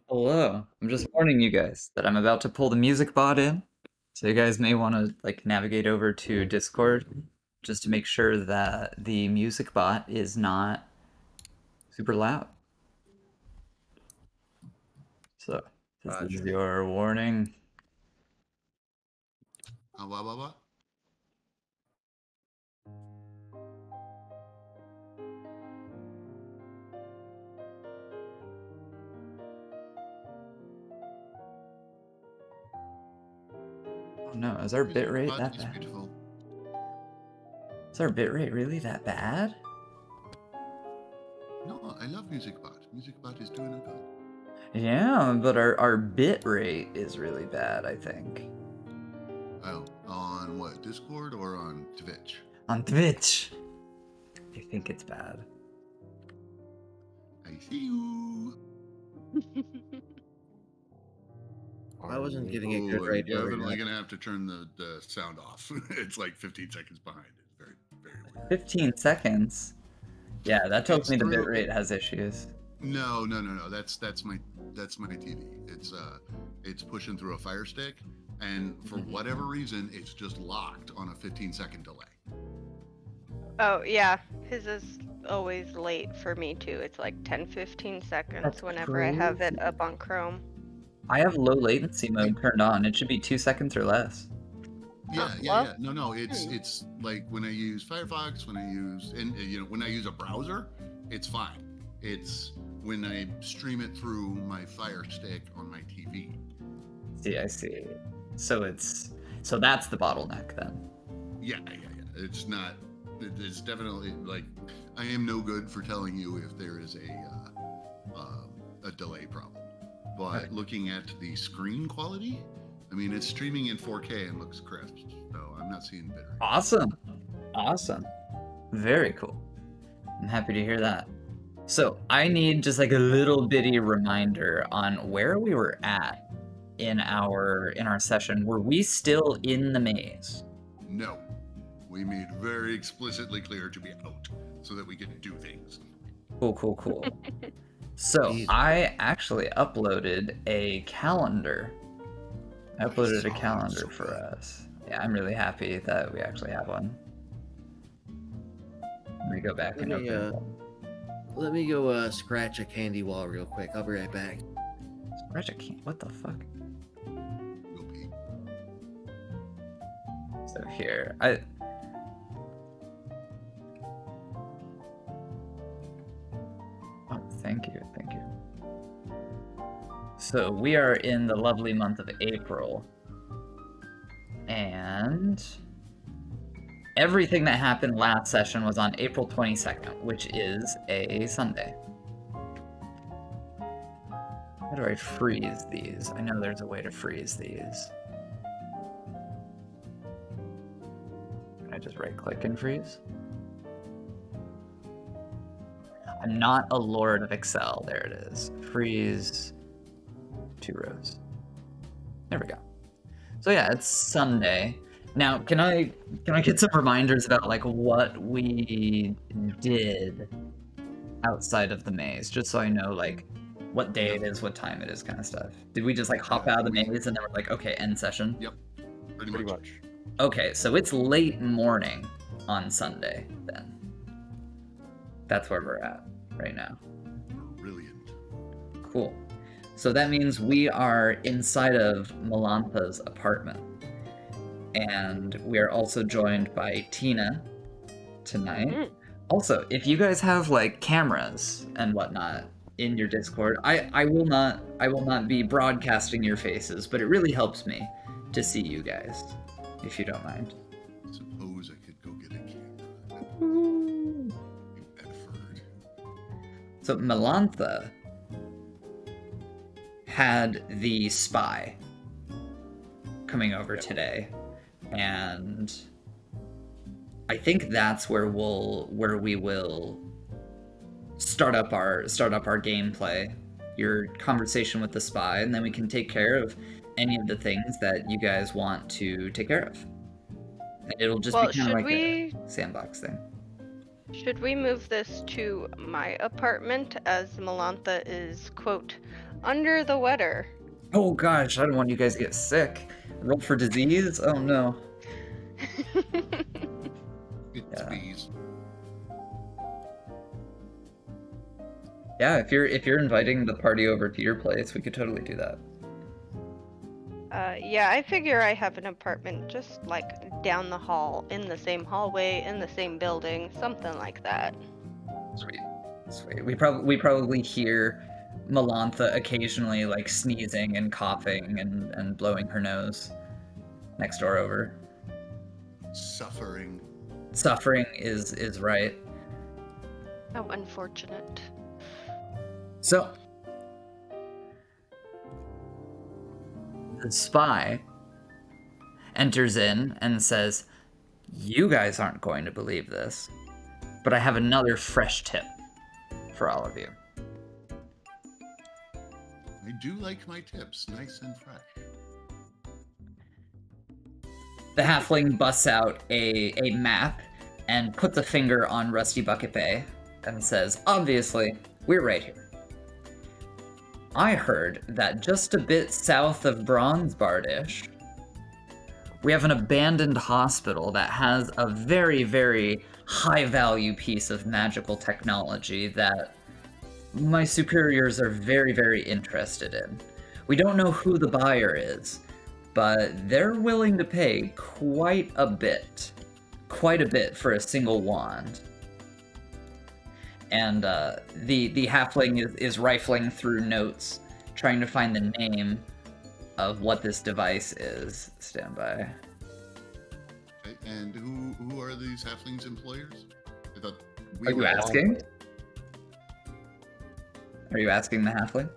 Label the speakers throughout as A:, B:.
A: Hello. I'm just warning you guys that I'm about to pull the music bot in. So you guys may want to like navigate over to Discord just to make sure that the music bot is not super loud. So this is
B: Gotcha.
A: your warning.
B: What?
A: Oh no, is our
B: Music
A: bitrate
B: bot
A: that
B: is
A: bad?
B: beautiful.
A: Is our bitrate really that bad?
B: No, I love Music Bot. Music Bot is doing it good.
A: Yeah, but our bitrate is really bad, I think.
B: Oh, on what? Discord or on Twitch?
A: On Twitch. I think it's bad.
B: I see you.
C: I wasn't getting a
B: Oh,
C: good
B: I'm
C: rate over
B: definitely
C: that.
B: gonna have to turn the sound off. It's like 15 seconds behind. It's very, very weird.
A: 15 seconds? Yeah, that tells
B: It's
A: me the
B: through.
A: bitrate has issues.
B: No. That's my TV. It's pushing through a Fire Stick, and for whatever reason, it's just locked on a 15-second delay.
D: Oh, yeah. His is always late for me, too. It's like 10-15 seconds
A: That's
D: whenever I have it
A: crazy.
D: up on Chrome.
A: I have low latency mode turned on. It should be 2 seconds or less.
B: Yeah. No. It's like when I use Firefox, when I use when I use a browser, it's fine. It's when I stream it through my Fire Stick on my TV.
A: See, I see. So that's the bottleneck then.
B: Yeah. It's not. It's definitely like I am no good for telling you if there is a delay problem. But looking at the screen quality, I mean, it's streaming in 4K and looks crisp, so I'm not seeing bitrate.
A: Awesome. Very cool. I'm happy to hear that. So I need just like a little bitty reminder on where we were at in our session. Were we still in the maze?
B: No. We made very explicitly clear to be out so that we could do things.
A: Cool. So I actually uploaded a calendar. I uploaded a calendar for us. Yeah, I'm really happy that we actually have one. Let me go back and open it.
C: Let me go scratch a candy wall real quick. I'll be right back.
A: Scratch a candy? What the fuck?
B: Go pee.
A: So here, Oh, thank you. So we are in the lovely month of April, and everything that happened last session was on April 22nd, which is a Sunday. How do I freeze these? I know there's a way to freeze these. Can I just right-click and freeze? I'm not a lord of Excel. There it is. Freeze 2 rows. There we go. So yeah, it's Sunday. Now, can I get some reminders about like what we did outside of the maze, just so I know like what day it is, what time it is, kind of stuff. Did we just like hop out of the maze and then we're like, okay, end session?
B: Yep, pretty much.
A: Okay, so it's late morning on Sunday then. That's where we're at right now.
B: Brilliant.
A: Cool. So that means we are inside of Melantha's apartment. And we are also joined by Tina tonight. Also, if you guys have like cameras and whatnot in your Discord, I will not be broadcasting your faces, but it really helps me to see you guys, if you don't mind.
B: Suppose I could go get a camera. Bedford.
A: So Melantha had the spy coming over today, and I think that's where we will start up our gameplay, your conversation with the spy, and then we can take care of any of the things that you guys want to take care of. And it'll just be kind of like a sandbox thing.
D: Should we move this to my apartment, as Melantha is, quote, under the weather.
A: Oh gosh, I don't want you guys to get sick. Roll for disease? Oh no.
B: It's bees.
A: Yeah, if you're inviting the party over to your place, we could totally do that.
D: Yeah, I figure I have an apartment just like down the hall, in the same hallway, in the same building, something like that.
A: Sweet. Sweet. We probably hear Melantha occasionally like sneezing and coughing and blowing her nose next door over.
B: Suffering.
A: Suffering is right.
D: How unfortunate.
A: So the spy enters in and says, "You guys aren't going to believe this, but I have another fresh tip for all of you."
B: I do like my tips, nice and fresh.
A: The halfling busts out a map and puts a finger on Rusty Bucket Bay and says, "Obviously, we're right here. I heard that just a bit south of Bronzebardish, we have an abandoned hospital that has a very, very high-value piece of magical technology that my superiors are very, very interested in. We don't know who the buyer is, but they're willing to pay quite a bit for a single wand." And the halfling is rifling through notes, trying to find the name of what this device is. Stand by.
B: Okay, and who are these halflings' employers? I thought
A: Are you
B: were all-
A: asking? Are you asking the halfling?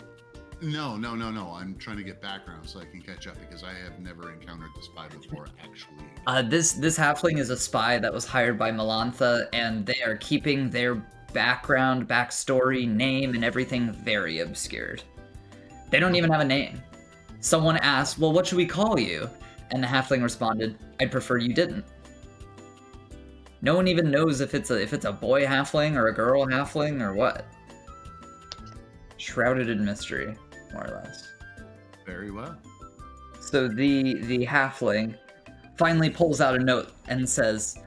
B: No. I'm trying to get background so I can catch up because I have never encountered the spy before, actually.
A: This halfling is a spy that was hired by Melantha, and they are keeping their backstory, name, and everything very obscured. They don't even have a name. Someone asked, "Well, what should we call you?" And the halfling responded, "I'd prefer you didn't." No one even knows if it's a boy halfling or a girl halfling or what. Shrouded in mystery, more or less.
B: Very well.
A: So the halfling finally pulls out a note and says,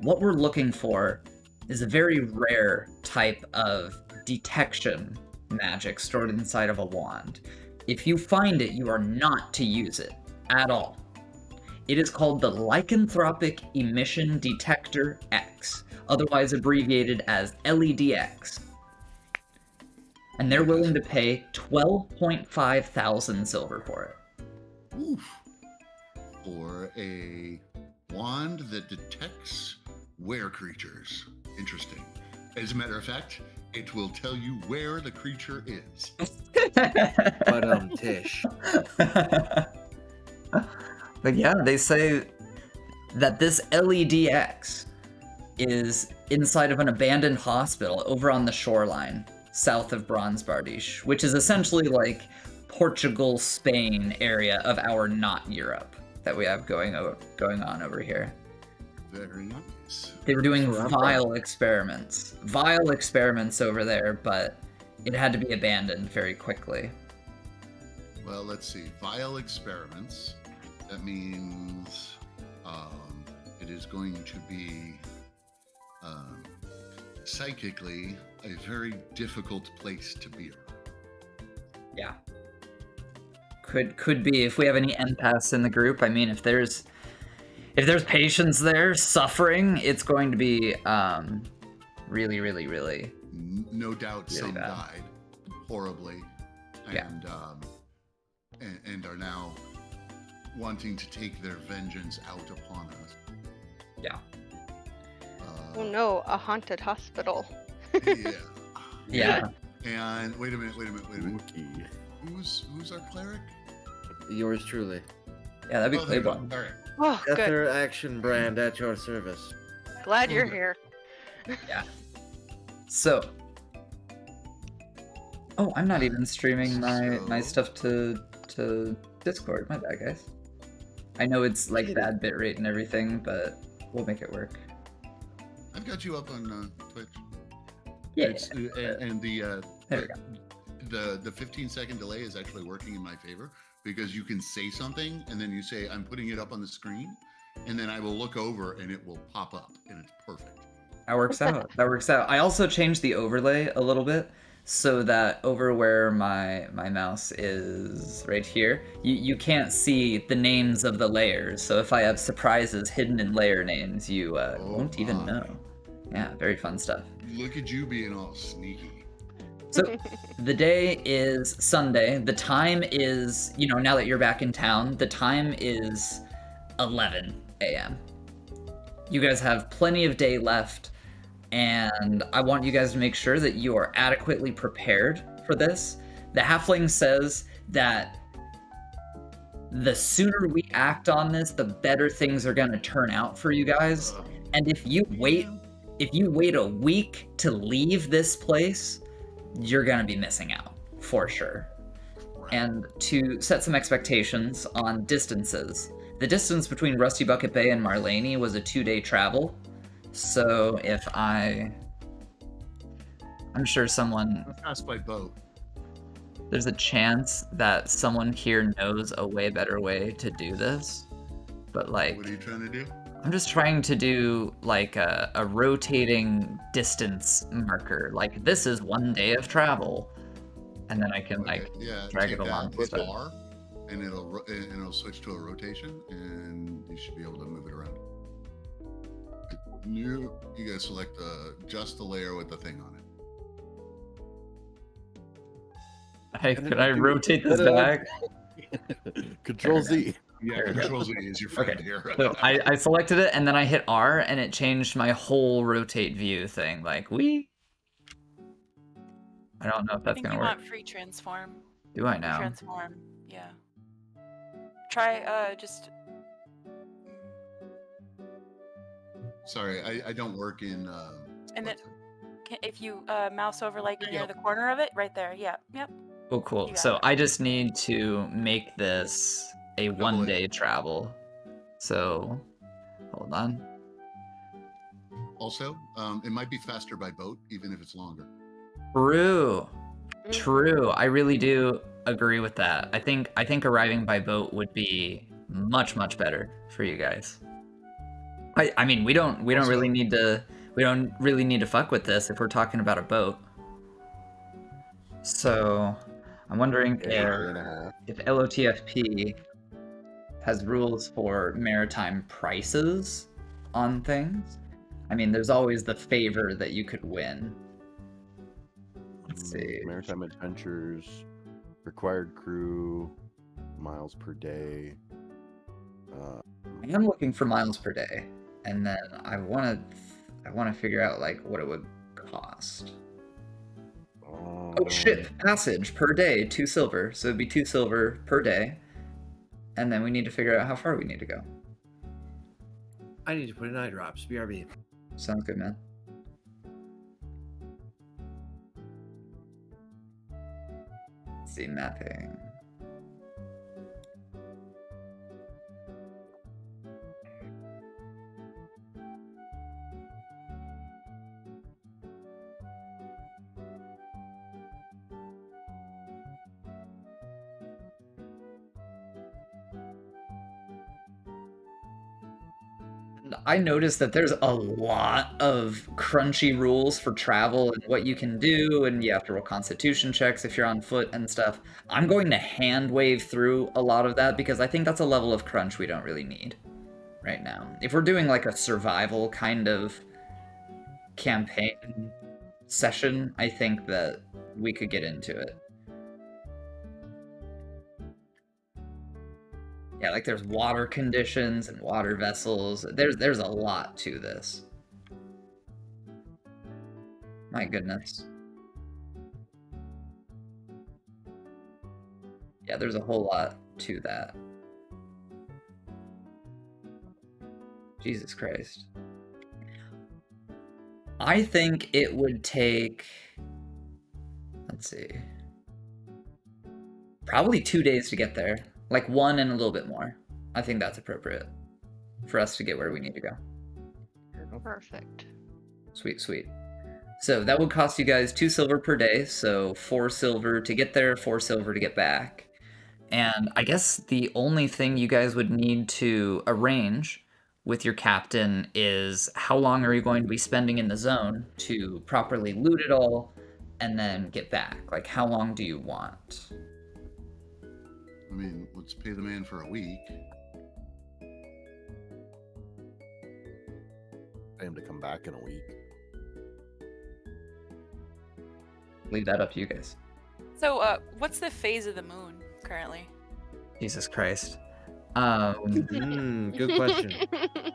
A: "What we're looking for is a very rare type of detection magic stored inside of a wand. If you find it, you are not to use it at all. It is called the Lycanthropy Emission Detector-X, otherwise abbreviated as LEDX. And they're willing to pay 12.5 thousand silver for it."
B: Oof. For a wand that detects were creatures. Interesting. As a matter of fact, it will tell you where the creature is.
C: But Tish.
A: But yeah, they say that this LEDX is inside of an abandoned hospital over on the shoreline, south of Bronzebardish, which is essentially like Portugal, Spain area of our not Europe that we have going on over here.
B: Very nice.
A: They were doing
C: That's where I'm
A: vile experiments over there, but it had to be abandoned very quickly.
B: Well, let's see. Vile experiments. That means it is going to be psychically a very difficult place to be.
A: Yeah. Could be if we have any empaths in the group. I mean, if there's patients there suffering, it's going to be really, really, really.
B: No doubt,
A: really
B: some
A: bad.
B: died horribly,
A: Yeah.
B: and are now wanting to take their vengeance out upon us.
A: Yeah.
D: Oh no, a haunted hospital.
B: Yeah.
A: Yeah.
B: And wait a minute.
C: Spooky.
B: Who's our cleric?
C: Yours truly.
A: Yeah, that'd be
B: there you go.
A: Claiborne.
B: All right.
D: Oh, good.
C: Ether Action Brand at your service.
D: Glad you're here.
A: Yeah. So. Oh, I'm not even streaming my stuff to Discord. My bad, guys. I know it's like bad bitrate and everything, but we'll make it work.
B: I've got you up on Twitch.
A: Yeah.
B: And the
A: There we go.
B: the 15-second delay is actually working in my favor because you can say something and then you say, I'm putting it up on the screen, and then I will look over and it will pop up and it's perfect.
A: That works out. That works out. I also changed the overlay a little bit so that over where my mouse is right here, you can't see the names of the layers. So if I have surprises hidden in layer names, you won't even know. Yeah, very fun stuff.
B: Look at you being all sneaky.
A: So the day is Sunday. The time is, now that you're back in town, the time is 11 a.m. You guys have plenty of day left, and I want you guys to make sure that you are adequately prepared for this. The halfling says that the sooner we act on this, the better things are going to turn out for you guys. And if you wait a week to leave this place, you're going to be missing out for sure. And to set some expectations on distances, the distance between Rusty Bucket Bay and Marlene was a 2-day travel. So if I'm sure someone...
B: Fast by boat.
A: There's a chance that someone here knows a way better way to do this. But like...
B: What are you trying to do?
A: I'm just trying to do like a rotating distance marker. Like, this is 1 day of travel. And then I can drag it along.
B: Hit R, and it'll switch to a rotation, and you should be able to move it around. You guys select just the layer with the thing on it.
A: Hey, could I rotate this back?
E: Control Z.
B: Yeah, Control Z is your friend here.
A: So I selected it, and then I hit R, and it changed my whole rotate view thing. Like, I don't know if that's gonna work.
F: I think you want free transform.
A: Do I now?
F: Transform, yeah. Try, just...
B: Sorry, I don't work in...
F: And then, if you mouse over like near the corner of it, right there, yeah, yep.
A: Oh, cool. So I just need to make this a 1-day travel. So, hold on.
B: Also, it might be faster by boat, even if it's longer.
A: True. I really do agree with that. I think arriving by boat would be much better for you guys. I mean, we don't really need to fuck with this if we're talking about a boat. So, I'm wondering if LOTFP has rules for maritime prices on things. I mean, there's always the favor that you could win. Let's see.
E: Maritime adventures, required crew, miles per day.
A: I am looking for miles per day, and then I want to figure out like what it would cost. Oh, ship passage per day, 2 silver. So it'd be 2 silver per day. And then we need to figure out how far we need to go.
C: I need to put in eye drops. BRB.
A: Sounds good, man. Let's see, mapping. I noticed that there's a lot of crunchy rules for travel and what you can do, and you have to roll constitution checks if you're on foot and stuff. I'm going to hand wave through a lot of that because I think that's a level of crunch we don't really need right now. If we're doing like a survival kind of campaign session, I think that we could get into it. Yeah, like there's water conditions and water vessels. There's a lot to this. My goodness. Yeah, there's a whole lot to that. Jesus Christ. I think it would take, let's see, probably 2 days to get there. Like 1 and a little bit more. I think that's appropriate for us to get where we need to go.
D: Perfect.
A: Sweet. So that would cost you guys 2 silver per day, so 4 silver to get there, 4 silver to get back. And I guess the only thing you guys would need to arrange with your captain is how long are you going to be spending in the zone to properly loot it all and then get back? Like, how long do you want?
B: I mean, let's pay the man for a week.
E: Pay him to come back in a week.
A: Leave that up to you guys.
F: So, what's the phase of the moon currently?
A: Jesus Christ.
C: Good question.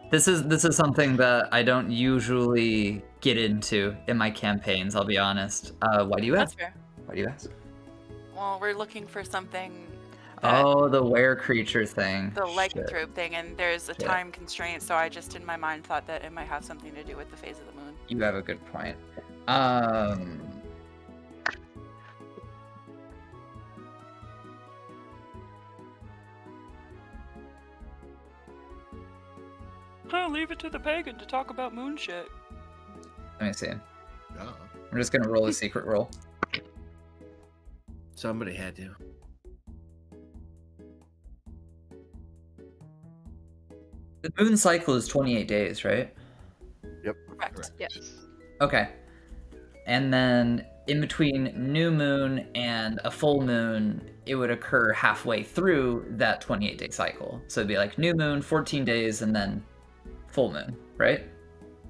A: This is something that I don't usually get into in my campaigns, I'll be honest. Why do you
F: That's
A: ask?
F: fair.
A: Why do you ask?
F: Well, we're looking for something. That,
A: Oh, the were creature thing.
F: the
A: Shit.
F: lycanthrope thing, and there's a
A: Yeah.
F: time constraint, so I just in my mind thought that it might have something to do with the phase of the moon.
A: You have a good point.
F: Leave it to the pagan to talk about moon shit.
A: Let me see.
B: Yeah.
A: I'm just gonna roll a secret roll.
C: Somebody had to.
A: The moon cycle is 28 days, right?
F: Correct.
B: Correct.
D: Yes.
A: Okay. And then in between new moon and a full moon, it would occur halfway through that 28-day cycle. So it'd be like new moon, 14 days, and then full moon, right?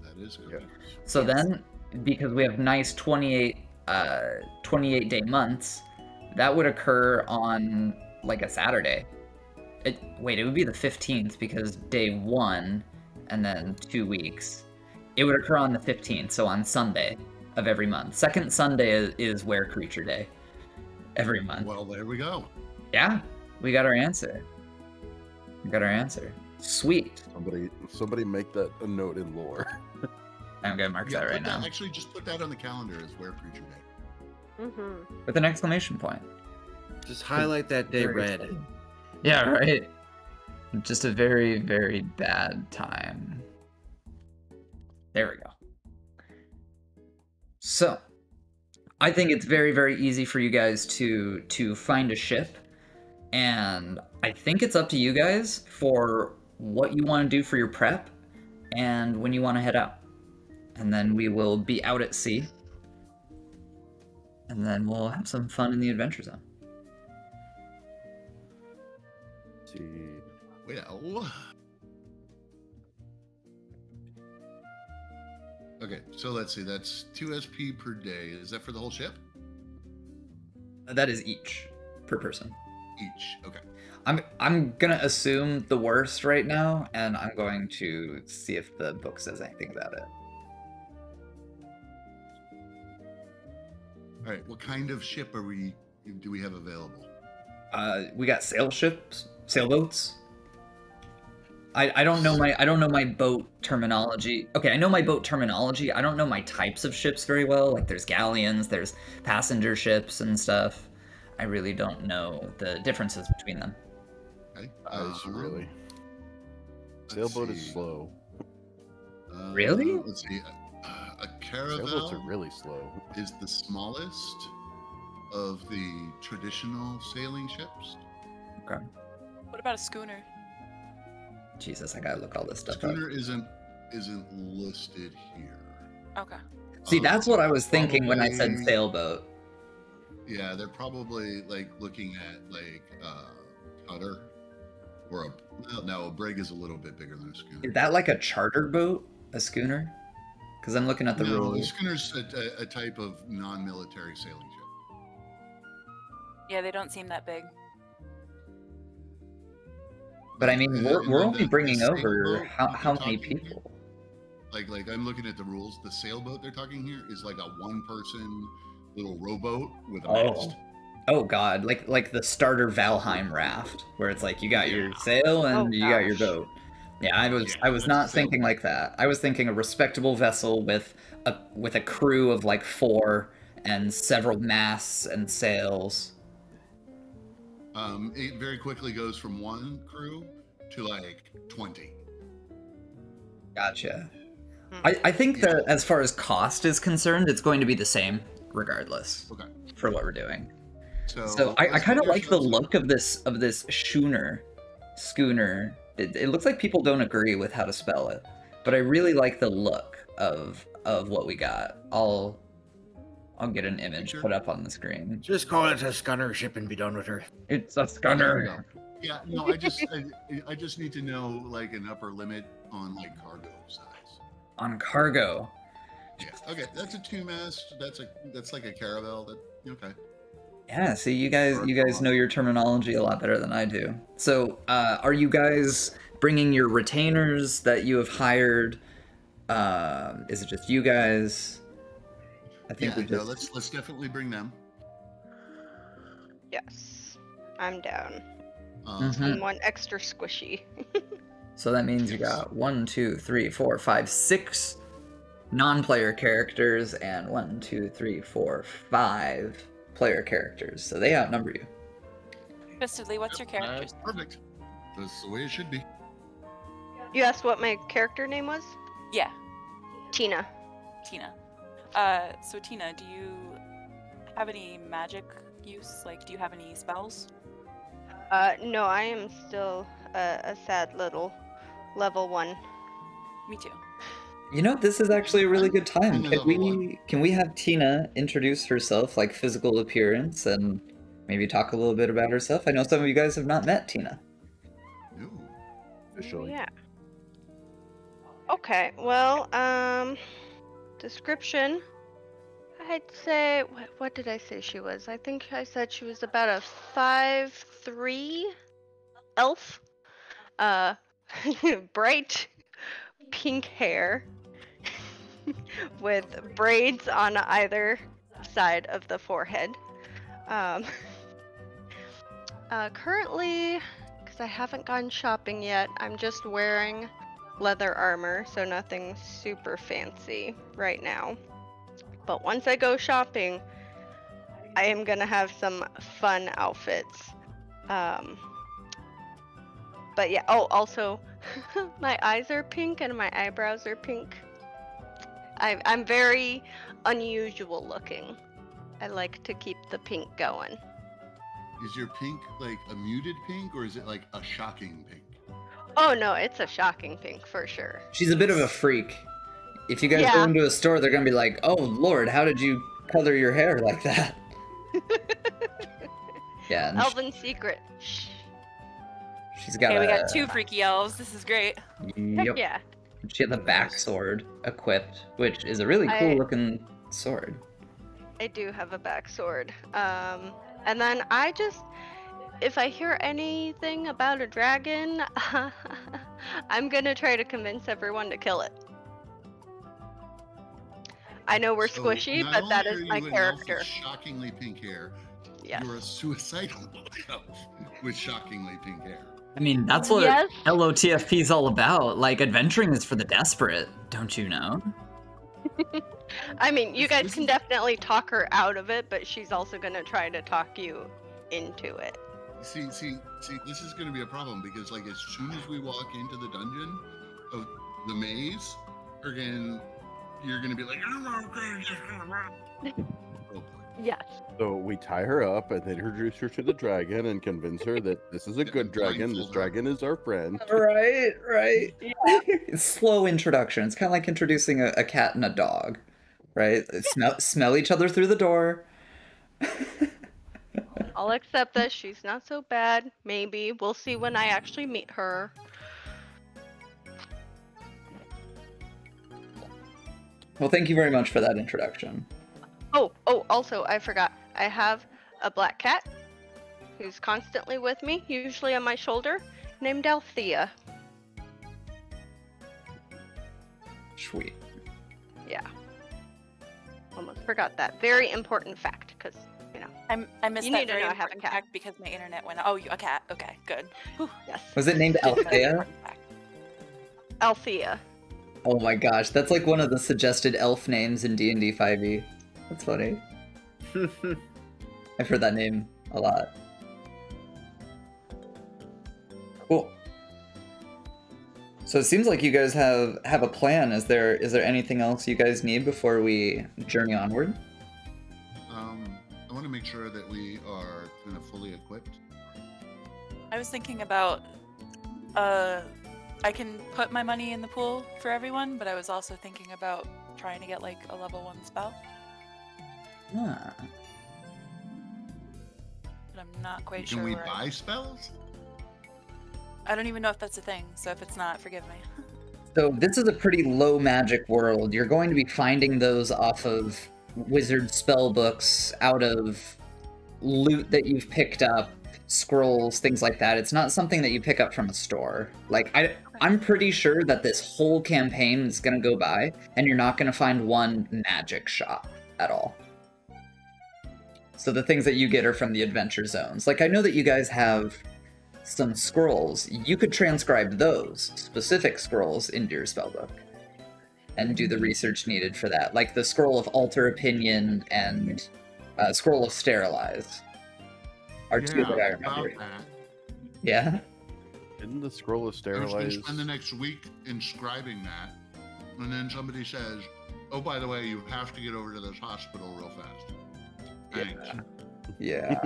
B: That is correct.
A: So
F: Yes.
A: then, because we have nice 28-day months, that would occur on like a Saturday. It would be the 15th because day 1 and then 2 weeks. It would occur on the 15th, so on Sunday of every month. Second Sunday is Were Creature Day every month.
B: Well, there we go.
A: Yeah, we got our answer. We got our answer. Sweet.
E: Somebody make that a note in lore.
A: I'm gonna mark that right
B: put
A: now
B: Actually, just put that on the calendar as Were Creature Day.
D: Mm-hmm.
A: with an exclamation point.
C: Just highlight that day
A: Very
C: red.
A: exciting. Yeah, right. Just a very, very bad time. There we go. So, I think it's very, very easy for you guys to find a ship, and I think it's up to you guys for what you want to do for your prep and when you want to head out. And then we will be out at sea, and then we'll have some fun in the adventure zone.
E: See,
B: Well. Okay, so let's see. That's 2 SP per day. Is that for the whole ship?
A: That is each per person.
B: Each. Okay.
A: I'm gonna assume the worst right now, and I'm going to see if the book says anything about it.
B: All right. What kind of ship do we have available?
A: We got sailboats. I don't know my boat terminology. Okay, I know my boat terminology. I don't know my types of ships very well. Like there's galleons, there's passenger ships and stuff. I really don't know the differences between them.
B: Okay.
E: really.
B: let's
E: Sailboat is
B: see.
E: slow.
A: Really?
B: Let's see. A
E: Sailboats are
B: caravel
E: really slow.
B: is the smallest of the traditional sailing ships.
F: What about a schooner?
A: Jesus, I gotta look all this stuff up.
B: Schooner isn't listed here.
F: Okay.
A: See, that's what I was thinking when I said
B: Probably-
A: sailboat.
B: Yeah, they're probably like looking at like cutter or a brig is a little bit bigger than a schooner.
A: Is that like a charter boat? A schooner? Because I'm looking at the
B: No, a
A: rules.
B: schooner's a type of non-military sailing ship.
F: Yeah, they don't seem that big.
A: But I mean,
B: And
A: we're
B: then
A: only
B: the
A: bringing over
B: sailboat
A: how
B: they're
A: many
B: talking-
A: people?
B: Like I'm looking at the rules. The sailboat they're talking here is like a one-person little rowboat with a mast.
A: Oh god, like the starter Valheim raft, where it's like you got your
B: Yeah.
A: sail and
D: Oh,
A: you got your
D: gosh.
A: boat. Yeah, I was
B: that's
A: not
B: a
A: thinking
B: sailboat.
A: like that. I was thinking a respectable vessel with a crew of like 4 and several masts and sails.
B: It very quickly goes from 1 crew to like 20.
A: Gotcha. I think
B: Yeah.
A: that as far as cost is concerned, it's going to be the same regardless
B: Okay.
A: for what we're doing.
B: So,
A: So I
B: let's
A: kind of
B: take
A: like the
B: ourselves-
A: look of this schooner. It looks like people don't agree with how to spell it, but I really like the look of what we got. I'll get an image
B: Picture?
A: put up on the screen.
C: Just call it a scunner ship and be done with her.
A: It's a
B: There we
A: schooner.
B: go. Yeah, no, I just need to know like an upper limit on like cargo size.
A: On cargo.
B: Yeah. Okay, that's a 2-mast. That's like a caravel. Okay.
A: Yeah, see, you guys know your terminology a lot better than I do. So, are you guys bringing your retainers that you have hired? Is it just you guys? I think
B: Yeah,
A: we just.
B: let's definitely bring them.
D: Yes, I'm down.
A: Mhm.
D: And one extra squishy.
A: So that means you got 1, 2, 3, 4, 5, 6 non-player characters and 1, 2, 3, 4, 5 player characters. So they outnumber you.
F: Fistedly, what's your character's?
B: Perfect. That's the way it should be.
D: You asked what my character name was?
F: Yeah,
D: Tina.
F: Tina. So Tina, do you have any magic use? Like, do you have any spells?
D: No, I am still a sad little level 1.
F: Me too.
A: You know, this is actually a really good time.
B: I'm a level
A: Can we have Tina introduce herself, like physical appearance, and maybe talk a little bit about herself? I know some of you guys have not met Tina.
B: No.
E: Officially.
D: Yeah. Okay, well, description. I'd say, what did I say she was? I think I said she was about a 5'3" elf. Bright pink hair with braids on either side of the forehead. Currently, because I haven't gone shopping yet, I'm just wearing leather armor, so nothing super fancy right now. But once I go shopping, I am gonna have some fun outfits. But yeah, oh, also, my eyes are pink and my eyebrows are pink. I'm very unusual looking. I like to keep the pink going.
B: Is your pink like a muted pink or is it like a shocking pink?
D: Oh no, it's a shocking pink for sure.
A: She's a bit of a freak. If you guys go
D: Yeah.
A: into a store, they're gonna be like, "Oh Lord, how did you color your hair like that?" Yeah, and
D: Elven secret. Shh.
A: she's got
F: Okay, we
A: a.
F: got 2 freaky elves. This is great.
A: Yep.
D: Heck yeah.
A: She had the back sword equipped, which is a really cool looking sword.
D: I do have a back sword. And then if I hear anything about a dragon, I'm gonna try to convince everyone to kill it. I know we're
B: So,
D: squishy,
B: not
D: but that
B: only
D: is
B: are
D: my
B: you an elf with
D: character.
B: shockingly pink hair.
D: Yes.
B: You're a suicidal elf with shockingly pink hair.
A: I mean, that's what
D: Yes.
A: LOTFP is all about. Like, adventuring is for the desperate, don't you know?
D: I mean, you guys
B: This
D: can
B: is-
D: definitely talk her out of it, but she's also gonna try to talk you into it.
B: See, this is going to be a problem because, like, as soon as we walk into the dungeon of the maze, you're gonna be like, oh boy.
D: Yes.
E: So we tie her up and then introduce her to the dragon and convince her that this is a good dragon. This
B: Blindfold her.
E: dragon is our friend.
A: Right. It's slow introduction. It's kind of like introducing a cat and a dog, right? Smell each other through the door.
D: I'll accept that she's not so bad. Maybe. We'll see when I actually meet her.
A: Well, thank you very much for that introduction.
D: Oh, also, I forgot. I have a black cat who's constantly with me, usually on my shoulder, named Althea.
A: Sweet.
D: Yeah. Almost forgot that. Very important fact, because,
F: I missed
D: You
F: that
D: need to
F: very
D: know I have a
F: important
D: cat.
F: fact because my internet went. Oh, a cat. Okay, good. Whew.
D: yes.
A: Was it named
F: Very
A: Althea?
F: important fact.
D: Althea.
A: Oh my gosh, that's like one of the suggested elf names in D&D 5e. That's funny. I've heard that name a lot. Cool. So it seems like you guys have a plan. Is there anything else you guys need before we journey onward?
B: I want to make sure that we are kind of fully equipped.
F: I was thinking about, I can put my money in the pool for everyone, but I was also thinking about trying to get like a level 1 spell.
A: Ah.
F: But I'm not quite sure.
B: Can we
F: where
B: buy spells?
F: I don't even know if that's a thing, so if it's not, forgive me.
A: So this is a pretty low magic world. You're going to be finding those off of wizard spell books, out of loot that you've picked up, scrolls, things like that. It's not something that you pick up from a store. Like, I'm pretty sure that this whole campaign is going to go by, and you're not going to find one magic shop at all. So the things that you get are from the adventure zones. Like, I know that you guys have some scrolls. You could transcribe those specific scrolls into your spellbook and do the research needed for that. Like the Scroll of Alter Opinion and Scroll of Sterilize are two that I remember. Yeah?
E: Isn't the Scroll of
B: I was
E: Sterilize...
B: going to spend the next week inscribing that, and then somebody says, oh, by the way, you have to get over to this hospital real fast. Thanks.
A: Yeah.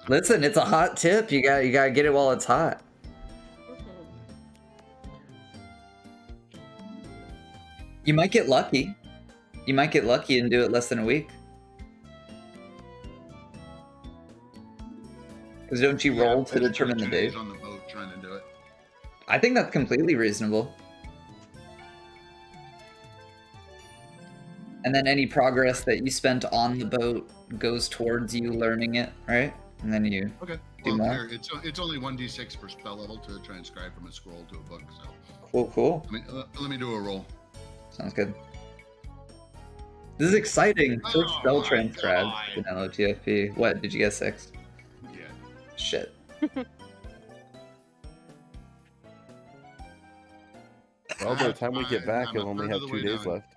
A: Listen, it's a hot tip. You gotta get it while it's hot. You might get lucky. You might get lucky and do it less than a week. Because don't you roll to determine the date?
B: On the boat trying to do it.
A: I think that's completely reasonable. And then any progress that you spent on the boat goes towards you learning it, right? And then you do more.
B: Here, it's only 1d6 per spell level to transcribe from a scroll to a book. So
A: Cool.
B: Let me do a roll.
A: Sounds good. This is exciting. First
B: Oh
A: spell
B: my
A: transcribe
B: God.
A: in LOTFP. What, did you get 6?
B: Yeah.
A: Shit.
E: Well, by the time we get back,
B: I'm
E: you'll
B: a
E: only
B: third
E: have
B: of the
E: 2
B: way
E: days
B: done.
E: left.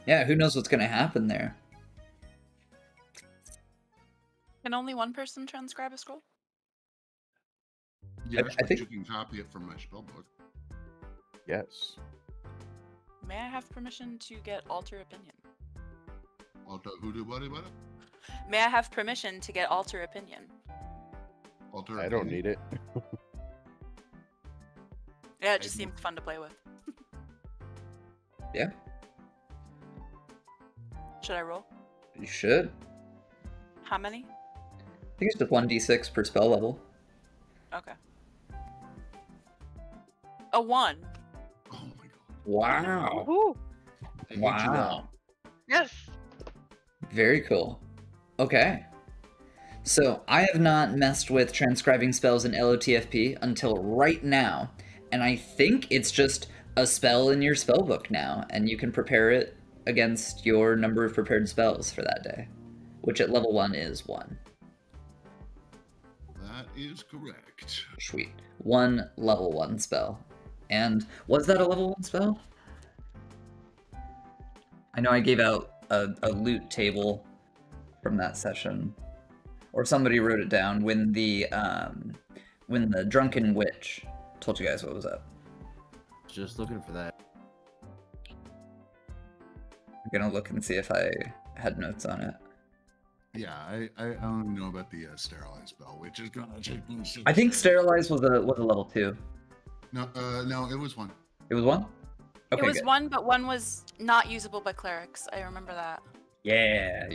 A: Yeah, who knows what's gonna happen there?
F: Can only one person transcribe a scroll?
B: Yes,
A: I
B: but
A: think-
B: you can copy it from my spell book.
E: Yes.
F: May I have permission to get alter opinion?
B: Alter who do what?
F: May I have permission to get alter opinion?
B: Alter.
E: I don't need it.
F: Yeah, it just seems fun to play with.
A: Yeah,
F: Should I roll?
A: you should.
F: How many?
A: I think it's just 1d6 per spell level.
F: Okay. A 1.
B: Oh my god.
A: Wow.
D: Woohoo!
B: I hate you
A: Wow.
B: all.
D: Yes.
A: Very cool. Okay. So, I have not messed with transcribing spells in LOTFP until right now, and I think it's just a spell in your spellbook now, and you can prepare it against your number of prepared spells for that day, which at level 1 is 1.
B: That is correct.
A: Sweet. 1 level 1 spell. And was that a level 1 spell? I know I gave out a loot table from that session. Or somebody wrote it down when the drunken witch told you guys what was up.
C: Just looking for that.
A: I'm gonna look and see if I had notes on it.
B: Yeah, I don't know about the sterilize spell, which is gonna take me.
A: I think sterilize was a level 2.
B: No, it was 1.
A: It was 1? Okay,
F: It was
A: good.
F: 1, but 1 was not usable by clerics. I remember that.
A: Yeah.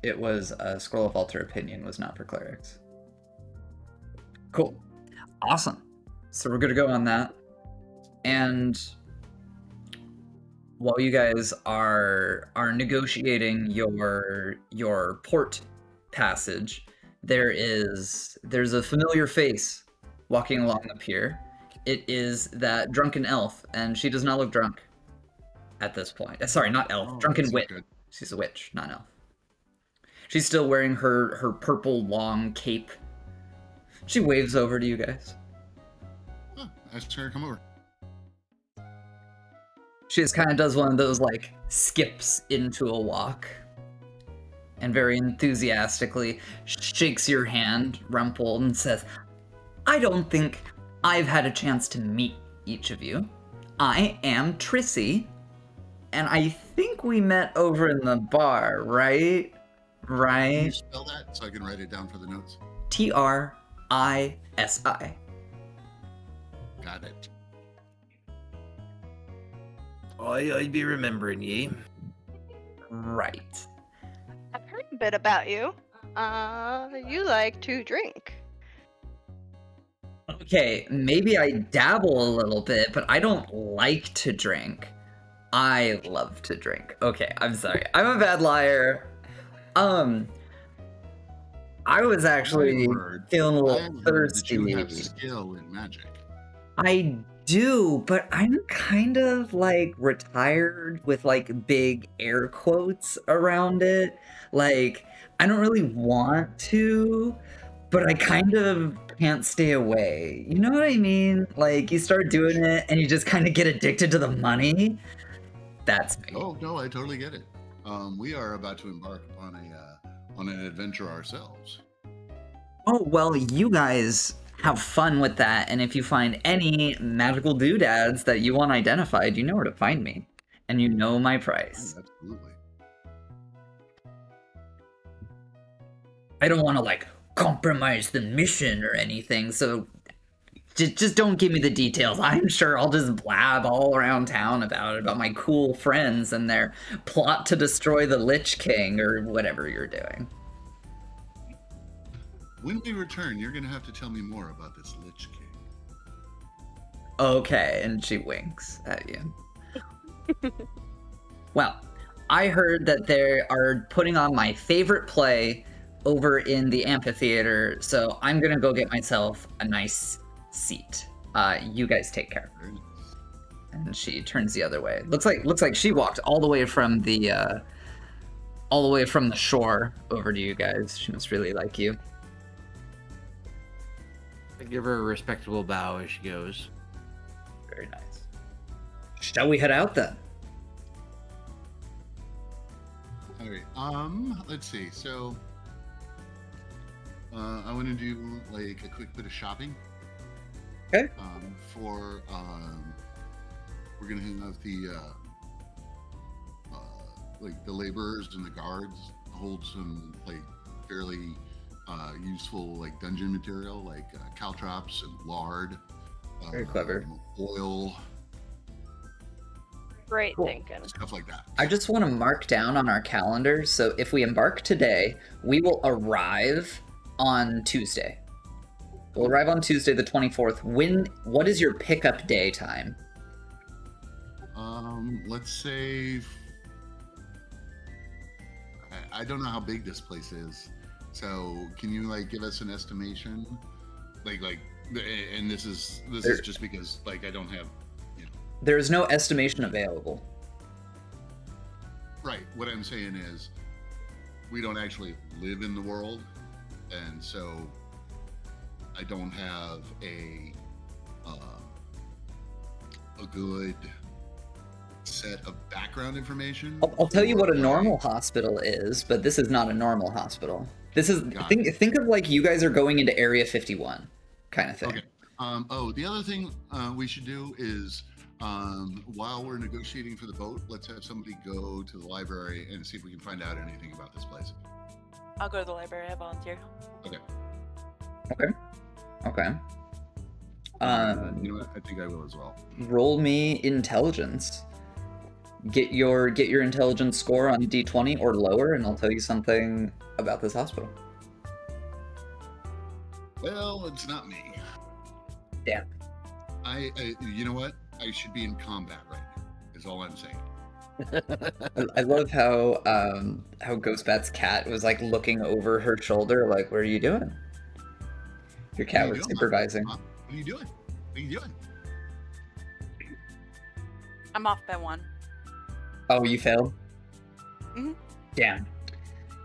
A: It was a Scroll of Alter Opinion, was not for clerics. Cool. Awesome. So we're gonna go on that. And while you guys are negotiating your port passage, there's a familiar face walking along the pier. It is that drunken elf, and she does not look drunk at this point. Sorry, not elf.
B: Oh,
A: Drunken
B: that's
A: witch.
B: good.
A: She's a witch, not an elf. She's still wearing her purple long cape. She waves over to you guys.
B: Huh, ask her to come over.
A: She just kind of does one of those, like, skips into a walk. And very enthusiastically shakes your hand, rumpled, and says, I don't think I've had a chance to meet each of you. I am Trissy, and I think we met over in the bar, right?
B: Can
A: Right?
B: you spell that so I can write it down for the notes?
A: Trisi.
B: Got it.
C: I'd be remembering ye.
A: Right.
D: I've heard a bit about you. You like to drink.
A: Okay, maybe I dabble a little bit, but I don't like to drink. I love to drink. Okay, I'm sorry. I'm a bad liar. I was actually feeling a
B: I
A: little
B: have heard that
A: thirsty.
B: you have skill in magic.
A: I do, but I'm kind of like retired with like big air quotes around it. Like, I don't really want to, but I kind of can't stay away. You know what I mean? Like, you start doing it and you just kind of get addicted to the money. That's me.
B: Oh no, I totally get it. We are about to embark upon an adventure ourselves.
A: Oh, well, you guys have fun with that, and if you find any magical doodads that you want identified, you know where to find me. And you know my price.
B: Oh, absolutely.
A: I don't want to, like, compromise the mission or anything, so just don't give me the details. I'm sure I'll just blab all around town about my cool friends and their plot to destroy the Lich King or whatever you're doing.
B: When we return, you're gonna have to tell me more about this Lich King.
A: Okay, and she winks at you. Well, I heard that they are putting on my favorite play over in the amphitheater, so I'm gonna go get myself a nice seat. You guys take care.
B: Very nice.
A: And she turns the other way. Looks like she walked all the way from the shore over to you guys. She must really like you.
C: I give her a respectable bow as she goes.
A: Very nice. Shall we head out then?
B: All right. Let's see. So, I want to do like a quick bit of shopping.
A: Okay.
B: We're gonna have the like the laborers and the guards hold some like fairly useful like dungeon material like caltrops and lard.
A: Very clever.
B: Oil,
D: Great
A: Cool.
D: thinking.
B: stuff like that.
A: I just want to mark down on our calendar, so if we embark today, we will arrive on Tuesday. We'll arrive on Tuesday the 24th. What is your pickup day time?
B: Let's say I don't know how big this place is, so can you like give us an estimation? Like, and this is just because like I don't have, you know.
A: There is no estimation available.
B: Right. What I'm saying is, we don't actually live in the world, and so I don't have a good set of background information.
A: I'll tell you what a
B: or,
A: normal hospital is, but this is not a normal hospial. This is
B: Got
A: think of like you guys are going into Area 51 kind of thing.
B: Okay. The other thing we should do is while we're negotiating for the boat, let's have somebody go to the library and see if we can find out anything about this place.
F: I'll go to the library. I volunteer.
B: Okay.
A: Okay.
B: You know what? I think I will as well.
A: Roll me intelligence. Get your intelligence score on D20 or lower, and I'll tell you something about this hospital.
B: Well, it's not me.
A: Damn.
B: I you know what? I should be in combat right now. Is all I'm saying.
A: I love how Ghostbat's cat was like looking over her shoulder, like, "What are you doing?" Your cat was supervising.
B: What are you doing? What are you doing?
F: I'm off by 1.
A: Oh, you failed?
F: Mhm.
A: Damn.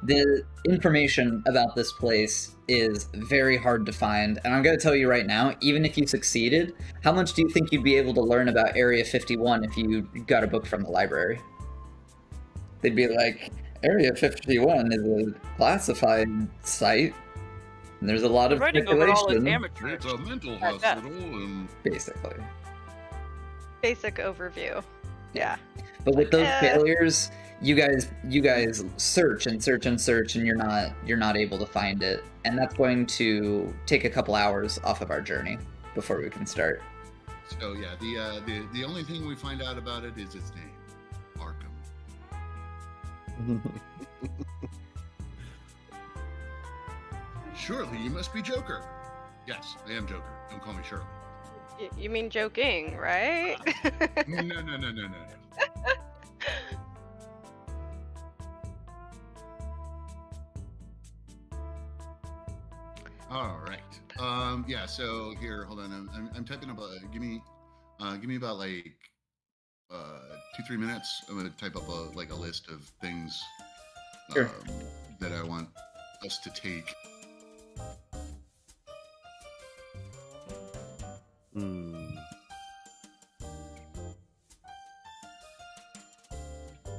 A: The information about this place is very hard to find, and I'm going to tell you right now, even if you succeeded, how much do you think you'd be able to learn about Area 51 if you got a book from the library? They'd be like, Area 51 is a classified site. And there's a lot of
F: Writing overall is
A: speculation,
F: amateur.
B: It's a mental
F: At best.
B: hospital, and
A: basically.
D: Basic overview. Yeah.
A: But with those
D: Eh.
A: failures, you guys search and search and search, and you're not able to find it, and that's going to take a couple hours off of our journey before we can start.
B: so yeah, the only thing we find out about it is its name, Arkham. Surely you must be Joker. Yes, I am Joker. Don't call me Shirley.
D: You mean joking, right?
B: No. All right. Yeah. So here, hold on. I'm typing up. Give me about like 2-3 minutes. I'm gonna type up a list of things
A: Sure.
B: that I want us to take.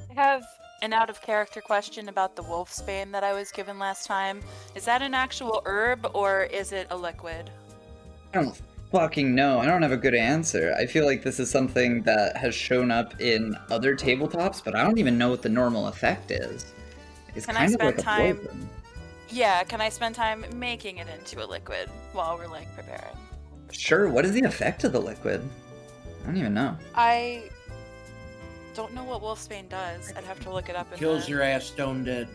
F: I have an out of character question about the wolfsbane that I was given last time. Is that an actual herb or is it a liquid?
A: I don't fucking know. I don't have a good answer. I feel like this is something that has shown up in other tabletops, but I don't even know what the normal effect is. It's
F: Can I
A: kind of
F: spend
A: like a
F: time-
A: poison.
F: Yeah, can I spend time making it into a liquid while we're like preparing?
A: Sure. What is the effect of the liquid? I don't even know.
F: I don't know what wolfsbane does. I'd have to look it up in
C: Kills
F: the...
C: your ass stone dead.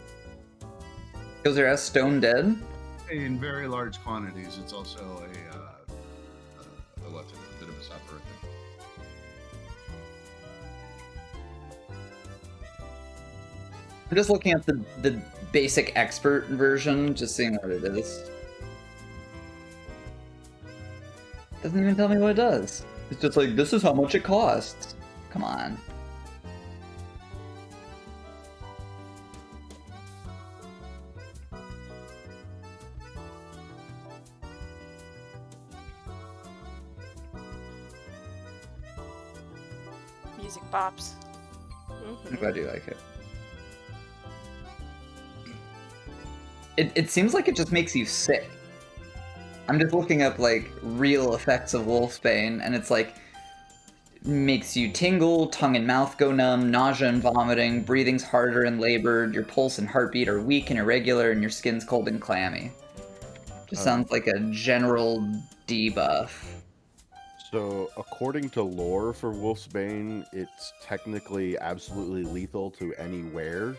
A: Kills her ass stone dead?
B: In very large quantities, it's also a bit of a soporific.
A: I'm just looking at the basic expert version, just seeing what it is. Doesn't even tell me what it does. It's just like, this is how much it costs. Come on.
F: Music bops.
A: I'm glad you like it. It seems like it just makes you sick. I'm just looking up like real effects of wolfsbane, and it's like makes you tingle, tongue and mouth go numb, nausea and vomiting, breathing's harder and labored, your pulse and heartbeat are weak and irregular, and your skin's cold and clammy. Just sounds like a general debuff.
E: So, according to lore for Wolfsbane, it's technically absolutely lethal to any were,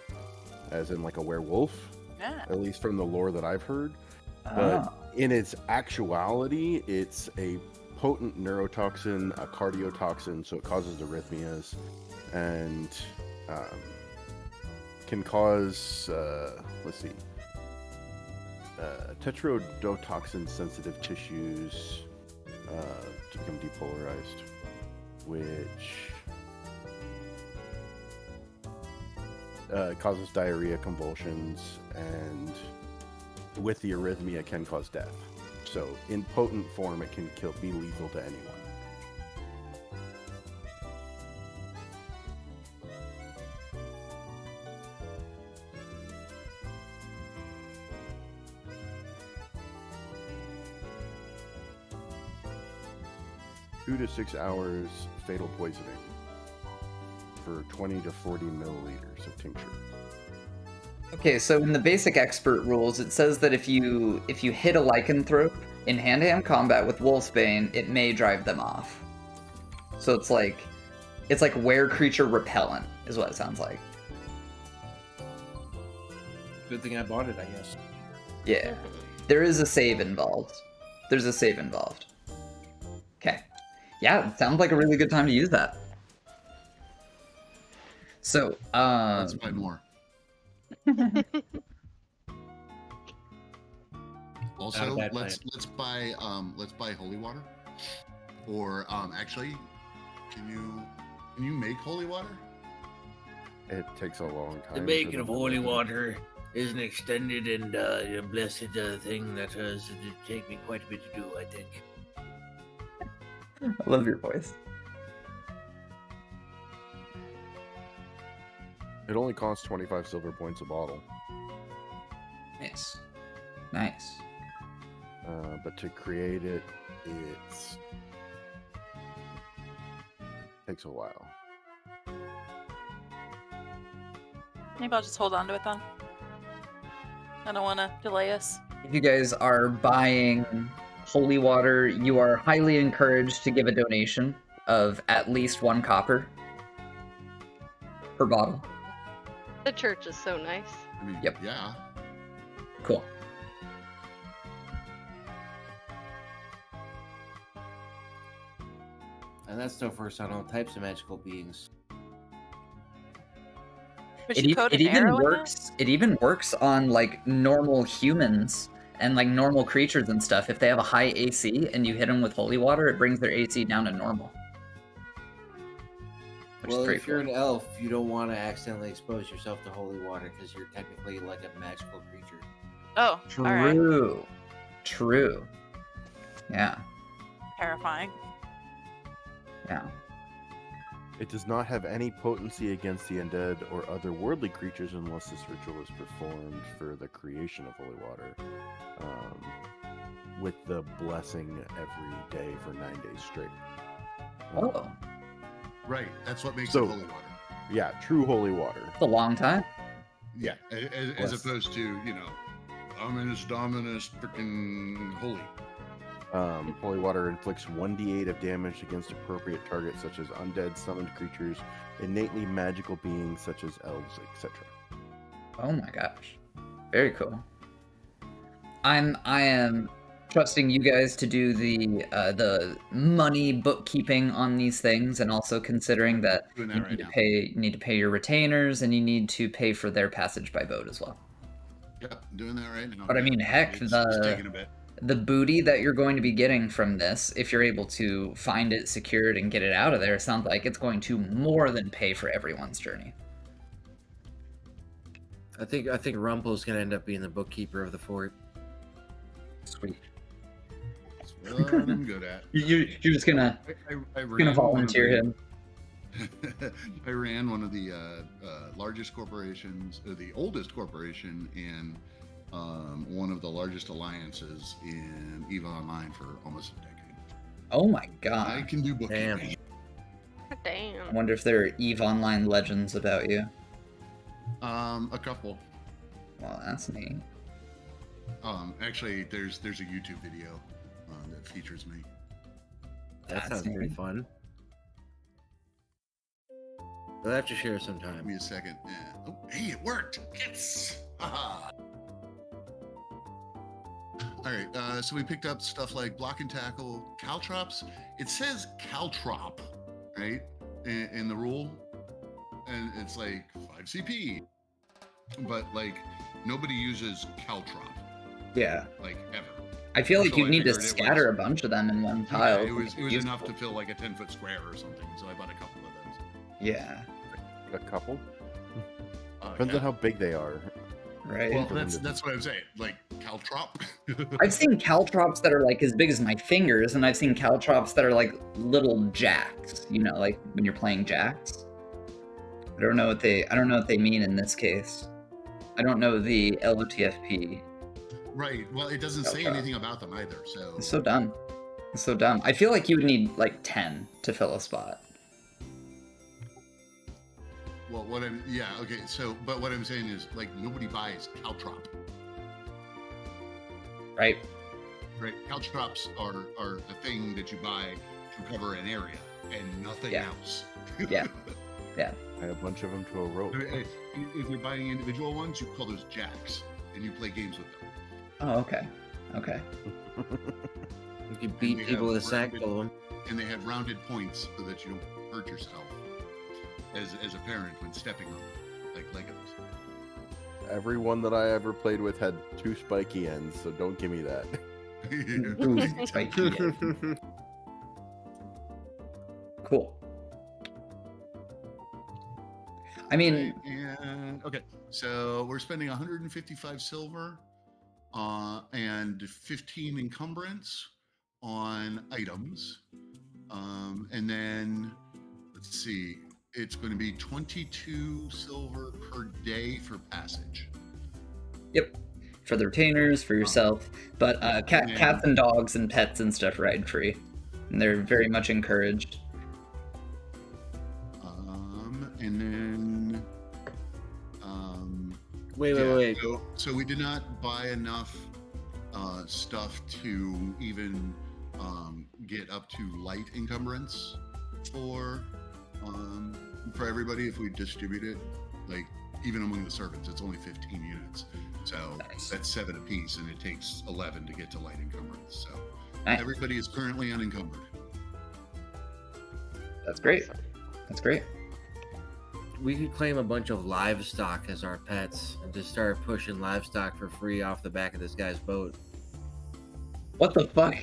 E: as in like a werewolf,
F: Yeah.
E: at least from the lore that I've heard.
A: Ah.
E: But in its actuality, it's a potent neurotoxin, a cardiotoxin, so it causes arrhythmias, and can cause, tetrodotoxin-sensitive tissues to become depolarized, which causes diarrhea, convulsions, and with the arrhythmia can cause death. So in potent form, it can be lethal to anyone. Two to 6 hours fatal poisoning for 20 to 40 milliliters of tincture.
A: Okay, so in the basic expert rules, it says that if you hit a lycanthrope in hand-to-hand combat with wolfsbane, it may drive them off. So it's like were creature repellent, is what it sounds like.
C: Good thing I bought it, I guess.
A: Yeah, there is a save involved. There's a save involved. Okay, yeah, it sounds like a really good time to use that. So,
B: Let's buy more. Also,
C: Not a bad
B: let's buy holy water, or actually, can you make holy water?
E: It takes a long time.
C: The making of holy water is an extended and blessed thing that it'd take me quite a bit to do, I think.
A: I love your voice.
E: It only costs 25 silver points a bottle.
A: Nice. Nice.
E: But to create it, takes a while.
F: Maybe I'll just hold on to it then. I don't want to delay us.
A: If you guys are buying holy water, you are highly encouraged to give a donation of at least 1 copper per bottle.
D: The church is so nice.
B: I mean,
A: Yep.
B: yeah.
A: Cool.
G: And that's still first on all types of magical beings.
F: Would you code an arrow in that?
A: It even works on like normal humans and like normal creatures and stuff. If they have a high AC and you hit them with holy water, it brings their AC down to normal. Which
G: Well,
A: is pretty
G: if you're
A: cool.
G: an elf, you don't want to accidentally expose yourself to holy water because you're technically like a magical creature.
F: Oh, all right.
A: True. True. Yeah.
F: Terrifying.
A: Yeah.
E: It does not have any potency against the undead or otherworldly creatures unless this ritual is performed for the creation of holy water, with the blessing every day for 9 days straight.
A: Oh,
B: Right. That's what makes
E: So-
B: it holy water.
E: Yeah, true holy water.
A: it's a long time.
B: Yeah. As
E: Bless.
B: opposed to, ominous, dominus, freaking holy.
E: Holy water inflicts 1d8 of damage against appropriate targets such as undead, summoned creatures, innately magical beings such as elves, etc.
A: Oh my gosh. Very cool. I am trusting you guys to do the money bookkeeping on these things, and also considering that
B: Doing
A: you
B: that right
A: need to
B: now.
A: need to pay your retainers, and you need to pay for their passage by boat as well.
B: Yep. Doing that right now.
A: But I mean, heck,
B: it's
A: the
B: taking a bit.
A: booty that you're going to be getting from this, if you're able to find it secured and get it out of there, sounds like it's going to more than pay for everyone's journey.
G: I think Rumpel's gonna end up being the bookkeeper of the fort.
A: Sweet.
B: That's what I'm good at.
A: You're just gonna
B: I
A: gonna
B: ran one of
A: volunteer
B: the-
A: him.
B: I ran one of the largest corporations, the oldest corporation, and one of the largest alliances in EVE Online for almost a decade.
A: Oh my
B: I
A: god.
B: can do bookkeeping.
A: I
D: Damn.
A: wonder if there are EVE Online legends about you.
B: A couple.
A: Well, that's neat.
B: Actually, there's a YouTube video that features me.
G: That sounds
A: Fascinating.
G: pretty fun. We'll have to share
B: Give
G: sometime.
B: me a second. Yeah. Oh, hey, it worked. Yes. Haha. All right. So we picked up stuff like block and tackle, caltrops. It says caltrop, right, in the rule, and it's like 5 CP, but like nobody uses caltrop,
A: Yeah.
B: like ever.
A: I feel like
B: So
A: you
B: I
A: need to
B: figured it
A: scatter a
B: was-
A: bunch of them in one
B: Yeah,
A: tile.
B: it was
A: Useful.
B: enough to fill like a 10-foot square or something. So I bought a couple of those.
A: Yeah.
E: A couple? Depends
B: Yeah.
E: on how big they are.
A: Right.
B: Well, that's what I'm saying. Like caltrop.
A: I've seen caltrops that are like as big as my fingers, and I've seen caltrops that are like little jacks. You know, like when you're playing jacks. I don't know what they mean in this case. I don't know the LOTFP.
B: Right. Well, it doesn't say
A: Caltrop.
B: anything about them either. So
A: It's so dumb. It's so dumb. I feel like you would need like 10 to fill a spot.
B: well, okay. So, but what I'm saying is like nobody buys caltrop.
A: Right?
B: Right. Caltrops are a thing that you buy to cover an area and nothing
A: Yeah.
B: else.
A: Yeah.
E: Tie a bunch of them to a rope.
B: If you're buying individual ones, you call those jacks, and you play games with them.
A: Oh, okay. Okay.
G: You can beat
B: they
G: people with a
B: have
G: sack
B: rounded-
G: full of them.
B: And they have rounded points so that you don't hurt yourself as a parent when stepping on them, like Legos.
E: Every one that I ever played with had 2 spiky ends, so don't give me that.
A: Ooh, spiky end. Cool. I mean,
B: And okay, so we're spending 155 silver and 15 encumbrance on items, and then let's see, it's going to be 22 silver per day for passage.
A: yep. for the retainers, for yourself. But cats and dogs and pets and stuff ride free. And they're very much encouraged.
B: And then
G: Wait.
B: So we did not buy enough stuff to even get up to light encumbrance for everybody. If we distribute it, like even among the servants, it's only 15 units, so
A: Nice.
B: that's 7 apiece, and it takes 11 to get to light encumbrance. So
A: Nice.
B: everybody is currently unencumbered.
A: That's great. That's great.
G: We could claim a bunch of livestock as our pets and just start pushing livestock for free off the back of this guy's boat.
A: What the fuck?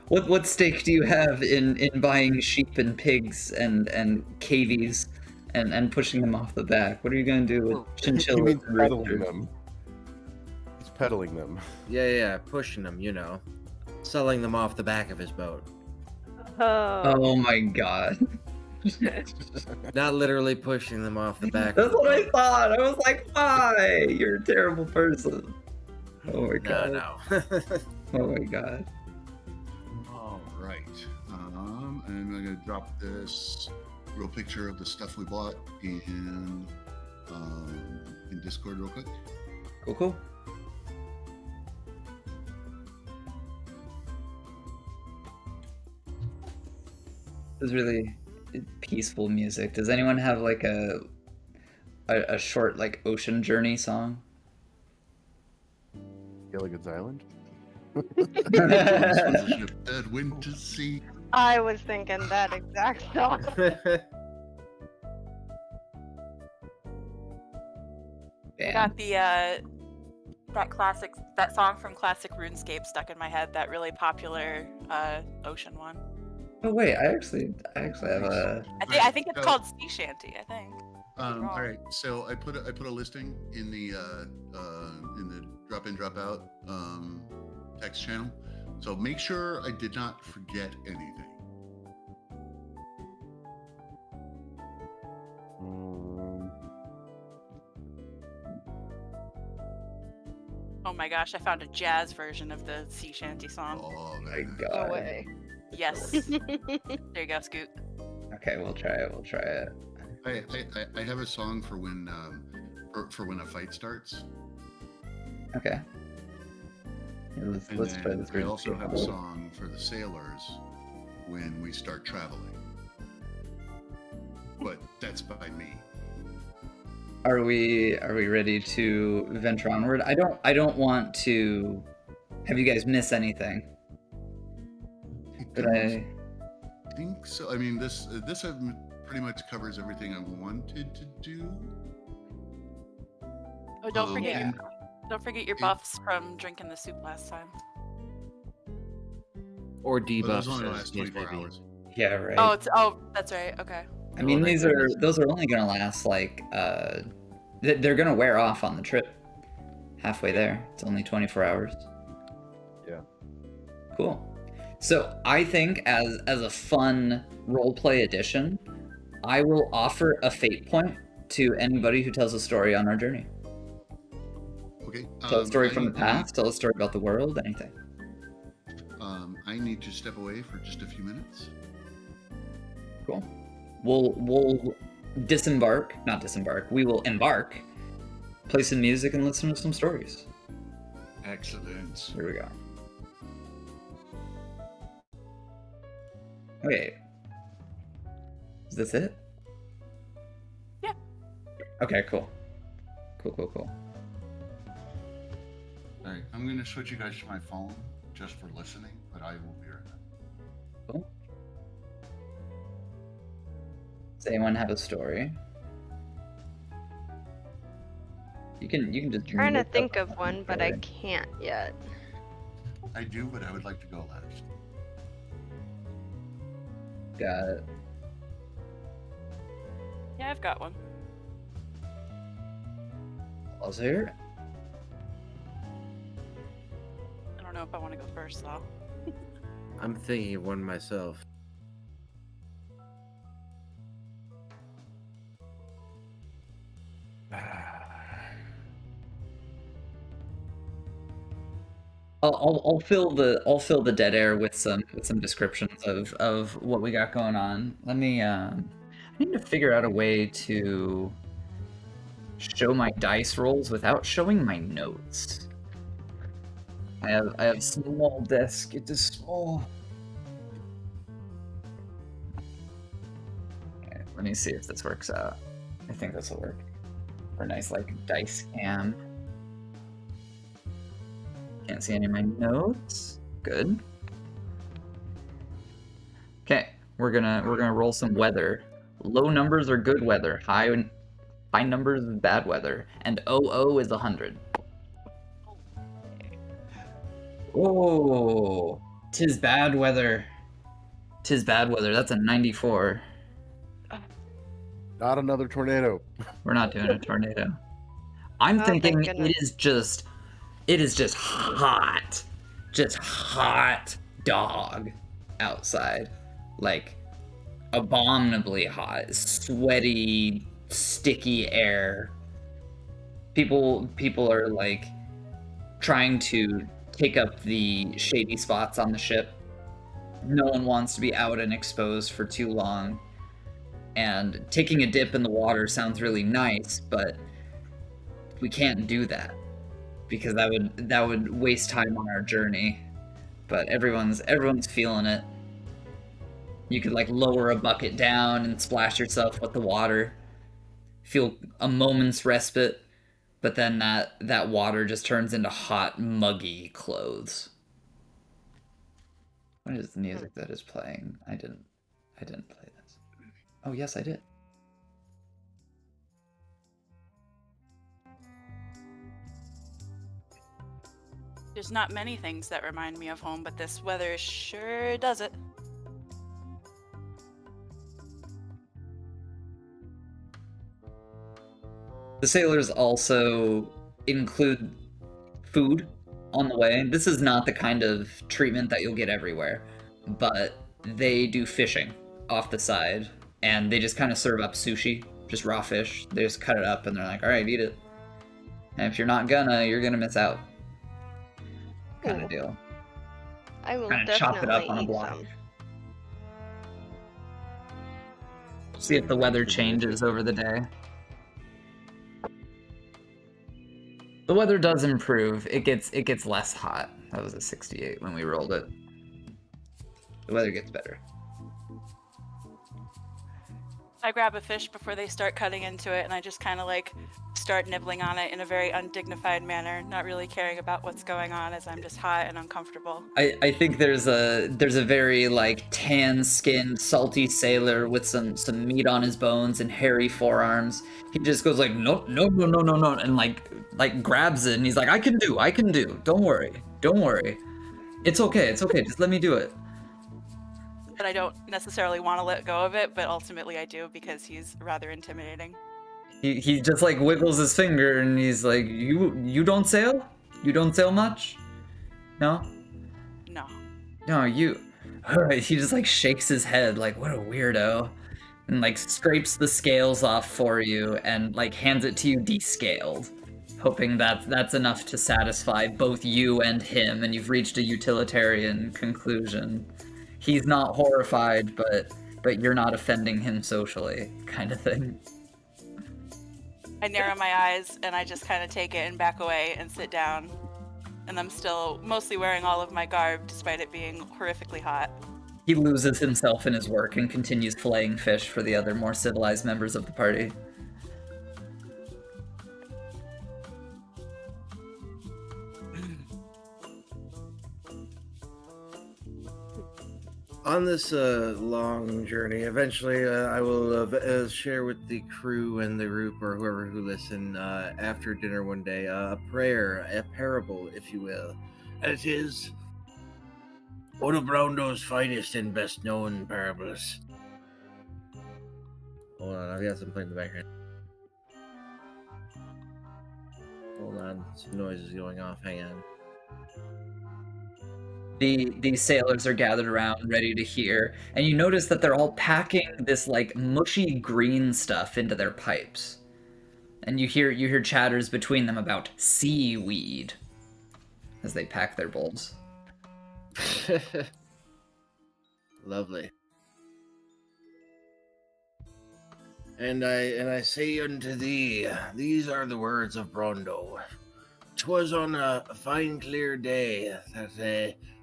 A: What stake do you have in buying sheep and pigs and cavies and pushing them off the back? What are you gonna do with
E: He
A: chinchillas
E: means
A: and
E: peddling
A: roosters?
E: them. He's peddling them.
G: Yeah, pushing them, selling them off the back of his boat.
A: Oh my god.
G: Not literally pushing them off the back.
A: That's what I thought. I was like, why? You're a terrible person. Oh my god.
G: No.
A: Oh my god.
B: All right. And I'm going to drop this real picture of the stuff we bought in Discord real quick.
A: Cool. It was really peaceful music. Does anyone have like a short like ocean journey song?
E: Gilligan's Island.
B: This was a ship that went to sea.
D: I was thinking that exact song.
F: I got that song from classic RuneScape stuck in my head. That really popular ocean one.
A: Oh wait, I actually have a.
F: I think it's called Sea Shanty. I think.
B: All right, so I put a listing in the drop in drop out text channel. So make sure I did not forget anything.
F: Oh my gosh, I found a jazz version of the Sea Shanty song.
B: Oh
A: My
B: man.
A: god.
D: No way.
F: Yes. There you go, Scoot.
A: Okay, we'll try it.
B: I have a song for when a fight starts.
A: Okay. Yeah, let's
B: And
A: try
B: then
A: this.
B: I also have a song for the sailors when we start traveling. But that's by me.
A: Are we ready to venture onward? I don't want to have you guys miss anything. But I
B: think so. I mean, this pretty much covers everything I wanted to do.
F: Oh, don't forget your buffs from drinking the soup last time.
G: Or
B: But
G: debuffs.
B: those only
G: as
B: last
G: the case
B: 24
G: may be.
B: hours.
A: yeah, right.
F: Oh, that's right. Okay.
A: I mean,
G: my
A: those are only gonna last like they're gonna wear off on the trip. Halfway there, it's only 24 hours.
E: Yeah.
A: Cool. So I think as a fun roleplay addition, I will offer a fate point to anybody who tells a story on our journey.
B: Okay.
A: Tell a story from the past. Tell a story about the world. Anything.
B: I need to step away for just a few minutes.
A: Cool. We'll disembark. Not disembark. We will embark. Play some music and listen to some stories.
B: Excellent.
A: Here we go. Okay. Is this it?
F: Yeah.
A: Okay, cool. Cool.
B: All right, I'm going to switch you guys to my phone just for listening, but I will be right back.
A: Cool. Does anyone have a story? You can just
D: Trying to
A: look up
D: think of one, but I
A: story.
D: can't yet.
B: I do, but I would like to go last.
A: Got it.
F: Yeah, I've got one.
A: Let's hear it.
F: I don't know if I want to go first though.
G: I'm thinking of one myself.
A: I'll fill the dead air with some descriptions of what we got going on. Let me I need to figure out a way to show my dice rolls without showing my notes. I have small desk. It is small. Okay, let me see if this works out. I think this will work. For a nice like dice cam. Can't see any of my notes. Good. Okay, we're gonna roll some weather. Low numbers are good weather. High numbers is bad weather. And 00 is 100. Oh, 'tis bad weather. 'Tis bad weather. That's a 94.
E: Not another tornado.
A: We're not doing a tornado. I'm
D: Oh,
A: thinking
D: thank
A: it is just hot. Just hot dog outside. Like abominably hot, sweaty, sticky air. People are like trying to take up the shady spots on the ship. No one wants to be out and exposed for too long. And taking a dip in the water sounds really nice, but we can't do that because that would waste time on our journey. But everyone's feeling it. You could like lower a bucket down and splash yourself with the water. Feel a moment's respite, but then that water just turns into hot, muggy clothes. What is the music that is playing? I didn't play this. Oh yes, I did.
F: There's not many things that remind me of home, but this weather sure does it.
A: The sailors also include food on the way. This is not the kind of treatment that you'll get everywhere, but they do fishing off the side, and they just kind of serve up sushi, just raw fish. They just cut it up, and they're like, all right, eat it. And if you're not gonna, you're gonna miss out. Kind of deal.
D: I will
A: Kind of
D: definitely
A: chop it up on a
D: eat
A: block.
D: some.
A: See if the weather changes over the day. The weather does improve. It gets less hot. That was a 68 when we rolled it. The weather gets better.
F: I grab a fish before they start cutting into it, and I just kind of like start nibbling on it in a very undignified manner, not really caring about what's going on as I'm just hot and uncomfortable.
A: I think there's a very like tan-skinned, salty sailor with some meat on his bones and hairy forearms. He just goes like, no, and like grabs it, and he's like, I can do. Don't worry. It's okay. Just let me do it.
F: But I don't necessarily want to let go of it, but ultimately I do because he's rather intimidating.
A: He just like wiggles his finger, and he's like, you don't sail? You don't sail much? No? No, you. He just like shakes his head like, what a weirdo. And like scrapes the scales off for you and like hands it to you descaled. Hoping that's enough to satisfy both you and him, and you've reached a utilitarian conclusion. He's not horrified, but you're not offending him socially, kind of thing.
F: I narrow my eyes and I just kind of take it and back away and sit down. And I'm still mostly wearing all of my garb despite it being horrifically hot.
A: He loses himself in his work and continues filleting fish for the other more civilized members of the party.
G: On this long journey, eventually I will share with the crew and the group or whoever who listen after dinner one day a prayer, a parable, if you will.
C: And it is one of Browndo's finest and best known parables.
G: Hold on, I've got something playing in the background. Hold on, some noise is going off. Hang on.
A: The sailors are gathered around, ready to hear, and you notice that they're all packing this like mushy green stuff into their pipes. And you hear chatters between them about seaweed. as they pack their bowls.
G: Lovely. And I say unto thee, these are the words of Brondo. 'Twas on a fine clear day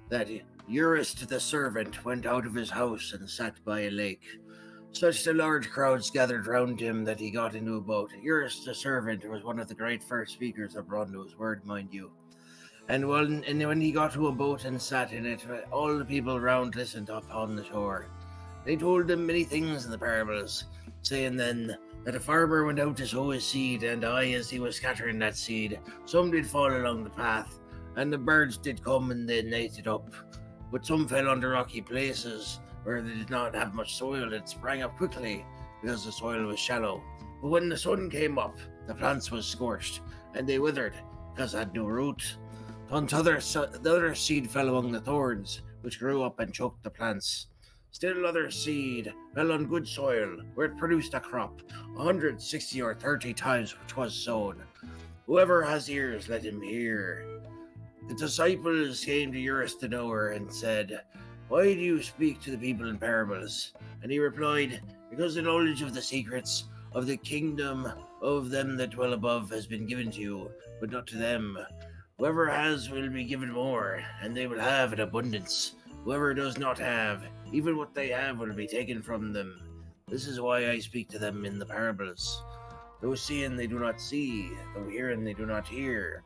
G: that Eurist the servant went out of his house and sat by a lake. Such a large crowds gathered round him that he got into a boat. Eurist the servant was one of the great first speakers of Brondo's word, mind you. And when he got to a boat and sat in it, all the people round listened upon the shore. They told him many things in the parables, saying then that a farmer went out to sow his seed, and as he was scattering that seed, some did fall along the path, and the birds did come and they ate it up. But some fell on the rocky places, where they did not have much soil, and sprang up quickly, because the soil was shallow. But when the sun came up, the plants was scorched, and they withered, because they had no root. The other seed fell among the thorns, which grew up and choked the plants. Still other seed fell on good soil, where it produced a crop, 160 or 30 times which was sown. Whoever has ears, let him hear. The disciples came to Eurist the knower and said, Why do you speak to the people in parables? And he replied, Because the knowledge of the secrets of the kingdom of them that dwell above has been given to you, but not to them. Whoever has will be given more, and they will have in abundance. Whoever does not have, even what they have will be taken from them. This is why I speak to them in the parables. Though seeing they do not see, though hearing they do not hear.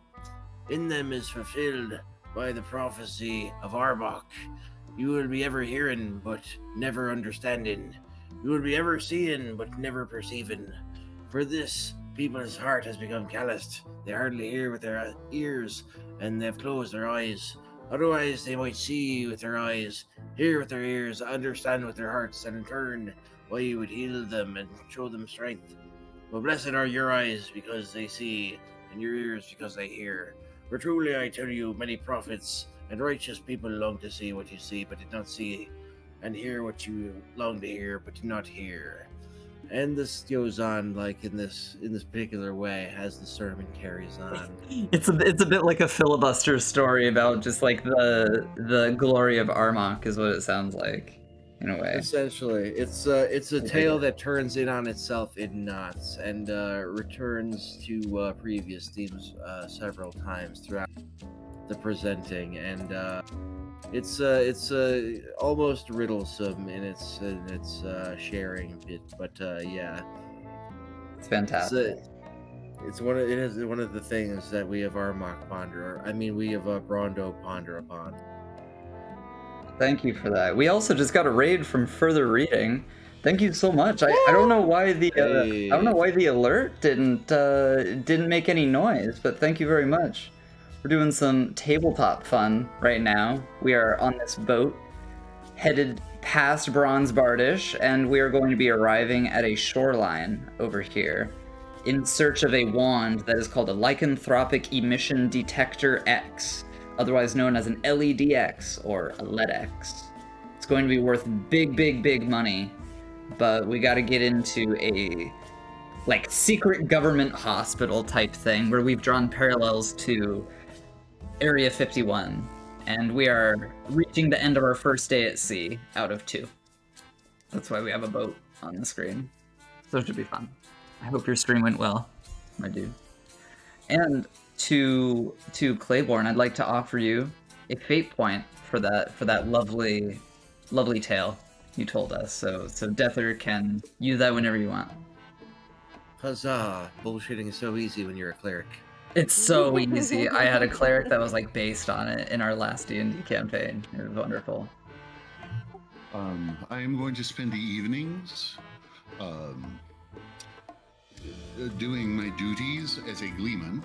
G: In them is fulfilled by the prophecy of Arbok. You will be ever hearing, but never understanding. You will be ever seeing, but never perceiving. For this, people's heart has become calloused. They hardly hear with their ears, and they have closed their eyes. Otherwise, they might see with their eyes, hear with their ears, understand with their hearts, and in turn, why you would heal them and show them strength. But blessed are your eyes because they see, and your ears because they hear. For truly I tell you, many prophets and righteous people long to see what you see, but did not see, and hear what you long to hear, but did not hear. And this goes on like in this particular way as the sermon carries on.
A: It's a bit like a filibuster story about just like the glory of Armok is what it sounds like, in a way.
G: Essentially, it's a tale that turns in on itself in knots and returns to previous themes several times throughout the presenting, and it's almost riddlesome in its sharing bit, but yeah,
A: it's fantastic.
G: It's one of the things that we of Armok ponder. We of Brondo ponder upon.
A: Thank you for that. We also just got a raid from Further Reading. Thank you so much. I don't know why the I don't know why the alert didn't make any noise, but thank you very much. We're doing some tabletop fun right now. We are on this boat, headed past Bronze Bardish, and we are going to be arriving at a shoreline over here, in search of a wand that is called a Lycanthropy Emission Detector-X, otherwise known as an LED-X or a LED-X. It's going to be worth big money, but we got to get into a like secret government hospital type thing where we've drawn parallels to Area 51, and we are reaching the end of our first day at sea out of 2. That's why we have a boat on the screen. So it should be fun. I hope your stream went well, my dude. And to Claiborne, I'd like to offer you a fate point for that lovely tale you told us. So Deather can use that whenever you want.
G: Huzzah! Bullshitting is so easy when you're a cleric.
A: It's so easy. I had a cleric that was like based on it in our last D&D campaign. It was wonderful.
B: I am going to spend the evenings doing my duties as a gleeman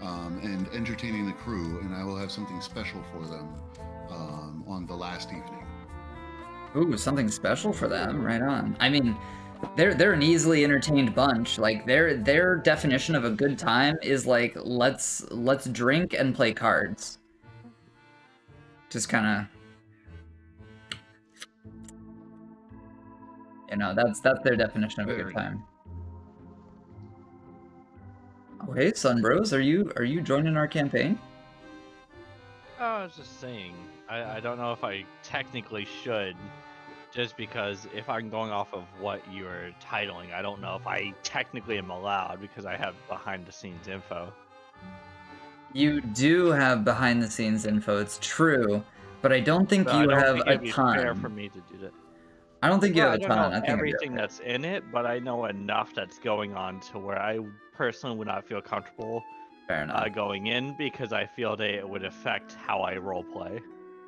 B: and entertaining the crew, and I will have something special for them on the last evening.
A: Ooh, something special for them. Right on. I mean, they're an easily entertained bunch. Like their definition of a good time is like let's drink and play cards. Just kind of, that's their definition of a good time. Oh hey, Sunbros, are you joining our campaign?
H: was just saying, I don't know if I technically should, just because if I'm going off of what you're titling, I don't know if I technically am allowed because I have behind-the-scenes info.
A: You do have behind-the-scenes info, it's true, but I don't think
H: So
A: you
H: I don't
A: have
H: think
A: a
H: it'd be fair for
A: ton.
H: me to do that.
A: I don't think you
H: Well,
A: have
H: I
A: a
H: don't
A: ton.
H: know
A: I think it'd be
H: everything
A: okay.
H: that's in it, but I know enough that's going on to where I personally would not feel comfortable
A: Fair enough.
H: going in because I feel that it would affect how I roleplay.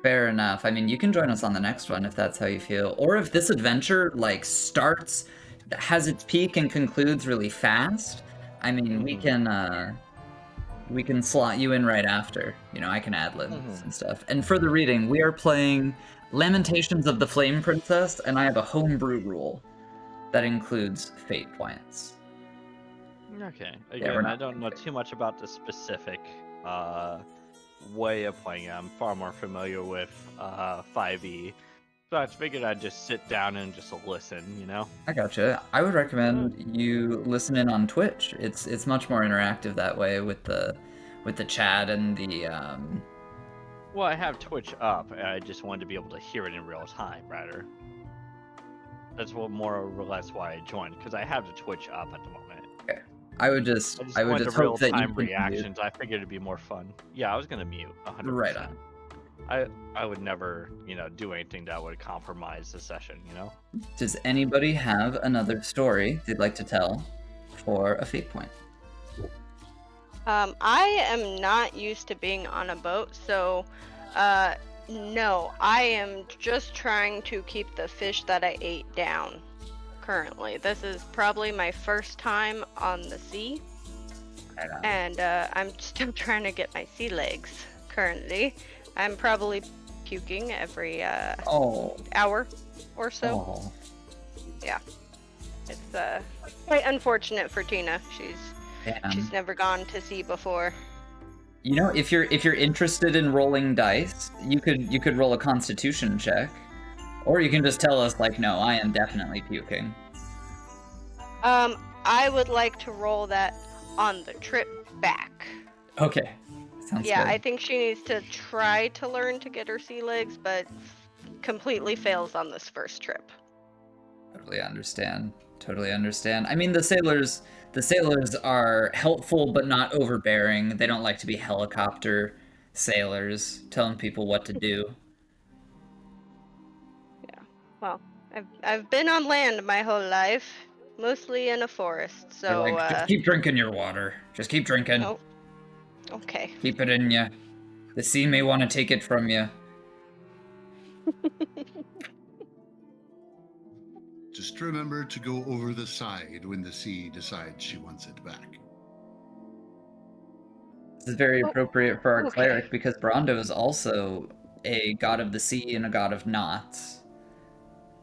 A: Fair enough. I mean, you can join us on the next one if that's how you feel. Or if this adventure, like, has its peak and concludes really fast, I mean, we can slot you in right after. You know, I can ad-libs and stuff. And for the reading, we are playing Lamentations of the Flame Princess, and I have a homebrew rule that includes fate points.
H: Okay.
A: Yeah,
H: Again, I don't know too much about the specific way of playing it. I'm far more familiar with 5e. So I figured I'd just sit down and just listen, you know?
A: I gotcha. I would recommend you listen in on Twitch. It's much more interactive that way with the chat and the
H: Well, I have Twitch up, and I just wanted to be able to hear it in real time, rather. That's what more or less why I joined, because I have the Twitch up at the moment.
A: Okay. I would just
H: wanted
A: hope that you
H: real-time
A: could
H: reactions. I figured it'd be more fun. Yeah, I was gonna mute 100%.
A: Right on.
H: I would never, do anything that would compromise the session, you know?
A: Does anybody have another story they'd like to tell for a fate point?
D: I am not used to being on a boat, so no, I am just trying to keep the fish that I ate down currently. This is probably my first time on the sea, and I'm still trying to get my sea legs currently. I'm probably puking every hour or so.
A: Oh.
D: Yeah, it's quite unfortunate for Tina. She's never gone to sea before.
A: You know, if you're interested in rolling dice, you could roll a Constitution check, or you can just tell us like, no, I am definitely puking.
D: I would like to roll that on the trip back.
A: Okay. Sounds
D: yeah,
A: good.
D: I think she needs to try to learn to get her sea legs, but completely fails on this first trip.
A: Totally understand. Totally understand. I mean, the sailors are helpful but not overbearing. They don't like to be helicopter sailors telling people what to do.
D: Yeah. Well, I've been on land my whole life, mostly in a forest. So
A: like, just keep drinking your water. Just keep drinking.
D: Oh. Okay.
A: Keep it in you. The sea may want to take it from you.
B: Just remember to go over the side when the sea decides she wants it back.
A: This is very appropriate for our cleric because Brondo is also a god of the sea and a god of knots.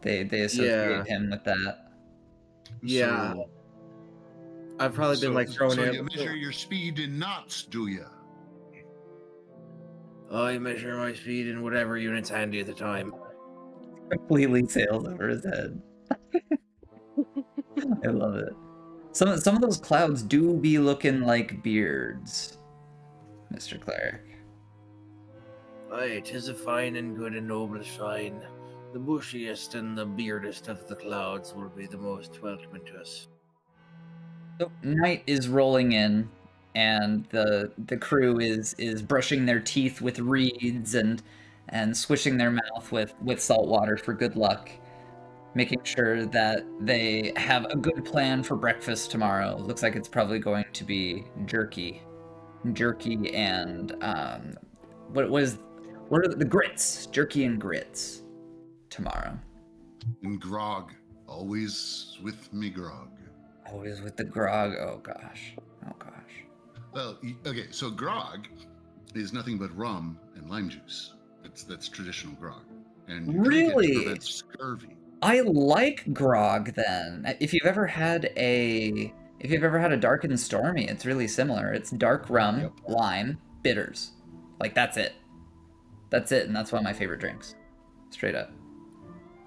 A: They associate him with that.
G: Yeah.
B: So,
G: I've probably been like thrown in.
B: So you measure your speed in knots, do you?
G: I measure my speed in whatever unit's handy at the time.
A: Completely sails over his head. I love it. Some of those clouds do be looking like beards, Mr. Cleric.
G: Aye, 'tis a fine and good and noble sign. The bushiest and the beardest of the clouds will be the most welcome to us.
A: So night is rolling in, and the crew is brushing their teeth with reeds and swishing their mouth with salt water for good luck, making sure that they have a good plan for breakfast tomorrow. Looks like it's probably going to be jerky and what are the grits? Jerky and grits tomorrow.
B: And grog, always with me grog.
A: Always with the grog. Oh gosh.
B: Well, okay, so grog is nothing but rum and lime juice. That's traditional grog. And you drink it to prevent scurvy.
A: I like grog then. If you've ever had a dark and stormy, it's really similar. It's dark rum, lime, bitters. Like that's it. And that's one of my favorite drinks. Straight up.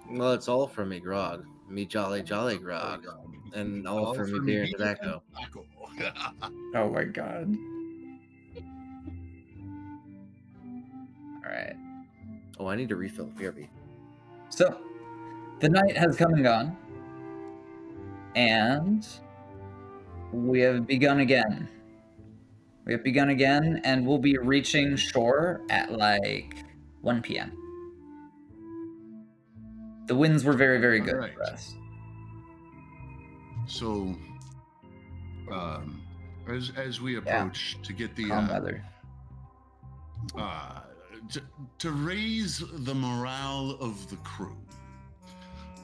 G: Well, it's all for me grog. Me jolly grog. And all for me beer and tobacco.
A: Oh my god. All right.
G: Oh, I need to refill. BRB.
A: So, the night has come and gone, and we have begun again. We have begun again, and we'll be reaching shore at like 1 p.m. The winds were very, very good
B: Alright.
A: for us.
B: So, as we approach to get the
A: Calm weather.
B: to raise the morale of the crew,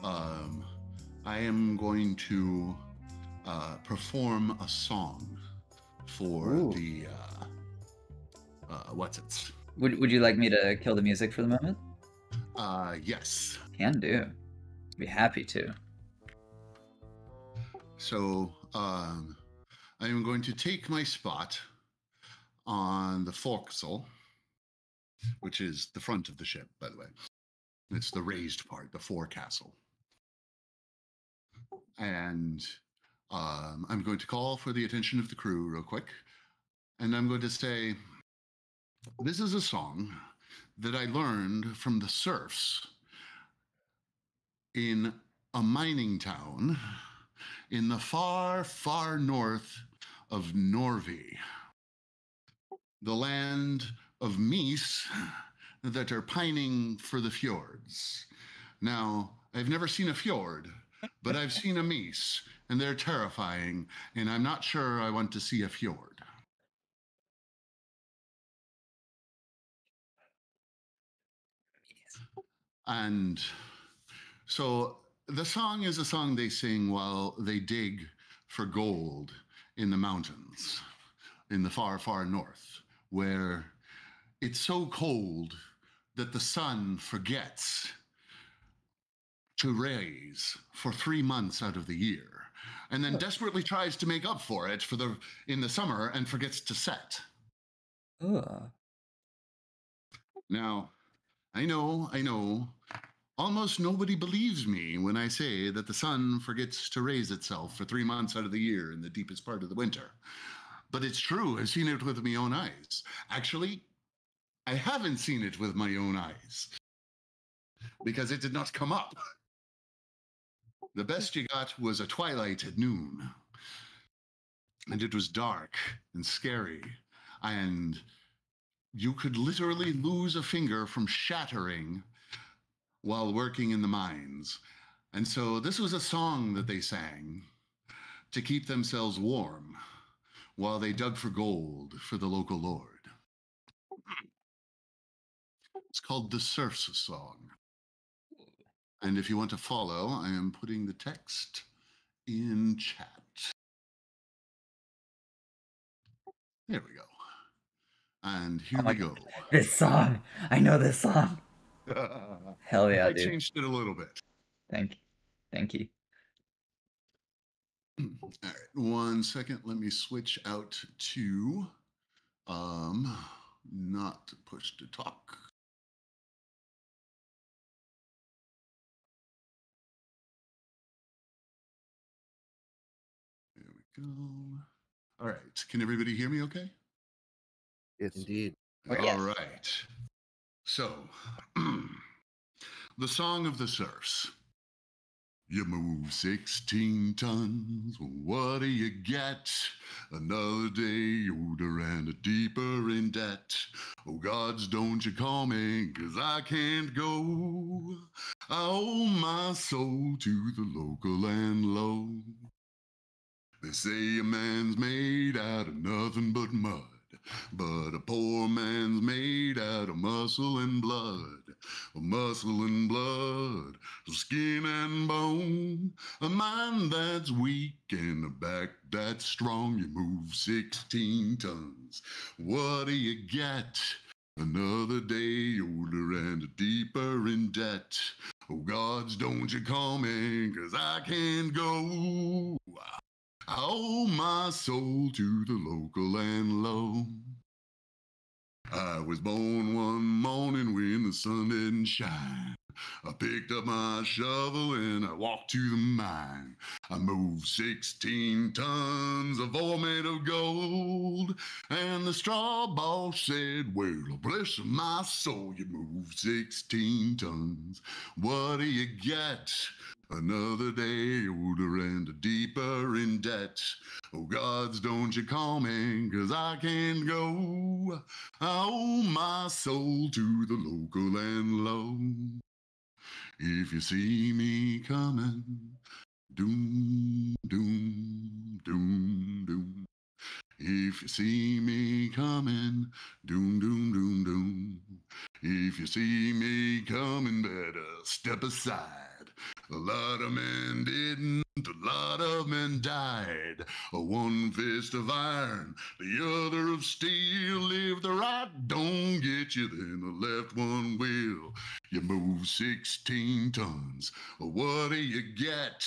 B: I am going to perform a song for
A: Ooh.
B: the what's it?
A: Would you like me to kill the music for the moment?
B: Yes.
A: Can do. Be happy to.
B: So, I am going to take my spot on the forecastle, which is the front of the ship, by the way. It's the raised part, the forecastle. And I'm going to call for the attention of the crew real quick. And I'm going to say, this is a song that I learned from the serfs in a mining town in the far, far north of Norway, the land of meese that are pining for the fjords. Now, I've never seen a fjord, but I've seen a meese, and they're terrifying, and I'm not sure I want to see a fjord. And so the song is a song they sing while they dig for gold in the mountains in the far, far north, where it's so cold that the sun forgets to raise for 3 months out of the year, and then desperately tries to make up for it in the summer and forgets to set.
A: Ugh.
B: Now, I know, almost nobody believes me when I say that the sun forgets to raise itself for 3 months out of the year in the deepest part of the winter. But it's true, I've seen it with my own eyes. Actually, I haven't seen it with my own eyes, because it did not come up. The best you got was a twilight at noon, and it was dark and scary, and you could literally lose a finger from shattering while working in the mines. And so this was a song that they sang to keep themselves warm while they dug for gold for the local lord. It's called the Serf's Song. And if you want to follow, I am putting the text in chat. There we go. And here we go.
A: This song. I know this song. Hell yeah,
B: I
A: dude.
B: changed it a little bit.
A: Thank you. Thank you.
B: All right, 1 second. Let me switch out to not push to talk. There we go. All right, can everybody hear me okay?
E: Yes.
G: Indeed.
B: All right. So, the Song of the Serfs. You move 16 tons, what do you get? Another day older and deeper in debt. Oh gods, don't you call me, 'cause I can't go. I owe my soul to the local and low. They say a man's made out of nothing but mud, but a poor man's made out of muscle and blood. Muscle and blood, skin and bone, a mind that's weak and a back that's strong. You move 16 tons, what do you get? Another day older and deeper in debt. Oh gods, don't you call me, 'cause I can't go. I owe my soul to the local and low. I was born one morning when the sun didn't shine. I picked up my shovel and I walked to the mine. I moved 16 tons of ore made of gold. And the straw boss said, well, bless my soul, you moved 16 tons. What do you get? Another day older and deeper in debt. Oh, gods, don't you call me, 'cause I can't go. I owe my soul to the local and low. If you see me coming, doom, doom, doom, doom. If you see me coming, doom, doom, doom, doom. If you see me coming, better step aside. A lot of men didn't, a lot of men died. One fist of iron, the other of steel. If the right don't get you, then the left one will. You move 16 tons. What do you get?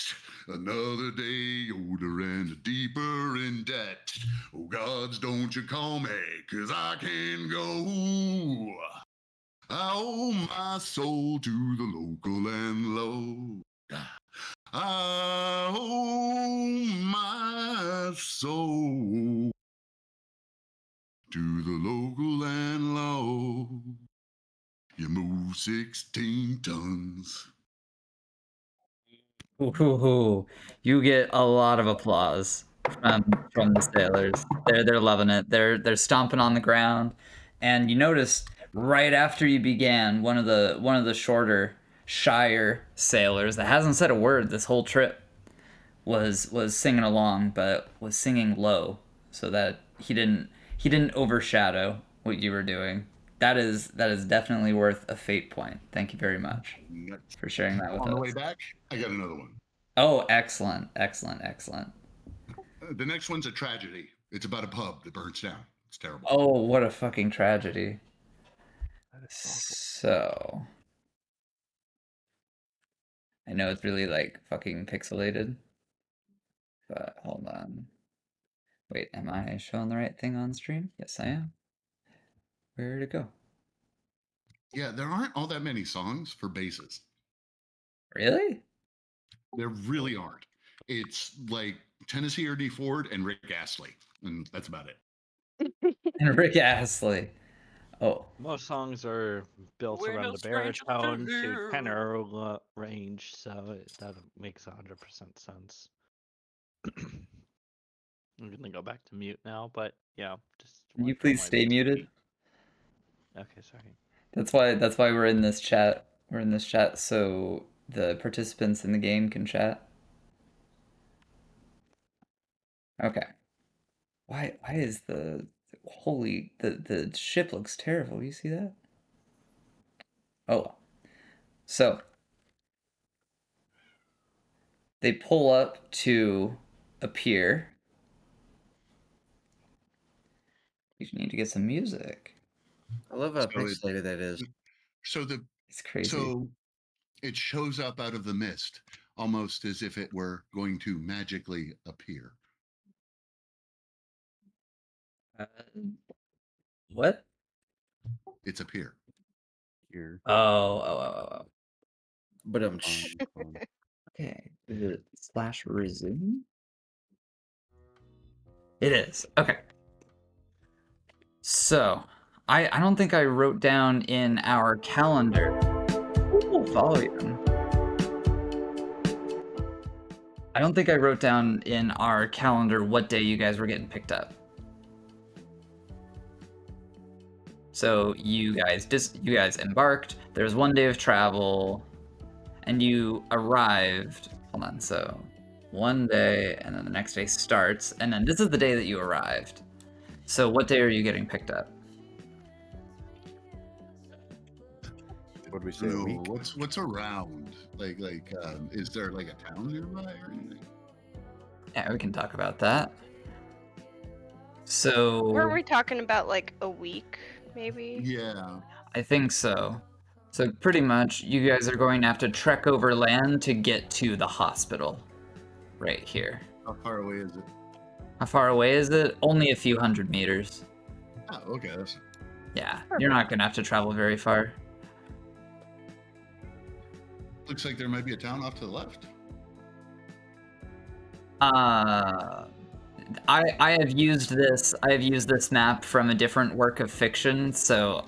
B: Another day older and deeper in debt. Oh, gods, don't you call me, 'cause I can't go. I owe my soul to the local and low. I owe my soul to the local and low. You move 16 tons.
A: Ooh, you get a lot of applause from the sailors. They're loving it. They're stomping on the ground, and you notice right after you began, one of the shorter, shyer sailors that hasn't said a word this whole trip was singing along, but was singing low so that he didn't overshadow what you were doing. That is definitely worth a fate point. Thank you very much for sharing that with us.
B: On the way back, I got another one.
A: Oh, excellent, excellent, excellent.
B: The next one's a tragedy. It's about a pub that burns down. It's terrible.
A: Oh, what a fucking tragedy. So, I know it's really like fucking pixelated, but hold on. Wait, am I showing the right thing on stream? Yes, I am. Where'd it go?
B: Yeah, there aren't all that many songs for basses.
A: Really?
B: There really aren't. It's like Tennessee Ernie Ford and Rick Astley, and that's about it.
A: And Rick Astley. Oh.
H: Most songs are built
F: We're
H: around
F: no
H: the
F: strangers
H: baritone
F: to
H: to
F: you.
H: tenor range, so that makes 100% sense. I'm gonna go back to mute now, but yeah, just.
A: Can you please stay muted?
H: Okay, sorry.
A: That's why we're in this chat. We're in this chat so the participants in the game can chat. Okay. Why is the ship looks terrible. You see that? Oh. So they pull up to a pier. You need to get some music.
G: I love how
B: So
G: pixelated that is.
A: It's crazy.
B: So it shows up out of the mist, almost as if it were going to magically appear.
A: What?
B: It's a pier.
E: Here.
A: Oh.
G: But
A: Okay. Is it /resume? It is. Okay. So, I don't think I wrote down in our calendar. Ooh, volume. I don't think I wrote down in our calendar what day you guys were getting picked up. So you guys embarked. There was 1 day of travel, and you arrived. Hold on. So 1 day, and then the next day starts, and then this is the day that you arrived. So what day are you getting picked up?
E: What do we say? A week?
B: What's around? Like is there like a town nearby or anything?
A: Yeah, we can talk about that. So
D: Were we talking about like a week, maybe?
B: Yeah.
A: I think so. So pretty much, you guys are going to have to trek over land to get to the hospital, right here.
B: How far away is it?
A: How far away is it? Only a few hundred meters.
B: Oh, okay.
A: Yeah, you're not gonna have to travel very far.
B: Looks like there might be a town off to the left.
A: I have used this map from a different work of fiction, so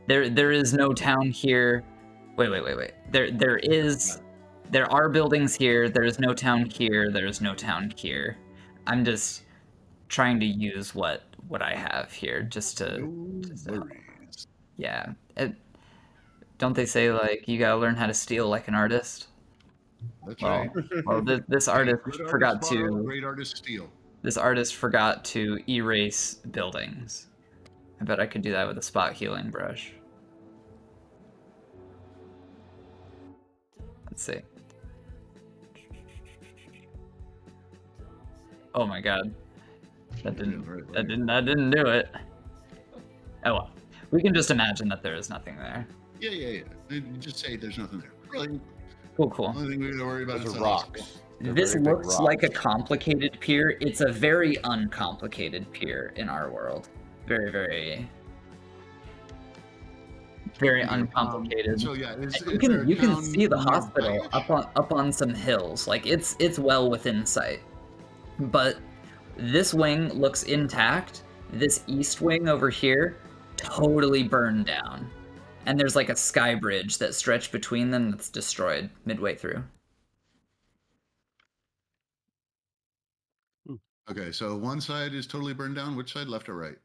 A: there is no town here. Wait. There are buildings here, there is no town here, there is no town here. I'm just trying to use what I have here just to
B: Worries.
A: yeah. Don't they say like you gotta learn how to steal like an artist?
B: That's
A: Well,
B: right.
A: well, this artist
B: Good
A: forgot
B: artist borrow,
A: to
B: great artist steal.
A: this artist forgot to erase buildings. I bet I could do that with a spot healing brush. Let's see. Oh my god. That didn't do it. Oh well. We can just imagine that there is nothing there.
B: Yeah. You just say there's nothing there. Really?
A: Cool.
B: Only thing we have to worry about
E: Those
B: is
E: are
B: the
E: rocks.
B: hospital.
E: They're
A: This
E: very big
A: looks like a
E: rocks.
A: complicated pier. It's a very uncomplicated pier in our world. Very uncomplicated.
B: So yeah,
A: You can see the hospital up on some hills. Like it's well within sight. But this wing looks intact. This east wing over here totally burned down. And there's like a sky bridge that stretched between them that's destroyed midway through.
B: Okay, so one side is totally burned down. Which side, left or right?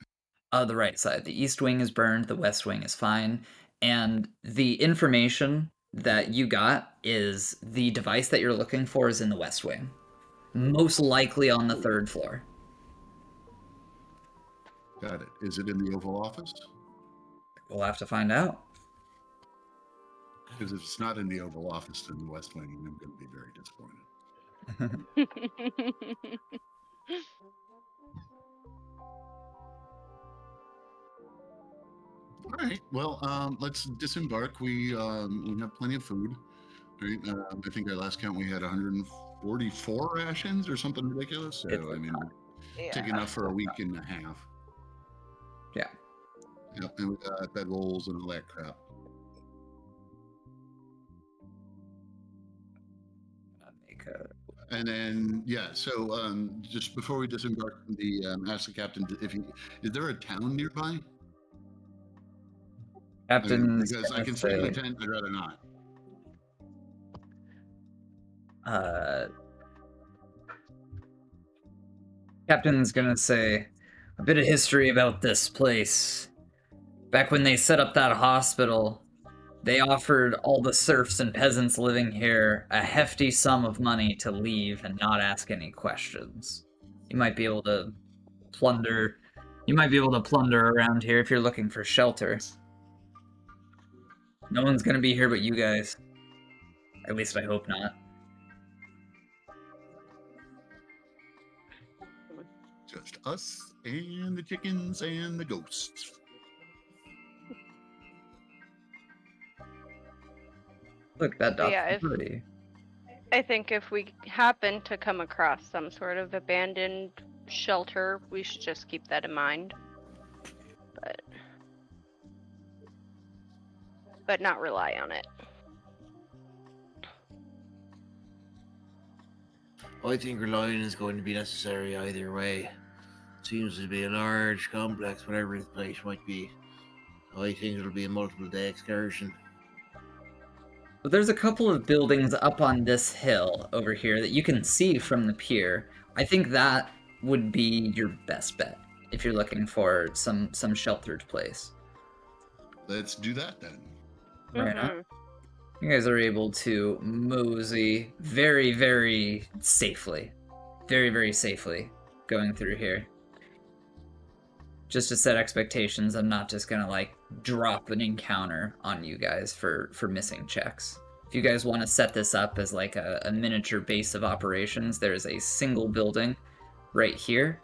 A: The right side. The east wing is burned, the west wing is fine. And the information that you got is the device that you're looking for is in the west wing. Most likely on the 3rd floor.
B: Got it. Is it in the Oval Office?
A: We'll have to find out.
B: Because if it's not in the Oval Office, then the West Wing, I'm going to be very disappointed. All right. Well, let's disembark. We have plenty of food. Right? I think our last count we had 144 rations or something ridiculous. So I mean, take enough for a week and a half.
A: Yeah.
B: Yep, and we got bedrolls and all that crap. And then so just before we disembark, ask the captain is there a town nearby?
A: Captain,
B: because I can stay in the tent, I'd rather not.
A: Captain's gonna say a bit of history about this place. Back when they set up that hospital, they offered all the serfs and peasants living here a hefty sum of money to leave and not ask any questions. You might be able to plunder around here if you're looking for shelter. No one's gonna be here but you guys. At least I hope not.
B: Just us and the chickens and the ghosts.
A: Look, that dog's
D: Yeah,
A: pretty.
D: I think if we happen to come across some sort of abandoned shelter, we should just keep that in mind. But not rely on it.
C: I think relying is going to be necessary either way. Seems to be a large complex, whatever the place might be. I think it'll be a multiple day excursion.
A: But there's a couple of buildings up on this hill over here that you can see from the pier. I think that would be your best bet if you're looking for some sheltered place.
B: Let's do that then.
A: Right on. You guys are able to mosey very, very safely. Very, very safely going through here. Just to set expectations, I'm not just gonna like drop an encounter on you guys for missing checks. If you guys want to set this up as like a miniature base of operations, there is a single building right here.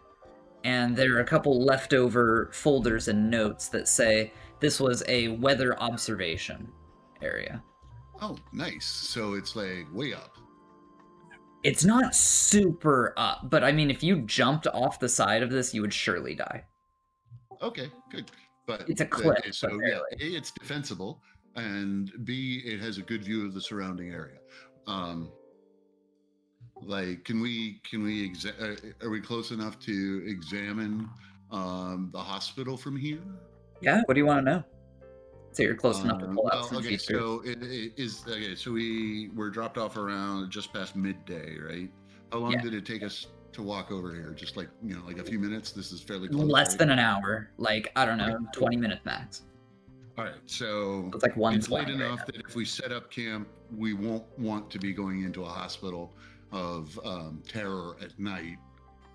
A: And there are a couple leftover folders and notes that say this was a weather observation area.
B: Oh, nice. So it's like way up.
A: It's not super up, but I mean, if you jumped off the side of this, you would surely die.
B: Okay, good. But
A: It's a cliff,
B: so
A: but
B: yeah,
A: barely.
B: A, it's defensible, and B, it has a good view of the surrounding area. Like, can we are we close enough to examine the hospital from here?
A: Yeah. What do you want to know? So you're close enough to pull out some
B: Okay,
A: features.
B: so it is okay. So we were dropped off around just past midday, right? How long
A: Yeah.
B: did it take us to walk over here? Just like like a few minutes. This is fairly close.
A: Less
B: right?
A: than an hour. Like, I don't know,
B: Okay.
A: 20 minutes max.
B: All right, so
A: It's like 1:20
B: it's late
A: right
B: enough
A: now.
B: that if we set up camp, we won't want to be going into a hospital of terror at night.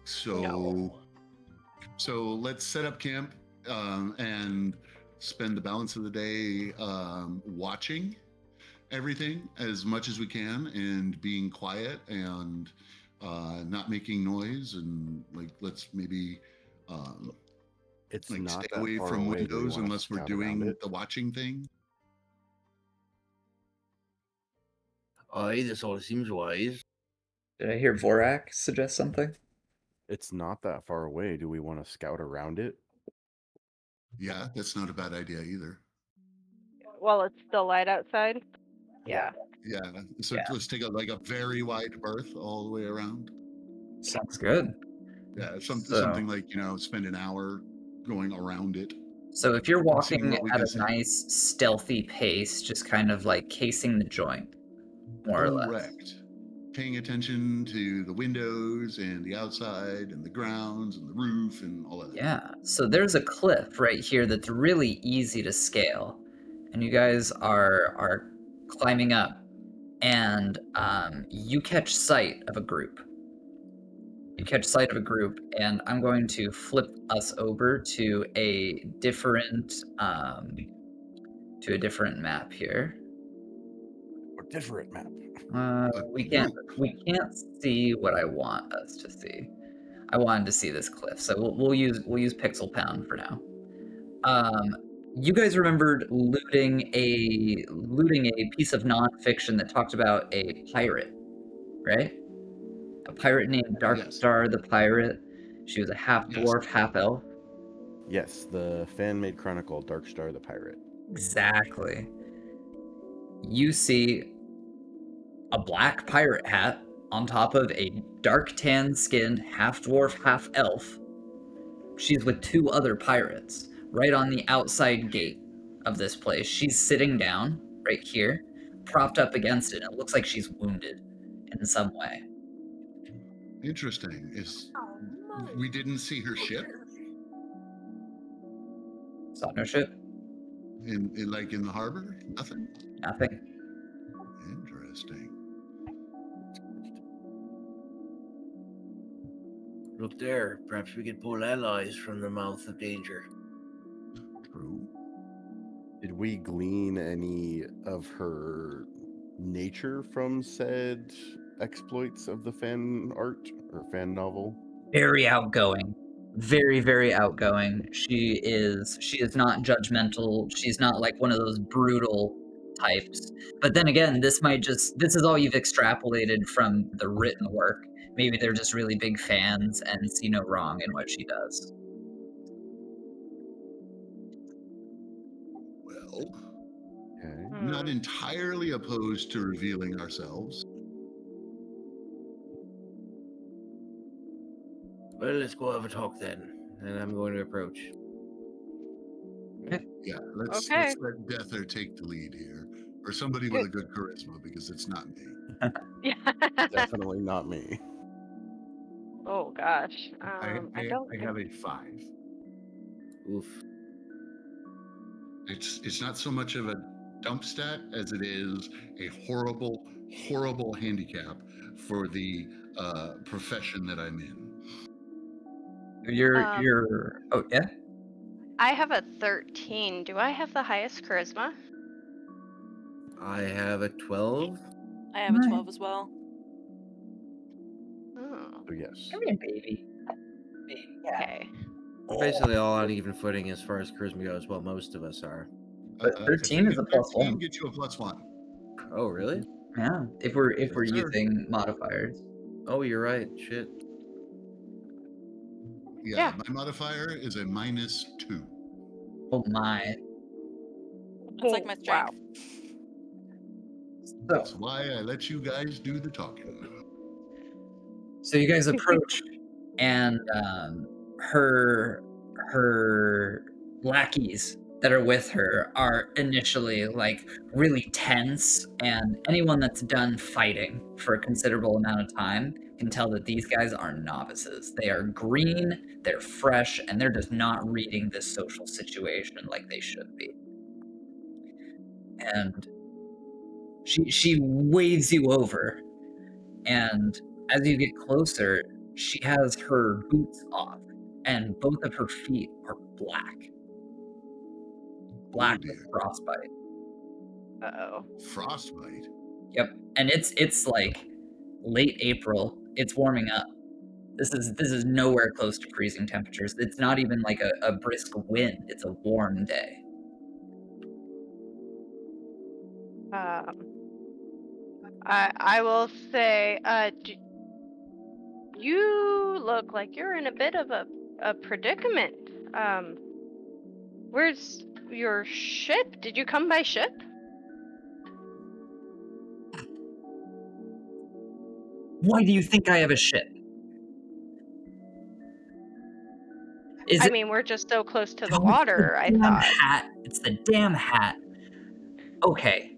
B: So,
D: No.
B: so let's set up camp and spend the balance of the day watching everything as much as we can and being quiet and not making noise, and like let's maybe
E: It's
B: like
E: not
B: stay
E: that
B: away
E: far
B: from
E: away. Do we
B: windows
E: wanna
B: unless we're
E: scout around
B: doing
E: it?
B: the watching thing.
C: Aye, this all seems wise.
A: Did I hear Vorak suggest something?
E: It's not that far away. Do we want to scout around it?
B: Yeah, that's not a bad idea either.
D: Well, it's still light outside. Yeah.
B: Yeah, so
A: Yeah.
B: let's take a very wide berth all the way around.
A: Sounds good.
B: Yeah,
A: So-
B: something like spend an hour going around it.
A: So if you're
B: and seeing
A: walking
B: what we
A: at
B: can
A: a
B: see.
A: nice, stealthy pace, just kind of like casing the joint, more or less.
B: Correct. Paying attention to the windows and the outside and the grounds and the roof and all of that.
A: Yeah. So there's a cliff right here that's really easy to scale, and you guys are climbing up, and you catch sight of a group. You catch sight of a group, and I'm going to flip us over to a different map here.
E: Or different map.
A: We can't see what I want us to see. I wanted to see this cliff, so we'll use Pixel Pound for now. You guys remembered looting a piece of nonfiction that talked about a pirate, right? A pirate named Darkstar the Pirate. She was a half dwarf, half elf.
E: Yes, the fan-made chronicle, Darkstar the Pirate.
A: Exactly. You see a black pirate hat on top of a dark tan skinned half dwarf, half elf. She's with two other pirates right on the outside gate of this place. She's sitting down right here, propped up against it. And it looks like she's wounded in some way.
B: Interesting. We didn't see her ship
A: Saw no ship.
B: in the harbor? Nothing.
A: Nothing.
B: Interesting.
C: Look there. Perhaps we could pull allies from the mouth of danger.
B: True.
E: Did we glean any of her nature from said exploits of the fan art or fan novel?
A: Very outgoing. Very, very outgoing. She is not judgmental. She's not like one of those brutal types. But then again, this is all you've extrapolated from the written work. Maybe they're just really big fans and see no wrong in what she does.
B: Well,
E: Okay.
B: not entirely opposed to revealing ourselves.
C: Well, let's go have a talk then. And I'm going to approach.
B: Yeah, let's let Deather take the lead here, or somebody with a good charisma, because it's not me.
D: Yeah.
E: Definitely not me.
D: Oh gosh.
B: I have a 5.
C: Oof.
B: It's not so much of a dump stat as it is a horrible, horrible handicap for the profession that I'm in.
A: You're oh yeah?
D: I have a 13. Do I have the highest charisma?
G: I have a 12.
F: I have a 12 as well.
D: Oh.
E: So yes.
A: Come here, baby.
D: Okay.
G: We're basically all on even footing as far as charisma goes. Well, most of us are.
A: But 13 is a plus 1.
B: Get you a +1.
G: Oh, really?
A: Yeah, if we're
B: Sure.
A: using modifiers.
G: Oh, you're right. Shit.
B: Yeah, my modifier is a -2.
A: Oh my.
F: It's like my strength.
D: Wow.
B: That's why I let you guys do the talking.
A: So you guys approach, and her lackeys that are with her are initially like really tense, and anyone that's done fighting for a considerable amount of time can tell that these guys are novices. They are green, they're fresh, and they're just not reading this social situation like they should be. And she waves you over, and as you get closer, she has her boots off, and both of her feet are black. Black with frostbite.
D: Uh-oh.
B: Frostbite?
A: Yep, and it's like late April. It's warming up. This is nowhere close to freezing temperatures. It's not even like a brisk wind. It's a warm day.
D: I will say, you look like you're in a bit of a predicament. Where's your ship? Did you come by ship?
A: Why do you think I have a ship?
D: I mean, we're just so close to the water, I thought.
A: Hat. It's the damn hat. Okay.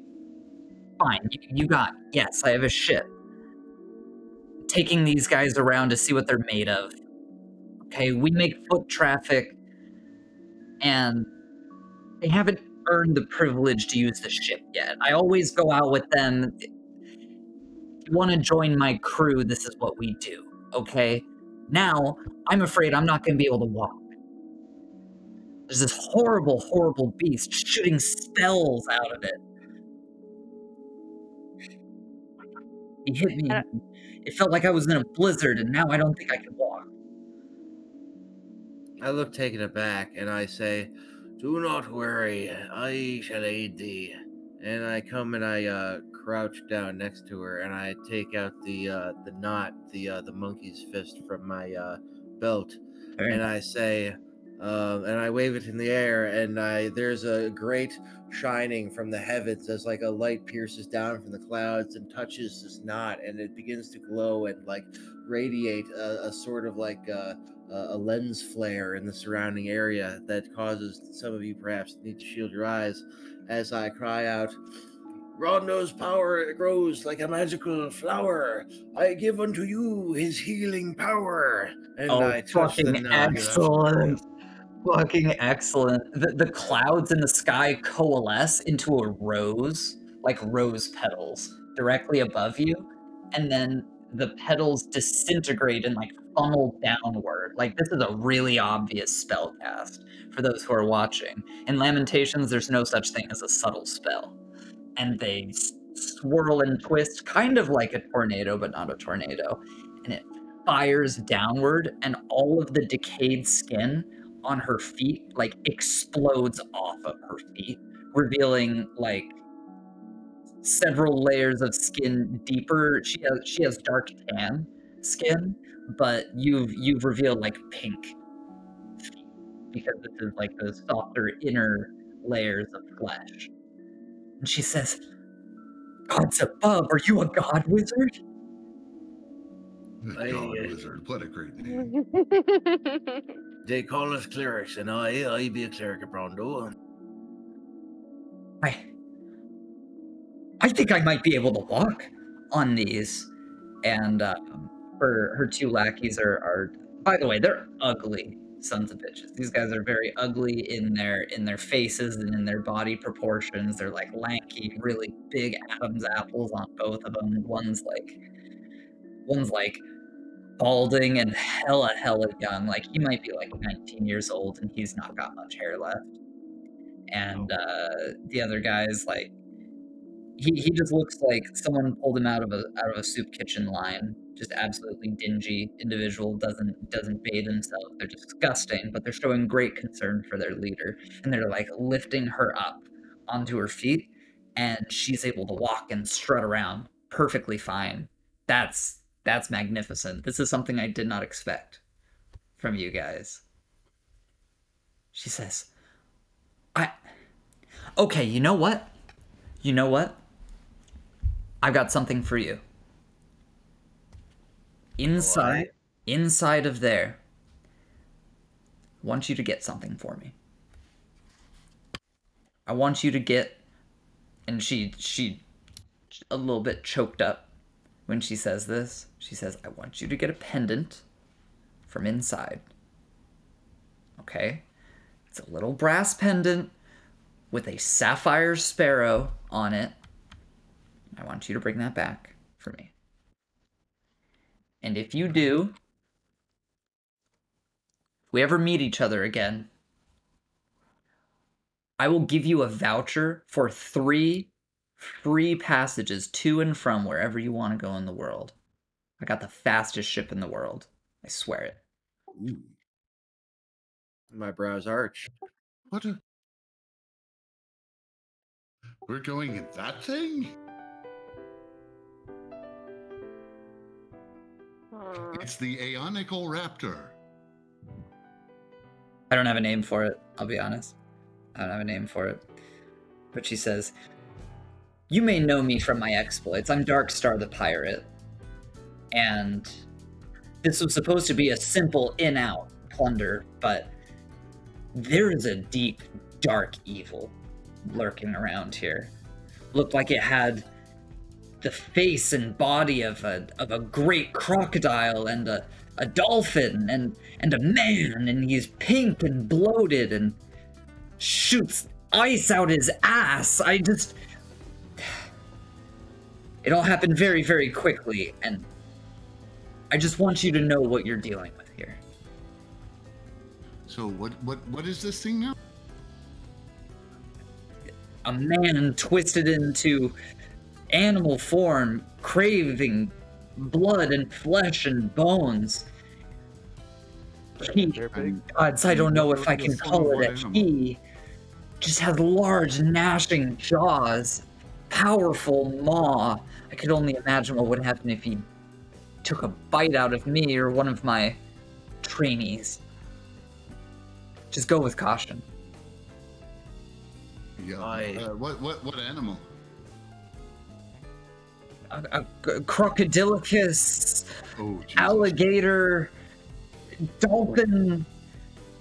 A: Fine. You got... Yes, I have a ship. Taking these guys around to see what they're made of. Okay, we make foot traffic, and they haven't earned the privilege to use the ship yet. I always go out with them. If you want to join my crew, this is what we do, okay? Now, I'm afraid I'm not going to be able to walk. There's this horrible, horrible beast shooting spells out of it. He hit me. It felt like I was in a blizzard, and now I don't think I can walk.
G: I look taken aback, and I say, "Do not worry, I shall aid thee." And I come and I crouch down next to her, and I take out the knot, the monkey's fist from my belt, and I say, and I wave it in the air, and there's a great shining from the heavens as like a light pierces down from the clouds and touches this knot, and it begins to glow and like radiate a sort of like a lens flare in the surrounding area that causes some of you perhaps to need to shield your eyes as I cry out, "Rondo's power grows like a magical flower. I give unto you his healing power." And I touch the knot.
A: Excellent. Fucking excellent. The clouds in the sky coalesce into a rose, like rose petals, directly above you, and then the petals disintegrate and like funnel downward. Like, this is a really obvious spell cast for those who are watching. In Lamentations, there's no such thing as a subtle spell. And they swirl and twist, kind of like a tornado, but not a tornado. And it fires downward, and all of the decayed skin on her feet like explodes off of her feet, revealing like several layers of skin deeper. She has dark tan skin, but you've revealed like pink feet because this is like those softer inner layers of flesh. And she says, "Gods above, are you a god wizard?"
B: God wizard, what a great name.
G: They call us clerics, and I be a cleric of Rondo.
A: I think I might be able to walk on these. And her two lackeys are, by the way, they're ugly sons of bitches. These guys are very ugly in their faces and in their body proportions. They're like lanky, really big Adam's apples on both of them. One's like balding and hella young. Like, he might be like 19 years old and he's not got much hair left. And the other guy's like, he just looks like someone pulled him out of a soup kitchen line. Just absolutely dingy individual, doesn't bathe himself. They're disgusting, but they're showing great concern for their leader, and they're like lifting her up onto her feet, and she's able to walk and strut around perfectly fine. That's magnificent. This is something I did not expect. from you guys. She says, okay, you know what? You know what? I've got something for you. Inside of there, I want you to get something for me. I want you to get, and she a little bit choked up when she says this. She says, I want you to get a pendant from inside. Okay? It's a little brass pendant with a sapphire sparrow on it. I want you to bring that back for me. And if you do, if we ever meet each other again, I will give you a voucher for 3 free passages to and from wherever you want to go in the world. I got the fastest ship in the world. I swear it.
B: Ooh,
G: My brows arch.
B: what a... We're going in that thing? It's the Aeonical Raptor.
A: I don't have a name for it, I'll be honest. I don't have a name for it. But she says, you may know me from my exploits. I'm Darkstar the Pirate. And this was supposed to be a simple in-out plunder, but there is a deep, dark evil lurking around here. Looked like it had the face and body of a great crocodile and a dolphin and a man, and he's pink and bloated and shoots ice out his ass. It all happened very, very quickly, and I just want you to know what you're dealing with here.
B: So what is this thing now?
A: A man twisted into animal form, craving blood and flesh and bones. He, gods, I don't know if I can call it a he, just has large gnashing jaws, powerful maw. I could only imagine what would happen if he took a bite out of me or one of my trainees. Just go with caution.
B: Yeah. What animal?
A: A crocodilicus,
B: Oh, Jesus.
A: alligator, dolphin,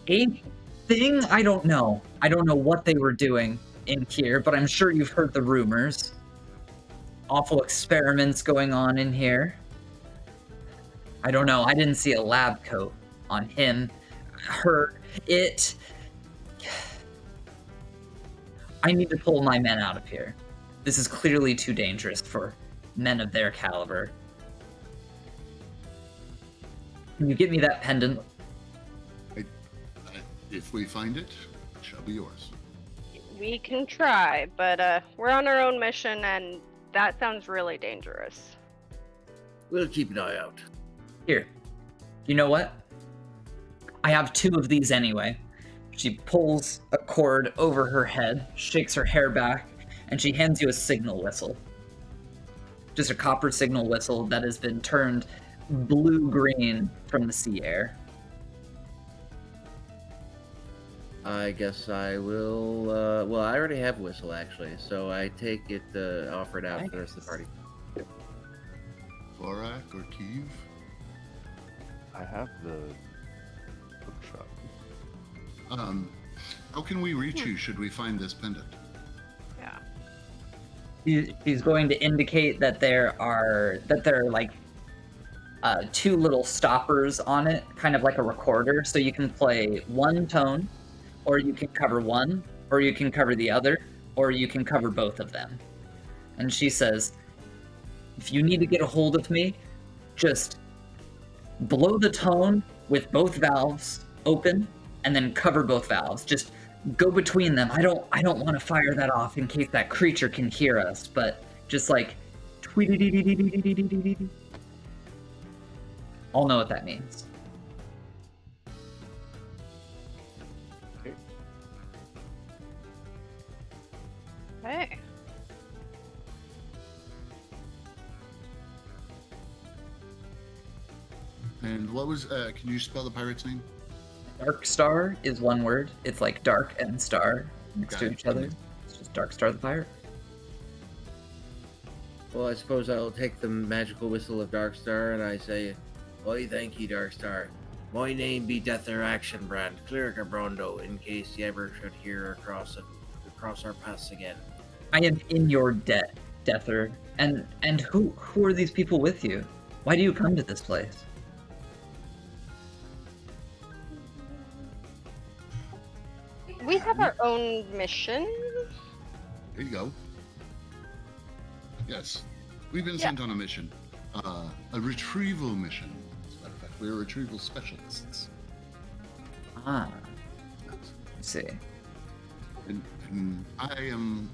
A: ape thing? I don't know. I don't know what they were doing in here, but I'm sure you've heard the rumors. Awful experiments going on in here. I don't know. I didn't see a lab coat on him. Her, it... I need to pull my men out of here. This is clearly too dangerous for men of their caliber. Can you get me that pendant?
B: If we find it, it shall be yours.
D: We can try, but we're on our own mission, and that sounds really dangerous.
C: We'll keep an eye out.
A: Here. You know what? I have 2 of these anyway. She pulls a cord over her head, shakes her hair back, and she hands you a signal whistle. Just a copper signal whistle that has been turned blue-green from the sea air.
G: I guess I will, well, I already have whistle, actually, so I take it, offer it out for the rest of the party.
B: Vorak or Kiev?
E: I have the bookshop.
B: How can we reach you should we find this pendant?
D: Yeah.
A: She's going to indicate that there are like 2 little stoppers on it, kind of like a recorder, so you can play one tone, or you can cover one, or you can cover the other, or you can cover both of them. And she says, if you need to get a hold of me, just blow the tone with both valves open, and then cover both valves. Just go between them. I don't want to fire that off in case that creature can hear us, but just like tweet-a-dee-dee-dee-dee-dee-dee-dee-dee. I'll know what that means.
D: Hey.
B: And what was? Can you spell the pirate's name?
A: Dark Star is one word. It's like dark and star next
B: Got
A: to
B: it.
A: each other. It's just Dark Star the pirate.
G: Well, I suppose I'll take the magical whistle of Darkstar and I say, "Why, thank ye, Darkstar. My name be Deather Actionbrand, Cleric of Brondo, in case you ever should hear or cross our paths again."
A: I am in your debt, Deather. And who are these people with you? Why do you come to this place?
D: We have our own mission.
B: There you go. Yes, we've been sent on a mission, a retrieval mission. As a matter of fact, we're retrieval specialists.
A: Ah, I see.
B: And I am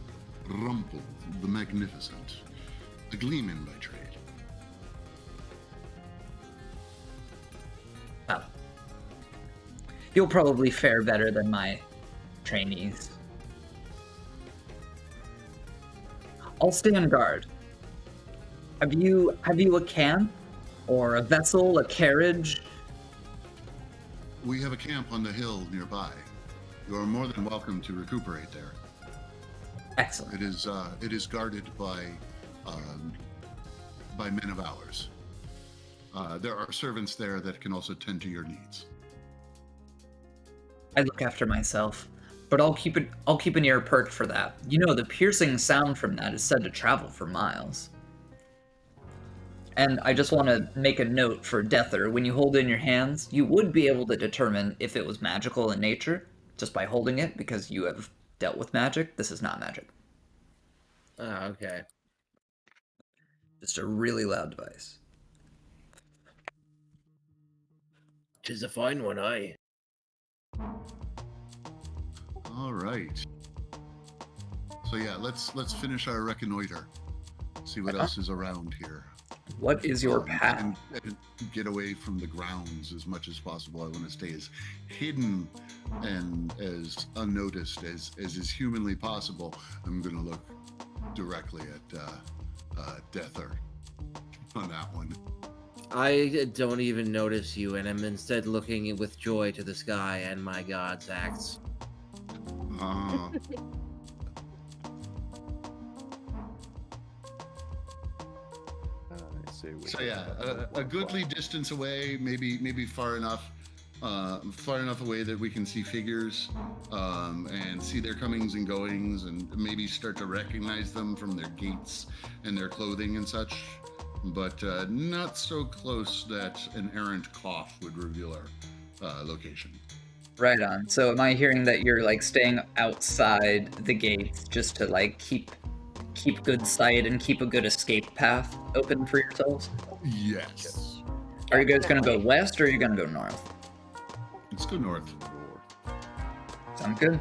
B: Rumpel, the Magnificent, a gleeman by trade.
A: Oh. You'll probably fare better than my trainees. I'll stay on guard. Have you a camp? Or a vessel, a carriage?
B: We have a camp on the hill nearby. You are more than welcome to recuperate there.
A: Excellent.
B: It is guarded by men of ours. There are servants there that can also tend to your needs.
A: I look after myself, but I'll keep an ear perked for that. You know, the piercing sound from that is said to travel for miles. And I just want to make a note for Deather. When you hold it in your hands, you would be able to determine if it was magical in nature just by holding it, because you have dealt with magic. This is not magic.
G: Ah, okay.
A: Just a really loud device.
G: 'Tis a fine one, aye.
B: All right. So yeah, let's finish our reconnoiter. See what else is around here.
A: What is your path?
B: And get away from the grounds as much as possible. I want to stay as hidden and as unnoticed as is humanly possible. I'm going to look directly at Deather on that one.
G: I don't even notice you, and I'm instead looking with joy to the sky and my god's acts.
B: So yeah, a goodly distance away, maybe far enough away that we can see figures and see their comings and goings, and maybe start to recognize them from their gaits and their clothing and such. But not so close that an errant cough would reveal our location.
A: Right on. So am I hearing that you're like staying outside the gates just to like keep good sight and keep a good escape path open for yourselves?
B: Yes.
A: Are you guys gonna go west or are you gonna go north?
B: Let's go north.
A: Sound good.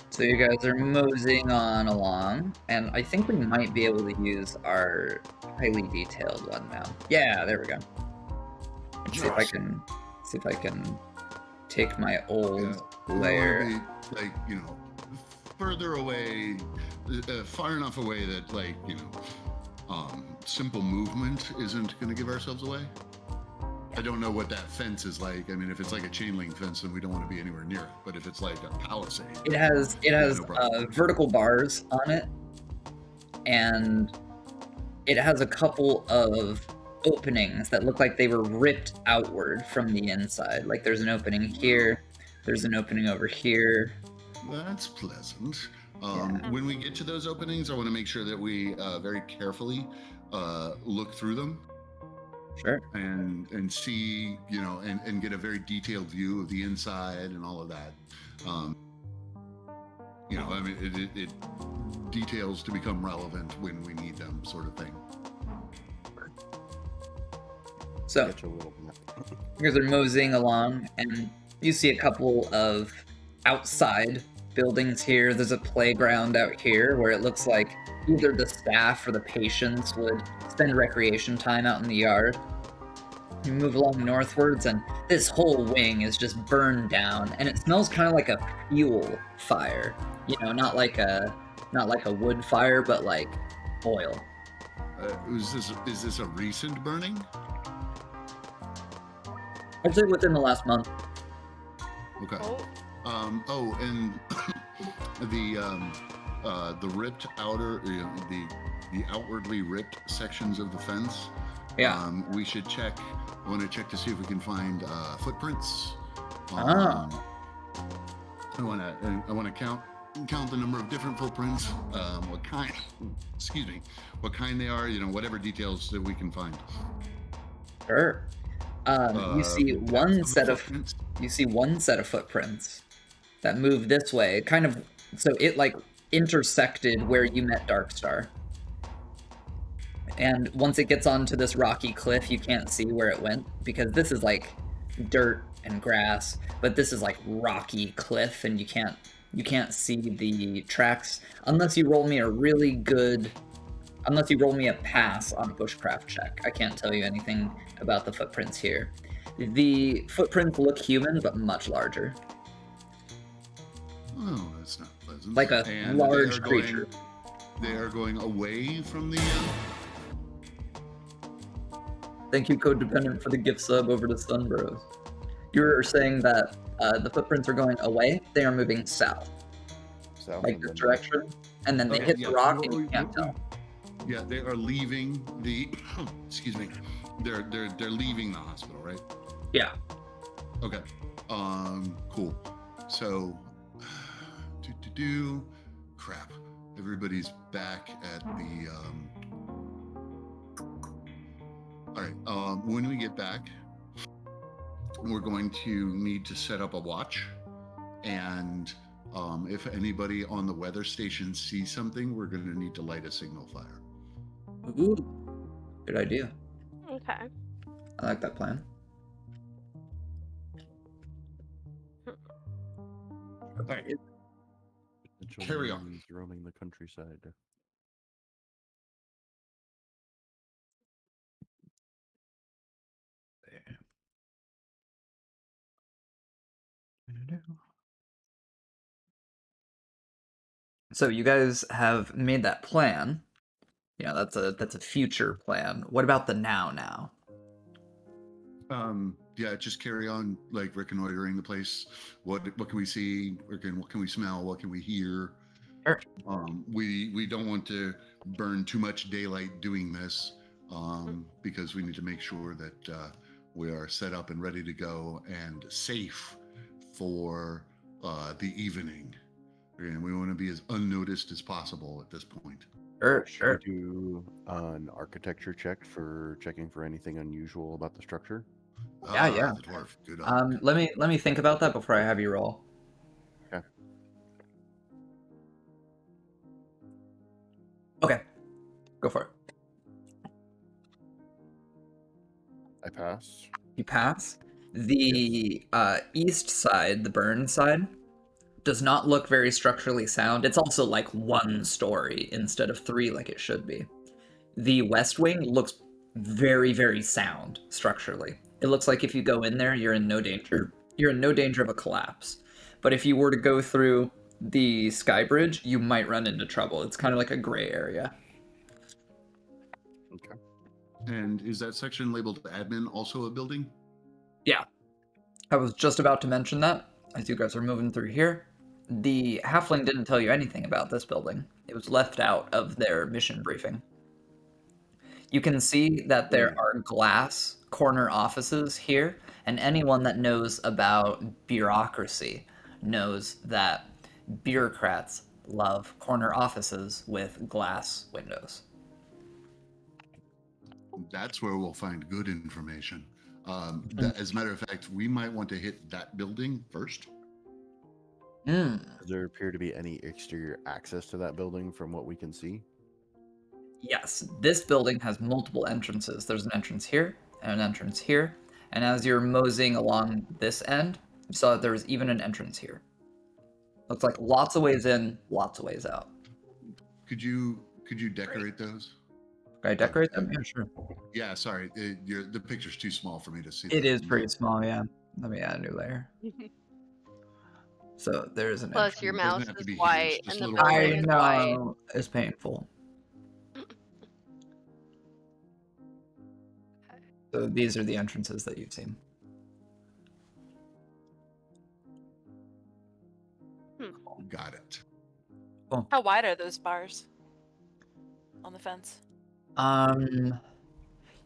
A: So you guys are moseying on along, and I think we might be able to use our highly detailed one now. Yeah, there we go. Let's see if I can take my old layer.
B: Like, further away, far enough away that, simple movement isn't going to give ourselves away. I don't know what that fence is like. I mean, if it's like a chain link fence, then we don't want to be anywhere near it. But if it's like a palisade,
A: it has vertical bars on it, and it has a couple of openings that look like they were ripped outward from the inside. Like there's an opening here, there's an opening over here.
B: That's pleasant. When we get to those openings, I want to make sure that we very carefully look through them.
A: Sure.
B: And see, and get a very detailed view of the inside and all of that. It details to become relevant when we need them, sort of thing.
A: So, you guys are moseying along, and you see a couple of outside buildings here. There's a playground out here where it looks like either the staff or the patients would spend recreation time out in the yard. You move along northwards, and this whole wing is just burned down, and it smells kind of like a fuel fire. Not like a wood fire, but like oil.
B: Is this a recent burning?
A: I'd say within the last month.
B: Okay.
D: Oh,
B: And the ripped outer, the outwardly ripped sections of the fence.
A: Yeah.
B: We should check. I want to check to see if we can find footprints.
A: Ah.
B: I want to count the number of different footprints. What kind? Excuse me. What kind they are? Whatever details that we can find.
A: Sure. You see one set of
B: footprints.
A: footprints that move this way, kind of. So it like intersected where you met Darkstar. And once it gets onto this rocky cliff, you can't see where it went because this is like dirt and grass, but this is like rocky cliff, and you can't see the tracks unless you roll me a pass on a bushcraft check. I can't tell you anything about the footprints here. The footprints look human, but much larger.
B: Oh, that's not pleasant.
A: Like a
B: And
A: large creature.
B: They are going away from the.
A: Thank you, Codependent, for the gift sub over to Sunbros. You were saying that the footprints are going away. They are moving south. Like this direction. And then they hit the rock and you can't tell.
B: Yeah, they are leaving the. Excuse me. They're leaving the hospital, right?
A: Yeah.
B: Okay. Cool. So, crap. Everybody's back at the. All right. When we get back, we're going to need to set up a watch, and if anybody on the weather station sees something, we're going to need to light a signal fire.
A: Ooh, good idea.
D: okay.
A: I like that plan.
B: Okay. Carry on.
E: Roaming the countryside.
A: So you guys have made that plan. That's a future plan. What about the now?
B: Yeah, just carry on, like reconnoitering the place. What can we see? What can we smell? What can we hear?
A: Sure.
B: We don't want to burn too much daylight doing this, because we need to make sure that we are set up and ready to go and safe for the evening. And we want to be as unnoticed as possible at this point.
A: Sure.
E: Should we do an architecture check for checking for anything unusual about the structure?
A: Yeah.
B: The dwarf. Good on.
A: Let me think about that before I have you roll. Okay. Go for it.
E: I pass.
A: You pass. The east side, the burn side, does not look very structurally sound. It's also like one story instead of three like it should be. The west wing looks very, very sound structurally. It looks like if you go in there, you're in no danger. You're in no danger of a collapse. But if you were to go through the sky bridge, you might run into trouble. It's kind of like a gray area.
B: Okay. And is that section labeled admin also a building?
A: Yeah. I was just about to mention that as you guys are moving through here. The halfling didn't tell you anything about this building. It was left out of their mission briefing. You can see that there are glass corner offices here, and anyone that knows about bureaucracy knows that bureaucrats love corner offices with glass windows.
B: That's where we'll find good information. As a matter of fact, we might want to hit that building first.
E: Does there appear to be any exterior access to that building from what we can see?
A: Yes, this building has multiple entrances. There's an entrance here and an entrance here. And as you're moseying along this end, you saw that there was even an entrance here. Looks like lots of ways in, lots of ways out.
B: Could you decorate those?
A: Can I decorate them? Yeah, sure.
B: Yeah, sorry. The picture's too small for me to see.
A: It is pretty small, yeah. Let me add a new layer. So there's an
D: Plus,
A: entrance.
D: your
B: Doesn't
D: mouse
B: have to
D: is
B: be huge,
D: white,
B: just
D: and the
B: little-
D: building
A: I
D: is white.
A: know. It's painful. So these are the entrances that you've seen.
B: Got it.
F: How wide are those bars on the fence?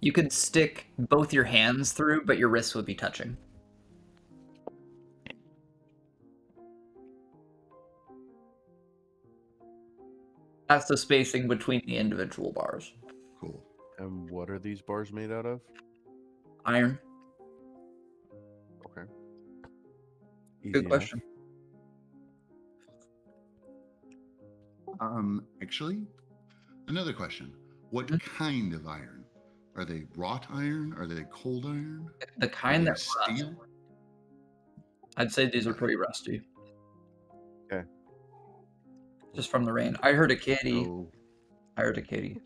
A: You could stick both your hands through, but your wrists would be touching. That's the spacing between the individual bars.
B: Cool.
E: And what are these bars made out of?
A: Iron.
E: Okay. Easy
A: Good
E: enough.
A: question.
B: Actually, another question. What kind of iron? Are they wrought iron? Are they cold iron?
A: The kind
B: Are they
A: that
B: steel?
A: rust. I'd say these are pretty rusty.
E: Okay.
A: Just from the rain. I heard a kitty.
E: So,
A: I heard a kitty.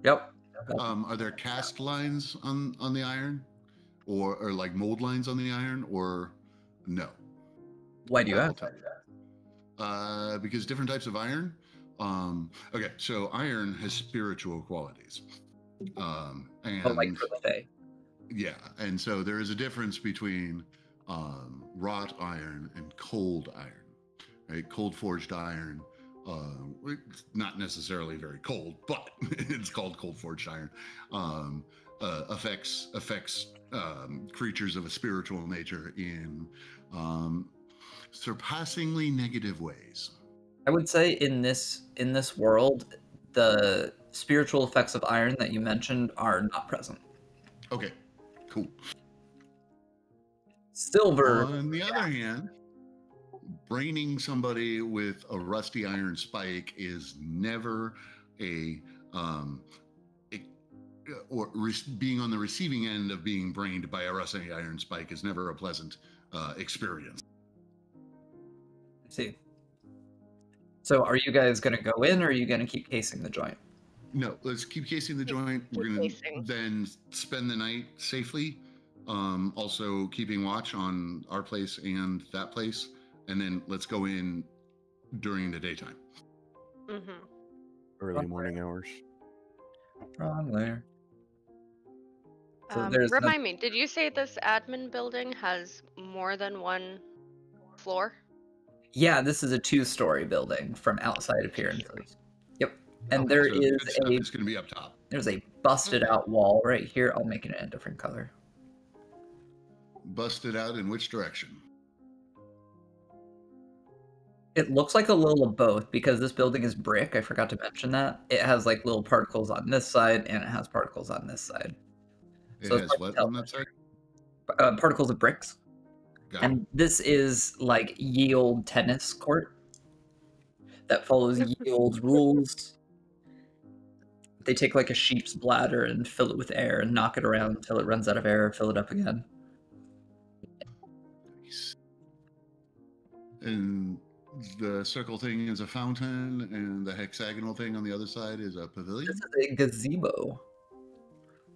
A: Yep.
B: Are there cast lines on the iron, or like mold lines on the iron, or no?
A: Why do you ask?
B: Because different types of iron. Okay, so iron has spiritual qualities. And
A: like for the Fae.
B: yeah, and so there is a difference between wrought iron and cold iron. Right, cold forged iron. It's not necessarily very cold, but it's called cold forged iron. Affects creatures of a spiritual nature in surpassingly negative ways.
A: I would say in this world, the spiritual effects of iron that you mentioned are not present.
B: Okay, cool.
A: Silver.
B: On the other hand, braining somebody with a rusty iron spike is never being on the receiving end of being brained by a rusty iron spike is never a pleasant experience.
A: See. So are you guys going to go in, or are you going to keep casing the joint?
B: No, let's keep casing the joint. We're going to then spend the night safely. Also keeping watch on our place and that place. And then let's go in during the daytime.
D: Mm-hmm.
E: early morning hours.
A: Wrong layer. So
D: Remind me, did you say this admin building has more than one floor?
A: Yeah, this is a 2-story building from outside appearances. Yep. And there
B: so
A: is
B: it's going to be up top.
A: There's a busted out wall right here. I'll make it in a different color.
B: Busted out in which direction?
A: It looks like a little of both because this building is brick. I forgot to mention that. It has like little particles on this side and it has particles on this side.
B: It
A: So
B: has what on that side?
A: Particles of bricks. And this is like yield tennis court that follows yield rules. They take like a sheep's bladder and fill it with air and knock it around until it runs out of air, fill it up again.
B: And the circle thing is a fountain, and the hexagonal thing on the other side is a pavilion.
A: This is a gazebo.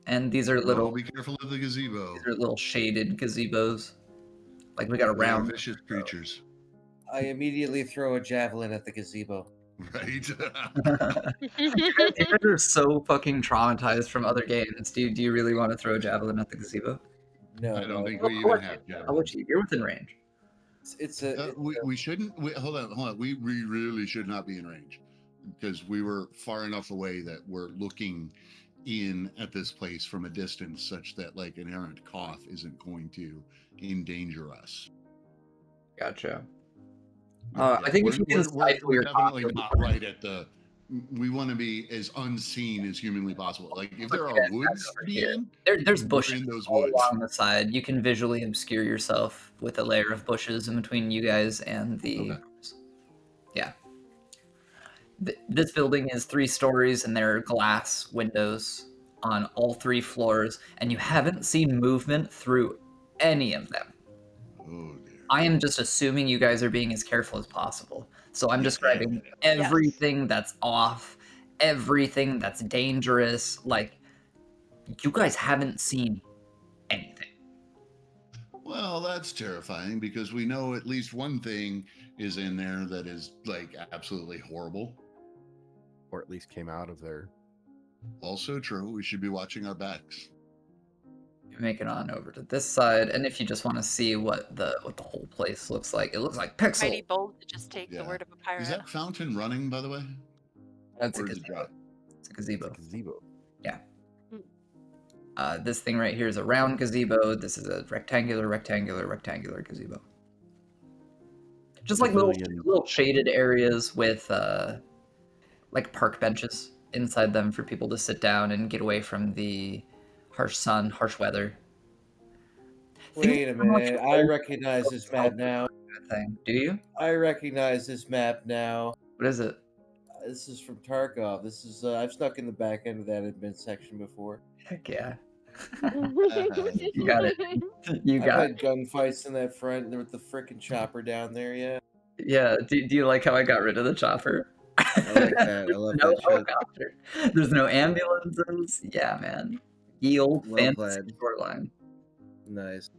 A: And these are little.
B: Oh, be careful of the gazebo.
A: These are little shaded gazebos. Like we got a round.
B: Vicious creatures.
G: I immediately throw a javelin at the gazebo.
B: Right.
A: You guys are so fucking traumatized from other games. Do you really want to throw a javelin at the gazebo?
G: No,
B: I don't think we even have
A: I'll let you. You're within range.
B: We shouldn't. Hold on. We really should not be in range because we were far enough away that we're looking in at this place from a distance such that like an errant cough isn't going to endanger us.
A: Gotcha. I think if you can stifle your
B: definitely
A: cough,
B: not right at the. We want to be as unseen as humanly possible. Like if there are woods to be in,
A: there's bushes
B: in those
A: all
B: woods.
A: along the side. You can visually obscure yourself with a layer of bushes in between you guys and the.
B: Okay.
A: Yeah. This building is 3 stories and there are glass windows on all 3 floors, and you haven't seen movement through any of them.
B: Oh dear.
A: I am just assuming you guys are being as careful as possible. So I'm describing everything that's off, everything that's dangerous. Like, you guys haven't seen anything.
B: Well, that's terrifying because we know at least one thing is in there that is like absolutely horrible.
E: Or at least came out of there.
B: Also true. We should be watching our backs.
A: Make it on over to this side, and if you just want to see what the whole place looks like, it looks like pixel.
F: Mighty bold to just take the
B: Yeah.
F: word of a pirate.
B: Is that fountain running, by the way?
A: That's a
B: Or is it
A: gazebo.
B: dry?
A: It's a gazebo.
E: Gazebo.
A: Yeah. This thing right here is a round gazebo. This is a rectangular gazebo. Just like
E: Pavilion.
A: little shaded areas with like park benches inside them for people to sit down and get away from the harsh sun, harsh weather.
G: Wait a minute. I recognize this map now.
A: Thing. Do you?
G: I recognize this map now.
A: What is it?
G: This is from Tarkov. This is I've stuck in the back end of that admin section before.
A: Heck yeah. You got it. You
G: I've
A: got
G: had gunfights in that front with the frickin' chopper down there, yeah.
A: Yeah, do you like how I got rid of the chopper?
G: I like that. I love
A: No
G: that shit.
A: helicopter. There's no ambulances. Yeah, man. Ye old
G: Well
A: fantasy
G: played.
A: Shoreline.
G: Nice.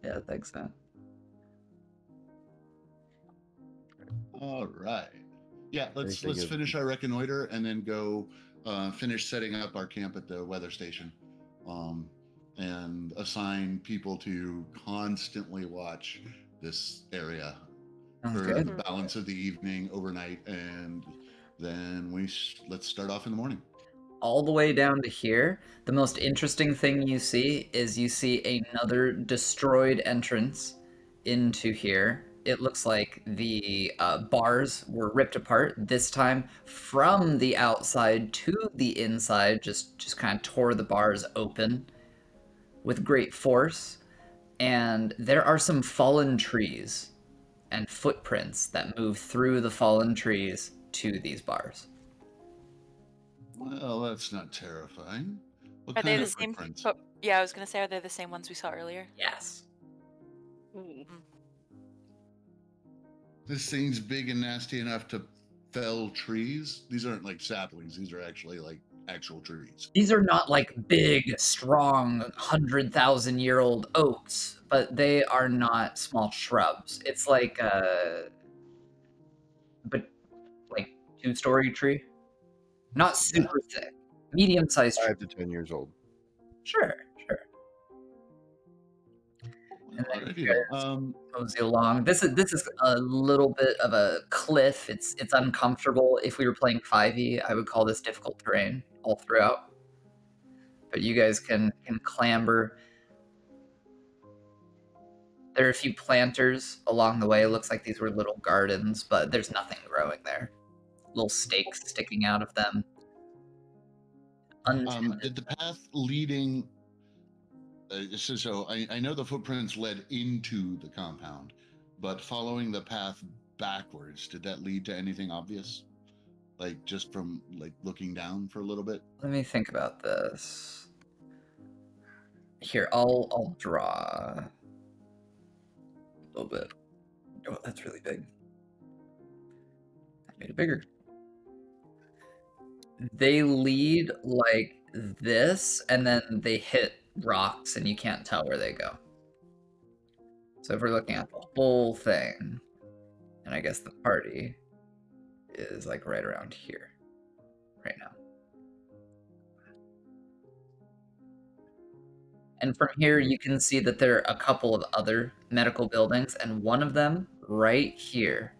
A: Yeah, thanks, man.
B: All right. Yeah, let's
E: Anything of-
B: finish our reconnoiter and then go finish setting up our camp at the weather station, and assign people to constantly watch this area
A: Sounds
B: for
A: good.
B: the balance of the evening, overnight, and then let's start off in the morning.
A: All the way down to here, the most interesting thing you see is you see another destroyed entrance into here. It looks like the bars were ripped apart, this time from the outside to the inside, just kind of tore the bars open with great force. And there are some fallen trees and footprints that move through the fallen trees to these bars.
B: Well, that's not terrifying. What
F: Are they
B: kind
F: the
B: of
F: same?
B: footprints?
F: Oh, yeah, I was gonna say, are they the same ones we saw earlier?
A: Yes.
B: This thing's big and nasty enough to fell trees. These aren't like saplings. These are actually like actual trees.
A: These are not like big, strong, 100,000-year-old oaks, but they are not small shrubs. It's like but like 2-story tree. Not super thick. Medium-sized tree.
E: 5 to 10 years old.
A: Sure. And then
B: Alrighty
A: you
B: then.
A: mosey along. This is a little bit of a cliff. It's uncomfortable. If we were playing 5e, I would call this difficult terrain all throughout. But you guys can clamber. There are a few planters along the way. It looks like these were little gardens, but there's nothing growing there. Little stakes sticking out of them.
B: Did the path leading? So I know the footprints led into the compound, but following the path backwards, did that lead to anything obvious? Like just from like looking down for a little bit?
A: Let me think about this. Here, I'll draw a little bit. Oh, that's really big. I made it bigger. They lead like this, and then they hit rocks, and you can't tell where they go. So if we're looking at the whole thing, and I guess the party is like right around here, right now. And from here, you can see that there are a couple of other medical buildings, and one of them right here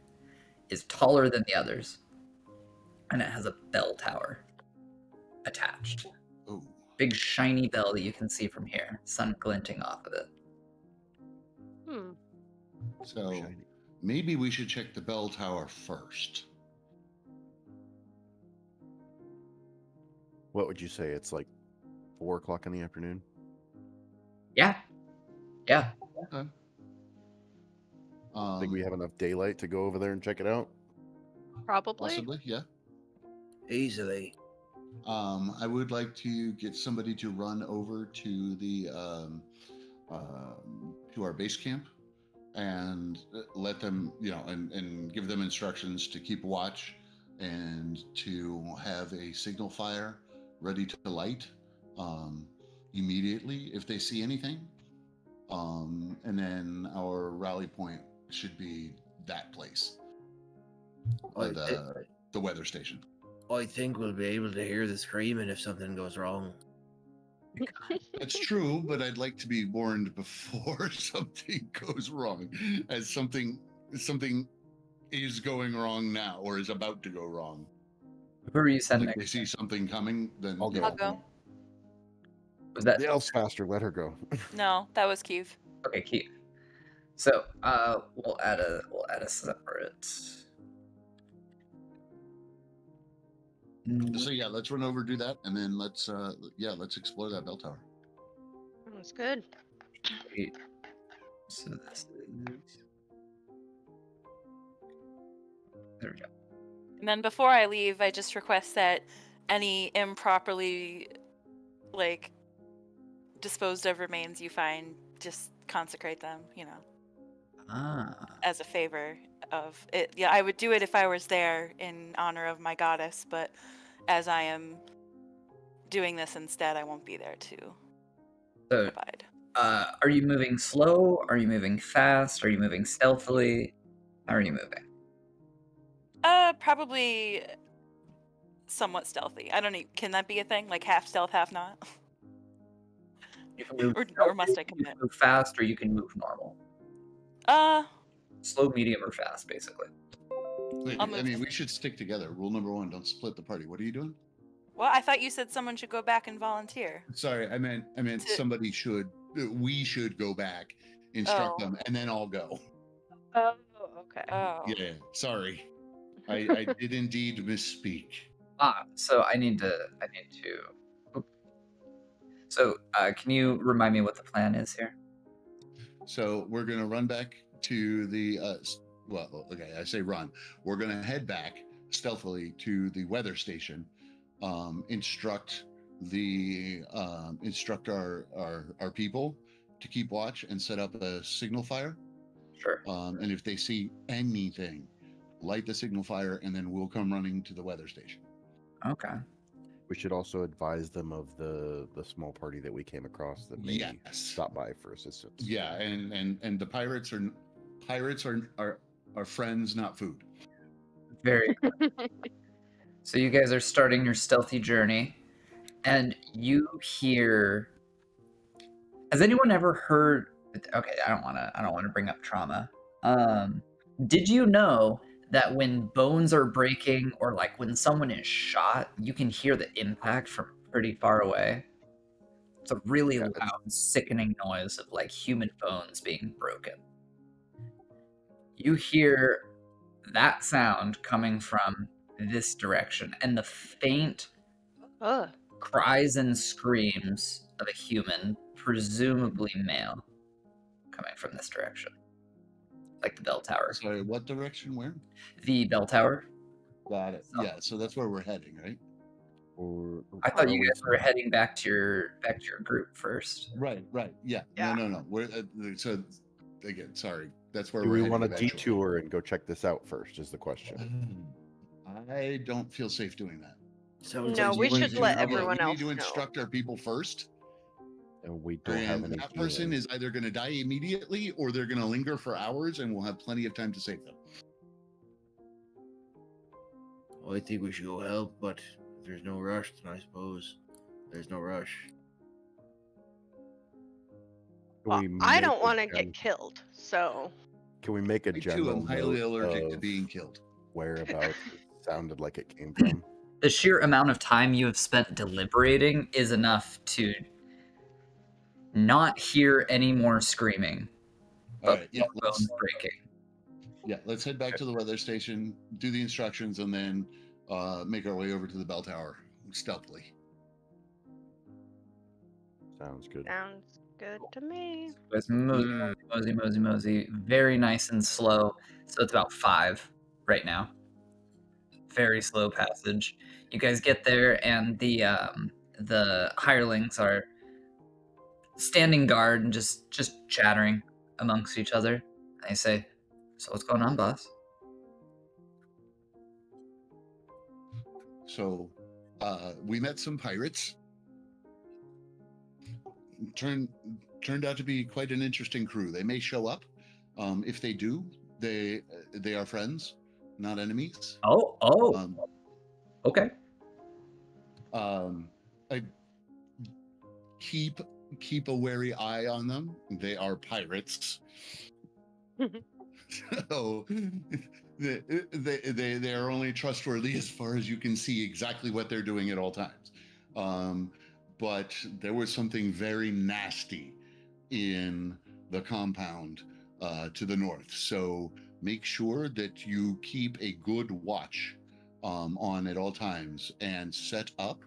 A: is taller than the others, and it has a bell tower attached.
B: Oh,
A: Big shiny bell that you can see from here, sun glinting off of it.
B: so maybe we should check the bell tower first.
E: What would you say? It's like 4 o'clock in the afternoon?
A: Yeah.
B: Okay.
E: Think we have enough daylight to go over there and check it out?
D: Probably.
B: Possibly, yeah.
C: Easily.
B: I would like to get somebody to run over to the to our base camp and let them, and give them instructions to keep watch and to have a signal fire ready to light immediately if they see anything. And then our rally point should be that place, the weather station.
C: I think we'll be able to hear the screaming if something goes wrong.
B: That's true, but I'd like to be warned before something goes wrong, as something is going wrong now or is about to go wrong.
A: Who are you sending?
B: Like they see something coming, then
E: I'll go.
F: I'll go.
A: Was that
E: The elf's faster. Let her go.
F: No, that was Keith.
A: okay, Keith? So we'll add a separate.
B: So yeah, let's run over, do that, and then let's explore that bell tower.
D: Sounds good.
A: Wait. So this is. There we go.
F: And then before I leave, I just request that any improperly, like, disposed of remains you find, just consecrate them, as a favor of it. Yeah, I would do it if I was there in honor of my goddess, but as I am doing this instead, I won't be there to
A: So,
F: provide.
A: are you moving slow? Are you moving fast? Are you moving stealthily? How are you moving?
F: Probably somewhat stealthy. I don't know. Can that be a thing? Like half stealth, half not?
A: You can move
F: or must I
A: you can
F: commit?
A: move fast, or you can move normal. Slow, medium, or fast, basically.
B: Wait, I mean, we should stick together. Rule number 1: don't split the party. What are you doing?
F: Well, I thought you said someone should go back and volunteer.
B: Sorry, I meant somebody should. We should go back, instruct them, and then all go.
D: Oh, okay.
F: Oh.
B: Yeah, sorry. I did indeed misspeak.
A: So I need to. So, can you remind me what the plan is here?
B: So we're gonna run back to the. Okay, I say run. We're gonna head back stealthily to the weather station, instruct our people to keep watch and set up a signal fire.
A: Sure.
B: And if they see anything, light the signal fire, and then we'll come running to the weather station.
A: Okay.
E: We should also advise them of the small party that we came across that may stop by for assistance.
B: Yeah, and the pirates are friends, not food.
A: Very good. So you guys are starting your stealthy journey, and you hear. Has anyone ever heard? Okay, I don't want to bring up trauma. Did you know that when bones are breaking, or like when someone is shot, you can hear the impact from pretty far away? It's a really loud, sickening noise of like human bones being broken. You hear that sound coming from this direction, and the faint cries and screams of a human, presumably male, coming from this direction. Like the bell tower.
B: Sorry, what direction? Where?
A: The bell tower.
B: Got it. Yeah, so that's where we're heading, right?
E: Or
A: I thought you guys were heading back to your group first.
B: Right. Yeah. No. We're so again. Sorry, that's where
E: do
B: we
E: want to detour and go check this out first? Is the question.
B: I don't feel safe doing that.
G: So
D: no, we should let everyone else
B: know. We need to instruct our people first.
E: And we don't have any.
B: That person is either going to die immediately, or they're going to linger for hours, and we'll have plenty of time to save them.
G: Well, I think we should go help, but there's no rush, then I suppose. There's no rush.
D: Well, I don't want to get killed, so.
E: Can we make a general?
B: I'm highly allergic to being killed.
E: Whereabouts it sounded like it came from.
A: The sheer amount of time you have spent deliberating is enough to not hear any more screaming.
B: All right, yeah,
A: bones breaking.
B: Yeah, let's head back to the weather station, do the instructions, and then make our way over to the bell tower stealthily.
E: Sounds good.
D: Sounds good to me.
A: It's mosey, very nice and slow. So it's about 5 right now. Very slow passage. You guys get there, and the hirelings are standing guard and just chattering amongst each other. They say, "So what's going on, boss?"
B: So, we met some pirates. Turned out to be quite an interesting crew. They may show up. If they do, they are friends, not enemies.
A: Okay.
B: keep a wary eye on them. They are pirates. So they are only trustworthy as far as you can see exactly what they're doing at all times. But there was something very nasty in the compound to the north. So make sure that you keep a good watch on at all times and set up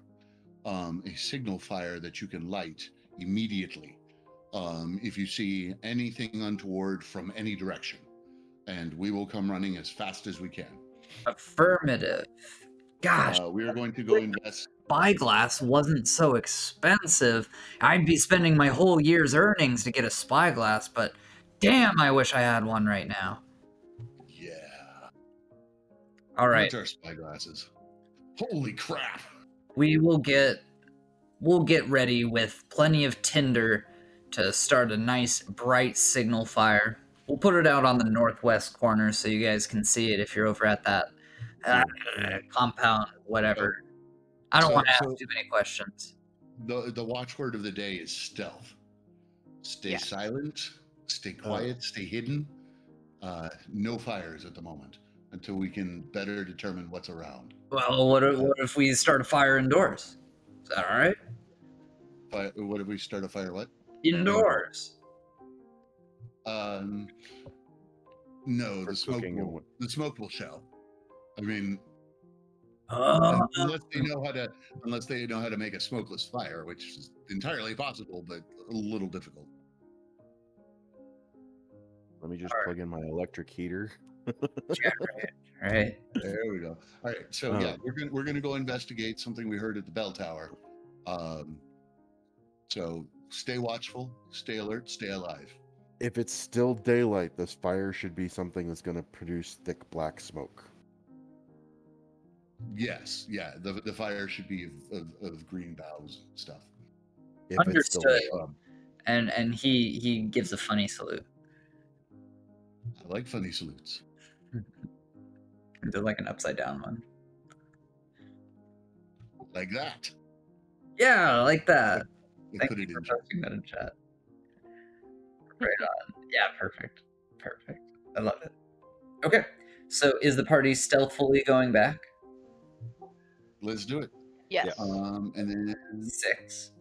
B: a signal fire that you can light immediately if you see anything untoward from any direction. And we will come running as fast as we can.
A: Affirmative. Gosh,
B: We are going to go invest.
A: spyglass wasn't so expensive. I'd be spending my whole year's earnings to get a spyglass, but damn, I wish I had one right now.
B: Yeah.
A: All
B: How
A: right,
B: much are spyglasses? Holy crap!
A: we'll get ready with plenty of tinder to start a nice bright signal fire. We'll put it out on the northwest corner so you guys can see it if you're over at that compound, whatever. I don't want to ask too many questions.
B: The watchword of the day is stealth. Stay silent, stay quiet, stay hidden. No fires at the moment until we can better determine what's around.
A: Well, what if we start a fire indoors? Is that all right?
B: What if we start a fire? What?
A: Indoors.
B: No, the smoke will show. I mean, unless they know how to make a smokeless fire, which is entirely possible, but a little difficult.
E: Let me just plug in my electric heater.
A: Right.
B: There we go. All right. So yeah, we're gonna go investigate something we heard at the bell tower. So stay watchful, stay alert, stay alive.
E: If it's still daylight, this fire should be something that's going to produce thick black smoke.
B: Yes, yeah. The fire should be of green boughs and stuff.
E: If
A: Understood.
E: It's still,
A: and he gives a funny salute.
B: I like funny salutes.
A: They're like an upside down one.
B: Like that.
A: Yeah, like that.
B: Thank you for
A: posting that in chat. Right on. Yeah, perfect. I love it. Okay, so is the party stealthily going back?
B: Let's do it.
D: Yes.
B: And then
A: 6.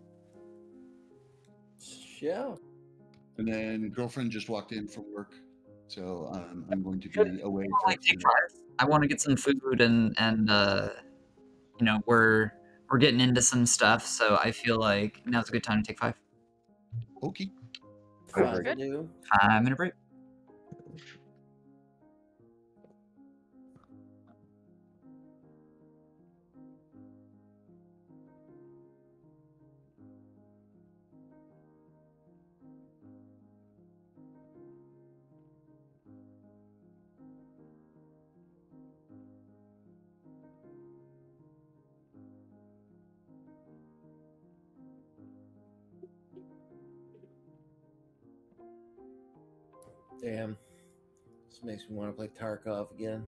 G: Yeah.
B: And then girlfriend just walked in from work, so I'm going to be away.
A: I want to get some food and we're getting into some stuff, so I feel like now's a good time to take 5.
B: Okay.
A: 5-minute break.
G: Damn. This makes me want to play Tarkov again.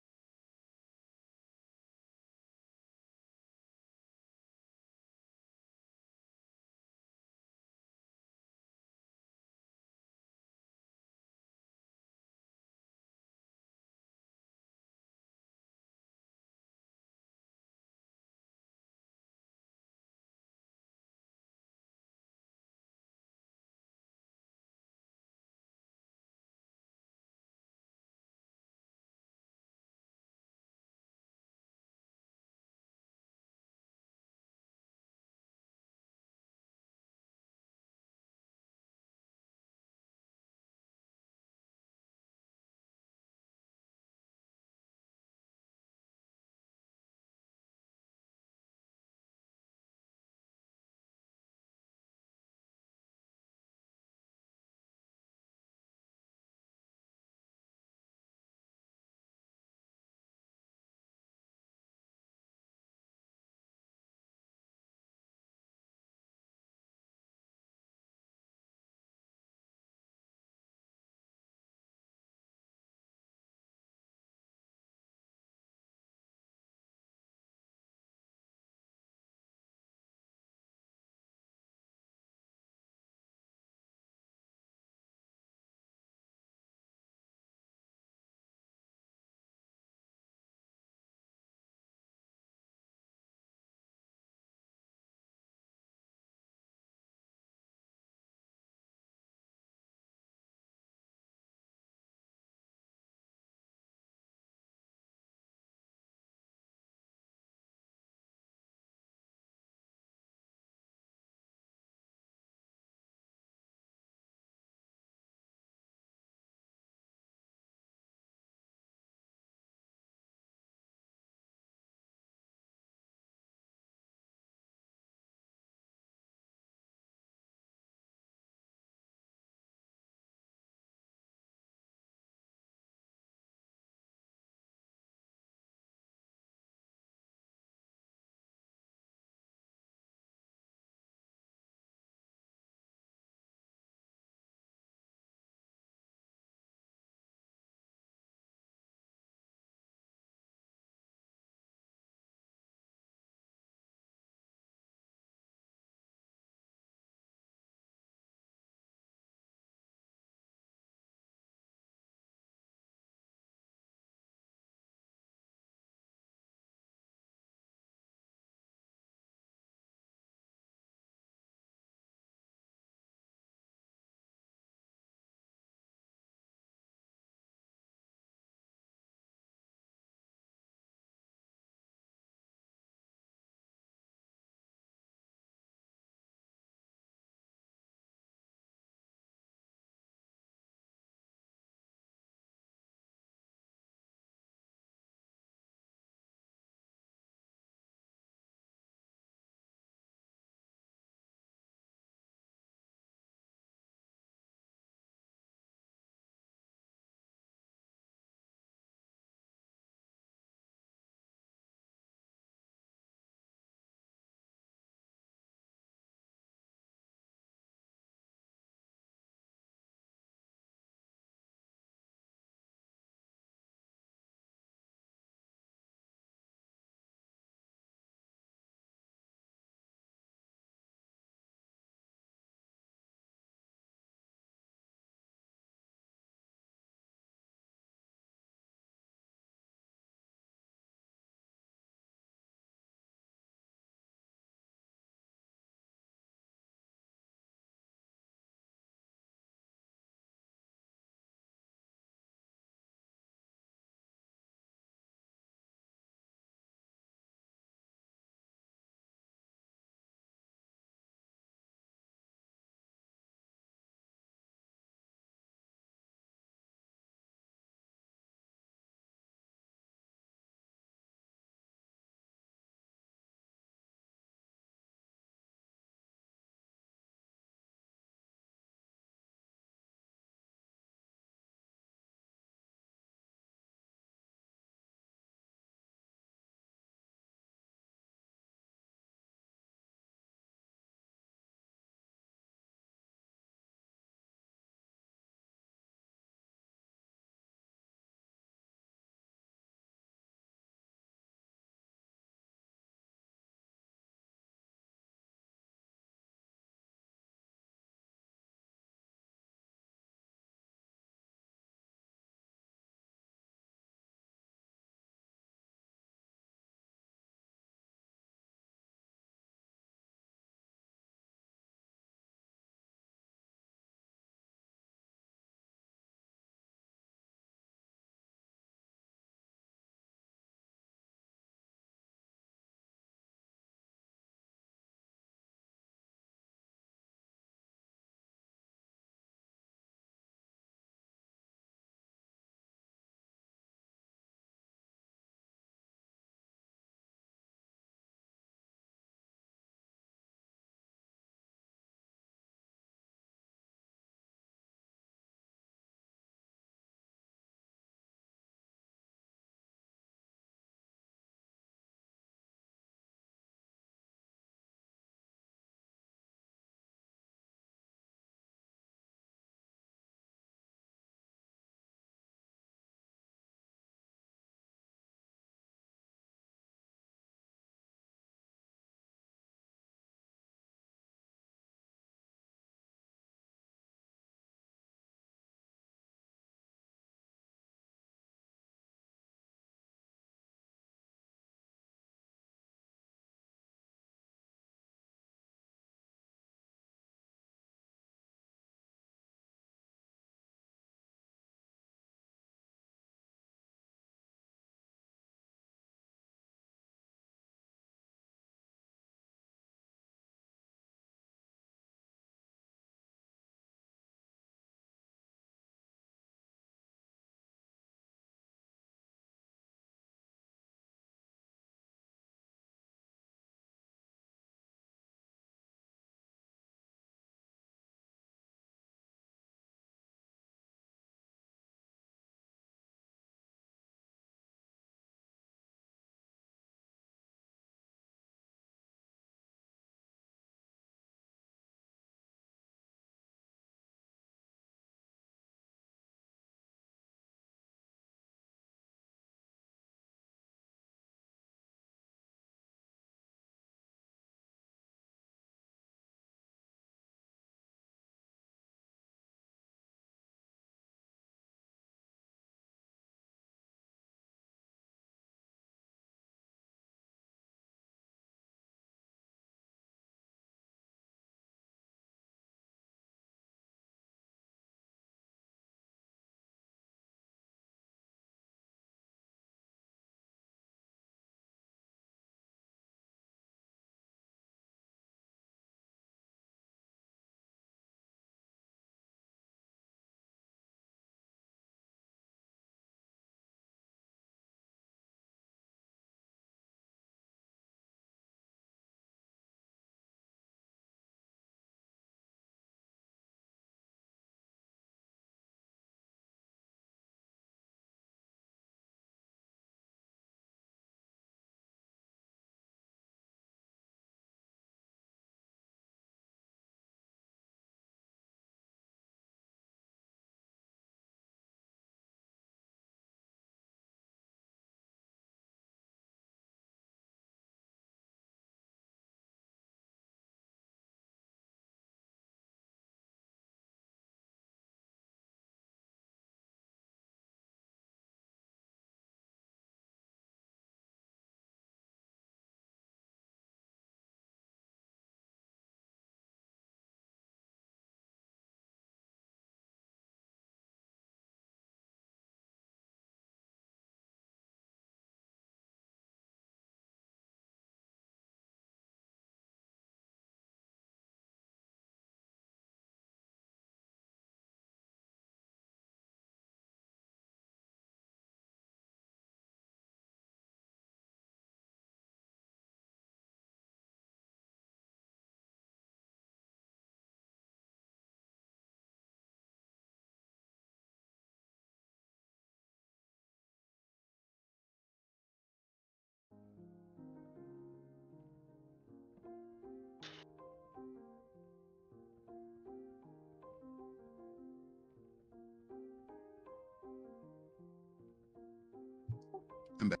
B: I'm back.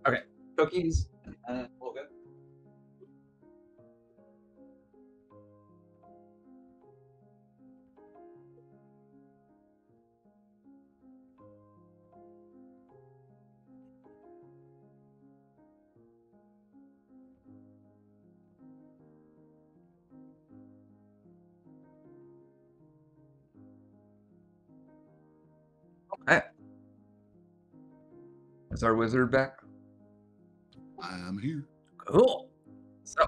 A: Okay, cookies. We'll go. Okay. Is our wizard back?
B: I'm here.
A: Cool. So,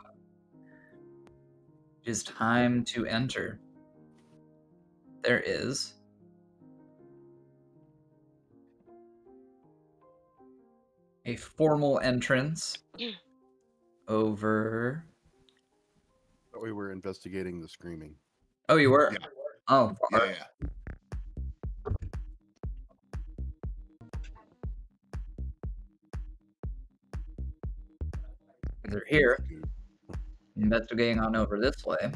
A: it is time to enter. There is a formal entrance over.
E: We were investigating the screaming.
A: Oh, you were?
B: Yeah.
A: Oh, far.
B: Yeah.
A: They're here, investigating on over this way.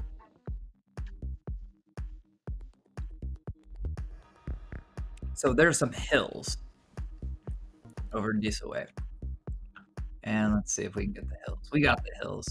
A: So there's some hills over this way. And let's see if we can get the hills. We got the hills.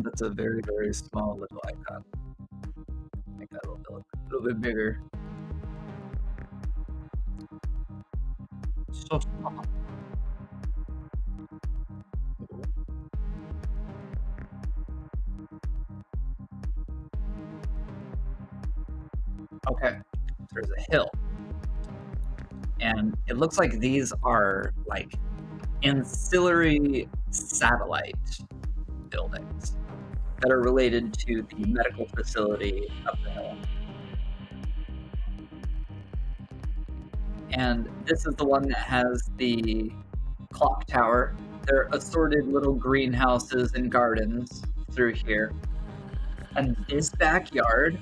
A: That's a very, very small little icon. Make that a little bit bigger. So small. Okay, there's a hill. And it looks like these are like ancillary satellite buildings that are related to the medical facility up the hill. And this is the one that has the clock tower. There are assorted little greenhouses and gardens through here. And this backyard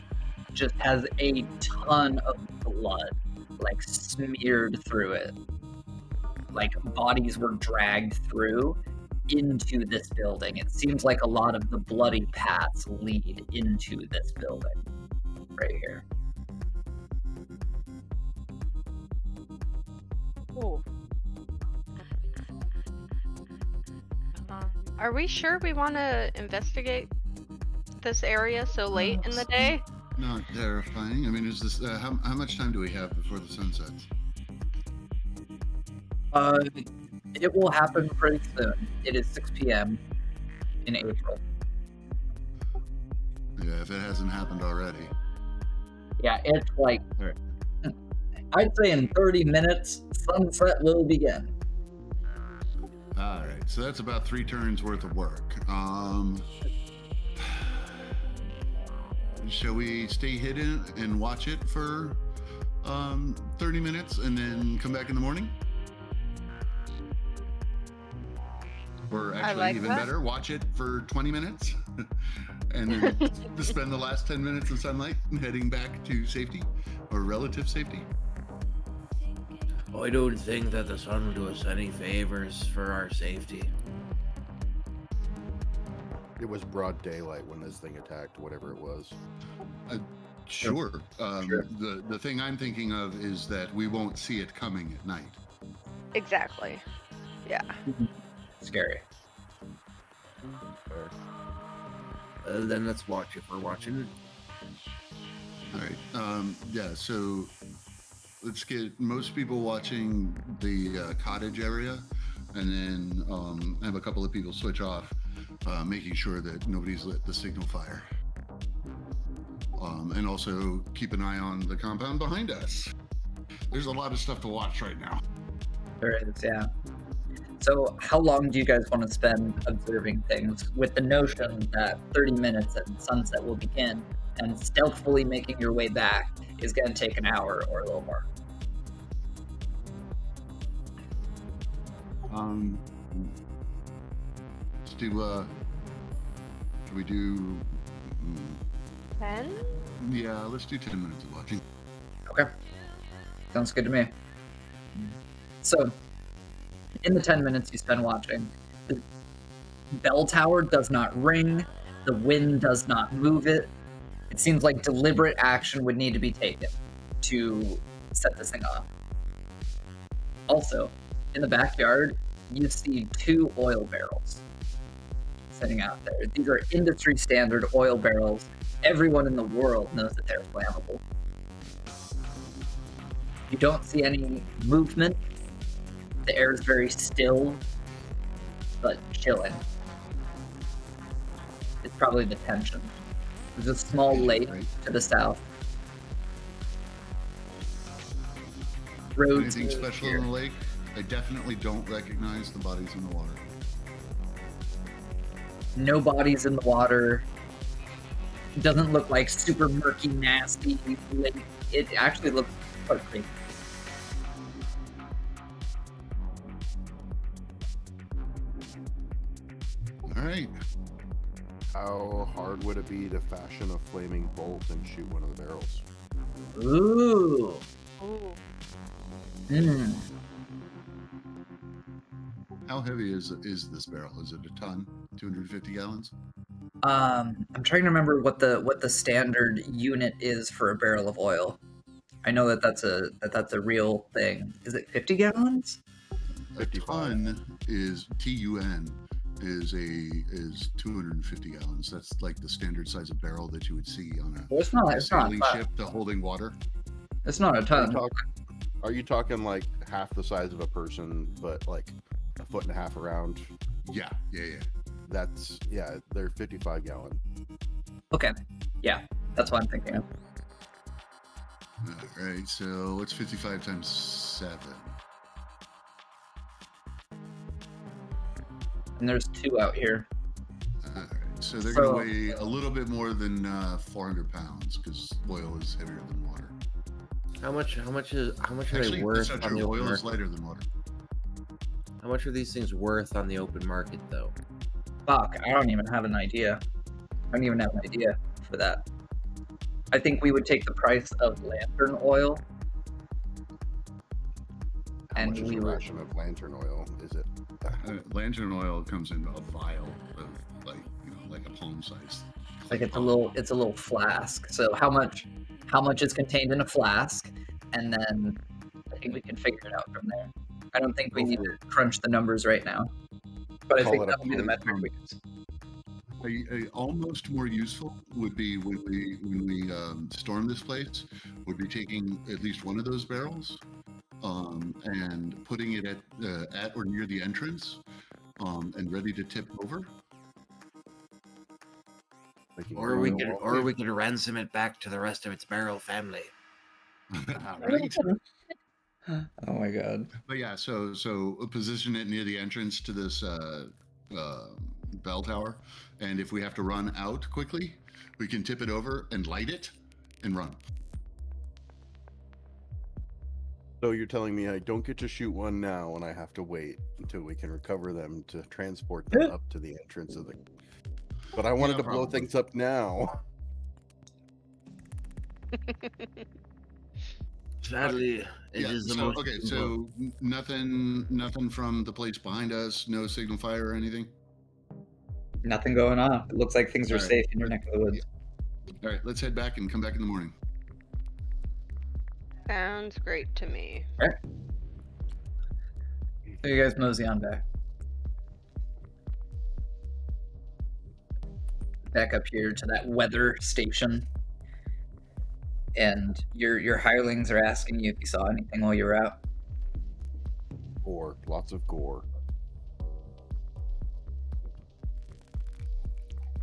A: just has a ton of blood, like smeared through it. Like bodies were dragged through into this building. It seems like a lot of the bloody paths lead into this building right here.
D: Ooh. Are we sure we want to investigate this area so late in the day?
B: Not terrifying. I mean, is this how much time do we have before the sun sets?
A: It will happen pretty soon. It is 6 p.m. in April.
B: Yeah, if it hasn't happened already.
A: Yeah, it's like, I'd say in 30 minutes, sunset will begin.
B: All right, so that's about 3 turns worth of work. Shall we stay hidden and watch it for 30 minutes and then come back in the morning? Or actually,
D: like
B: even
D: that.
B: better, watch it for 20 minutes and then spend the last 10 minutes in sunlight and heading back to safety or relative safety.
C: I don't think that the sun will do us any favors for our safety.
E: It was broad daylight when this thing attacked, whatever it was.
B: Sure.
A: Sure.
B: The thing I'm thinking of is that we won't see it coming at night.
D: Exactly. Yeah.
A: Scary.
C: Then let's watch if we're watching.
B: All right. Yeah. So let's get most people watching the cottage area, and then have a couple of people switch off, making sure that nobody's lit the signal fire. And also keep an eye on the compound behind us. There's a lot of stuff to watch right now.
A: There is, yeah. So how long do you guys want to spend observing things with the notion that 30 minutes and sunset will begin, and stealthily making your way back is going to take an hour or a little more?
B: Let's do Should we do?
D: 10?
B: Yeah, let's do 10 minutes of watching.
A: Okay. Sounds good to me. So, in the 10 minutes you spend watching, the bell tower does not ring, the wind does not move it. It seems like deliberate action would need to be taken to set this thing off. Also, in the backyard, you see 2 oil barrels sitting out there. These are industry standard oil barrels. Everyone in the world knows that they're flammable. You don't see any movement. The air is very still, but chilling. It's probably the tension. There's a small lake to the south. Roads
B: Anything special in the lake? I definitely don't recognize the bodies in the water.
A: No bodies in the water. It doesn't look like super murky, nasty lake. It actually looks quite clean.
B: All right.
E: How hard would it be to fashion a flaming bolt and shoot one of the barrels?
A: Ooh.
F: Ooh.
A: Mm.
B: How heavy is this barrel? Is it a ton? 250 gallons?
A: I'm trying to remember what the standard unit is for a barrel of oil. I know that's a real thing. Is it 50 gallons?
B: A ton is TUN is 250 gallons. That's like the standard size of barrel that you would see on a
A: Well, it's not
B: sailing ship to holding water.
A: It's not a ton.
E: Are you talking like half the size of a person, but like a foot and a half around?
B: Yeah.
E: They're 55 gallon.
A: Okay. Yeah, that's what I'm thinking of.
B: All right, so what's 55 times 7?
A: And there's 2 out here.
B: All right, so they're going to weigh a little bit more than 400 pounds because oil is heavier than water.
G: How much are
B: Actually,
G: they worth
B: that's not
G: on the
B: true.
G: open
B: Oil is
G: market?
B: lighter than water.
G: How much are these things worth on the open market, though?
A: Fuck, I don't even have an idea. I don't even have an idea for that. I think we would take the price of lantern oil.
E: How
A: And
E: much is
A: we
E: a
A: would...
E: ration of lantern oil? Is it?
B: Lantern oil comes in a vial of like a palm size.
A: Like it's a little flask. So how much is contained in a flask, and then I think we can figure it out from there. I don't think we need to crunch the numbers right now, but I think that'll be the metric we use.
B: Almost more useful would be when we storm this place, would be taking at least one of those barrels and putting it at or near the entrance and ready to tip over.
G: Or we could ransom it back to the rest of its barrel family.
B: Right?
A: Oh my god.
B: But yeah, so position it near the entrance to this bell tower, and if we have to run out quickly, we can tip it over and light it and run.
E: So you're telling me I don't get to shoot one now, and I have to wait until we can recover them to transport them up to the entrance of the... But I wanted to blow things up now.
C: Sadly, it is the most...
B: Okay, so nothing from the place behind us, no signal fire or anything?
A: Nothing going on. It looks like things are safe in your neck of the woods.
B: All right, let's head back and come back in the morning.
D: Sounds great to me.
A: All right. So you guys mosey on back. Back up here to that weather station. And your hirelings are asking you if you saw anything while you were out.
E: Gore. Lots of gore.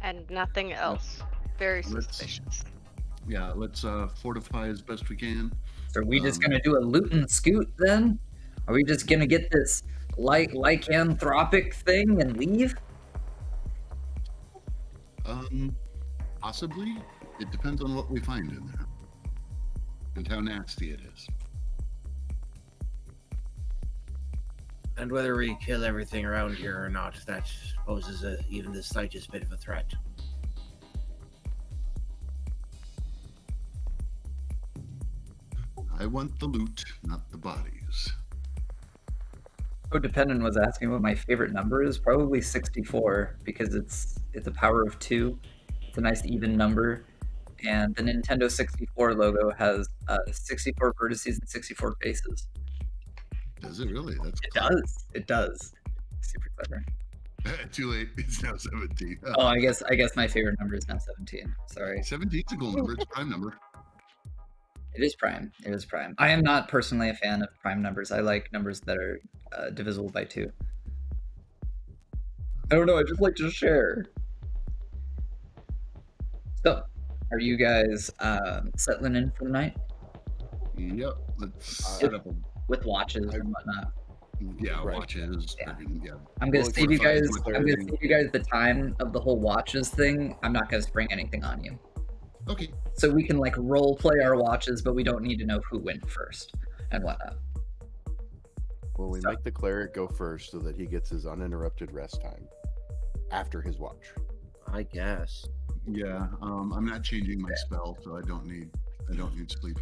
D: And nothing else. Very suspicious.
B: Let's fortify as best we can.
A: So are we just gonna do a loot and scoot then? Are we just gonna get this lycanthropic thing and leave?
B: Possibly. It depends on what we find in there and how nasty it is.
G: And whether we kill everything around here or not, that poses even the slightest bit of a threat.
B: I want the loot, not the bodies.
A: Codependent was asking what my favorite number is. Probably 64 because it's a power of 2. It's a nice even number, and the Nintendo 64 logo has 64 vertices and 64 faces.
B: Does it really? That's
A: It
B: clever.
A: does. It does. Super clever.
B: Too late. It's now 17.
A: Oh, I guess my favorite number is now 17. Sorry.
B: 17 is a cool number. It's a prime number.
A: It is prime. It is prime. I am not personally a fan of prime numbers. I like numbers that are divisible by 2. I don't know. I just like to share. So, are you guys settling in for the night?
B: Yep. Let's set up a...
A: With watches and whatnot.
B: Yeah,
E: Right.
B: watches.
A: Yeah.
B: Yeah.
A: I'm gonna
E: Well,
A: save you guys.
B: 45,
A: I'm gonna save you guys the time of the whole watches thing. I'm not gonna spring anything on you,
B: Okay.
A: so we can like role play our watches, but we don't need to know who went first and whatnot.
E: Well, we
A: So-
E: make the cleric go first so that he gets his uninterrupted rest time after his watch.
G: I guess.
B: Yeah. I'm not changing my spell, so I don't need sleep.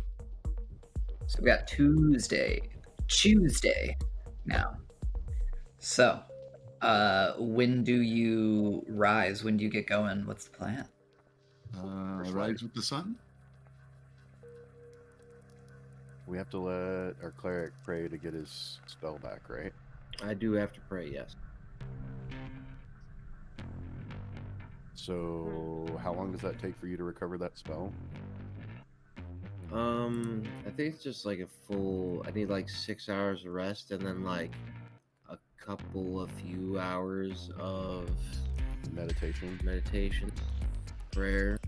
A: So we got Tuesday now. So, when do you rise? When do you get going? What's the plan?
B: Rise with the sun.
E: We have to let our cleric pray to get his spell back, right?
G: I do have to pray, yes.
E: So, how long does that take for you to recover that spell?
G: I think it's just like a full. I need like 6 hours of rest and then like a few hours of
E: Meditation.
G: prayer,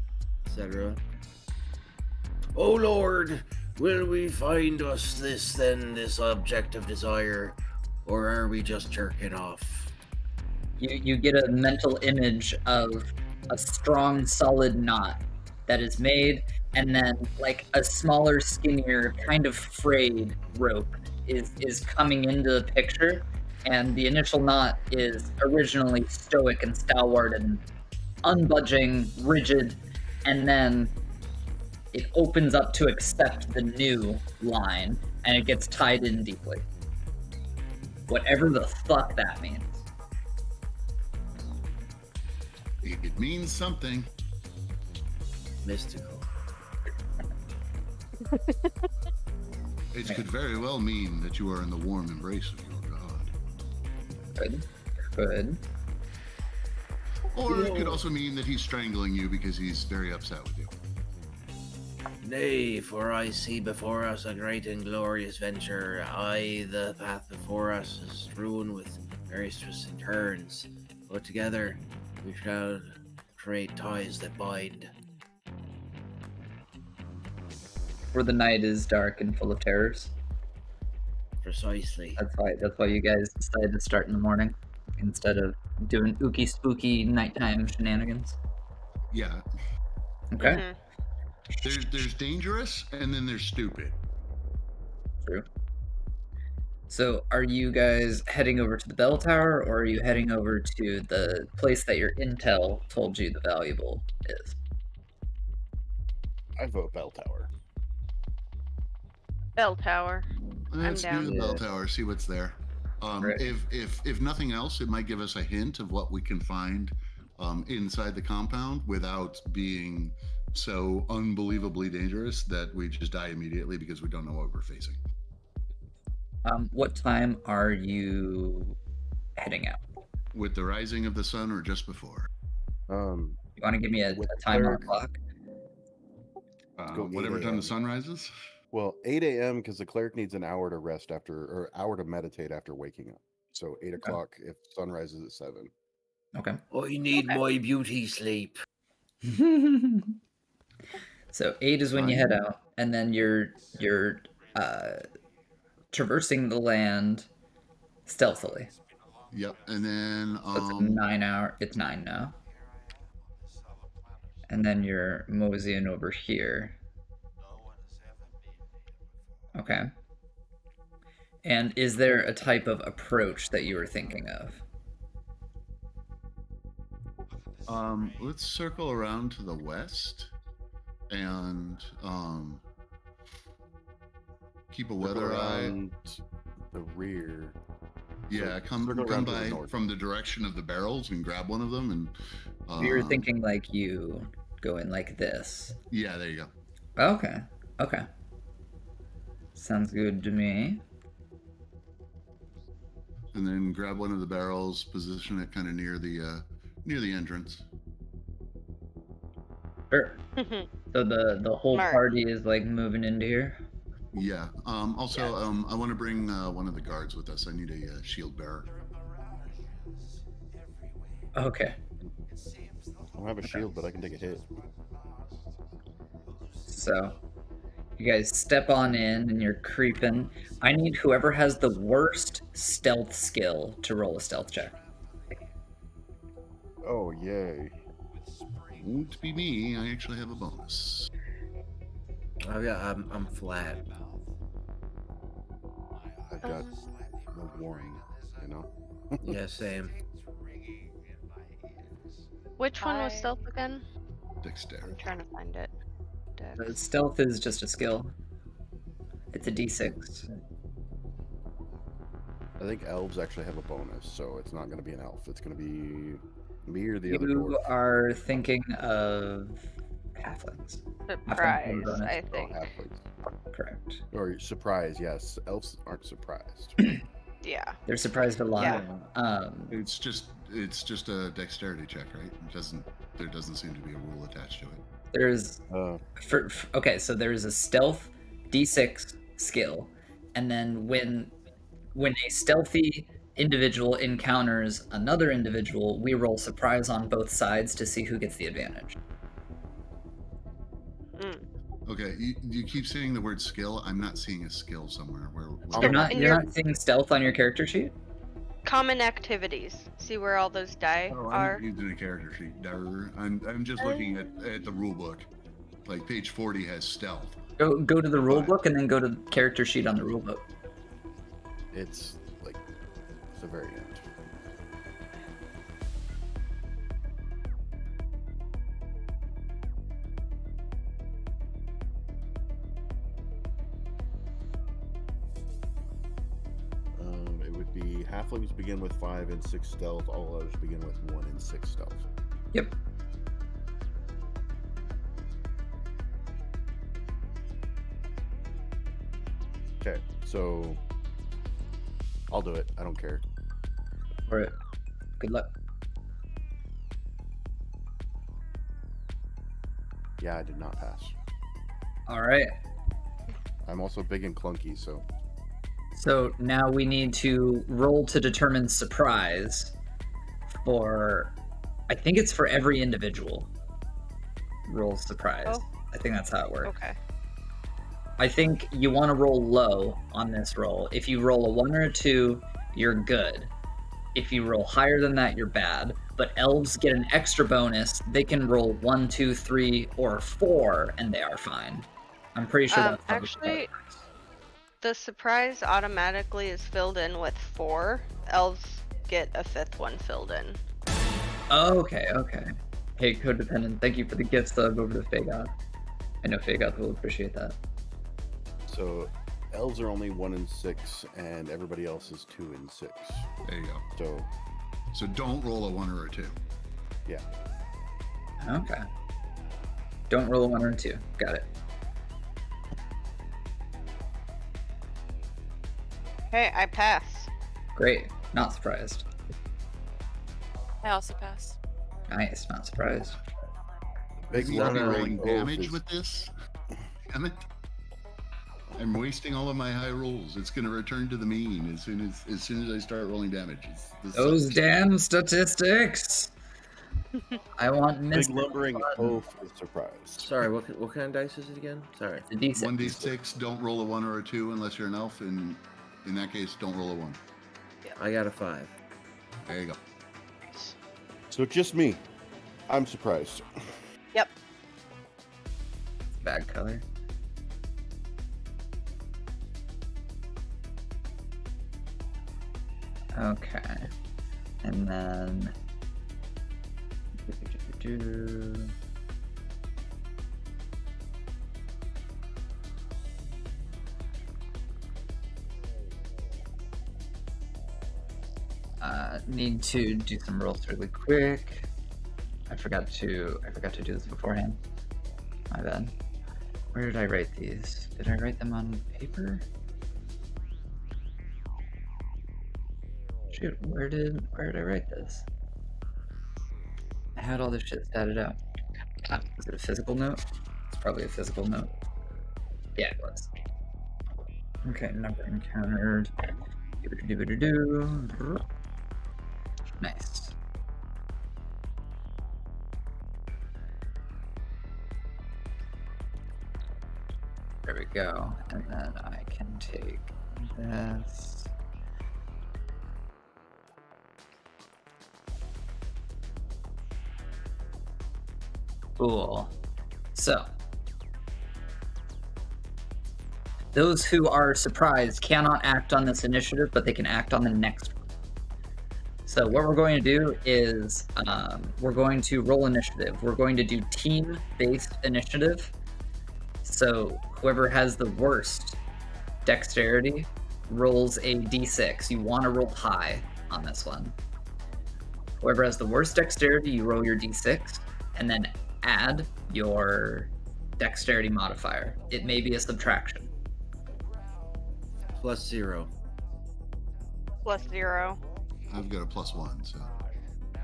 G: etc. Oh Lord, will we find us this object of desire, or are we just jerking off?
A: You get a mental image of a strong, solid knot that is made, and then like a smaller, skinnier, kind of frayed rope is coming into the picture, and the initial knot is originally stoic and stalwart and unbudging, rigid, and then it opens up to accept the new line, and it gets tied in deeply. Whatever the fuck that means.
B: It means something.
G: Mystical.
B: It could very well mean that you are in the warm embrace of your god.
A: Good.
B: Or it could also mean that he's strangling you because he's very upset with you.
G: Nay, for I see before us a great and glorious venture. Aye, the path before us is strewn with various twists and turns, but together we shall create ties that bind.
A: Where the night is dark and full of terrors.
G: Precisely.
A: That's why you guys decided to start in the morning instead of doing ooky spooky nighttime shenanigans.
B: Yeah.
A: Okay.
D: Mhm.
B: There's dangerous and then there's stupid.
A: True. So are you guys heading over to the bell tower, or are you heading over to the place that your intel told you the valuable is?
E: I vote bell tower.
D: Bell tower.
B: Let's
D: down.
B: do the bell tower, see what's there.
A: Right.
B: If nothing else, it might give us a hint of what we can find inside the compound without being so unbelievably dangerous that we just die immediately because we don't know what we're facing.
A: What time are you heading out?
B: With the rising of the sun or just before?
E: Um,
A: You want to give me a
E: With the
A: time on the
E: cleric.
A: clock?
E: Go
B: Whatever
E: 8
B: time
E: a.m.
B: the sun rises?
E: well, 8 a.m. because the cleric needs an hour to rest or hour to meditate after waking up. So 8 o'clock if sun rises at 7.
A: Okay.
G: I need my beauty sleep.
A: So 8 is when you head out, and then you're traversing the land stealthily.
B: Yep. And then
A: So it's a 9 hour. It's 9 now. And then you're moseying over here. Okay. And is there a type of approach that you were thinking of?
B: let's circle around to the west and keep a weather eye.
E: Around the rear.
B: Yeah, come
E: circle
B: come
E: around to the
B: by
E: north.
B: from the direction of the barrels and grab one of them. And
A: You're thinking like you go in like this.
B: yeah, there you go.
A: Okay. Okay. Sounds good to me.
B: And then grab one of the barrels, position it kind of near the entrance.
A: Sure. So the whole
D: Smart.
A: party is like moving into here.
B: Yeah. Also, I want to bring one of the guards with us. I need a shield bearer.
A: Okay.
E: I don't have a shield, but I can take a hit.
A: So you guys step on in and you're creeping. I need whoever has the worst stealth skill to roll a stealth check.
E: Oh, yay.
B: Won't be me. I actually have a bonus.
G: I'm flat.
E: I've got no warning, you know?
G: Yeah, same.
D: Which one was stealth again?
B: Dexterity.
D: I'm trying to find it. Dex.
A: Stealth is just a skill. It's a d6.
E: I think elves actually have a bonus, so it's not going to be an elf. It's going to be me or the other
A: You
E: dwarf.
A: are thinking of halflings.
D: Surprise,
A: bonus.
D: I
E: Oh,
D: think.
E: halflings.
A: Correct.
E: Or surprise, yes. Elves aren't surprised.
D: Yeah.
A: They're surprised a lot.
D: Yeah.
B: It's just a dexterity check, right? There doesn't seem to be a rule attached to it.
A: There's okay, so there's a stealth d6 skill, and then when a stealthy individual encounters another individual, we roll surprise on both sides to see who gets the advantage.
B: Okay, you keep saying the word skill. I'm not seeing a skill somewhere. Where
A: You're not seeing stealth on your character sheet?
D: Common activities. See where all those die
B: I'm
D: are?
B: not using a character sheet. Durr. I'm just looking at the rule book. Like page 40 has stealth.
A: Go to the rule book and then go to the character sheet on the rule book.
E: It's like the very end. It would be halflings begin with 5 and 6 stealth. All others begin with 1 and 6 stealth.
A: Yep.
E: Okay, so I'll do it. I don't care.
A: For it. Good luck.
E: Yeah, I did not pass.
A: All right.
E: I'm also big and clunky, so
A: So now we need to roll to determine surprise for, I think it's for every individual. Roll surprise.
D: Oh.
A: I think that's how it works.
D: Okay.
A: I think you want to roll low on this roll. If you roll a 1 or a 2, you're good. If you roll higher than that, you're bad. But elves get an extra bonus. They can roll 1, 2, 3, or 4, and they are fine. I'm pretty sure that's how this
D: actually,
A: works.
D: The surprise automatically is filled in with 4. Elves get a 5th one filled in.
A: Okay. Hey, Codependent, thank you for the gift sub over to Fagoth. I know Fagoth will appreciate that.
E: So elves are only 1 and 6, and everybody else is 2 and 6.
B: There you go.
E: So
B: So don't roll a 1 or a 2.
E: yeah,
A: Okay. Don't roll a 1 or a 2. Got it.
D: Hey, I pass.
A: Great. Not surprised.
F: I also pass.
A: Nice. Not surprised.
E: big
B: Is he gonna be
E: lumbering
B: rolling
E: oaf
B: damage
E: is-
B: with this? Damn it! I'm wasting all of my high rolls. It's going to return to the mean as soon as I start rolling damage.
A: Those damn statistics. I want
E: Big
A: Mr.
E: lumbering oaf is surprised.
G: Sorry, what kind of dice is it again? Sorry.
A: The D6.
B: 1d6. Don't roll a 1 or a 2 unless you're an elf, and in that case, don't roll a 1.
G: I got a 5.
B: There you go.
E: So just me. I'm surprised.
D: Yep.
A: Bad color. Okay. And then... need to do some rolls really quick. I forgot to do this beforehand. My bad. Where did I write these? Did I write them on paper? Shoot, where did I write this? I had all this shit statted out. Is it a physical note? It's probably a physical note. Yeah, it was. Okay, number encountered. Nice. There we go. And then I can take this. Cool. So, those who are surprised cannot act on this initiative, but they can act on the next one. So what we're going to do is we're going to roll initiative. We're going to do team-based initiative. So whoever has the worst dexterity rolls a d6. You want to roll high on this one. Whoever has the worst dexterity, you roll your d6, and then add your dexterity modifier. It may be a subtraction.
G: +0.
D: +0.
B: I've got a +1, so.
F: I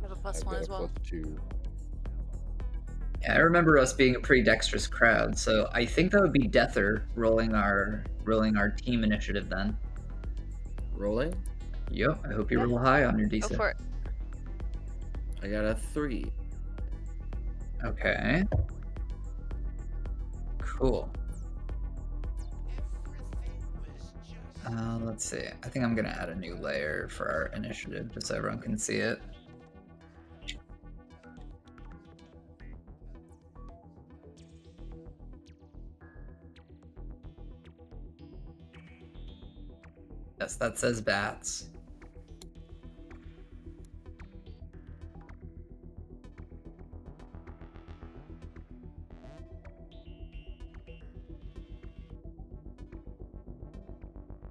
F: have a +1 as well.
E: +2.
A: Yeah, I remember us being a pretty dexterous crowd, so I think that would be Deather rolling our team initiative then.
G: Rolling?
A: Yep, I hope you roll high on your d6.
D: Go for it.
G: I got a 3.
A: Okay. Cool. Let's see. I think I'm gonna add a new layer for our initiative just so everyone can see it. Yes, that says bats.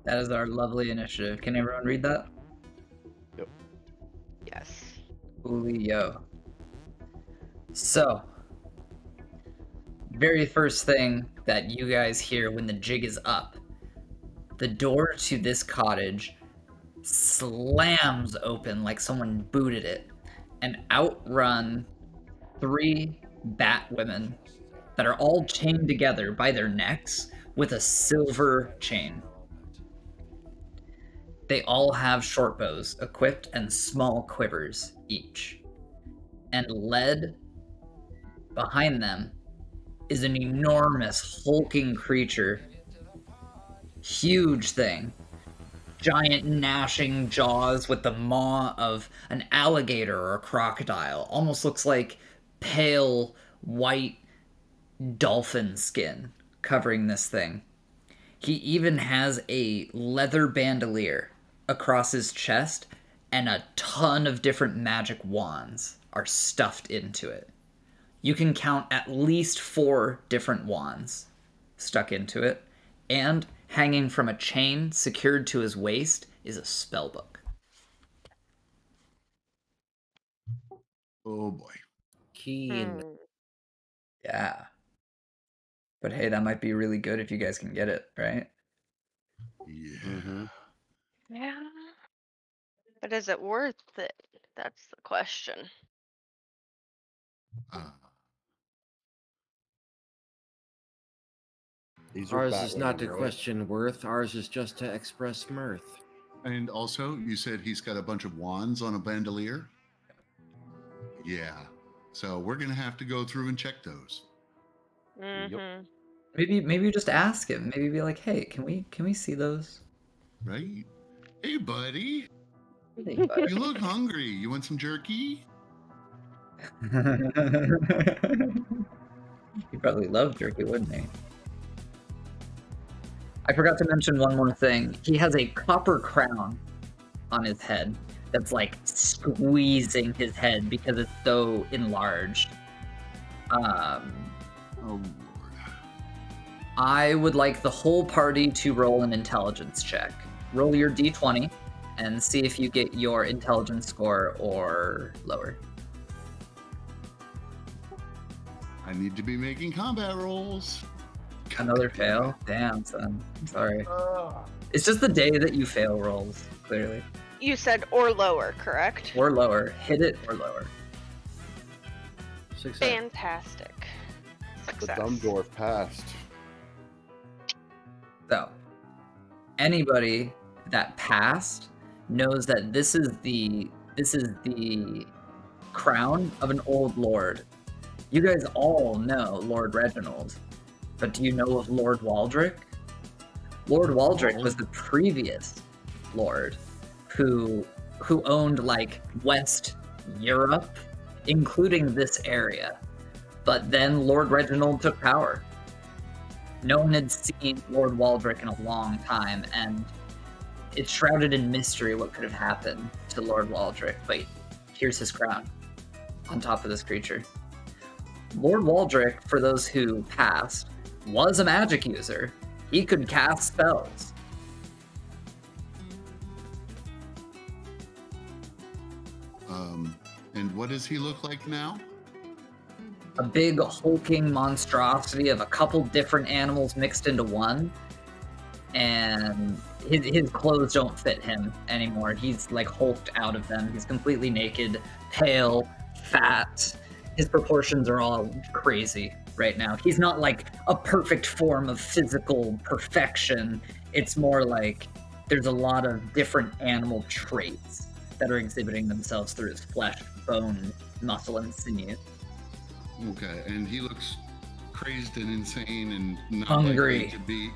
A: That is our lovely initiative. Can everyone read that?
E: Yep.
D: Yes.
A: Coolio. So, very first thing that you guys hear when the jig is up, the door to this cottage slams open like someone booted it, and out run 3 bat women that are all chained together by their necks with a silver chain. They all have short bows equipped and small quivers each. And led behind them is an enormous hulking creature. Huge thing. Giant gnashing jaws with the maw of an alligator or a crocodile. Almost looks like pale white dolphin skin covering this thing. He even has a leather bandolier across his chest, and a ton of different magic wands are stuffed into it. You can count at least 4 different wands stuck into it, and hanging from a chain secured to his waist is a spellbook.
B: Oh boy.
G: Keen.
A: Yeah. But hey, that might be really good if you guys can get it, right?
B: Yeah.
E: Mm-hmm.
D: Yeah. But is it worth it? That's the question.
E: These are
G: Ours
E: bat
G: is not to
E: women, right?
G: question worth. Ours is just to express mirth.
B: And also, you said he's got a bunch of wands on a bandolier? Yeah. So we're going to have to go through and check those.
D: Mm-hmm.
A: Maybe just ask him. Maybe be like, "Hey, can we see those?"
B: Right? Hey, buddy.
A: Hey, bud.
B: You look hungry. You want some jerky?
A: He probably loved jerky, wouldn't he? I forgot to mention one more thing. He has a copper crown on his head that's like squeezing his head because it's so enlarged.
B: Oh, Lord.
A: I would like the whole party to roll an intelligence check. Roll your d20 and see if you get your intelligence score or lower.
B: I need to be making combat rolls.
A: Another fail? Damn, son. I'm sorry. It's just the day that you fail rolls, clearly.
D: You said or lower, correct?
A: Or lower. Hit it or lower.
G: Success.
D: Fantastic.
E: The
D: Success.
E: dumb dwarf passed.
A: So, anybody that passed knows that this is the crown of an old lord. You guys all know Lord Reginald, but do you know of Lord Waldrick? Lord Waldrick was the previous lord who owned like West Europe, including this area. But then Lord Reginald took power. No one had seen Lord Waldrick in a long time, and it's shrouded in mystery what could have happened to Lord Waldrick, but here's his crown on top of this creature. Lord Waldrick, for those who passed, was a magic user. He could cast spells.
B: And what does he look like now?
A: A big hulking monstrosity of a couple different animals mixed into one, and his clothes don't fit him anymore. He's like hulked out of them. He's completely naked, pale, fat. His proportions are all crazy right now. He's not like a perfect form of physical perfection. It's more like there's a lot of different animal traits that are exhibiting themselves through his flesh, bone, muscle, and sinew.
B: Okay, and he looks crazed and insane and not
A: Hungry.
B: likely to be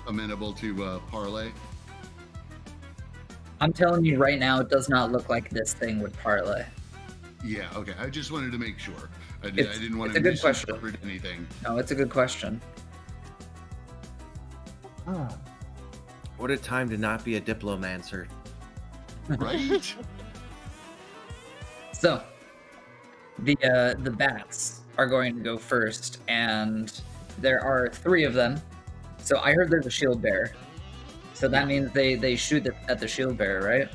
B: amenable to parlay.
A: I'm telling you right now, it does not look like this thing would parlay.
B: Yeah, okay. I just wanted to make sure. I
A: It's-
B: didn't want
A: it's
B: to
A: a good question.
B: misinterpret anything.
A: No, it's a good question.
G: What a time to not be a diplomancer.
B: Right?
A: So, the bats are going to go first, and there are 3 of them. So I heard there's a shield bearer. So that means they shoot at the shield bearer, right?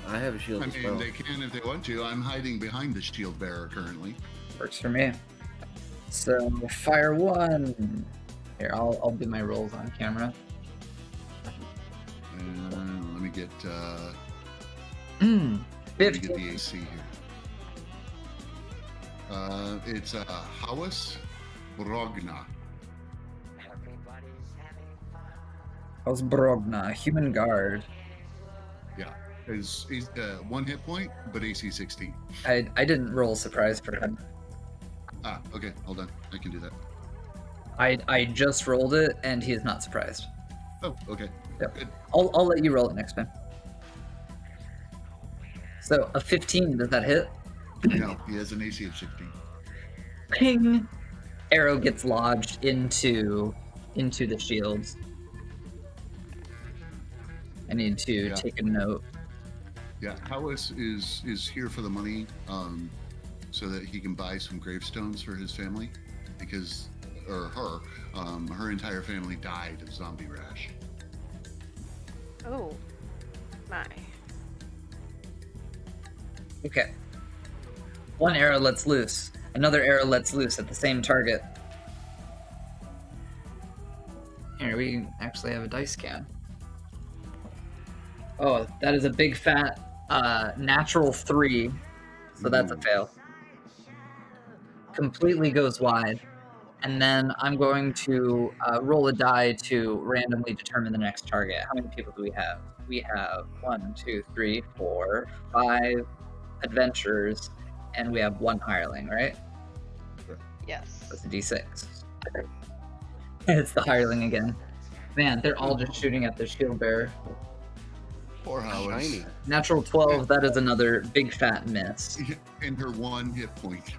G: I have a shield
B: I
G: as
B: mean,
G: well.
B: they can if they want to. I'm hiding behind the shield bearer currently.
A: Works for me. So fire 1. Here, I'll do my rolls on camera.
B: And let me get
A: Hmm.
B: let me get
A: 15.
B: the AC here. It's Hawas Brogna.
A: How's Brogna? Human guard.
B: Yeah, he's 1 hit point, but AC 16.
A: I didn't roll surprise for him.
B: Ah, okay, hold on. I can do that.
A: I just rolled it, and he is not surprised.
B: Oh, okay.
A: Yep.
B: Good.
A: I'll let you roll it next time. So a 15, does that hit?
B: No, he has an AC of 16.
A: Ping! Arrow gets lodged into the shields. I need to
B: Yeah.
A: take a note.
B: Yeah, Hawas is here for the money, so that he can buy some gravestones for his family, because, or her entire family died of zombie rash.
D: Oh, my.
A: Okay. One arrow lets loose. Another arrow lets loose at the same target. Here, we actually have a dice can. Oh, that is a big fat natural 3. So that's a fail. Completely goes wide. And then I'm going to roll a die to randomly determine the next target. How many people do we have? We have 1, 2, 3, 4, 5 adventurers, and we have 1 hireling, right?
D: Yes.
A: That's a d6. It's the hireling again. Man, they're all just shooting at the shield bearer.
B: Poor Hawas.
E: Shiny.
A: Natural 12, that is another big fat miss.
B: And her 1 hit point.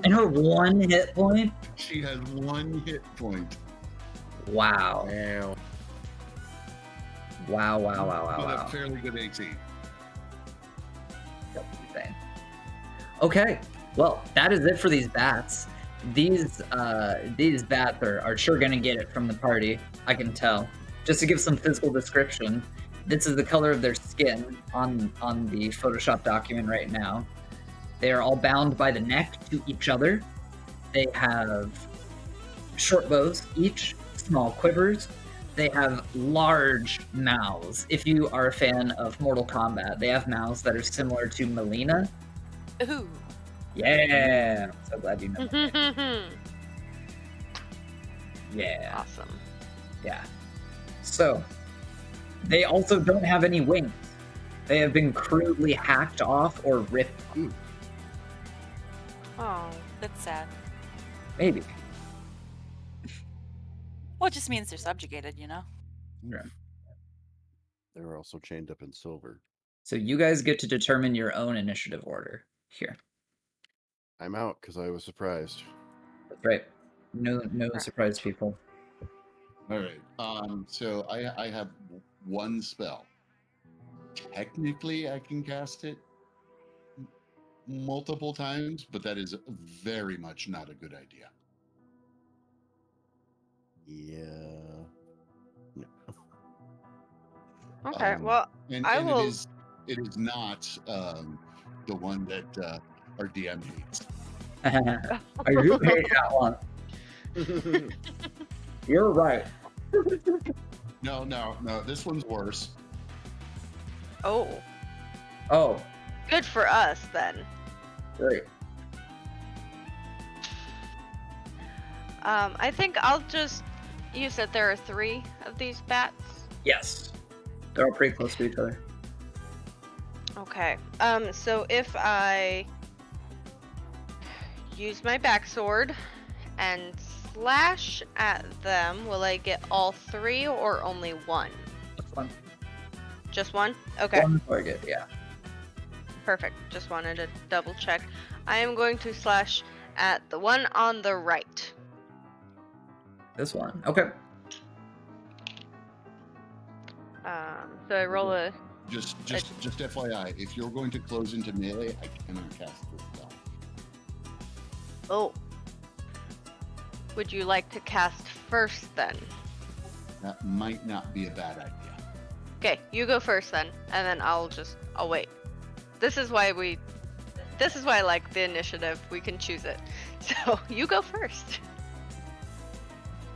A: And her 1 hit point?
B: She has 1 hit point.
A: Wow.
G: Wow.
A: Wow, wow, wow, wow,
B: But
A: wow.
B: a fairly good AC.
A: That's insane. Okay, well, that is it for these bats. These bats are sure gonna get it from the party, I can tell. Just to give some physical description, This is the color of their skin on the Photoshop document right now. They are all bound by the neck to each other. They have short bows each, small quivers. They have large mouths. If you are a fan of Mortal Kombat, they have mouths that are similar to Melina.
F: Ooh.
A: Yeah, I'm so glad you know that. Yeah.
D: Awesome.
A: Yeah. So, they also don't have any wings. They have been crudely hacked off or ripped off.
F: Oh, that's sad.
A: Maybe.
F: Well, it just means they're subjugated, you know?
A: Yeah.
E: They're also chained up in silver.
A: So you guys get to determine your own initiative order here.
E: I'm out because I was surprised.
A: That's right. No surprise, people.
B: All right. So I have one spell. Technically, I can cast it multiple times, but that is very much not a good idea.
E: Yeah. No.
D: Okay, well, I will.
B: It is not the one that our DM hates.
A: I do hate that one. You're right.
B: No. This one's worse.
D: Oh,
A: Oh,
D: good for us then.
A: great.
D: I think I'll just. You said there are 3 of these bats.
A: Yes. They're all pretty close to each other.
D: Okay. So if I use my backsword and slash at them, will I get all 3 or only 1?
A: That's fun.
D: Just 1? Okay.
A: One target, yeah.
D: Perfect. Just wanted to double check. I am going to slash at the one on the right.
A: This one. Okay.
D: So I roll a.
B: Just FYI, if you're going to close into melee, I cannot cast this spell.
D: Oh. Would you like to cast first then?
B: That might not be a bad idea.
D: Okay, you go first then, and then I'll wait. This is why I like the initiative. We can choose it. So you go first.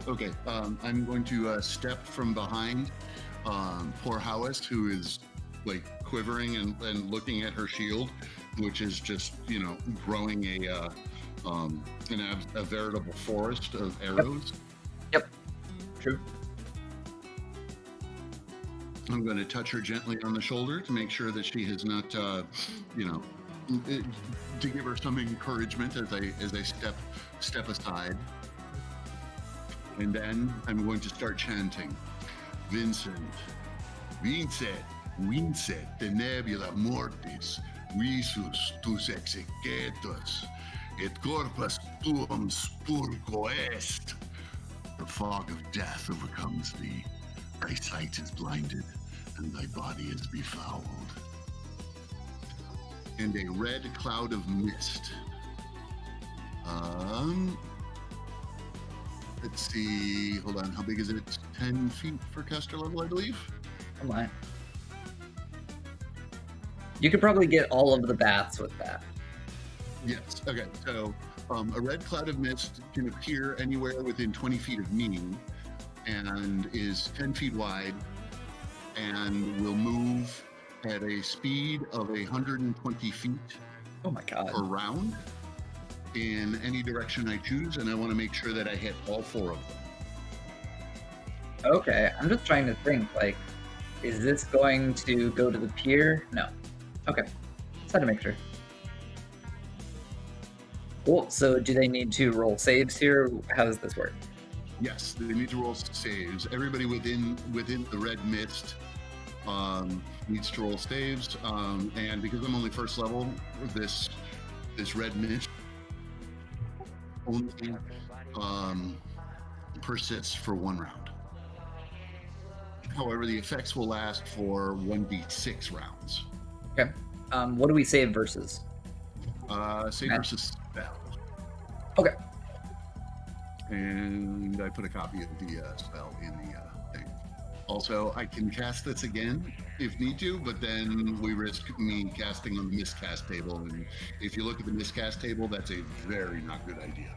B: Okay, I'm going to step from behind poor Howes, who is like quivering and looking at her shield, which is just, growing a veritable forest of arrows.
A: Yep. True.
B: I'm going to touch her gently on the shoulder to make sure that she has not, to give her some encouragement as I step aside. And then I'm going to start chanting, Vincent, de nebula mortis, visus tus exegetus, et corpus tuum spurgo est. The fog of death overcomes thee. Thy sight is blinded, and thy body is befouled. And a red cloud of mist. Let's see. Hold on. How big is it? 10 feet for caster level, I believe.
A: Come on. You could probably get all of the bats with that.
B: Yes. Okay. So a red cloud of mist can appear anywhere within 20 feet of me and is 10 feet wide and will move at a speed of 120 feet
A: Oh my god.
B: per round in any direction I choose, and I want to make sure that I hit all 4 of them.
A: Okay, I'm just trying to think, is this going to go to the pier? No. Okay. Just had to make sure. Cool. So do they need to roll saves here? How does this work?
B: Yes, they need to roll saves. Everybody within the red mist needs to roll saves, and because I'm only first level, this red mist only persists for 1 round. However, the effects will last for 1d6 rounds.
A: Okay. What do we save versus?
B: Save versus spell.
A: Okay.
B: And I put a copy of the spell in the thing. Also, I can cast this again if need to, but then we risk me casting on the miscast table. And if you look at the miscast table, that's a very not good idea.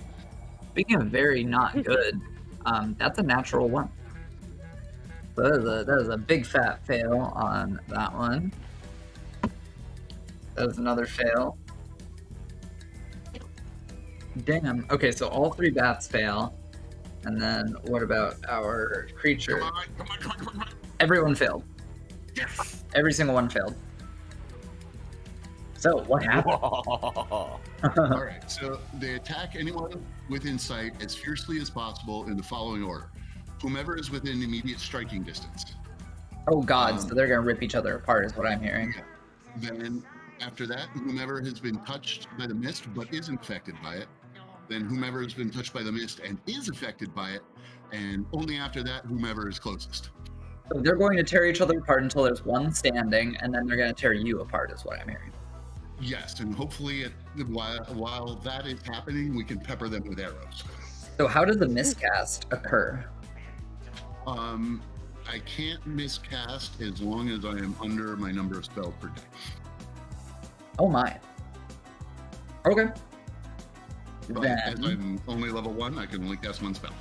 A: Speaking of very not good, that's a natural 1. So that is a big fat fail on that one. That was another fail. Damn. Okay, so all 3 bats fail. And then what about our creature?
B: Come on.
A: Everyone failed.
B: Yes.
A: Every single one failed. So what happened?
B: All right. So they attack anyone within sight as fiercely as possible in the following order: whomever is within immediate striking distance.
A: Oh God! So they're gonna rip each other apart, is what I'm hearing.
B: Yeah. Then after that, whomever has been touched by the mist but isn't affected by it. Then whomever has been touched by the mist and is affected by it, and only after that, whomever is closest.
A: So they're going to tear each other apart until there's one standing, and then they're going to tear you apart, is what I'm hearing.
B: Yes, and hopefully while that is happening, we can pepper them with arrows.
A: So how does the miscast occur?
B: I can't miscast as long as I am under my number of spells per day.
A: Oh my. Okay.
B: But as I'm only level 1, I can only cast 1 spell.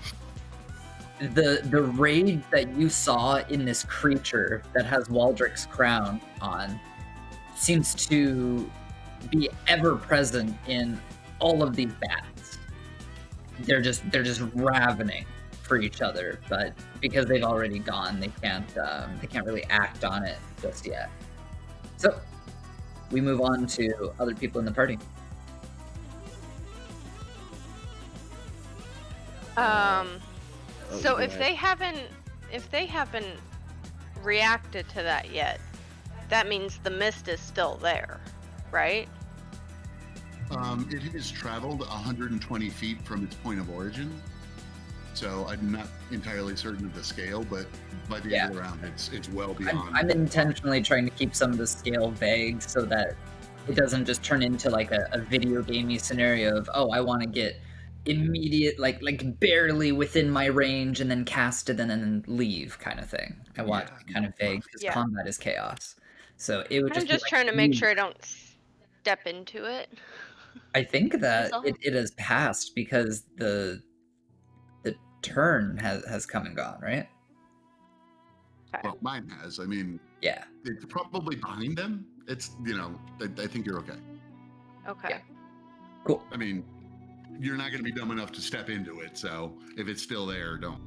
A: The rage that you saw in this creature that has Waldrick's crown on seems to be ever present in all of these bats. They're just ravening for each other, but because they've already gone, they can't really act on it just yet. So we move on to other people in the party.
D: So if they haven't reacted to that yet, that means the mist is still there, right?
B: It has traveled 120 feet from its point of origin, so I'm not entirely certain of the scale, but by the end of the round, it's well beyond.
A: I'm intentionally trying to keep some of the scale vague so that it doesn't just turn into like a video gamey scenario of, oh, I want to get immediate, like barely within my range and then cast it and then leave kind of thing. I want it to be kind of vague because combat is chaos. So it would
D: I'm just trying to make sure I don't step into it.
A: I think that it has passed because the turn has come and gone, right?
D: Okay.
B: Well, mine has. I mean,
A: yeah,
B: it's probably behind them. It's, I think you're okay.
D: Okay.
A: Yeah. Cool.
B: I mean, you're not going to be dumb enough to step into it, so if it's still there, don't.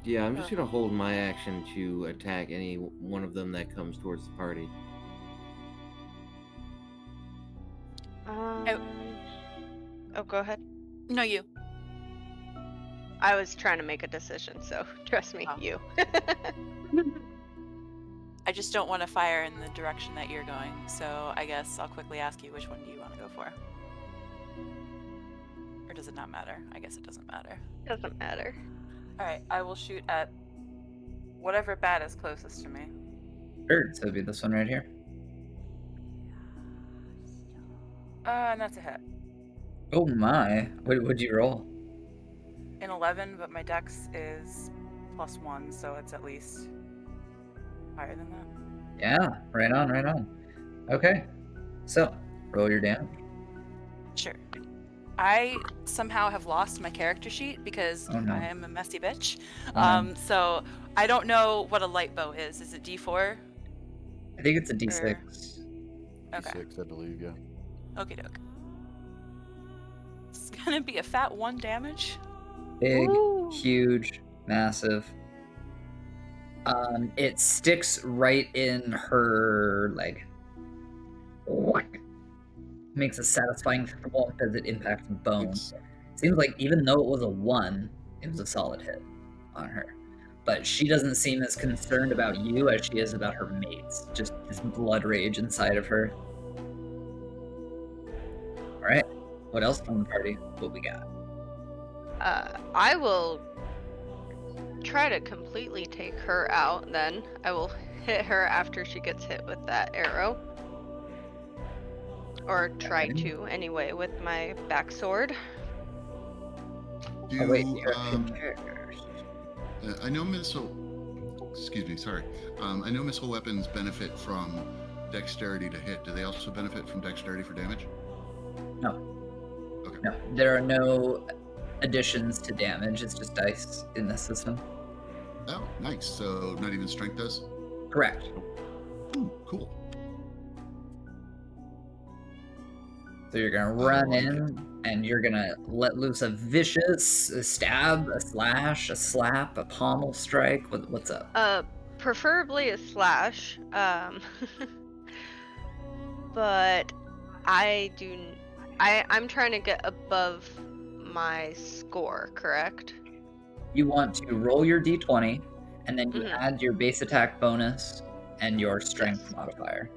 G: Yeah, I'm just going to hold my action to attack any one of them that comes towards the party.
D: Oh, go ahead.
F: No, you.
D: I was trying to make a decision, so trust me, you.
F: I just don't want to fire in the direction that you're going, so I guess I'll quickly ask you, which one do you want to go for? Or does it not matter? I guess it doesn't matter.
D: Doesn't matter.
F: Alright, I will shoot at whatever bat is closest to me.
A: Sure, so it'd be this one right here.
F: And that's a hit.
A: Oh my. What'd you roll?
F: An 11, but my dex is +1, so it's at least higher than that.
A: Yeah, right on. Okay, so roll your damage.
F: Sure. I somehow have lost my character sheet because
A: Oh, no.
F: I am a messy bitch.
A: Um,
F: So I don't know what a light bow is. Is it D4?
A: I think it's a D6.
F: Okay.
E: D6, I believe, yeah.
F: Okie doke. It's gonna be a fat 1 damage.
A: Big,
D: Ooh.
A: huge, massive. It sticks right in her leg. Makes a satisfying thwomp as it impacts bone. Seems like even though it was a 1, it was a solid hit on her. But she doesn't seem as concerned about you as she is about her mates. Just this blood rage inside of her. Alright, what else from the party? What we got?
D: I will try to completely take her out, then. I will hit her after she gets hit with that arrow. Or try to, anyway, with my back sword.
A: Oh wait,
B: Do
A: you're a character.
B: I know missile? Excuse me. Sorry. I know missile weapons benefit from dexterity to hit. Do they also benefit from dexterity for damage?
A: No.
B: Okay.
A: No, there are no additions to damage. It's just dice in this system.
B: Oh, nice. So not even strength does?
A: Correct.
B: Ooh, cool.
A: So you're gonna run in, and you're gonna let loose a vicious stab, a slash, a slap, a pommel strike. What's up?
D: Preferably a slash. But I'm trying to get above my score, correct?
A: You want to roll your d20, and then you
D: Mhm.
A: add your base attack bonus and your strength
D: Yes.
A: modifier.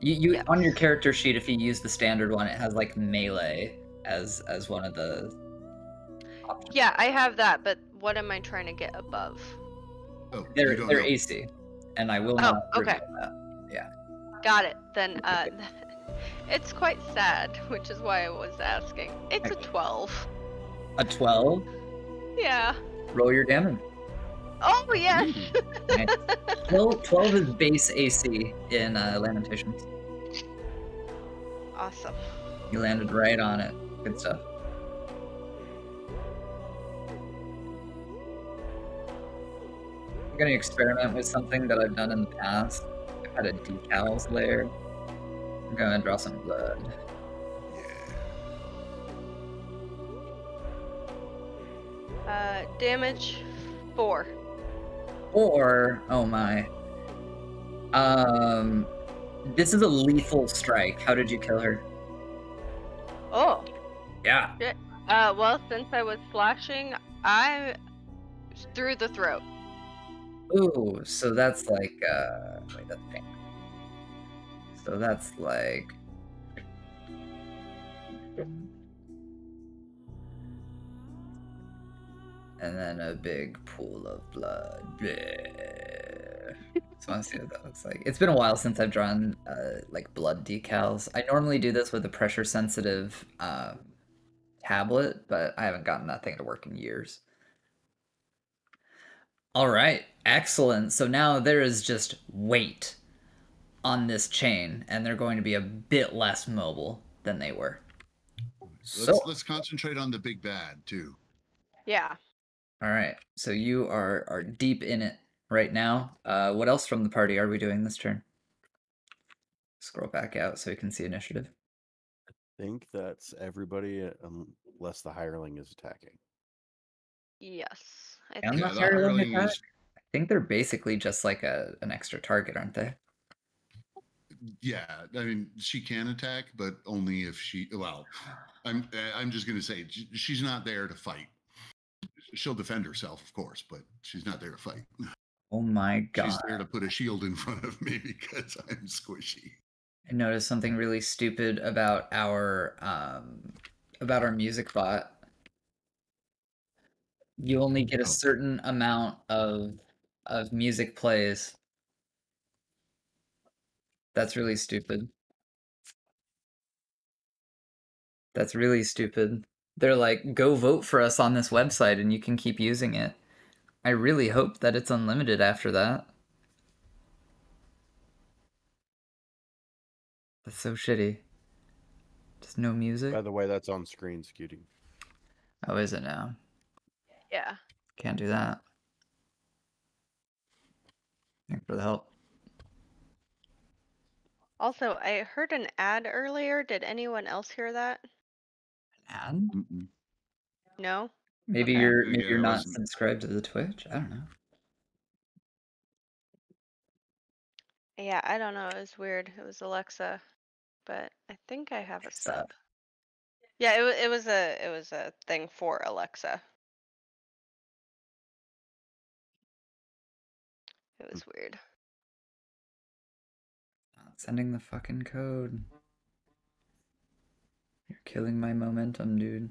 A: You
D: Yes.
A: on your character sheet, if you use the standard one, it has like melee as one of the options.
D: Yeah, I have that, but what am I trying to get above?
B: Oh,
A: They're
B: you don't know.
A: AC, and I will
D: Oh,
A: not
D: okay.
A: reveal that. Yeah.
D: Got it. Then it's quite sad, which is why I was asking. It's a 12.
A: A 12.
D: Yeah.
A: Roll your damage.
D: Oh yes.
A: Nice. 12 is base AC in Lamentations.
D: Awesome.
A: You landed right on it. Good stuff. I'm gonna experiment with something that I've done in the past. I've had a decals layer. I'm gonna draw some blood.
D: Damage 4.
A: Or, oh my. This is a lethal strike. How did you kill her?
D: Oh.
A: Yeah.
D: Well, since I was slashing, I through the throat.
A: Ooh, so that's like, wait, that's pink. So that's like... And then a big pool of blood. Bleh. So I want to see what that looks like. It's been a while since I've drawn like blood decals. I normally do this with a pressure sensitive tablet, but I haven't gotten that thing to work in years. All right, excellent. So now there is just weight on this chain, and they're going to be a bit less mobile than they were.
B: Let's concentrate on the big bad too.
D: Yeah.
A: All right, so you are deep in it right now. What else from the party are we doing this turn? Scroll back out so you can see initiative.
E: I think that's everybody unless the hireling is attacking.
D: Yes. I
A: And
D: think
A: the
B: the
A: hireling
B: hireling
A: attack?
B: is-
A: I think they're basically just like an extra target, aren't they?
B: Yeah, I mean, she can attack, but only if she. Well, I'm just gonna say she's not there to fight. She'll defend herself, of course, but she's not there to fight.
A: Oh my god.
B: She's there to put a shield in front of me because I'm squishy.
A: I noticed something really stupid about our music bot. You only get a certain amount of music plays. That's really stupid. That's really stupid. They're like, go vote for us on this website and you can keep using it. I really hope that it's unlimited after that. That's so shitty. Just no music?
E: By the way, that's on screen, Scooting.
A: Oh, is it now?
D: Yeah.
A: Can't do that. Thanks for the help.
D: Also, I heard an ad earlier. Did anyone else hear that?
A: Ad?
B: Mm-mm.
D: No?
A: Maybe
D: Okay.
A: you're
B: it
A: not
B: wasn't.
A: subscribed to the Twitch? I don't know.
D: Yeah, I don't know. It was weird. It was Alexa, but I think I have a sub. Yeah, it was a thing for Alexa. It was weird.
A: Not sending the fucking code. You're killing my momentum, dude.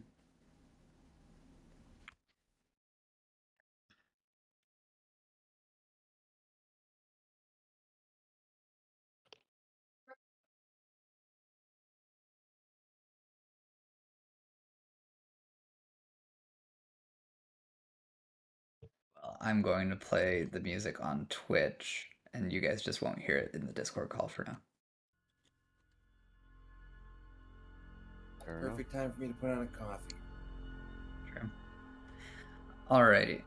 A: I'm going to play the music on Twitch, and you guys just won't hear it in the Discord call for now.
G: Perfect time for me to put on a coffee.
A: True. Alrighty.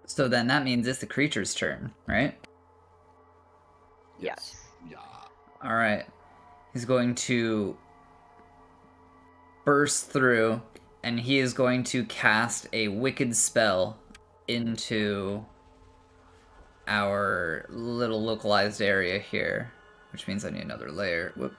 A: So then that means it's the creature's turn, right?
D: Yes.
B: Yeah.
A: Alright. He's going to burst through, and he is going to cast a wicked spell into our little localized area here, which means I need another layer. Whoop.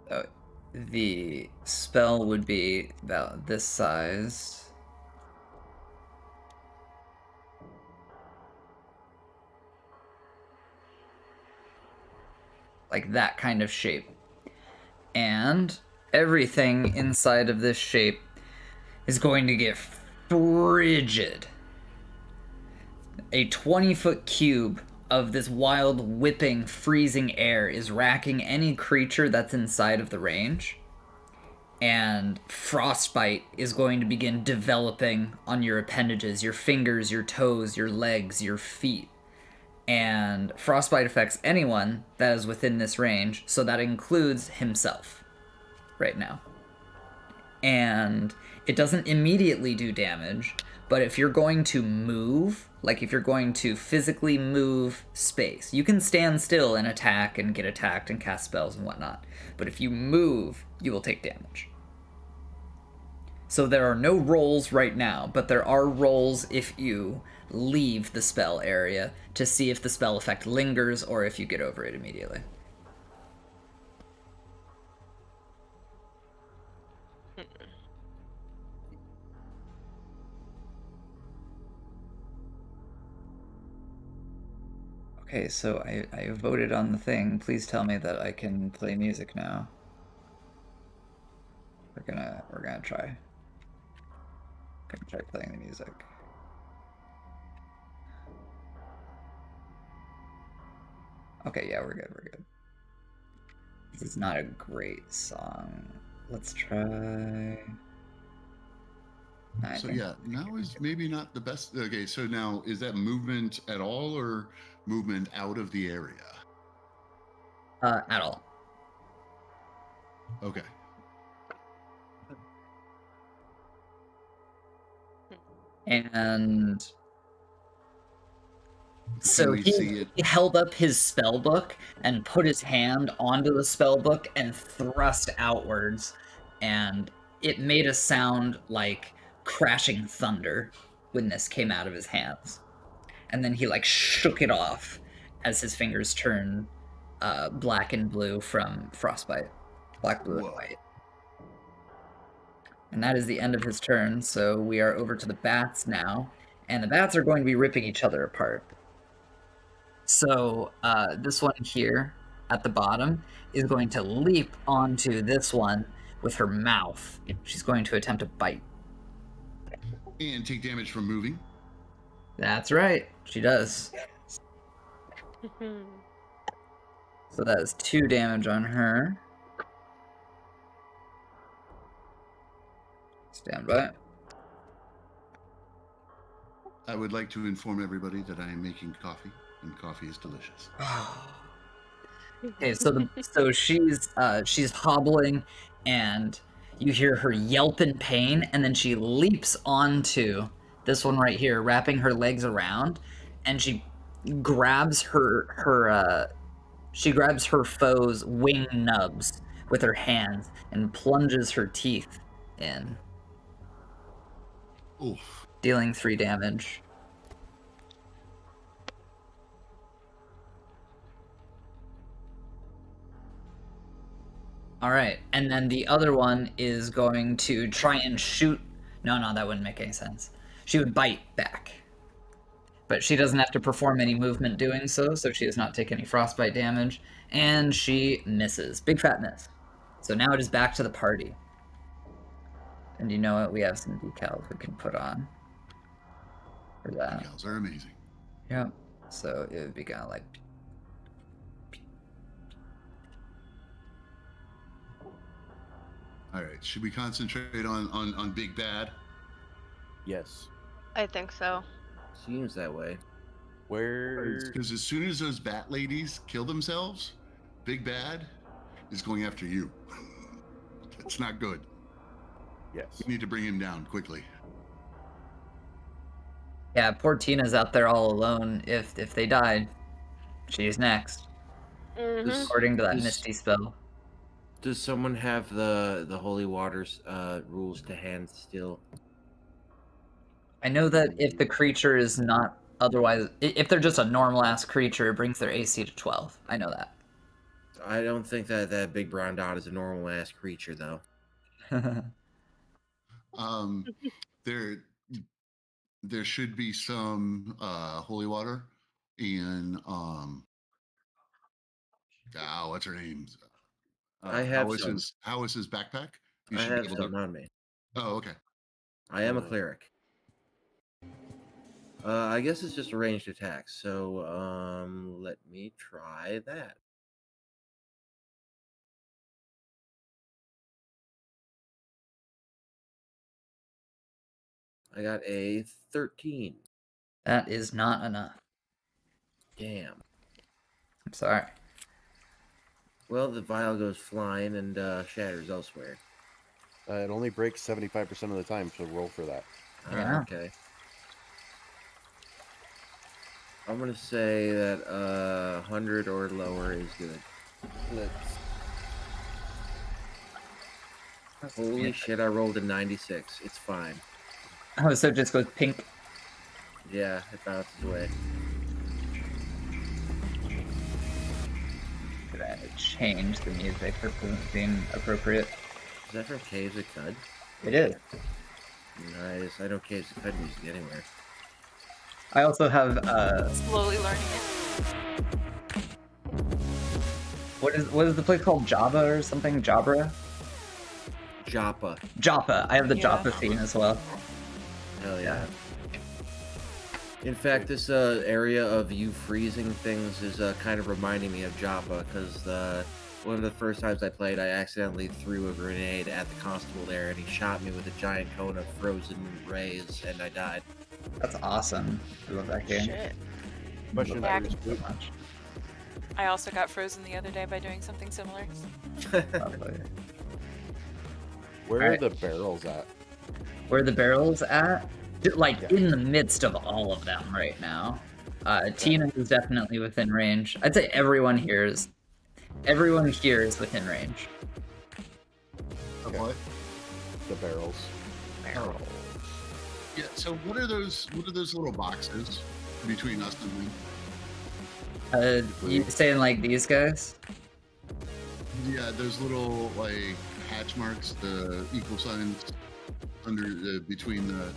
A: So the spell would be about this size. Like that kind of shape. And everything inside of this shape is going to get frigid. A 20-foot cube of this wild, whipping, freezing air is racking any creature that's inside of the range. And frostbite is going to begin developing on your appendages, your fingers, your toes, your legs, your feet. And frostbite affects anyone that is within this range, so that includes himself right now. And it doesn't immediately do damage, but if you're going to move, like if you're going to physically move space, you can stand still and attack and get attacked and cast spells and whatnot. But if you move, you will take damage. So there are no rolls right now, but there are rolls if you leave the spell area to see if the spell effect lingers or if you get over it immediately. Okay, so I voted on the thing. Please tell me that I can play music now. We're gonna try. Gonna try playing the music. Okay, yeah, we're good. This is not a great song. Let's try.
B: So yeah, now is maybe not the best. Okay, so now is that movement at all or movement out of the area?
A: At all.
B: Okay.
A: And so
B: we see it?
A: he held up his spell book and put his hand onto the spell book and thrust outwards, and it made a sound like crashing thunder when this came out of his hands. And then he like shook it off as his fingers turned black and blue from frostbite. Black, blue, and white. And that is the end of his turn, so we are over to the bats now. And the bats are going to be ripping each other apart. So this one here at the bottom is going to leap onto this one with her mouth. She's going to attempt to bite.
B: And take damage from moving.
A: That's right, she does. So that is 2 damage on her. Stand by.
B: I would like to inform everybody that I am making coffee, and coffee is delicious.
A: Okay, so she's hobbling, and you hear her yelp in pain, and then she leaps onto this one right here, wrapping her legs around, and she grabs her foe's wing nubs with her hands and plunges her teeth in.
B: Oof.
A: Dealing 3 damage. Alright, and then the other one is going to try and shoot... No, that wouldn't make any sense. She would bite back. But she doesn't have to perform any movement doing so, so she does not take any frostbite damage. And she misses. Big fat miss. So now it is back to the party. And you know what? We have some decals we can put on for that.
B: Decals are amazing.
A: Yep. So it would be kind of like
B: All right. Should we concentrate on Big Bad?
E: Yes.
D: I think so.
G: Seems that way.
E: Where?
B: Because as soon as those bat ladies kill themselves, Big Bad is going after you. That's not good.
E: Yes.
B: We need to bring him down quickly.
A: Yeah, poor Tina's out there all alone. If they died, she's next, according to that Misty spell.
G: Does someone have the holy waters rules to hand still?
A: I know that if the creature is not otherwise, if they're just a normal ass creature, it brings their AC to 12. I know that.
G: I don't think that big brown dot is a normal ass creature though.
B: There should be some holy water in what's her name?
G: I have some.
B: How is his backpack? You
G: I
B: should
G: have
B: be able
G: some on me.
B: Oh, okay.
G: I am a cleric. I guess it's just a ranged attack, so let me try that. I got a 13.
A: That is not enough.
G: Damn.
A: I'm sorry.
G: Well, the vial goes flying and shatters elsewhere.
E: It only breaks 75% of the time, so roll for that.
A: Yeah.
G: Okay. I'm gonna say that 100 or lower is good. Holy shit! I rolled a 96. It's fine.
A: Oh, so it just goes pink.
G: Yeah, it bounces away.
A: Could I change the music for being appropriate?
G: Is that from Caves of Cud?
A: It is.
G: Nice. I know Caves of Cud music anywhere.
A: I also have
F: Slowly learning it.
A: what is the place called? Java or something? Jabra?
G: Joppa.
A: Joppa. I have the
F: Yeah.
A: Joppa theme as well.
G: Hell yeah. In fact, this area of you freezing things is kind of reminding me of Joppa, because one of the first times I played, I accidentally threw a grenade at the constable there, and he shot me with a giant cone of frozen rays, and I died.
A: That's awesome. I love that game.
F: Shit.
E: Question
F: Yeah.
E: for you,
A: So much.
F: I also got frozen the other day by doing something similar.
A: Lovely.
E: Where are
A: Alright.
E: the barrels at?
A: Where the barrel's at? Like in the midst of all of them right now. Tina is definitely within range. I'd say everyone here is within range.
B: Of what?
E: The barrels.
B: Oh. Yeah. So what are those little boxes between us and them?
A: You saying like these guys?
B: Yeah, those little like hatch marks, the equal signs under between the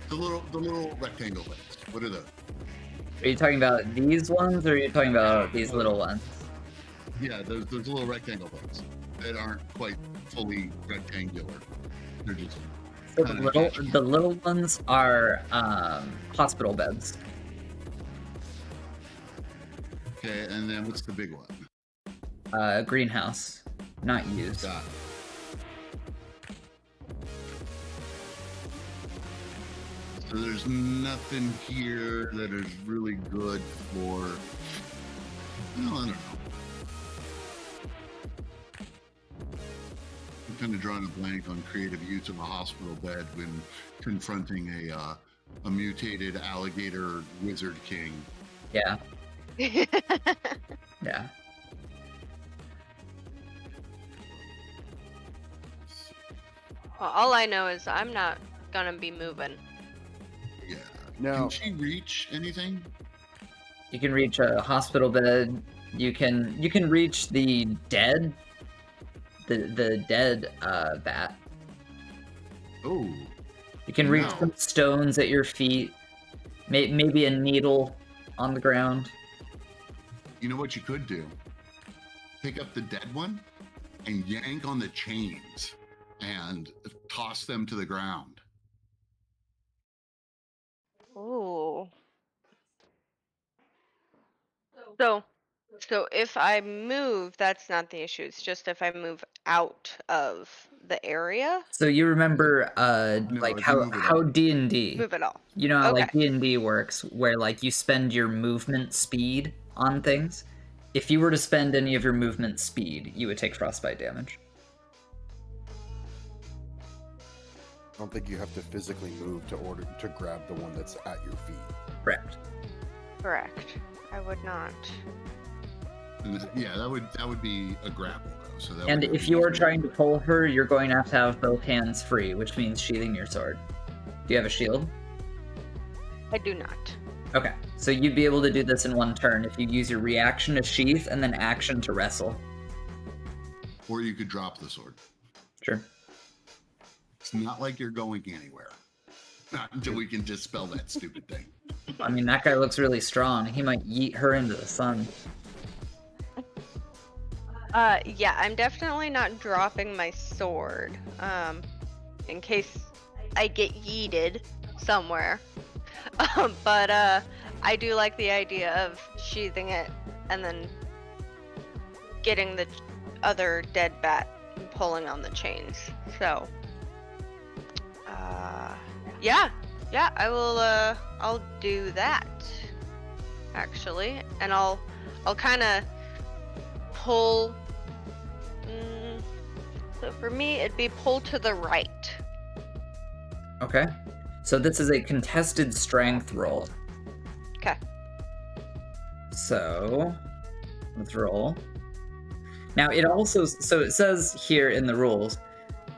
B: the little rectangle things. What are those?
A: Are you talking about these ones, or are you talking about these little ones?
B: Yeah, those little rectangle things that aren't quite fully rectangular. They're just
A: So
B: kinda attached.
A: the little ones are hospital beds.
B: Okay, and then what's the big one?
A: Greenhouse, not used.
B: Got it. So there's nothing here that is really good for. Well, I don't know. I'm kind of drawing a blank on creative use of a hospital bed when confronting a mutated alligator wizard king.
A: Yeah, yeah.
D: Well, all I know is I'm not gonna be moving.
B: Yeah.
E: No.
B: Can she reach anything?
A: You can reach a hospital bed. You can reach the dead, the dead bat.
B: Oh.
A: You can reach
B: No.
A: some stones at your feet. Maybe a needle on the ground.
B: You know what you could do? Pick up the dead one and yank on the chains and toss them to the ground.
D: Ooh. So, So if I move, that's not the issue. It's just if I move out of the area.
A: So you remember like
B: if you move at all.
A: D&D,
D: Move it all.
A: you know how
D: Okay.
A: like D&D works, where like you spend your movement speed on things? If you were to spend any of your movement speed, you would take frostbite damage.
E: I don't think you have to physically move to grab the one that's at your feet.
A: Correct.
D: Correct. I would not.
B: Yeah, that would be a grapple though. So that.
A: And if you are trying to pull her, you're going to have both hands free, which means sheathing your sword. Do you have a shield?
D: I do not.
A: Okay, so you'd be able to do this in one turn if you use your reaction to sheath and then action to wrestle.
B: Or you could drop the sword.
A: Sure.
B: It's not like you're going anywhere. Not until we can dispel that stupid thing.
A: I mean, that guy looks really strong. He might yeet her into the sun.
D: Yeah, I'm definitely not dropping my sword. In case I get yeeted somewhere. But I do like the idea of sheathing it and then getting the other dead bat and pulling on the chains. So, yeah, I will. I'll do that actually, and I'll kind of pull. So for me, it'd be pull to the right.
A: Okay. So this is a contested strength roll.
D: Okay.
A: So let's roll. Now it also, so it says here in the rules,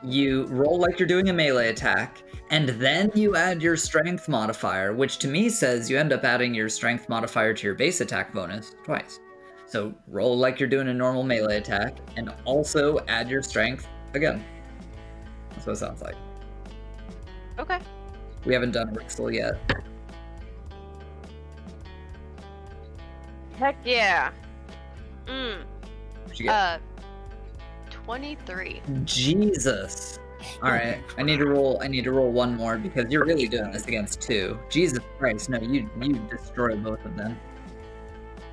A: you roll like you're doing a melee attack, and then you add your strength modifier, which to me says you end up adding your strength modifier to your base attack bonus twice. So roll like you're doing a normal melee attack, and also add your strength again. That's what it sounds like.
D: Okay.
A: We haven't done Rixel yet.
D: Heck yeah.
A: What'd you get?
D: 23.
A: Jesus. All right, I need to roll one more because you're really doing this against two. Jesus Christ, no, you destroy both of them.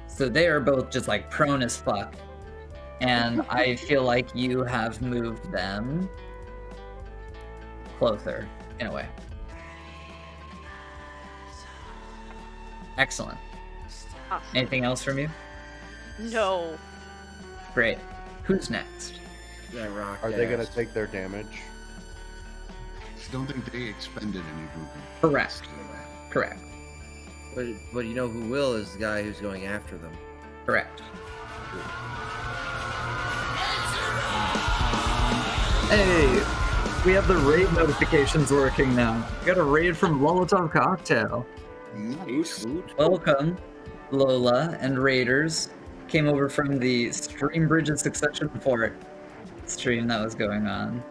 A: So they are both just like prone as fuck, and I feel like you have moved them closer in a way. Excellent.
D: Awesome.
A: Anything else from you?
D: No.
A: Great. Who's next?
G: That rock.
E: Are they going to take their damage?
B: I don't think they expended any movement.
A: Correct. Correct.
G: But you know who will is the guy who's going after them.
A: Correct. Hey, we have the raid notifications working now. We got a raid from Molotov Cocktail.
B: Nice.
A: Welcome, Lola and Raiders. Came over from the Streambridge Succession Fort stream that was going on.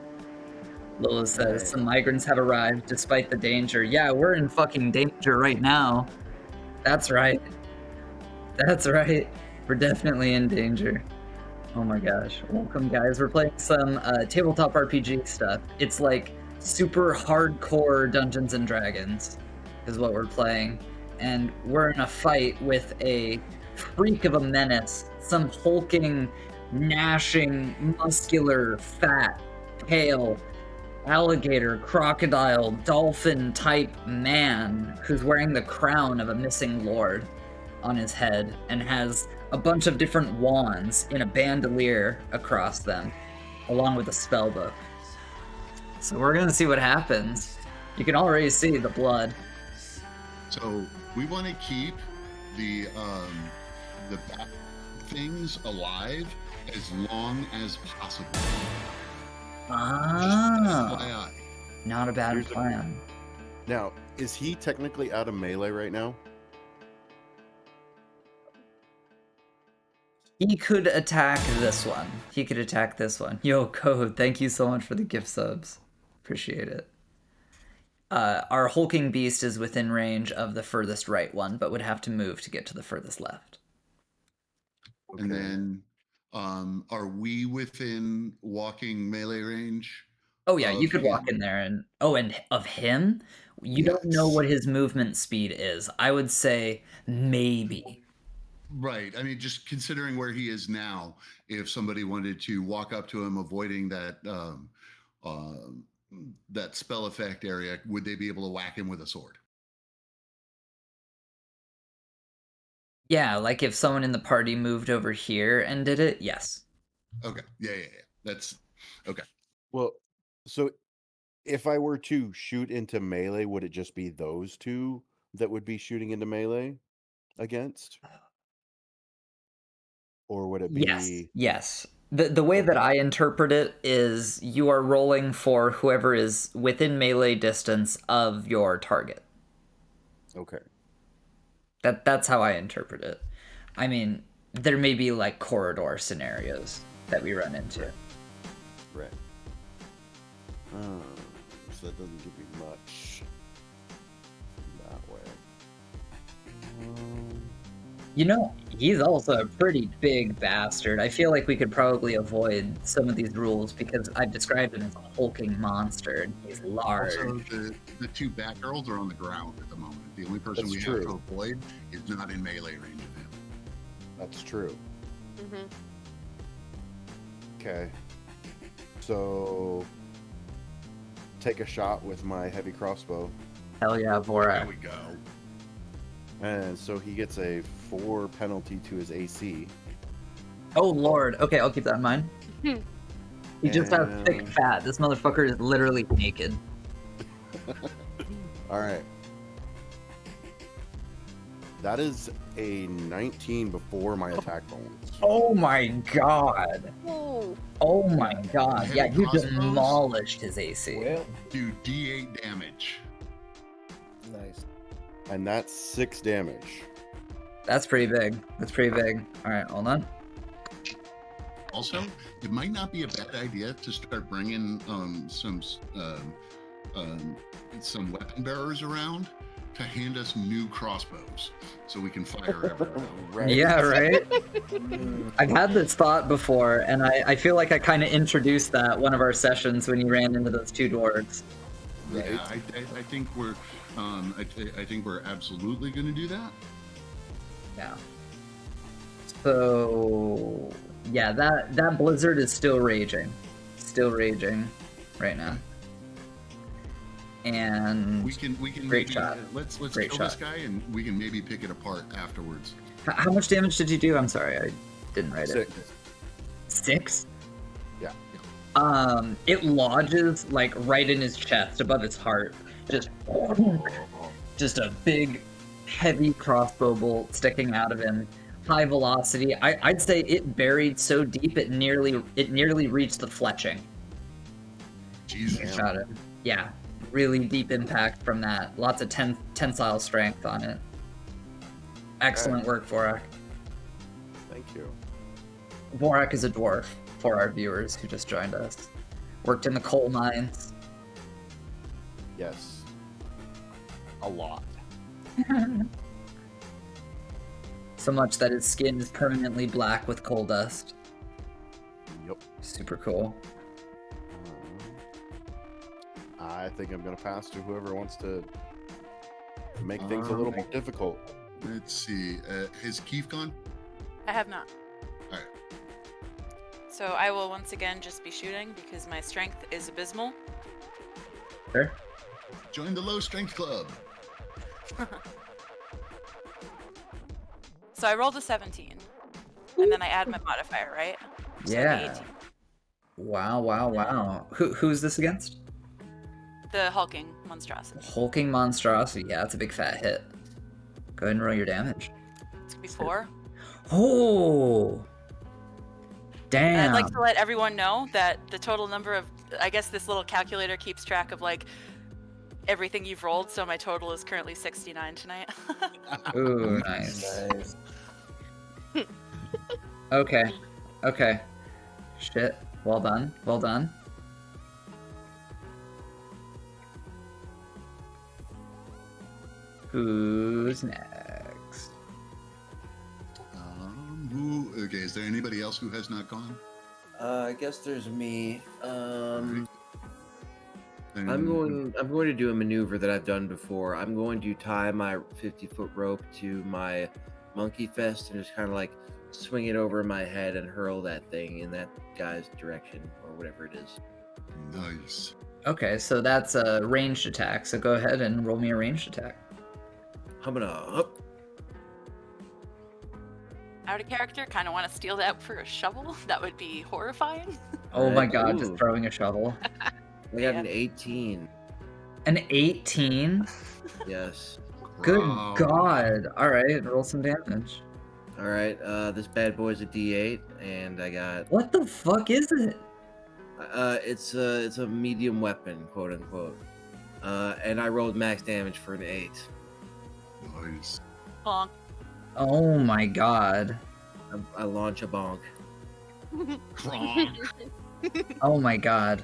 A: Lola says, some migrants have arrived despite the danger. Yeah, we're in fucking danger right now. That's right. That's right. We're definitely in danger. Oh my gosh. Welcome, guys. We're playing some tabletop RPG stuff. It's like super hardcore Dungeons and Dragons is what we're playing. And we're in a fight with a freak of a menace. Some hulking, gnashing, muscular, fat, pale, alligator, crocodile, dolphin type man who's wearing the crown of a missing lord on his head and has a bunch of different wands in a bandolier across them, along with a spell book. So we're gonna see what happens. You can already see the blood.
B: So we want to keep the bat things alive as long as possible.
A: Ah, not a bad
E: Here's a-
A: plan.
E: Now, is he technically out of melee right now?
A: He could attack this one. He could attack this one. Yo, Code, thank you so much for the gift subs. Appreciate it. Our hulking beast is within range of the furthest right one, but would have to move to get to the furthest left.
E: Okay.
B: And then, are we within walking melee range?
A: Oh yeah, you
B: Of
A: could walk
B: him.
A: in there and of him? You don't know
B: Yes.
A: what his movement speed is. I would say maybe.
B: Right. I mean, just considering where he is now, if somebody wanted to walk up to him, avoiding that spell effect area, would they be able to whack him with a sword?
A: Yeah, like if someone in the party moved over here and did it, yes.
B: Okay. Yeah. That's okay.
E: Well, so if I were to shoot into melee, would it just be those two that would be shooting into melee against? Or would it be...
A: Yes. The way that I interpret it is you are rolling for whoever is within melee distance of your target.
E: Okay.
A: That's how I interpret it. I mean, there may be like corridor scenarios that we run into.
E: Right. So that doesn't give me much that way.
A: You know, he's also a pretty big bastard. I feel like we could probably avoid some of these rules because I've described him as a hulking monster and he's large.
B: Also, the two Batgirls are on the ground at the moment. The only person
E: That's
B: we
E: true.
B: have to avoid is not in melee range of him.
E: That's true.
D: Mm-hmm.
E: Okay. So take a shot with my heavy crossbow.
A: Hell yeah,
B: There
A: Vorak.
B: we go.
E: And so he gets a 4 penalty to his AC.
A: Oh lord. Okay, I'll keep that in mind. He just has thick fat. This motherfucker is literally naked.
E: Alright. That is a 19 before my attack bonus.
A: Oh my god.
D: Whoa.
A: Oh my god.
B: Heavy
A: Yeah, you
B: crossbows?
A: demolished his AC.
G: Well,
B: Do D8 damage.
G: nice.
E: And that's 6 damage.
A: That's pretty big. That's pretty big. Alright, hold on.
B: Also, it might not be a bad idea to start bringing some weapon bearers around to hand us new crossbows so we can fire everywhere.
E: Right.
A: Yeah, right? I've had this thought before, and I feel like I kind of introduced that one of our sessions when you ran into those two dwarves.
B: Yeah, I think we're I think we're absolutely going to do that.
A: Yeah. So yeah, that blizzard is still raging right now. And
B: We can
A: great
B: maybe,
A: shot.
B: Let's
A: Great
B: kill
A: shot.
B: this guy and we can maybe pick it apart afterwards.
A: How much damage did you do? I'm sorry, I didn't write it.
E: 6.
A: 6?
E: Yeah.
A: It lodges like right in his chest, above his heart. Just a big, heavy crossbow bolt sticking out of him. High velocity. I'd say it buried so deep it nearly reached the fletching.
B: Jesus.
A: Shot it. Yeah, really deep impact from that. Lots of tensile strength on it. Excellent work, Vorak.
E: Thank you.
A: Vorak is a dwarf, for our viewers who just joined us. Worked in the coal mines.
E: Yes. A lot.
A: So much that his skin is permanently black with coal dust.
E: Yep.
A: Super cool.
E: I think I'm going to pass to whoever wants to make things a little more difficult.
B: Let's see. Has Keith gone?
F: I have not.
B: All right.
F: So I will once again just be shooting because my strength is abysmal.
A: Sure.
B: Join the low strength club.
F: So I rolled a 17, and then I add my modifier, right? So it'd be
A: Yeah.
F: 18.
A: Wow. Who's this against?
F: The hulking monstrosity.
A: Hulking monstrosity. Yeah, that's a big fat hit. Go ahead and roll your damage.
F: It's gonna be 4.
A: Oh!
F: And
A: Damn.
F: I'd like to let everyone know that the total number of, I guess this little calculator keeps track of like everything you've rolled, so my total is currently 69 tonight.
A: Ooh, nice.
G: Nice.
A: Okay. Shit. Well done. Who's next?
B: Okay, is there anybody else who has not gone?
G: I guess there's me.
B: And-
G: I'm going to do a maneuver that I've done before. I'm going to tie my 50-foot rope to my monkey fist and just kind of like swing it over my head and hurl that thing in that guy's direction or whatever it is.
B: Nice.
A: Okay, so that's a ranged attack. So go ahead and roll me a ranged attack.
G: Humming up.
F: Out of character, kind of want to steal that for a shovel. That would be horrifying.
A: Oh my god,
G: Ooh.
A: just throwing a shovel.
G: I got an 18.
A: An 18?
G: Yes.
A: Good
B: Wow.
A: god. Alright, roll some damage.
G: All right. This bad boy's a D8, and I got.
A: What the fuck is it?
G: It's a medium weapon, quote unquote. And I rolled max damage for an 8.
B: Nice.
F: Bonk.
A: Oh my god.
G: I launch a bonk.
B: Kronk.
A: Oh my god.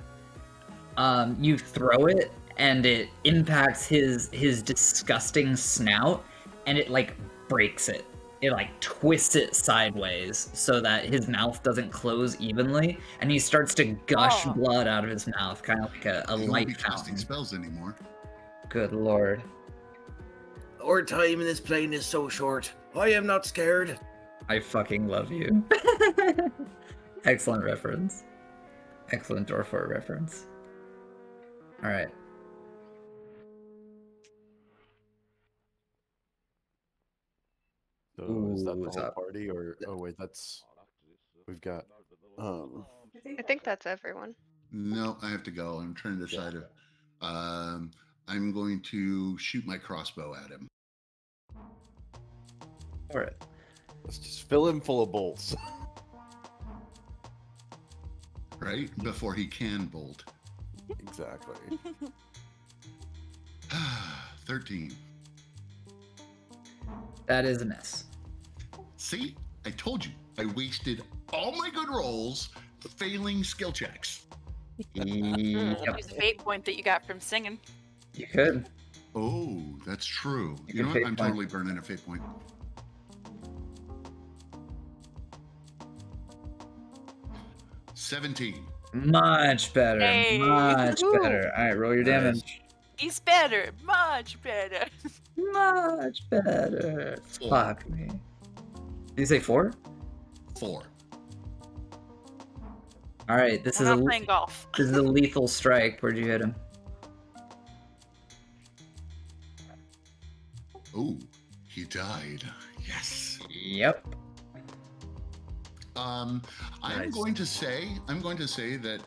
A: You throw it and it impacts his disgusting snout and it like breaks it. It like twists it sideways so that his mouth doesn't close evenly and he starts to gush blood out of his mouth, kind of like a
B: I won't
A: light
B: be casting
A: fountain.
B: spells anymore.
A: Good lord.
G: Our time in this plane is so short. I am not scared.
A: I fucking love you. Excellent reference. Excellent Dorfort reference. Alright.
E: So is that
A: Ooh,
E: the
A: what's
E: whole
A: up?
E: party, or oh wait, that's we've got.
D: I think that's everyone.
B: No, I have to go. I'm trying to decide if I'm going to shoot my crossbow at him.
A: Alright.
E: Let's just fill him full of bolts.
B: Right? Before he can bolt.
E: Exactly.
B: 13.
A: That is a miss.
B: See? I told you. I wasted all my good rolls failing skill checks.
A: Yep.
F: Use the fate point that you got from singing.
A: You could.
B: Oh, that's true.
A: You
B: You know
A: can
B: what?
A: fate
B: I'm
A: point.
B: totally burning a fate point. 17.
A: Much better.
F: Hey.
A: Much
F: Woo.
A: better. Alright, roll your damage.
F: He's better, much better.
A: Much better.
B: Four.
A: Fuck me. Did you say 4?
B: 4.
A: Alright, this
F: We're
A: is
F: not
A: a
F: playing golf.
A: this is a lethal strike. Where'd you hit him?
B: Oh, he died. Yes.
A: Yep.
B: I'm
G: Nice.
B: going to say that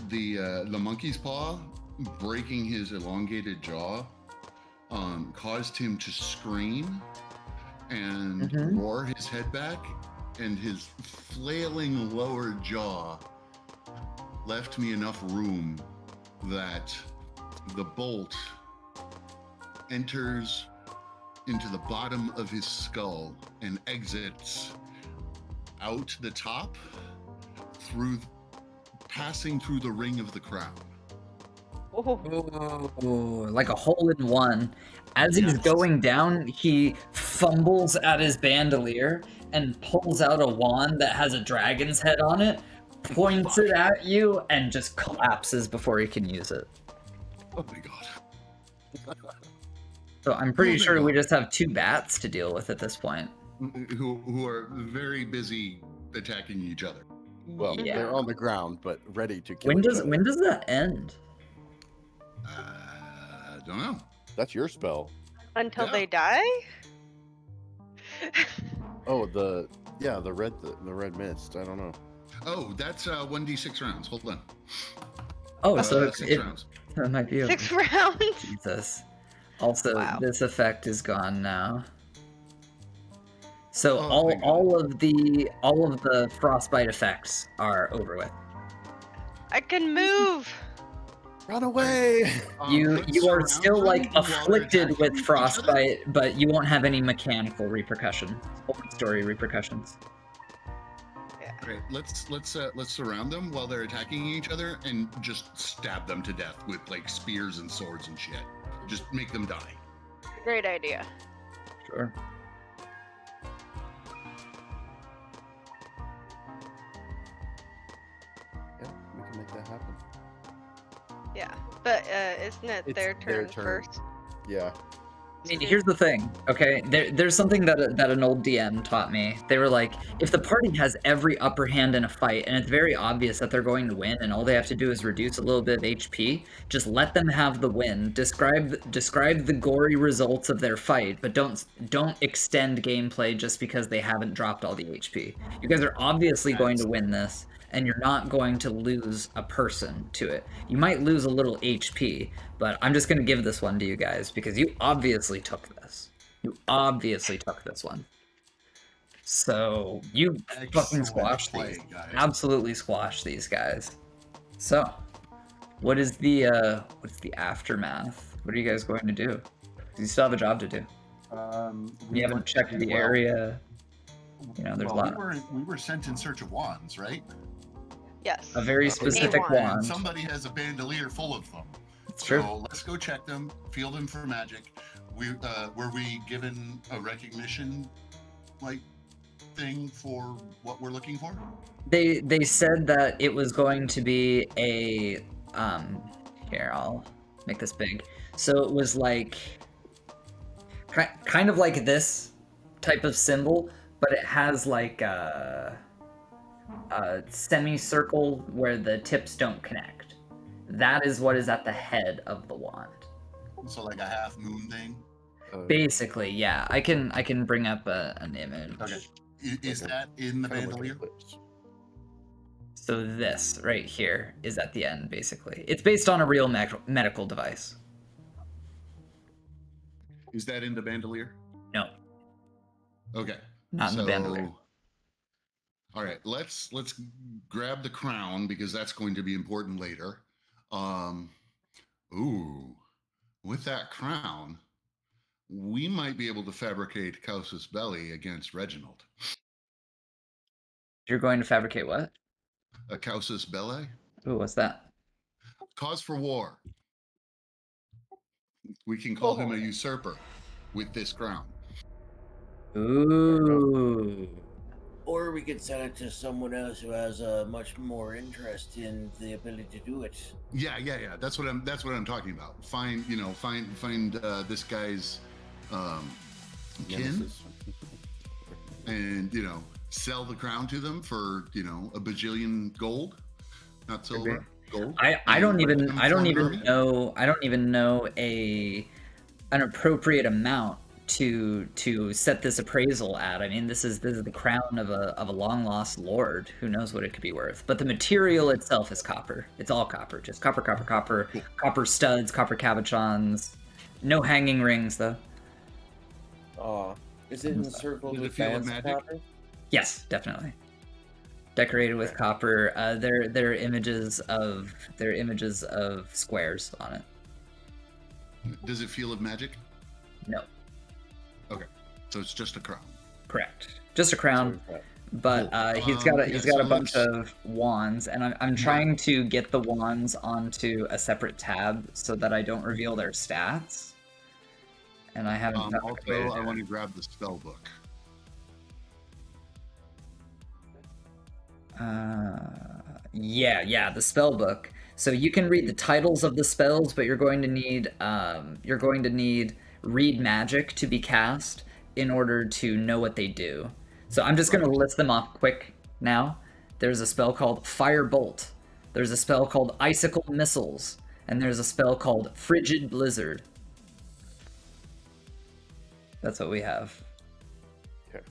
B: the monkey's paw breaking his elongated jaw caused him to scream and
A: Mhm.
B: roar his head back, and his flailing lower jaw left me enough room that the bolt enters into the bottom of his skull and exits out the top passing through the ring of the crown.
A: Ooh, like a hole in one. As he's
B: Yes.
A: going down, he fumbles at his bandolier and pulls out a wand that has a dragon's head on it, points it at you, and just collapses before he can use it.
B: Oh my god.
A: So I'm pretty
B: Oh my
A: sure we
B: God.
A: just have 2 bats to deal with at this point.
B: Who are very busy attacking each other.
E: Well,
A: Yeah.
E: they're on the ground, but ready to kill.
A: When
E: each
A: does
E: other.
A: when does that end?
B: Don't know.
E: That's your spell.
D: Until
B: Yeah.
D: they die?
E: Oh, the red mist. I don't know.
B: Oh, that's 1d6 rounds. Hold on.
A: Oh, so
B: 6
A: it
B: rounds.
A: might be
D: 6 rounds?
A: Jesus. Also,
D: Wow.
A: this effect is gone now. So
B: Oh, thank God.
A: all of the frostbite effects are over with.
D: I can move!
E: Run away!
A: You
B: let's
A: are
B: surround
A: still
B: them
A: like
B: while they're
A: afflicted
B: attacking
A: with
B: each other.
A: frostbite, but you won't have any mechanical repercussions, open story repercussions.
B: Great. Let's surround them while they're attacking each other and just stab them to death with like spears and swords and shit. Just make them die.
D: Great idea.
A: Sure.
E: Yeah, we can make that happen.
D: Yeah. But isn't it
E: It's
D: their
E: their
D: turn
E: turn.
D: first?
E: Yeah.
A: I mean, here's the thing, okay? There's something that an old DM taught me. They were like, if the party has every upper hand in a fight, and it's very obvious that they're going to win, and all they have to do is reduce a little bit of HP, just let them have the win. Describe the gory results of their fight, but don't extend gameplay just because they haven't dropped all the HP. You guys are obviously going to win this, and you're not going to lose a person to it. You might lose a little HP, but I'm just going to give this one to you guys because you obviously took this. You obviously took this one. So you fucking squash these. Absolutely squash these guys. So, what's the aftermath? What are you guys going to do? You still have a job to do. You haven't checked the area. You know, there's a lot.
B: We were sent in search of wands, right?
D: Yes.
A: A very specific wand.
B: Somebody has a bandolier full of them.
A: It's true.
B: So let's go check them, feel them for magic. Were we given a recognition thing for what we're looking for?
A: They said that it was going to be a here, I'll make this big. So it was like kind of like this type of symbol, but it has like a semicircle where the tips don't connect. That is what is at the head of the wand.
B: So like a half moon thing?
A: Basically, yeah. I can bring up an image.
B: Okay. Is that in the bandolier?
A: So this right here is at the end, basically. It's based on a real medical device.
B: Is that in the bandolier?
A: No.
B: Okay.
A: Not in the bandolier.
B: All right, let's grab the crown because that's going to be important later. With that crown, we might be able to fabricate Casus Belli against Reginald.
A: You're going to fabricate what?
B: A Casus Belli?
A: Ooh, what's that?
B: Cause for war. We can call him a usurper with this crown.
A: Ooh.
C: Or we could send it to someone else who has much more interest in the ability to do it.
B: Yeah. That's what I'm talking about. Find this guy's kin, and sell the crown to them for a bajillion gold, not silver, gold.
A: I don't even know an appropriate amount to set this appraisal at. I mean, this is the crown of a long lost lord. Who knows what it could be worth? But the material itself is copper. It's all copper, just copper, copper studs, copper cabochons. No hanging rings though.
G: Is it encircled with magic? Copper?
A: Yes, definitely. Decorated with copper. There are images of squares on it.
B: Does it feel of magic?
A: No.
B: Okay, so it's just a crown.
A: Correct, just a crown. But he's got a bunch of wands, and I'm trying to get the wands onto a separate tab so that I don't reveal their stats. And I haven't.
B: Also, I want to grab the spell book.
A: Yeah, the spell book. So you can read the titles of the spells, but you're going to need read magic to be cast in order to know what they do. So I'm just going to list them off quick now. There's a spell called Fire Bolt. There's a spell called Icicle Missiles. And there's a spell called Frigid Blizzard. That's what we have.
E: Okay.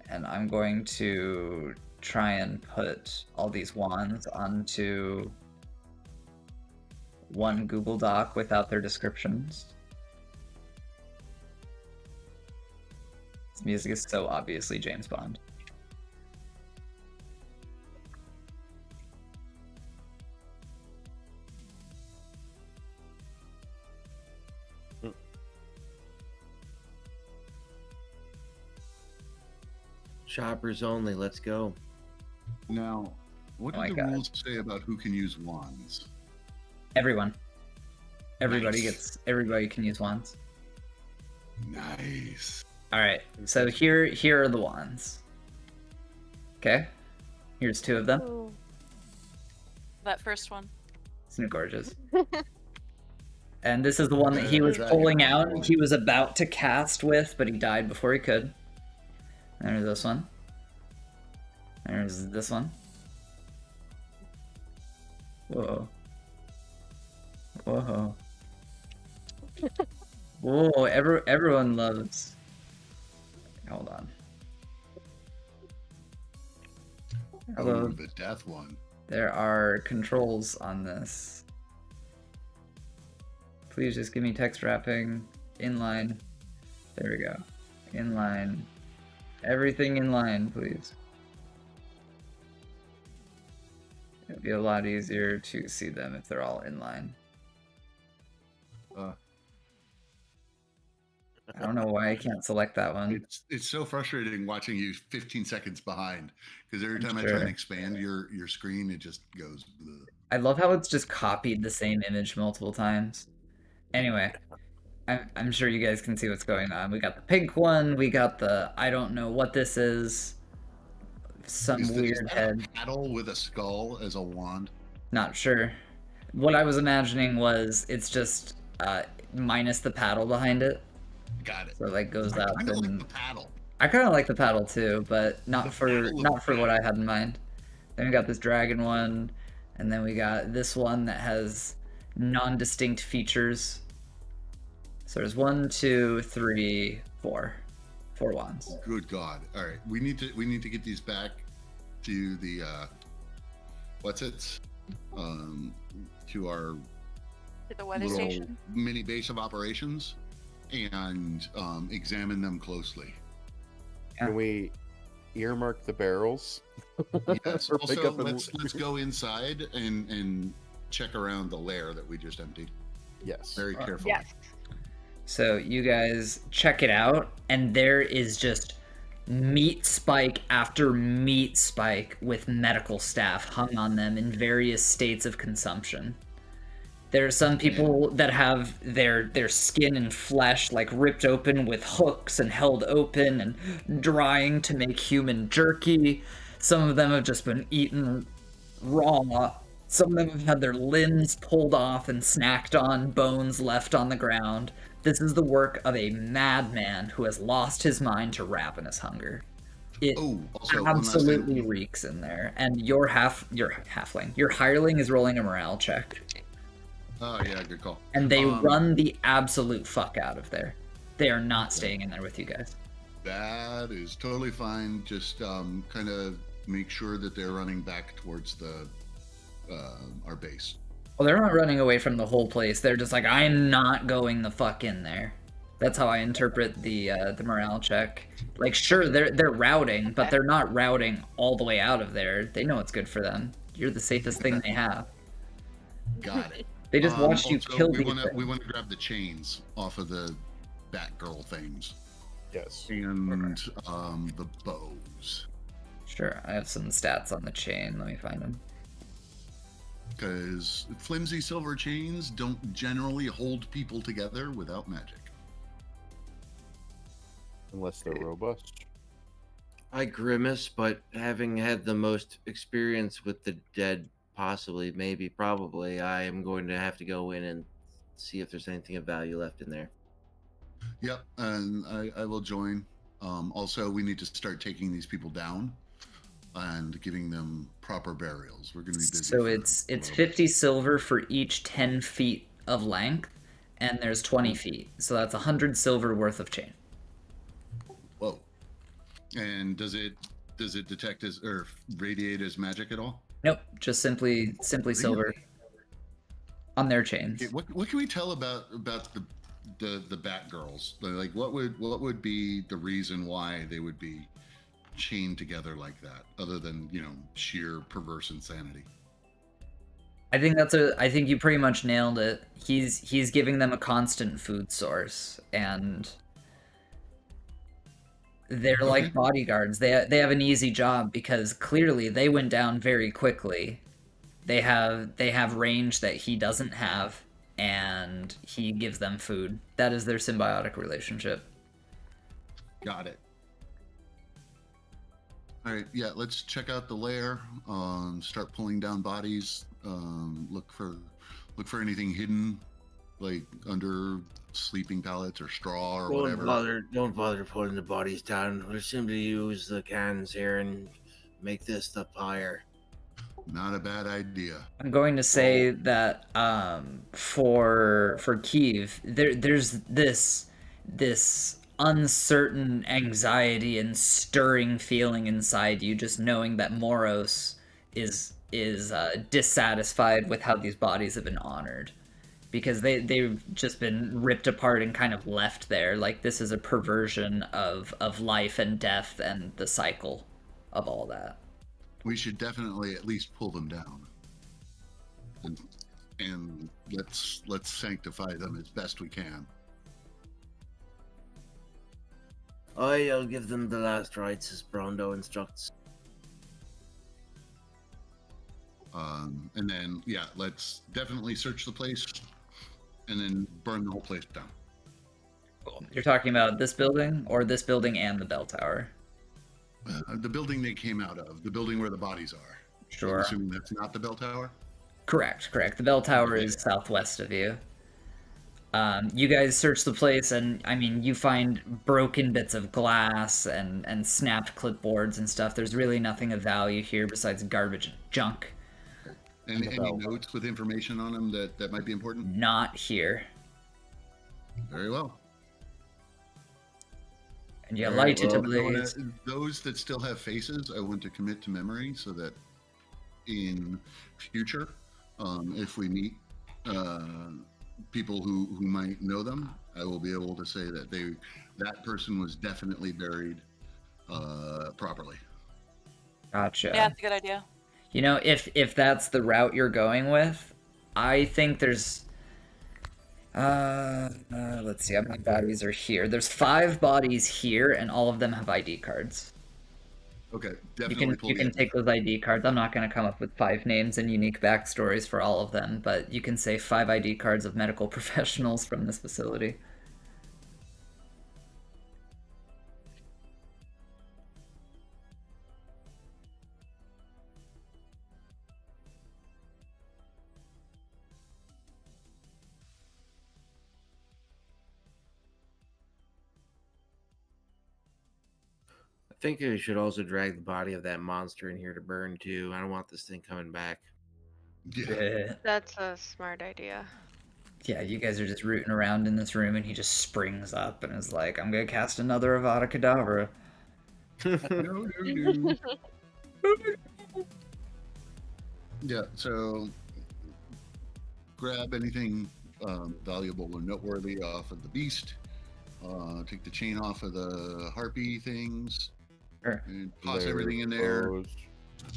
A: And I'm going to try and put all these wands onto one Google Doc without their descriptions. This music is so obviously James Bond.
G: Shoppers only, let's go.
B: Now, what do the rules say about who can use wands?
A: Everyone. Everybody can use wands.
B: Nice.
A: All right. So here are the wands. Okay. Here's two of them.
F: Ooh. That first one.
A: Isn't it gorgeous? And this is the one that he was pulling out. He was about to cast with, but he died before he could. There's this one. There's this one. Whoa. Whoa. Whoa, everyone loves... Hold on.
B: Oh, the death one.
A: There are controls on this. Please just give me text wrapping. Inline. There we go. Inline. Everything in line, please. It'd be a lot easier to see them if they're all in line. I don't know why I can't select that one.
B: It's so frustrating watching you 15 seconds behind, because every time I try and expand your screen, it just goes. Bleh.
A: I love how it's just copied the same image multiple times. Anyway, I'm sure you guys can see what's going on. We got the pink one. We got the I don't know what this is. Some weird head.
B: A paddle with a skull as a wand.
A: Not sure. What I was imagining was it's just minus the paddle behind it.
B: Got it.
A: So it like goes up.
B: I kind of like the paddle.
A: I kind of like the paddle too, but not for what I had in mind. Then we got this dragon one, and then we got this one that has non-distinct features. So there's 1, 2, 3, 4. 4 wands.
B: Good God! All right, we need to get these back to the to our
F: the weather
B: little
F: station
B: mini base of operations and examine them closely.
E: Can we earmark the barrels?
B: Yes. Also, let's go inside and check around the lair that we just emptied.
E: Yes.
B: Very carefully.
D: Yes.
A: So you guys check it out, and there is just meat spike after meat spike with medical staff hung on them in various states of consumption. There are some people that have their skin and flesh like ripped open with hooks and held open and drying to make human jerky. Some of them have just been eaten raw. Some of them have had their limbs pulled off and snacked on, bones left on the ground. This is the work of a madman who has lost his mind to ravenous hunger. It absolutely reeks in there. And your halfling, your hireling is rolling a morale check.
B: Oh yeah, good call.
A: And they run the absolute fuck out of there. They are not staying in there with you guys.
B: That is totally fine. Just kind of make sure that they're running back towards the our base.
A: Well, they're not running away from the whole place. They're just like, I'm not going the fuck in there. That's how I interpret the morale check. Like, sure, they're routing, but they're not routing all the way out of there. They know it's good for them. You're the safest thing they have.
B: Got it.
A: They just watched you kill these things.
B: We want to grab the chains off of the Batgirl things.
E: Yes.
B: And the bows.
A: Sure, I have some stats on the chain. Let me find them.
B: Because flimsy silver chains don't generally hold people together without magic.
E: Unless they're robust.
G: I grimace, but having had the most experience with the dead, possibly, maybe, probably, I am going to have to go in and see if there's anything of value left in there.
B: Yep, and I will join. Also, we need to start taking these people down and giving them proper burials. We're going to be busy.
A: So it's 50 silver for each 10 feet of length, and there's 20 feet. So that's 100 silver worth of chain.
B: Whoa. And does it detect as or radiate as magic at all?
A: Nope, just simply silver on their chains.
B: Okay, what can we tell about the Batgirls? Like, what would be the reason why they would be chained together like that, other than, you know, sheer perverse insanity?
A: I think you pretty much nailed it. He's giving them a constant food source, and they're like bodyguards. They have an easy job because clearly they went down very quickly. They have range that he doesn't have, and he gives them food. That is their symbiotic relationship.
B: Got it. All right, yeah, let's check out the lair. Start pulling down bodies. Look for anything hidden like under sleeping pallets or straw or whatever?
C: Don't bother putting the bodies down. We'll simply use the cans here and make this stuff higher.
B: Not a bad idea.
A: I'm going to say that for Kiev, there's this uncertain anxiety and stirring feeling inside you, just knowing that Moros is dissatisfied with how these bodies have been honored, because they've just been ripped apart and kind of left there. Like, this is a perversion of life and death and the cycle of all that.
B: We should definitely at least pull them down, and let's sanctify them as best we can.
C: I'll give them the last rites as Brondo instructs.
B: And then, yeah, let's definitely search the place and then burn the whole place down.
A: Cool. You're talking about this building, or this building and the bell tower?
B: The building they came out of, the building where the bodies are.
A: Sure.
B: I'm assuming that's not the bell tower?
A: Correct. The bell tower is southwest of you. You guys search the place, and I mean, you find broken bits of glass and snapped clipboards and stuff. There's really nothing of value here besides garbage and junk.
B: And any notes with information on them that might be important?
A: Not here.
B: Very well.
A: And you light it ablaze.
B: Those that still have faces, I want to commit to memory so that in future, if we meet people who might know them, I will be able to say that that person was definitely buried properly.
A: Gotcha.
F: Yeah, that's a good idea.
A: You know, if that's the route you're going with, I think there's let's see how many bodies are here. There's 5 bodies here, and all of them have ID cards.
B: Okay, definitely.
A: You can take those ID cards. I'm not going to come up with 5 names and unique backstories for all of them, but you can say 5 ID cards of medical professionals from this facility.
C: I think we should also drag the body of that monster in here to burn too. I don't want this thing coming back.
B: Yeah.
D: That's a smart idea.
A: Yeah, you guys are just rooting around in this room, and he just springs up and is like, I'm going to cast another Avada Kedavra.
B: No. Yeah, so grab anything valuable or noteworthy off of the beast. Take the chain off of the harpy things.
A: Sure.
B: And toss everything in there.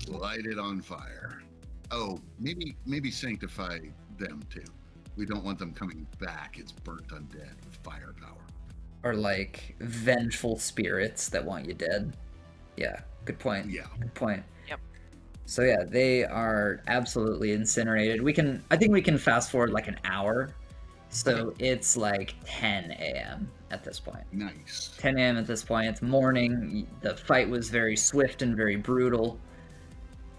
B: Light it on fire. Oh, maybe sanctify them too. We don't want them coming back as burnt undead with firepower.
A: Or like vengeful spirits that want you dead. Yeah, good point.
B: Yeah.
A: Good point.
F: Yep.
A: So yeah, they are absolutely incinerated. I think we can fast forward like an hour. So it's like 10 a.m. at this point.
B: Nice.
A: 10 a.m. at this point. It's morning. The fight was very swift and very brutal.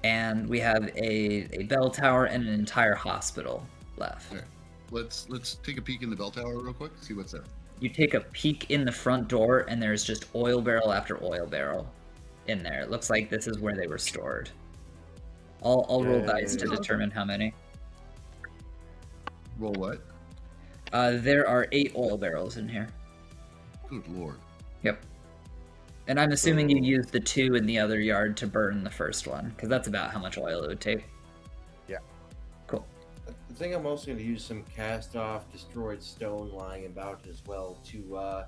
A: And we have a bell tower and an entire hospital left.
B: Okay. Let's take a peek in the bell tower real quick, see what's there.
A: You take a peek in the front door, and there's just oil barrel after oil barrel in there. It looks like this is where they were stored. I'll roll dice to determine how many.
B: Roll what?
A: There are 8 oil barrels in here.
B: Good lord.
A: Yep. And I'm assuming you used the 2 in the other yard to burn the first one, because that's about how much oil it would take.
E: Yeah.
A: Cool.
G: I think I'm also going to use some cast-off destroyed stone lying about as well to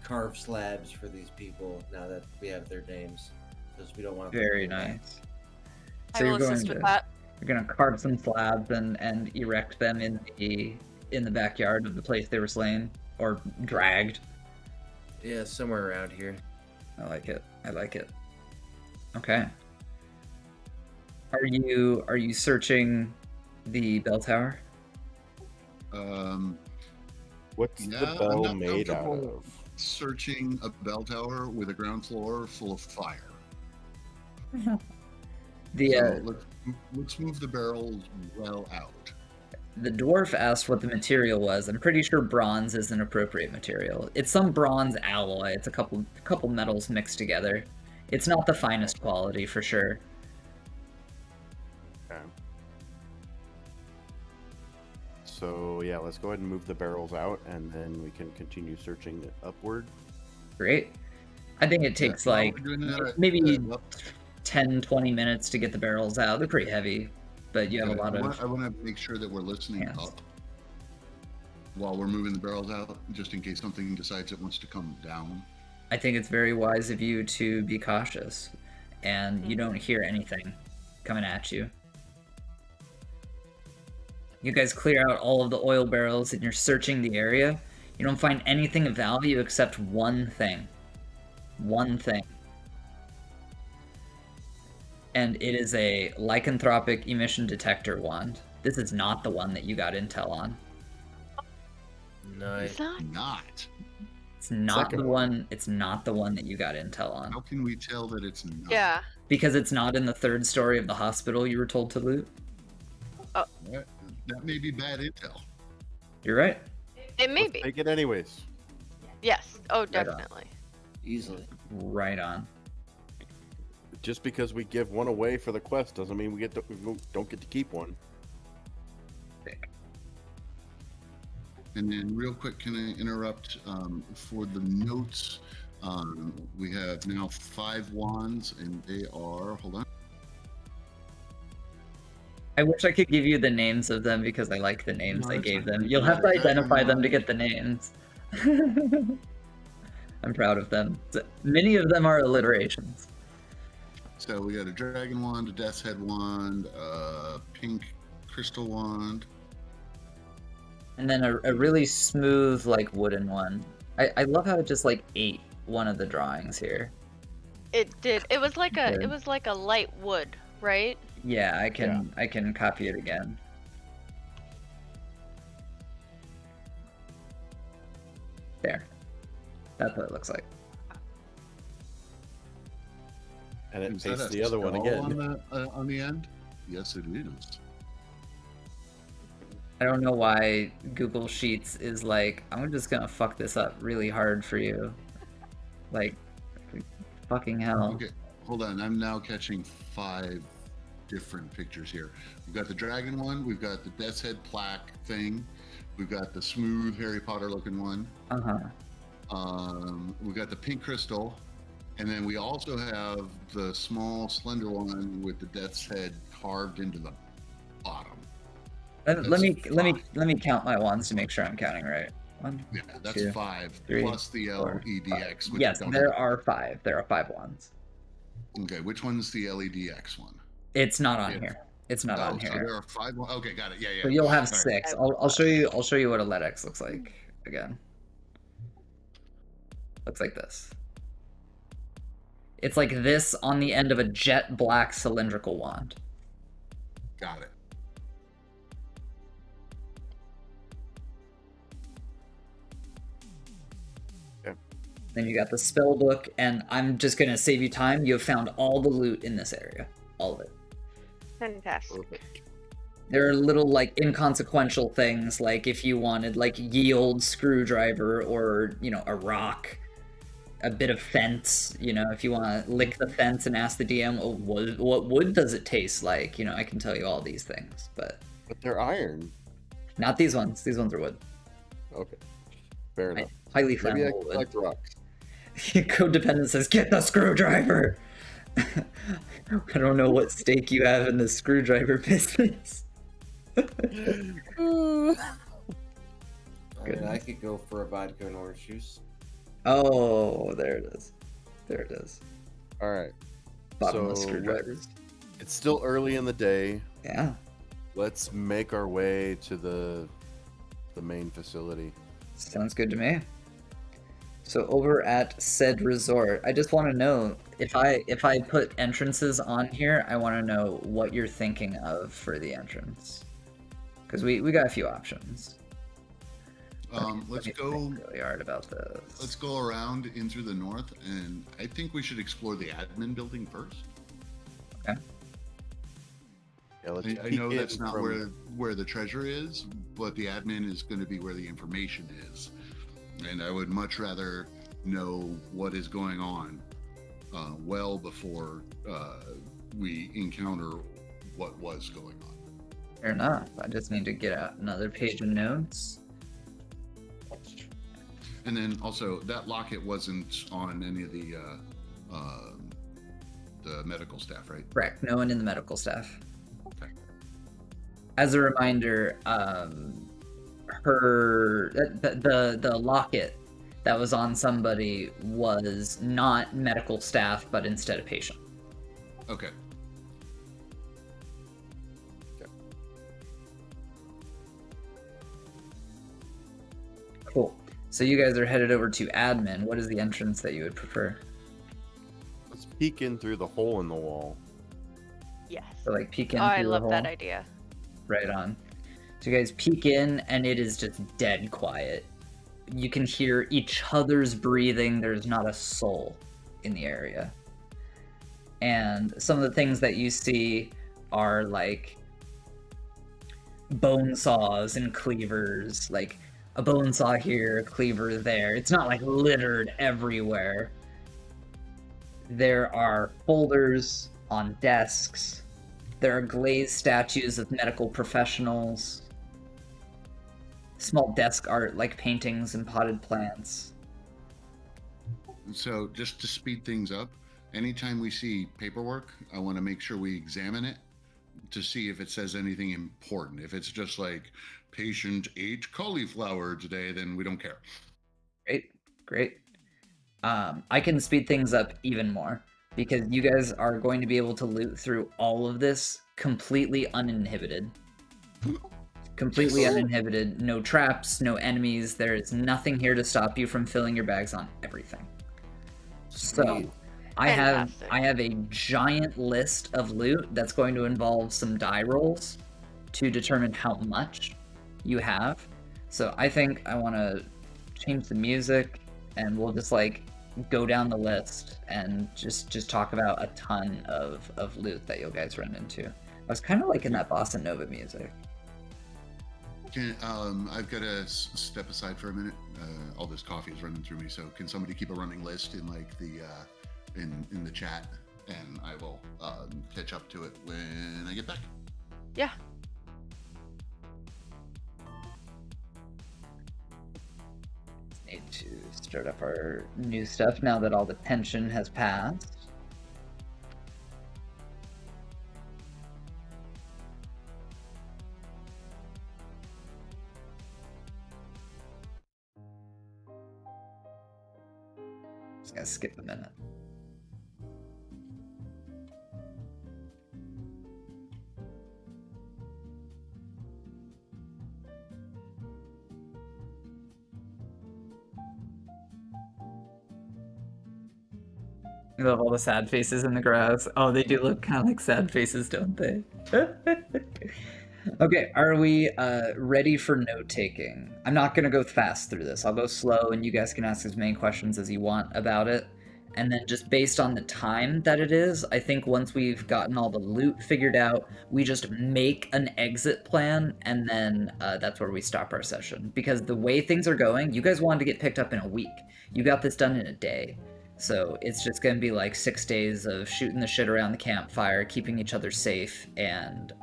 G: carve slabs for these people now that we have their names, because we don't want them
A: Very
G: to go back.
A: nice.
F: I will assist with that.
A: You're going to carve some slabs and erect them in the backyard of the place they were slain, or dragged.
G: Yeah, somewhere around here.
A: I like it. Okay. Are you searching the bell tower?
E: What's
B: Yeah,
E: the bell
B: I'm not
E: made out
B: comfortable
E: of?
B: searching a bell tower with a ground floor full of fire.
A: The
B: So let's move the barrels well out.
A: The dwarf asked what the material was. I'm pretty sure bronze is an appropriate material. It's some bronze alloy. It's a couple metals mixed together. It's not the finest quality for sure.
E: Okay. So yeah, let's go ahead and move the barrels out, and then we can continue searching upward.
A: Great. I think it takes like maybe 10-20 minutes to get the barrels out. They're pretty heavy, but you have a lot of...
B: I want to make sure that we're listening up while we're moving the barrels out, just in case something decides it wants to come down.
A: I think it's very wise of you to be cautious, and you don't hear anything coming at you. You guys clear out all of the oil barrels and you're searching the area. You don't find anything of value except one thing. One thing. And it is a Lycanthropic Emission Detector wand. This is not the one that you got intel on.
C: Nice.
D: It's not.
B: Not.
A: It's not the one. It's not the one that you got intel on.
B: How can we tell that it's not?
D: Yeah.
A: Because it's not in the 3rd story of the hospital you were told to loot.
B: That may be bad intel.
A: You're right.
D: It may
E: Let's
D: be.
E: take it anyways.
D: Yes. Oh, definitely.
C: Easily.
A: Right on.
E: Just because we give one away for the quest doesn't mean we don't get to keep one.
B: And then real quick, can I interrupt for the notes? We have now 5 wands, and they are, hold on.
A: I wish I could give you the names of them because I like the names
B: No,
A: I
B: that's
A: gave
B: fine.
A: them. You'll have to
B: Yeah,
A: identify them to
B: Dragon
A: get the names. I'm proud of them. Many of them are alliterations.
B: So we got a dragon wand, a death's head wand, a pink crystal wand.
A: And then a really smooth, like, wooden one. I love how it just, like, ate one of the drawings here.
D: It did. It was like a light wood, right?
A: Yeah, I can copy it again. There. That's what it looks like.
E: And it
B: Is that
E: pastes
B: a
E: the other one
B: skull
E: again.
B: on the end? Yes, it is.
A: I don't know why Google Sheets is like, I'm just gonna fuck this up really hard for you. Like, fucking hell.
B: Okay, hold on. I'm now catching 5 different pictures here. We've got the dragon one. We've got the death's head plaque thing. We've got the smooth Harry Potter looking one. We've got the pink crystal. And then we also have the small slender one with the death's head carved into the bottom.
A: Let me count my wands to make sure I'm counting right. 1,
B: Yeah, that's
A: 2,
B: 5
A: 3,
B: plus the
A: 4,
B: LEDX.
A: 5. Yes, there are 5. There are 5 wands.
B: Okay, which one's the LEDX one?
A: It's not on here. It's not on
B: So
A: here.
B: there are 5. Okay, got it. Yeah, yeah.
A: So you'll have
B: All right.
A: 6. I'll show you. I'll show you what a LEDX looks like again. Looks like this. It's like this on the end of a jet black cylindrical wand.
B: Got it.
A: Then you got the spell book, and I'm just gonna save you time. You have found all the loot in this area, all of it.
D: Fantastic.
A: There are little, like, inconsequential things, like if you wanted, like, ye old screwdriver or, you know, a rock, a bit of fence, you know, if you want to lick the fence and ask the DM, oh, what wood does it taste like? You know, I can tell you all these things, but
E: they're iron.
A: Not these ones. These ones are wood.
E: Okay. Fair enough.
A: Highly
E: Maybe I
A: flammable wood.
E: collect rocks.
A: Codependent says, get the screwdriver! I don't know what stake you have in the screwdriver business.
G: I could go for a vodka and orange juice.
A: Oh, there it is. There it is.
E: All right.
A: Bottomless
E: So,
A: screwdrivers.
E: It's still early in the day.
A: Yeah.
E: Let's make our way to the main facility.
A: Sounds good to me. So over at said resort, I just want to know if I put entrances on here, I want to know what you're thinking of for the entrance, because we got a few options.
B: Let's go
A: really hard about this.
B: Let's go around in through the north, and I think we should explore the admin building first.
A: Okay.
E: Yeah, let's
B: I
E: peek
B: know
E: in
B: that's not
E: from-
B: where the treasure is, but the admin is going to be where the information is, and I would much rather know what is going on well before we encounter what was going on.
A: Fair enough. I just need to get out another page of notes.
B: And then also, that locket wasn't on any of the medical staff, right?
A: Correct. No one in the medical staff.
B: Okay.
A: As a reminder, the locket that was on somebody was not medical staff, but instead a patient.
B: Okay.
A: Cool. So you guys are headed over to admin. What is the entrance that you would prefer?
E: Let's peek in through the hole in the wall.
D: Yes.
A: So like peek in
D: Oh,
A: through
D: I
A: the
D: love
A: hole?
D: that idea.
A: Right on. So you guys peek in, and it is just dead quiet. You can hear each other's breathing. There's not a soul in the area. And some of the things that you see are like bone saws and cleavers, like a bone saw here, a cleaver there. It's not like littered everywhere. There are folders on desks. There are glazed statues of medical professionals. Small desk art like paintings and potted plants.
B: So just to speed things up, anytime we see paperwork, I want to make sure we examine it to see if it says anything important. If it's just like patient ate cauliflower today, then we don't care.
A: Great. I can speed things up even more because you guys are going to be able to loot through all of this completely uninhibited. Completely uninhibited. No traps, no enemies. There is nothing here to stop you from filling your bags on everything. So, I have a giant list of loot that's going to involve some die rolls to determine how much you have. So I think I want to change the music, and we'll just like go down the list and just talk about a ton of loot that you guys run into. I was kind of liking that bossa nova music.
B: I've got to step aside for a minute. All this coffee is running through me, so can somebody keep a running list in like the in the chat, and I will catch up to it when I get back.
D: Yeah.
A: Need to start up our new stuff now that all the tension has passed. Just gonna skip a minute. I love all the sad faces in the grass. Oh, they do look kind of like sad faces, don't they? Okay, are we ready for note-taking? I'm not going to go fast through this. I'll go slow, and you guys can ask as many questions as you want about it. And then just based on the time that it is, I think once we've gotten all the loot figured out, we just make an exit plan, and then that's where we stop our session. Because the way things are going, you guys wanted to get picked up in a week. You got this done in a day. So it's just going to be like 6 days of shooting the shit around the campfire, keeping each other safe, and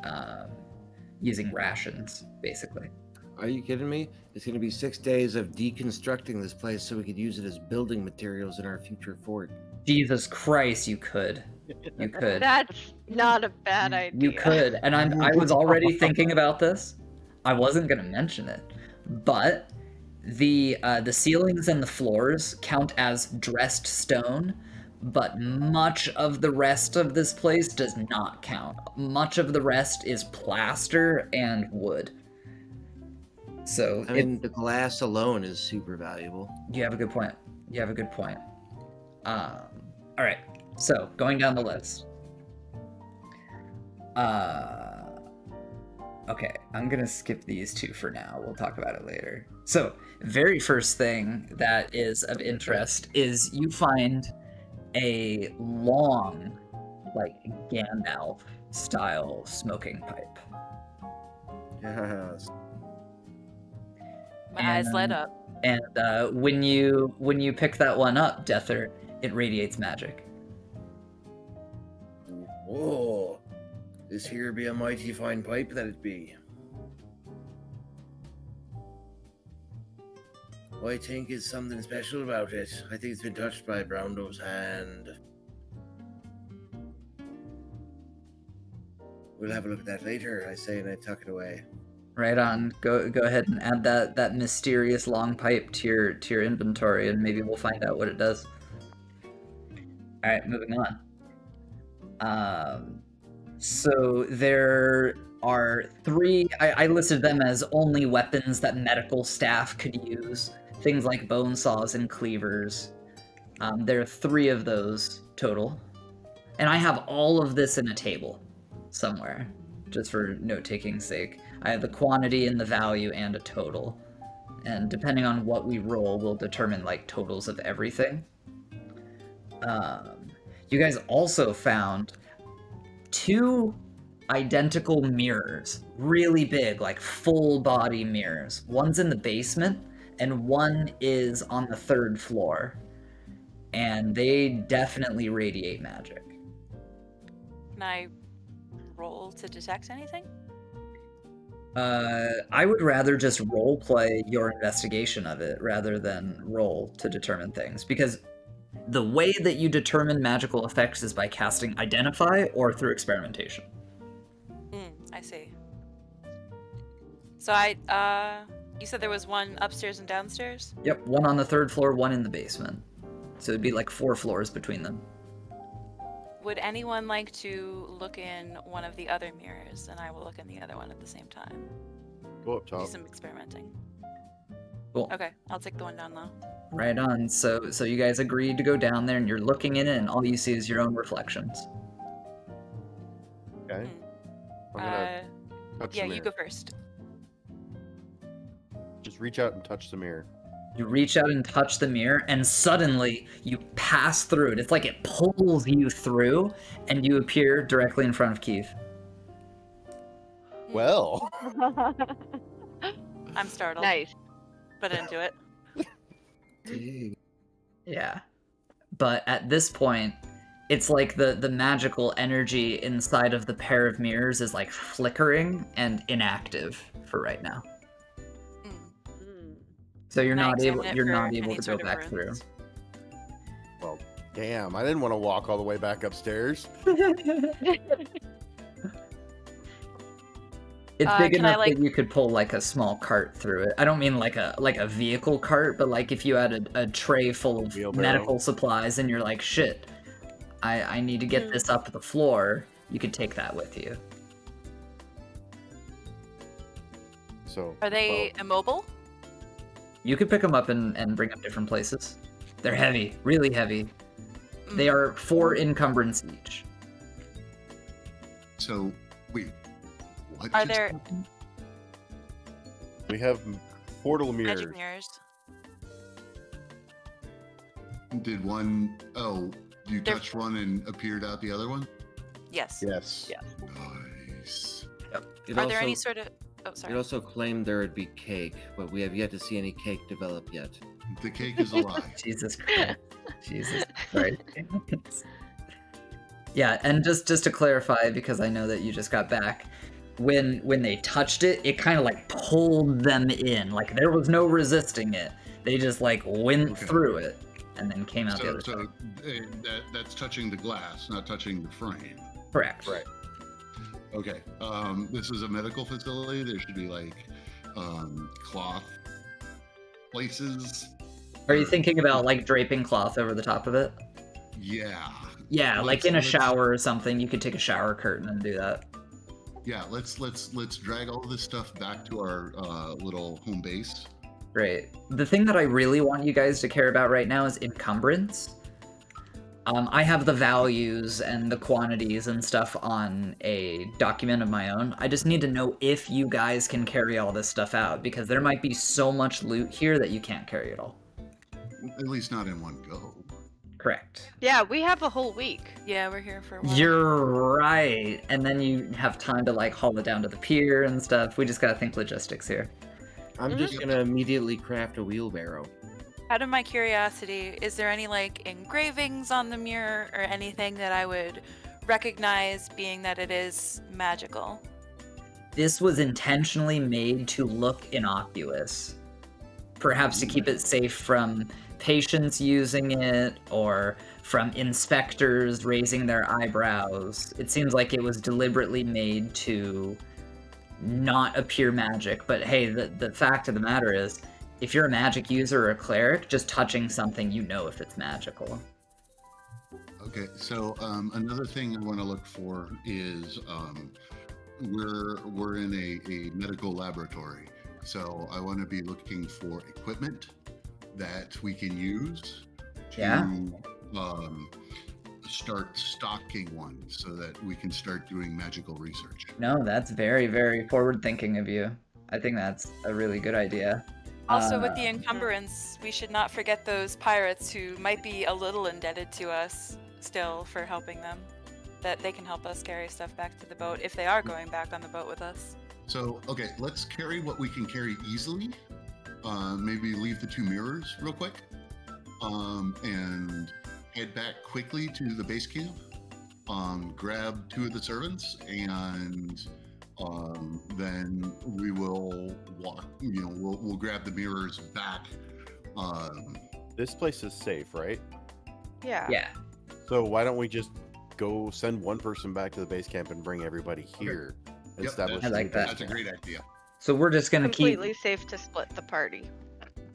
A: using rations, basically.
G: Are you kidding me? It's going to be 6 days of deconstructing this place so we could use it as building materials in our future fort.
A: Jesus Christ, you could. You could.
D: That's not a bad idea.
A: You could. And I was already thinking about this. I wasn't going to mention it. But the ceilings and the floors count as dressed stone, but much of the rest of this place does not count. Much of the rest is plaster and wood. So
G: I mean, the glass alone is super valuable.
A: You have a good point. All right. So going down the list. Okay, I'm gonna skip these two for now. We'll talk about it later. So, very first thing that is of interest is you find a long, like, Gandalf style smoking pipe.
G: Yes.
F: My eyes light up.
A: And when you pick that one up, Deather, it radiates magic.
G: Whoa. This here be a mighty fine pipe that it be. I think it's something special about it. I think it's been touched by Brownlow's hand. We'll have a look at that later, I say, and I tuck it away.
A: Right on. Go ahead and add that mysterious long pipe to your inventory, and maybe we'll find out what it does. All right, moving on. So there are 3. I listed them as only weapons that medical staff could use. Things like bone saws and cleavers. There are 3 of those total, and I have all of this in a table somewhere, just for note-taking's sake. I have the quantity and the value and a total. And depending on what we roll, we'll determine, like, totals of everything. You guys also found 2 identical mirrors. Really big, like, full-body mirrors. One's in the basement, and one is on the 3rd floor. And they definitely radiate magic.
F: Can I roll to detect anything?
A: I would rather just roleplay your investigation of it rather than roll to determine things, because the way that you determine magical effects is by casting Identify or through experimentation.
F: I see. So you said there was one upstairs and downstairs?
A: Yep, one on the 3rd floor, one in the basement. So it'd be like 4 floors between them.
F: Would anyone like to look in one of the other mirrors, and I will look in the other one at the same time?
E: Go up top.
F: Do some experimenting.
A: Cool.
F: Okay, I'll take the one down low.
A: Right on. So you guys agreed to go down there, and you're looking in it, and all you see is your own reflections.
E: Okay. I'm gonna touch the
F: Yeah,
E: mirror.
F: you go first.
E: Just reach out and touch the mirror.
A: You reach out and touch the mirror, and suddenly you pass through it. It's like it pulls you through, and you appear directly in front of Keith.
E: Well.
F: I'm startled.
D: Nice.
F: But into it.
A: Yeah. But at this point, it's like the magical energy inside of the pair of mirrors is like flickering and inactive for right now. So you're
F: Can I
A: not able
F: examine it
A: you're
F: for
A: not able
F: any
A: to go
F: sort of
A: back through.
F: runes?
E: Well, damn, I didn't want to walk all the way back upstairs.
A: It's big
F: can I,
A: enough that you could pull like a small cart through it. I don't mean like a vehicle cart, but like if you had a tray full of
E: Wheelbarrow.
A: medical supplies and you're like, shit, I need to get this up the floor, you could take that with you.
E: So
F: Are they immobile?
A: You could pick them up and bring them different places. They're heavy, really heavy. They are 4 encumbrance each.
B: So, wait. What
F: Are
B: just
F: there
B: happened?
E: we have portal mirrors.
F: magic mirrors?
B: Did one... Oh, you
F: They're-
B: touched one and appeared out the other one?
F: Yes.
E: Yes.
A: Yeah.
B: Nice.
F: Are there any sort of... Oh,
G: It
F: sorry.
G: also claimed there would be cake, but we have yet to see any cake develop yet.
B: The cake is a lie.
A: Jesus Christ. Jesus Christ. Yeah, and just to clarify, because I know that you just got back, when they touched it, it kind of like pulled them in. Like there was no resisting it. They just like went
B: Okay.
A: through it and then came out the other
B: So
A: side.
B: that's touching the glass, not touching the frame.
A: Correct.
E: Right.
B: Okay. This is a medical facility. There should be like cloth places.
A: Are you thinking about like draping cloth over the top of it?
B: Yeah.
A: Yeah, like
B: Let's-
A: in a
B: let's-
A: shower or something, you could take a shower curtain and do that.
B: Yeah. Let's drag all this stuff back to our little home base.
A: Great. The thing that I really want you guys to care about right now is encumbrance. I have the values and the quantities and stuff on a document of my own. I just need to know if you guys can carry all this stuff out, because there might be so much loot here that you can't carry it all.
B: At least not in one go.
A: Correct.
D: Yeah, we have a whole week.
F: Yeah, we're here for a while.
A: You're right. And then you have time to like haul it down to the pier and stuff. We just gotta think logistics here.
G: I'm just gonna immediately craft a wheelbarrow.
F: Out of my curiosity, is there any like engravings on the mirror or anything that I would recognize, being that it is magical?
A: This was intentionally made to look innocuous. Perhaps to keep it safe from patients using it or from inspectors raising their eyebrows. It seems like it was deliberately made to not appear magic. But hey, the fact of the matter is, if you're a magic user or a cleric, just touching something, you know if it's magical.
B: Okay, so another thing I want to look for is we're in a medical laboratory, so I want to be looking for equipment that we can use to start stocking one, so that we can start doing magical research.
A: No, that's very, very forward thinking of you. I think that's a really good idea.
F: Also, with the encumbrance, we should not forget those pirates who might be a little indebted to us still for helping them. That they can help us carry stuff back to the boat if they are going back on the boat with us.
B: So, okay, let's carry what we can carry easily. Maybe leave the 2 mirrors real quick, and head back quickly to the base camp. Grab 2 of the servants, and then we will walk. We'll grab the mirrors back.
E: This place is safe, right?
D: Yeah.
A: Yeah.
E: So why don't we just go send one person back to the base camp and bring everybody here?
B: Yep,
E: Establish.
A: I like that.
B: That's a great idea.
A: So we're just gonna
D: Completely safe to split the party.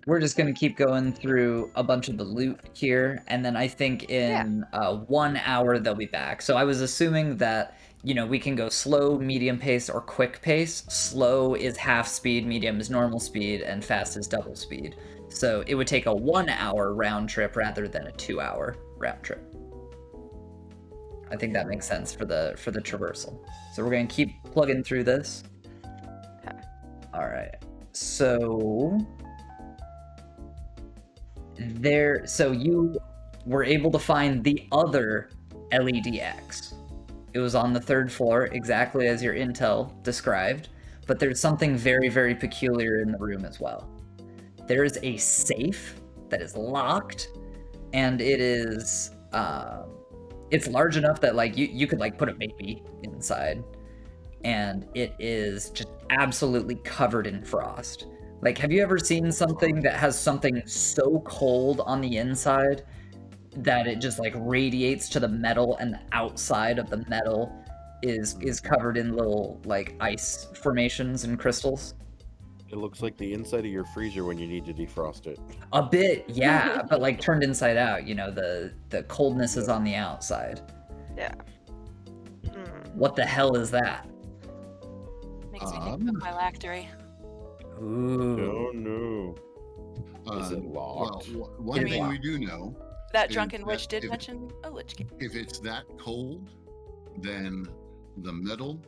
A: We're just gonna keep going through a bunch of the loot here, and then I think in 1 hour they'll be back. So I was assuming that, you know, we can go slow, medium pace, or quick pace. Slow is half speed, medium is normal speed, and fast is double speed. So it would take a 1 hour round trip rather than a 2 hour round trip. I think that makes sense for the traversal. So we're gonna keep plugging through this.
D: Okay.
A: All right. So you were able to find the other LEDX. It was on the 3rd floor, exactly as your intel described, but there's something very, very peculiar in the room as well. There is a safe that is locked, and it is it's large enough that like you could like put a baby inside, and it is just absolutely covered in frost. Like, have you ever seen something that has something so cold on the inside that it just like radiates to the metal, and the outside of the metal is covered in little like ice formations and crystals?
E: It looks like the inside of your freezer when you need to defrost it.
A: A bit, yeah, but like turned inside out, you know, the coldness is on the outside.
D: Yeah.
A: What the hell is that?
F: Makes me think of my phylactery.
A: Ooh.
E: Oh no. Is it locked?
B: Well, one thing we do know,
F: That
B: is
F: drunken
B: that
F: witch did
B: if-
F: mention a lich king.
B: if it's that cold, then the metal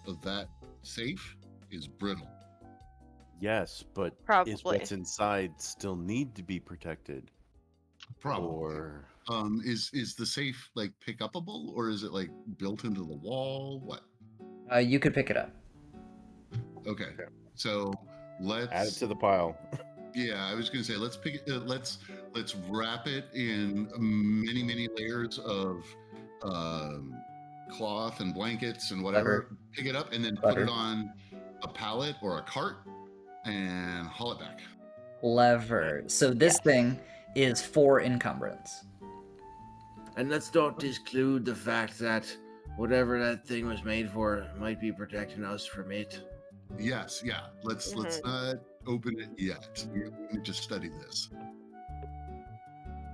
B: of that safe is brittle.
E: Yes, but is
D: Probably.
E: what's inside still need to be protected?
B: Probably.
E: Or
B: Is the safe like pick upable, or is it like built into the wall? What?
A: You could pick it up.
B: Okay. So let's
E: add it to the pile.
B: Yeah, I was gonna say let's pick it. Let's wrap it in many layers of cloth and blankets and whatever.
A: Butter.
B: Pick it up and then
A: Butter.
B: put it on a pallet or a cart and haul it back.
A: Clever. So this thing is 4 encumbrance.
G: And let's not disclude the fact that whatever that thing was made for might be protecting us from it.
B: Yes, yeah. Let's not open it yet. We need to study this.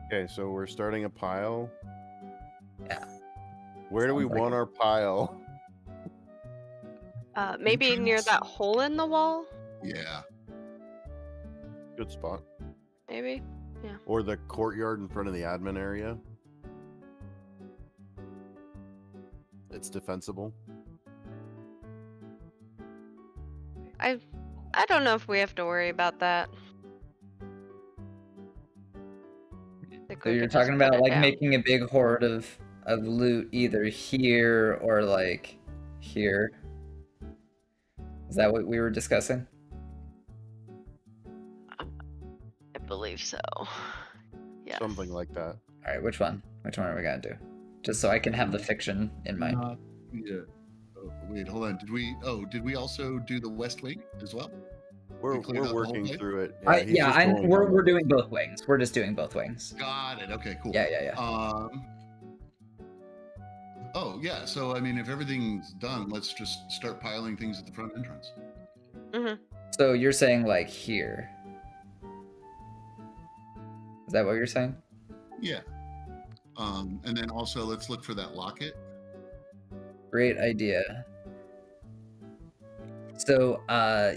E: Okay, so we're starting a pile.
A: Yeah.
E: Where do we
A: Sounds like
E: want our pile?
D: Maybe near that hole in the wall?
B: Yeah.
E: Good spot.
D: Maybe?
E: Or the courtyard in front of the admin area. It's defensible.
D: I don't know if we have to worry about that. The Basically,
A: So
D: we
A: you're
D: could just
A: talking
D: put
A: about
D: it
A: like
D: down.
A: making a big hoard of loot either here or like here. Is that what we were discussing?
D: I believe so. Yes.
E: Something like that.
A: All right, which one? Which one are we gonna do? Just so I can have the fiction in mind.
B: Yeah. Oh, wait, hold on. Did we also do the West Wing as well?
E: We're
B: cleared out the whole
E: working
B: place?
E: through it.
A: Yeah,
E: he's just going
A: we're
E: down
A: we're
E: the
A: doing
E: list.
A: both wings. We're just doing both wings.
B: Got it. Okay, cool.
A: Yeah.
B: Oh, yeah. So, I mean, if everything's done, let's just start piling things at the front entrance.
D: Mm-hmm.
A: So you're saying like here? Is that what you're saying?
B: Yeah. And then also let's look for that locket.
A: Great idea. So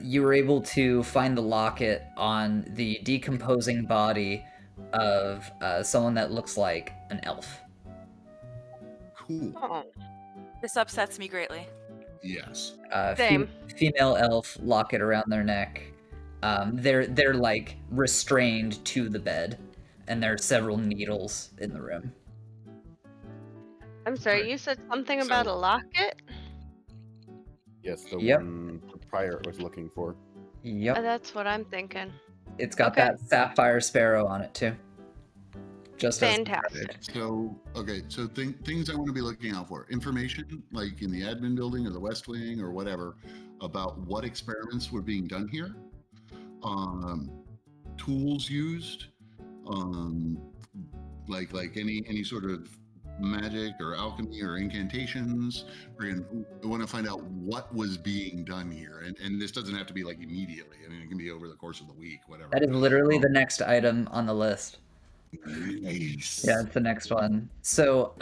A: you were able to find the locket on the decomposing body of someone that looks like an elf.
B: Cool.
D: Oh,
F: This upsets me greatly.
B: Yes.
D: Same.
A: Female elf, locket around their neck. They're like restrained to the bed, and there are several needles in the room.
D: I'm sorry,
B: Right.
D: you said something about a locket?
E: Yes, the
A: Yep.
E: one the prior was looking for.
A: Yep.
D: That's what I'm thinking.
A: It's got
D: Okay.
A: that sapphire sparrow on it too. Just as
D: Fantastic.
B: So, okay. So things I want to be looking out for. Information, like in the admin building or the West Wing or whatever, about what experiments were being done here. Tools used. Like any sort of magic or alchemy or incantations. I want to find out what was being done here, and this doesn't have to be like immediately. I mean, it can be over the course of the week, whatever.
A: That is literally the next item on the list.
B: Nice.
A: Yeah, it's the next one. So,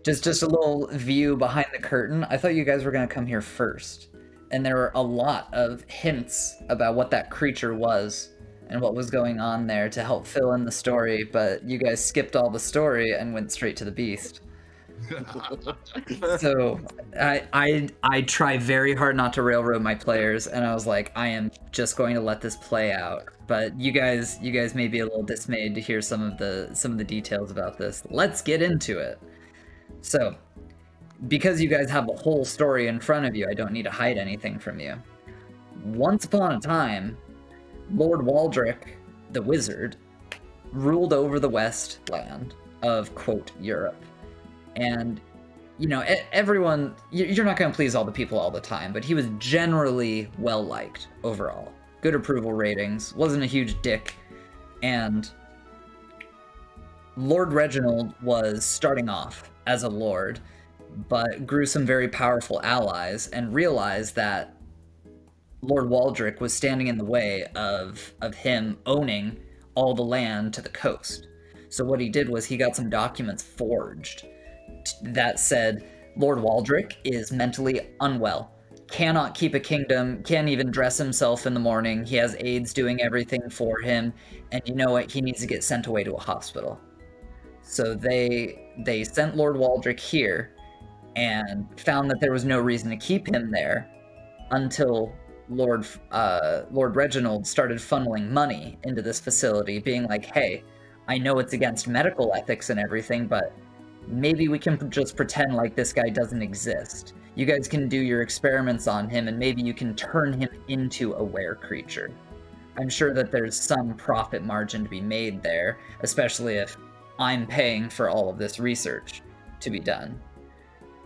A: just a little view behind the curtain. I thought you guys were gonna come here first, and there were a lot of hints about what that creature was and what was going on there to help fill in the story. But you guys skipped all the story and went straight to the beast. So I try very hard not to railroad my players, and I was like, I am just going to let this play out. But you guys may be a little dismayed to hear some of the details about this. Let's get into it. So, because you guys have the whole story in front of you, I don't need to hide anything from you. Once upon a time, Lord Waldrick, the wizard, ruled over the Westland of, quote, Europe. And, you know, everyone, you're not going to please all the people all the time, but he was generally well-liked overall. Good approval ratings, wasn't a huge dick, and Lord Reginald was starting off as a lord, but grew some very powerful allies and realized that Lord Waldrick was standing in the way of him owning all the land to the coast. So what he did was he got some documents forged that said Lord Waldrick is mentally unwell, cannot keep a kingdom, can't even dress himself in the morning, he has aides doing everything for him, and you know what, he needs to get sent away to a hospital. So they sent Lord Waldrick here and found that there was no reason to keep him there until Lord Reginald started funneling money into this facility, being like, hey, I know it's against medical ethics and everything, but maybe we can just pretend like this guy doesn't exist. You guys can do your experiments on him, and maybe you can turn him into a were creature. I'm sure that there's some profit margin to be made there, especially if I'm paying for all of this research to be done.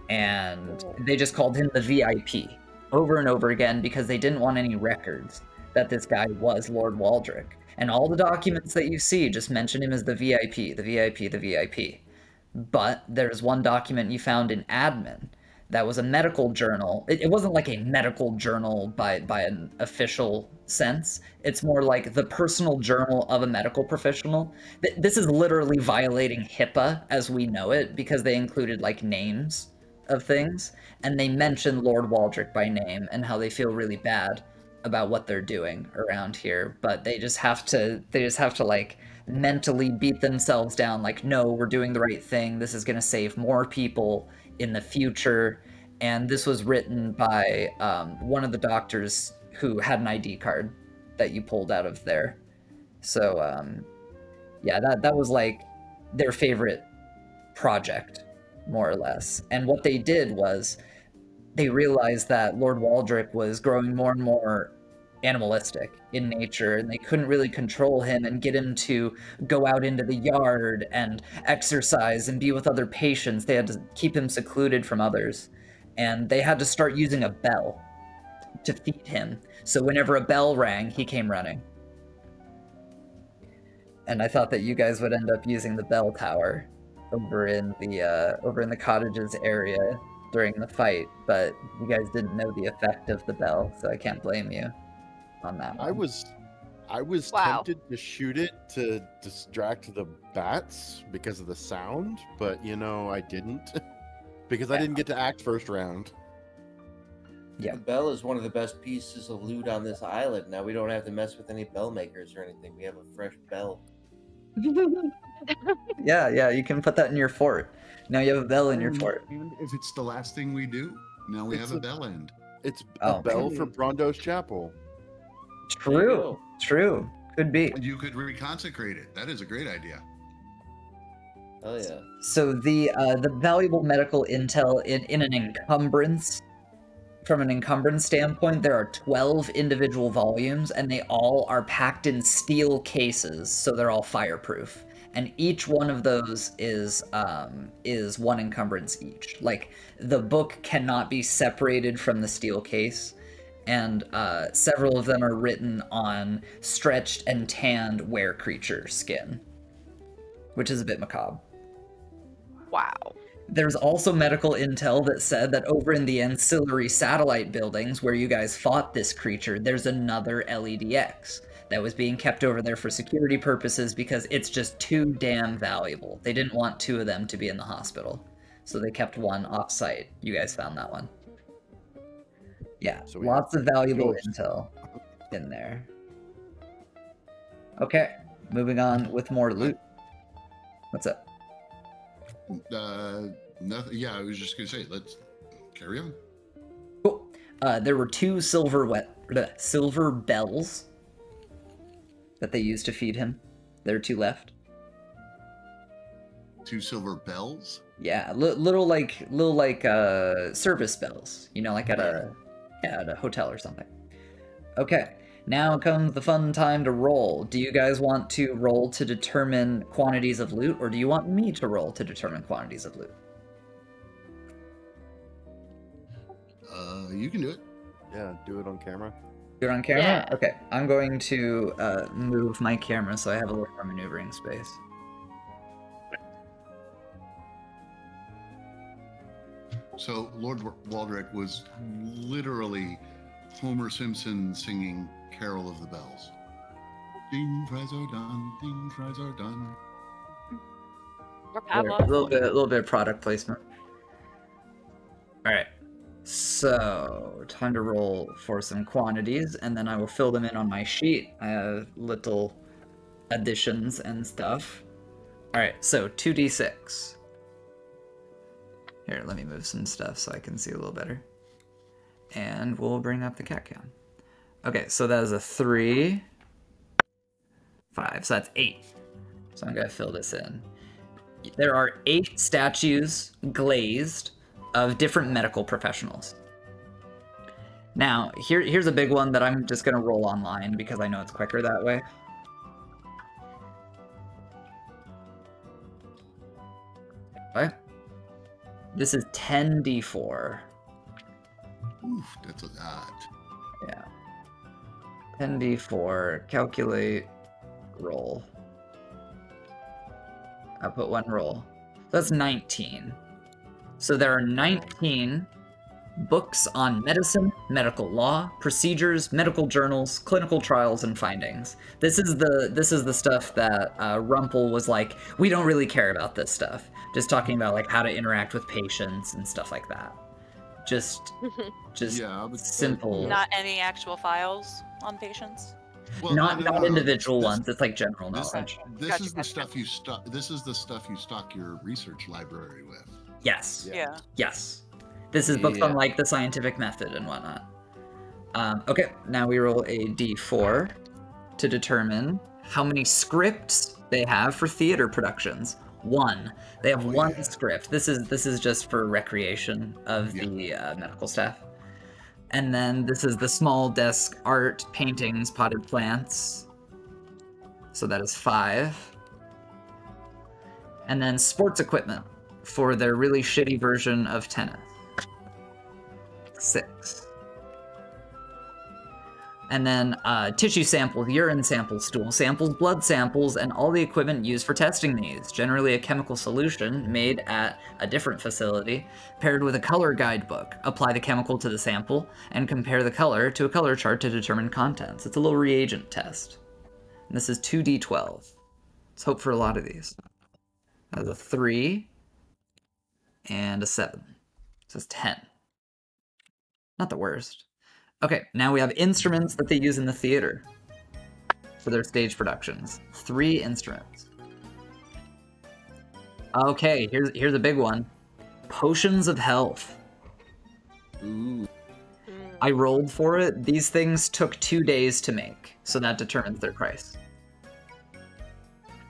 A: And they just called him the VIP over and over again because they didn't want any records that this guy was Lord Waldrick. And all the documents that you see just mention him as the VIP, the VIP, the VIP. But there's one document you found in admin that was a medical journal. It wasn't like a medical journal by an official sense. It's more like the personal journal of a medical professional. This is literally violating HIPAA as we know it, because they included like names of things, and they mention Lord Waldrick by name and how they feel really bad about what they're doing around here, but they just have to like mentally beat themselves down like, no, we're doing the right thing, this is going to save more people in the future. And this was written by one of the doctors who had an ID card that you pulled out of there. So Yeah, that was like their favorite project, more or less. And what they did was they realized that Lord Waldrick was growing more and more animalistic in nature, and they couldn't really control him and get him to go out into the yard and exercise and be with other patients. They had to keep him secluded from others, and they had to start using a bell to feed him. So whenever a bell rang, he came running. And I thought that you guys would end up using the bell tower over in the cottages area during the fight, but you guys didn't know the effect of the bell, so I can't blame you on that one.
E: I was
D: Wow.
E: tempted to shoot it to distract the bats because of the sound, but I didn't because I didn't get to act first round.
A: Yeah.
G: The bell is one of the best pieces of loot on this island. Now we don't have to mess with any bell makers or anything. We have a fresh bell.
A: Yeah, you can put that in your fort. Now you have a bell in your fort.
B: And if it's the last thing we do, now we have a bell end.
E: It's
A: Oh.
E: a bell for Brondo's Chapel.
A: True. Could be.
B: And you could reconsecrate it. That is a great idea.
G: Oh yeah.
A: So the valuable medical intel in an encumbrance, from an encumbrance standpoint, there are 12 individual volumes, and they all are packed in steel cases, so they're all fireproof. And each one of those is one encumbrance each. Like, the book cannot be separated from the steel case, and several of them are written on stretched and tanned were-creature skin, which is a bit macabre.
D: Wow.
A: There's also medical intel that said that over in the ancillary satellite buildings where you guys fought this creature, there's another LEDX that was being kept over there for security purposes because it's just too damn valuable. They didn't want two of them to be in the hospital, so they kept one off-site. You guys found that one. Yeah,
E: So we
A: lots of valuable
E: ghosts.
A: intel in there. Okay, moving on with more loot. What's up?
B: Nothing. Yeah, I was just gonna say, let's carry on.
A: Cool. There were two silver bells that they used to feed him. There are two left.
B: 2 silver bells.
A: Yeah, little service bells. Like at a hotel or something. Okay, now comes the fun time to roll. Do you guys want to roll to determine quantities of loot, or do you want me to roll to determine quantities of loot?
B: You can do it.
E: Yeah, do it on camera.
A: You're on camera?
D: Yeah.
A: Okay, I'm going to move my camera so I have a little more maneuvering space.
B: So Lord Waldrick was literally Homer Simpson singing "Carol of the Bells." Ding, fries are done. Ding, fries are done.
F: Or
A: A
F: Pavlov.
A: little bit of product placement. All right. So, time to roll for some quantities, and then I will fill them in on my sheet. I have little additions and stuff. All right, so 2d6. Here, let me move some stuff so I can see a little better. And we'll bring up the cat count. Okay, so that is a 3, 5, so that's 8. So I'm gonna fill this in. There are 8 statues glazed of different medical professionals. Now, here's a big one that I'm just gonna roll online because I know it's quicker that way. Okay. This is 10d4.
B: Oof, that's a lot.
A: Yeah. 10d4, calculate, roll. I'll put one roll. That's 19. So there are 19 books on medicine, medical law, procedures, medical journals, clinical trials, and findings. This is the stuff that Rumpel was like, we don't really care about this stuff. Just talking about like how to interact with patients and stuff like that. Just
B: Yeah, but
A: simple.
F: Not any actual files on patients.
B: Well,
A: not
B: no, no.
A: individual
B: This-
A: ones. It's like general
B: This,
A: knowledge.
B: this
F: Gotcha,
B: is the
F: gotcha.
B: stuff you stock. This is the stuff you stock your research library with.
A: Yes.
F: Yeah.
A: Yes. This is books on
G: Yeah.
A: like the scientific method and whatnot. Okay, now we roll a d4 to determine how many scripts they have for theater productions. One. They have one
B: yeah.
A: script. This is just for recreation of the medical staff. And then this is the small desk art, paintings, potted plants. So that is 5. And then sports equipment for their really shitty version of tennis. 6. And then tissue samples, urine samples, stool samples, blood samples, and all the equipment used for testing these. Generally a chemical solution made at a different facility, paired with a color guidebook. Apply the chemical to the sample, and compare the color to a color chart to determine contents. It's a little reagent test. And this is 2d12. Let's hope for a lot of these. That's a 3, and a 7. So it's 10. Not the worst. Okay, now we have instruments that they use in the theater for their stage productions. 3 instruments. Okay, here's a big one. Potions of health.
B: Ooh.
A: I rolled for it. These things took 2 days to make, so that determines their price.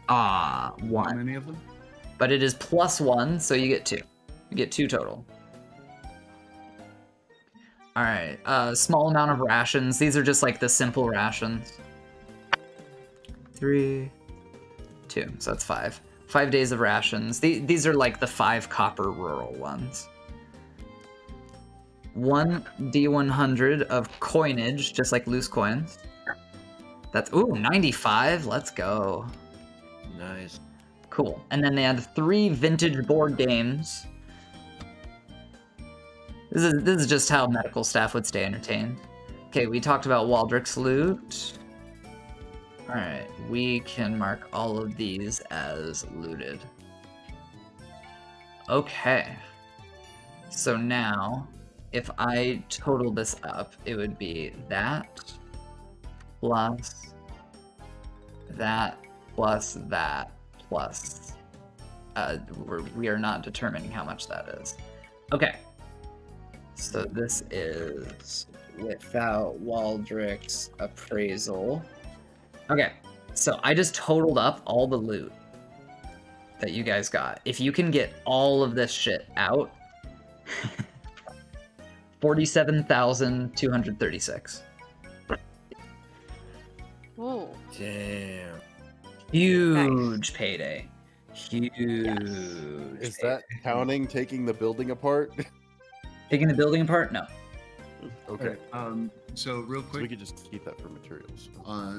B: How
A: 1.
B: many of them?
A: But it is +1, so you get 2. You get 2 total. Alright, small amount of rations. These are just like the simple rations. 3, 2, so that's 5. 5 days of rations. These are like the 5 copper rural ones. 1 D100 of coinage, just like loose coins. That's, ooh, 95, let's go.
C: Nice.
A: Cool. And then they have 3 vintage board games. This is just how medical staff would stay entertained. Okay, we talked about Waldrick's loot. Alright, we can mark all of these as looted. Okay. So now, if I total this up, it would be that plus that plus that plus... we are not determining how much that is. Okay. So this is without Waldrick's appraisal. Okay, so I just totaled up all the loot that you guys got. If you can get all of this shit out, 47,236.
D: Ooh.
C: Damn.
A: Huge payday. Huge.
E: Is that counting taking the building apart?
A: Taking the building apart? No.
E: Okay.
B: So real
E: So we
B: quick,
E: could just keep that for materials.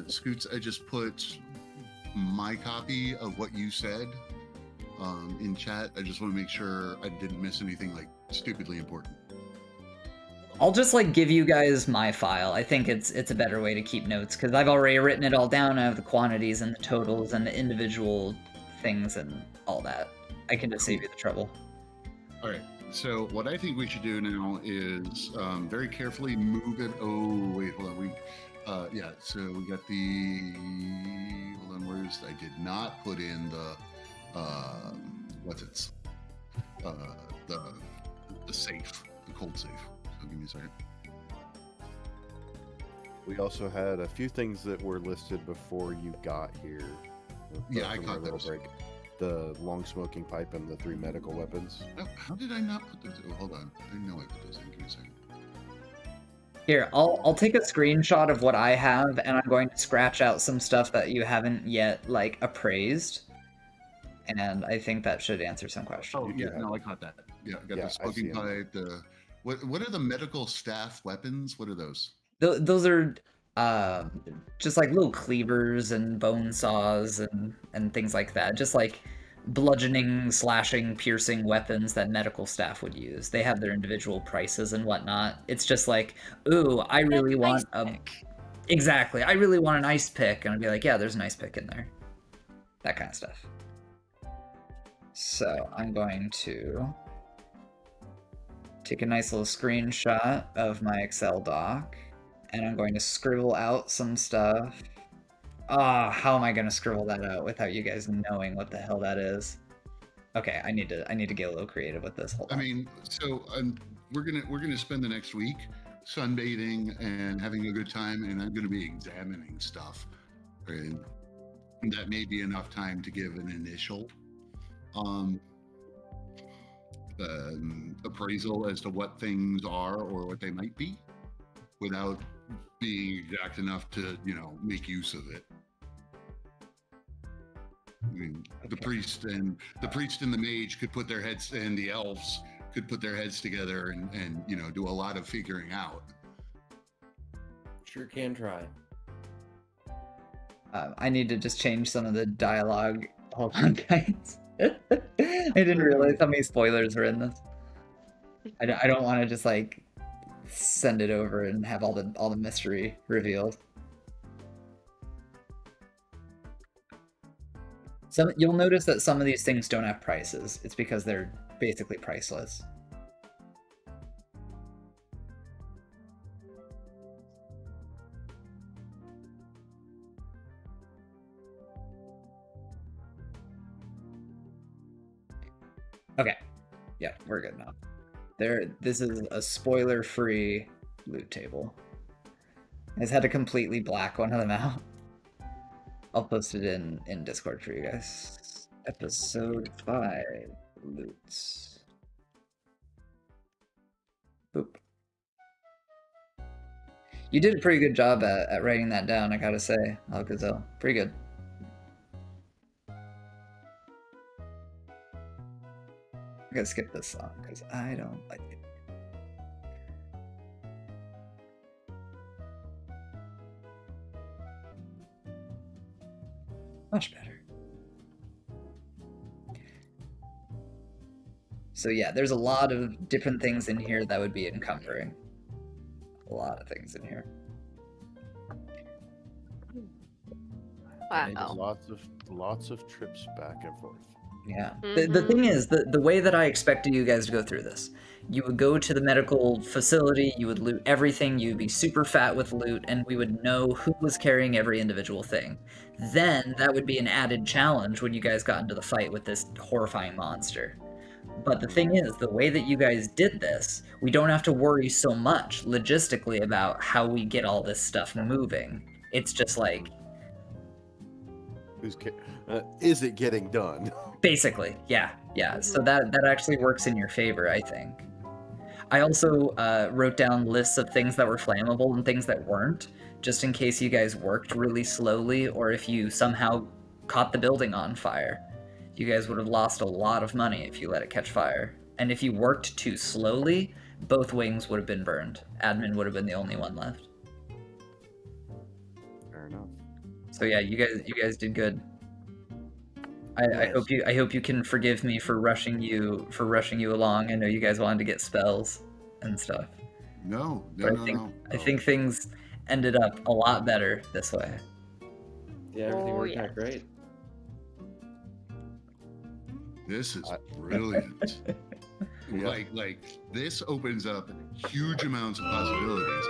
B: Scoots, I just put my copy of what you said in chat. I just want to make sure I didn't miss anything like stupidly important.
A: I'll just like give you guys my file. I think it's a better way to keep notes because I've already written it all down. I have the quantities and the totals and the individual things and all that. I can just save you the trouble.
B: All right. So what I think we should do now is very carefully move it. Oh, wait, hold on. Yeah, so we got the, hold on, where's, I did not put in the, the safe, the cold safe. So give me a second.
E: We also had a few things that were listed before you got here.
B: Yeah, I
E: from
B: caught
E: our little
B: those.
E: break. The long smoking pipe and the 3 medical weapons.
B: Oh, how did I not put those? Oh, hold on. I didn't know I put those in. Give me a second.
A: Here, I'll take a screenshot of what I have, and I'm going to scratch out some stuff that you haven't yet, like, appraised. And I think that should answer some questions.
B: Oh, yeah, no, I caught that. Yeah, I got
E: Yeah,
B: the
E: I
B: smoking
E: see 'em.
B: pipe, what are the medical staff weapons? What are those?
A: Those are just like little cleavers and bone saws and things like that. Just like bludgeoning, slashing, piercing weapons that medical staff would use. They have their individual prices and whatnot. It's just like, ooh, I really want a... Exactly. I really want an ice pick. And I'd be like, yeah, there's an ice pick in there. That kind of stuff. So I'm going to take a nice little screenshot of my Excel doc. And I'm going to scribble out some stuff. How am I going to scribble that out without you guys knowing what the hell that is? Okay, I need to get a little creative with this. Hold on.
B: I mean, so we're gonna spend the next week sunbathing and having a good time, and I'm gonna be examining stuff. And that may be enough time to give an initial appraisal as to what things are or what they might be, without being exact enough to, make use of it. I mean, the priest and the mage could put their heads, and the elves could put their heads together and do a lot of figuring out.
G: Sure can try.
A: I need to just change some of the dialogue. Hold on, guys. I didn't realize how many spoilers were in this. I don't want to just like send it over and have all the mystery revealed. You'll notice that some of these things don't have prices. It's because they're basically priceless. Okay. Yeah, we're good now. This is a spoiler-free loot table. I just had to completely black one of them out. I'll post it in Discord for you guys. Episode 5 loots. Boop. You did a pretty good job at writing that down, I gotta say, Alcazar. Pretty good. I'm gonna skip this song because I don't like it. Much better. So yeah, there's a lot of different things in here that would be encumbering. A lot of things in here.
D: Wow.
E: Lots of trips back and forth.
A: Yeah. The thing is, the way that I expected you guys to go through this, you would go to the medical facility, you would loot everything, you'd be super fat with loot, and we would know who was carrying every individual thing. Then that would be an added challenge when you guys got into the fight with this horrifying monster. But the thing is, the way that you guys did this, we don't have to worry so much logistically about how we get all this stuff moving. It's just like...
E: Is it getting done?
A: Basically, yeah. So that actually works in your favor, I think. I also wrote down lists of things that were flammable and things that weren't, just in case you guys worked really slowly, or if you somehow caught the building on fire. You guys would have lost a lot of money if you let it catch fire. And if you worked too slowly, both wings would have been burned. Admin would have been the only one left.
E: Fair enough.
A: So yeah, you guys did good. I hope you can forgive me for rushing you along. I know you guys wanted to get spells and stuff.
B: No.
A: I think things ended up a lot better this way.
G: Yeah, everything worked out great.
B: This is brilliant. Like this opens up huge amounts of possibilities.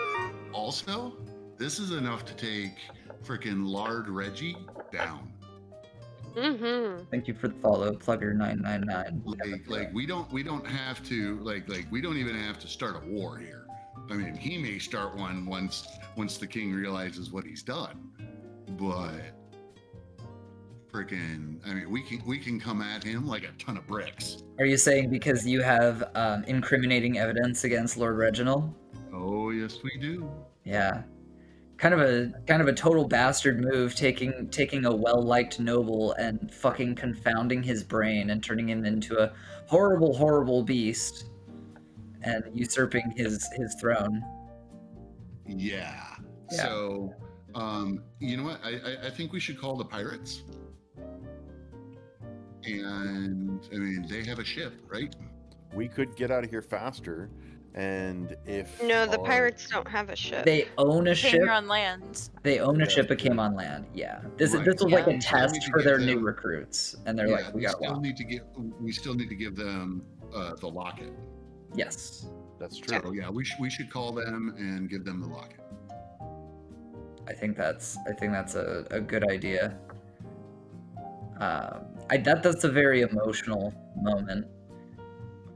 B: Also, this is enough to take freaking Lard Reggie down.
A: Thank you for the follow, Plugger999.
B: Like we don't have to we don't even have to start a war here. I mean, he may start one once the king realizes what he's done, but freaking, I mean, we can come at him like a ton of bricks.
A: Are you saying because you have incriminating evidence against Lord Reginald?
B: Oh yes, we do.
A: Yeah. Kind of a total bastard move, taking a well-liked noble and fucking confounding his brain and turning him into a horrible beast and usurping his throne.
B: Yeah. So, you know what? I think we should call the pirates. And I mean, they have a ship, right?
E: We could get out of here faster. And if
D: No, the pirates don't have a ship.
A: They own a
F: Came
A: ship.
F: here on land.
A: They own a ship that came on land. Yeah, this was like a test for their new recruits, and they're like, we still need
B: to give them the locket.
A: Yes,
E: that's true.
B: So yeah, we should call them and give them the locket.
A: I think that's a good idea. That's a very emotional moment.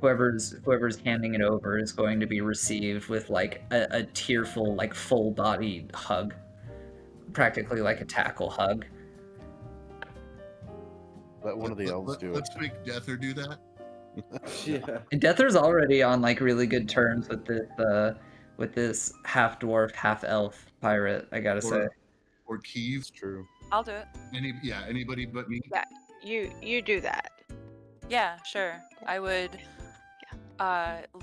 A: Whoever's handing it over is going to be received with like a tearful, like full-bodied hug, practically like a tackle hug.
E: Let one of the elves do it.
B: Let's make Deather do that.
G: Yeah.
A: And Deather's already on like really good terms with this half dwarf, half elf pirate. I gotta say.
B: Or Keeves.
E: True.
F: I'll do it.
B: Anybody but me.
D: Yeah, you do that.
F: Yeah, sure. I would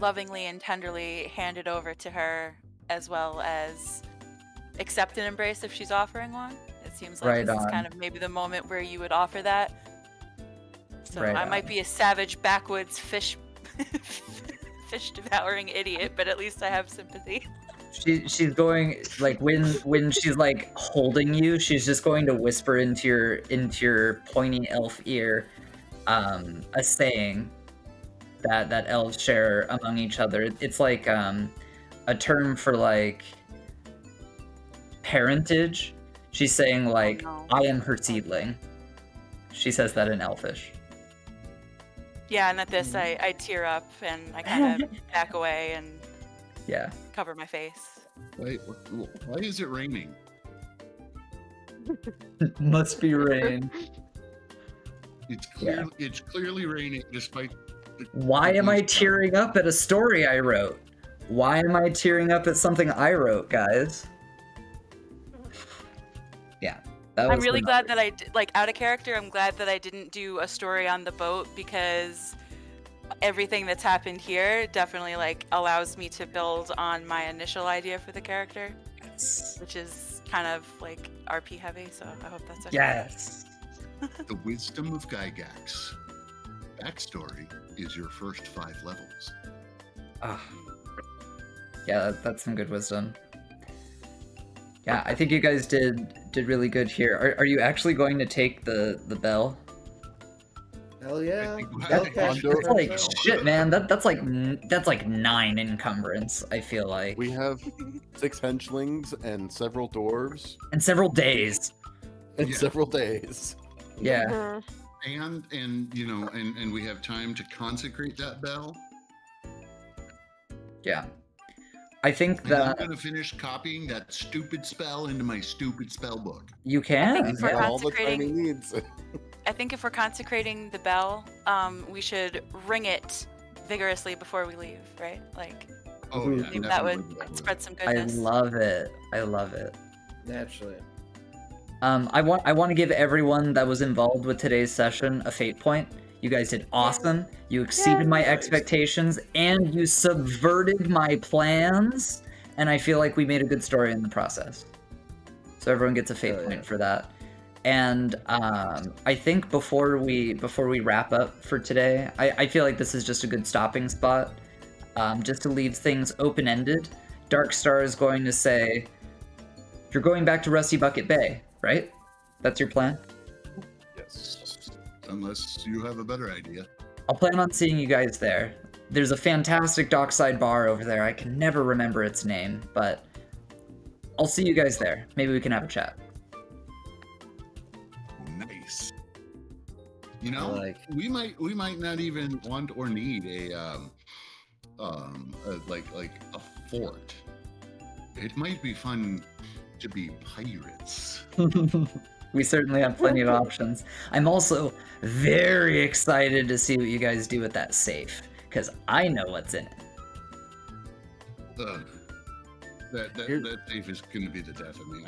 F: lovingly and tenderly hand it over to her, as well as accept an embrace if she's offering one. It seems like
A: Right
F: this is
A: on.
F: kind of maybe the moment where you would offer that. So
A: Right
F: I
A: on.
F: might be a savage backwoods fish devouring idiot, but at least I have sympathy.
A: She's going like when she's like holding you, she's just going to whisper into your pointy elf ear, a saying that elves share among each other. It's like a term for like parentage. She's saying like,
F: Oh,
A: I am her seedling. She says that in Elfish.
F: Yeah, and at this I tear up and I kind of back away and
A: Yeah.
F: cover my face.
B: Wait, why is it raining?
A: Must be rain.
B: It's clearly raining despite.
A: Why am I tearing up at a story I wrote? Why am I tearing up at something I wrote, guys? Yeah. That
F: I'm
A: was
F: really
A: the
F: glad
A: number.
F: that I like out of character. I'm glad that I didn't do a story on the boat because everything that's happened here definitely like allows me to build on my initial idea for the character, which is kind of like RP heavy. So I hope that's okay.
A: Yes.
B: The wisdom of Gygax. Backstory is your first 5 levels.
A: Ah. Yeah, that's some good wisdom. Yeah, I think you guys did really good here. Are you actually going to take the bell?
G: Hell yeah.
B: I think we'll
G: Bell
B: have to
G: cash
B: undo
G: for
B: it.
A: That's like
G: herself.
A: shit, man. That's like 9 encumbrance. I feel like,
E: We have 6 henchlings and several dwarves
A: and several days.
E: and
B: Yeah.
E: several days.
A: Yeah.
D: Mhm.
B: And you know, and we have time to consecrate that bell.
A: Yeah. I think
B: And I'm
A: that
B: gonna finish copying that stupid spell into my stupid spell book.
A: you can.
F: if we're
A: Yeah.
E: All the time he
F: consecrating-
E: needs.
F: I think if we're consecrating the bell, we should ring it vigorously before we leave, right? Like
B: Oh yeah,
F: I think that
B: definitely
F: would spread some
A: I
F: goodness.
A: love it. I love it.
G: Naturally.
A: I want to give everyone that was involved with today's session a fate point. You guys did awesome. You exceeded my expectations, and you subverted my plans. And I feel like we made a good story in the process. So everyone gets a fate
G: Oh, yeah.
A: point for that. And I think before we wrap up for today, I feel like this is just a good stopping spot, just to leave things open-ended. Darkstar is going to say, "You're going back to Rusty Bucket Bay, right? That's your plan?"
E: Yes.
B: Unless you have a better idea.
A: I'll plan on seeing you guys there. There's a fantastic dockside bar over there. I can never remember its name, but I'll see you guys there. Maybe we can have a chat.
B: Nice. You know,
G: Like-
B: we might not even want or need like a fort. It might be fun to be pirates.
A: We certainly have plenty of options. I'm also very excited to see what you guys do with that safe, because I know what's in it.
B: Ugh. That safe is going to be the death of me.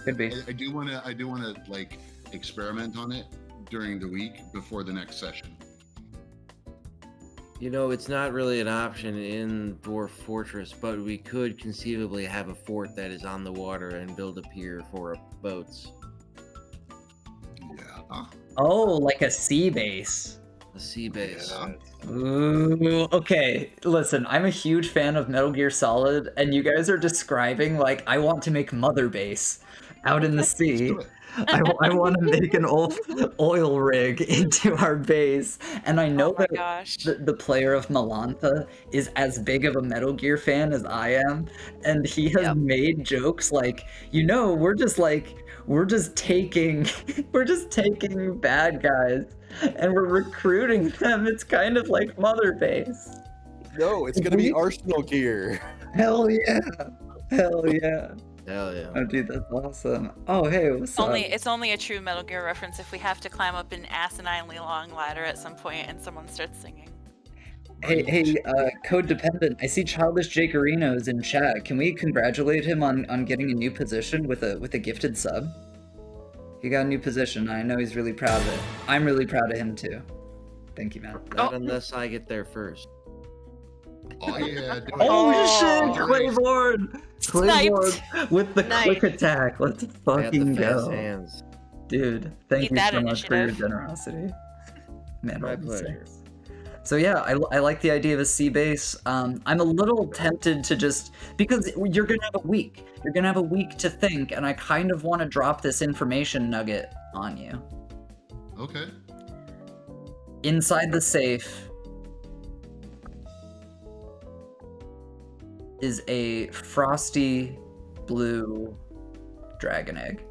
A: Could be.
B: I do want to like experiment on it during the week before the next session.
G: You know, it's not really an option in Dwarf Fortress, but we could conceivably have a fort that is on the water and build a pier for boats.
B: Yeah.
A: Oh, like a sea base.
G: A sea base.
B: Yeah.
A: Ooh, okay. Listen, I'm a huge fan of Metal Gear Solid, and you guys are describing like I want to make Mother Base out in the sea.
B: do it.
A: I want to make an oil rig into our base, and I know
F: Oh my
A: that
F: gosh.
A: the player of Malantha is as big of a Metal Gear fan as I am, and he has made jokes like, we're just taking bad guys and we're recruiting them. It's kind of like Mother Base.
E: No, it's gonna be Arsenal gear.
A: Hell yeah. Hell yeah.
G: Hell yeah.
A: Oh, dude, that's awesome. Oh, hey, what's up?
F: It's only a true Metal Gear reference if we have to climb up an asininely long ladder at some point and someone starts singing.
A: Hey, Code Dependent, I see Childish Jakerino's in chat. Can we congratulate him on getting a new position with a gifted sub? He got a new position. I know he's really proud of it. I'm really proud of him too. Thank you, man.
G: Not unless I get there first.
B: Oh yeah.
A: Oh shit, Claiborne! Claiborne with the quick attack. Let's fucking go.
G: Hands.
A: Dude, thank you
F: that
A: so much for your
F: initiative.
A: generosity. Man,
G: My
A: what a
G: pleasure.
A: six. So yeah, I like the idea of a sea base. I'm a little tempted to just, because you're gonna have a week. You're gonna have a week to think, and I kind of want to drop this information nugget on you.
B: Okay.
A: Inside the safe is a frosty blue dragon egg.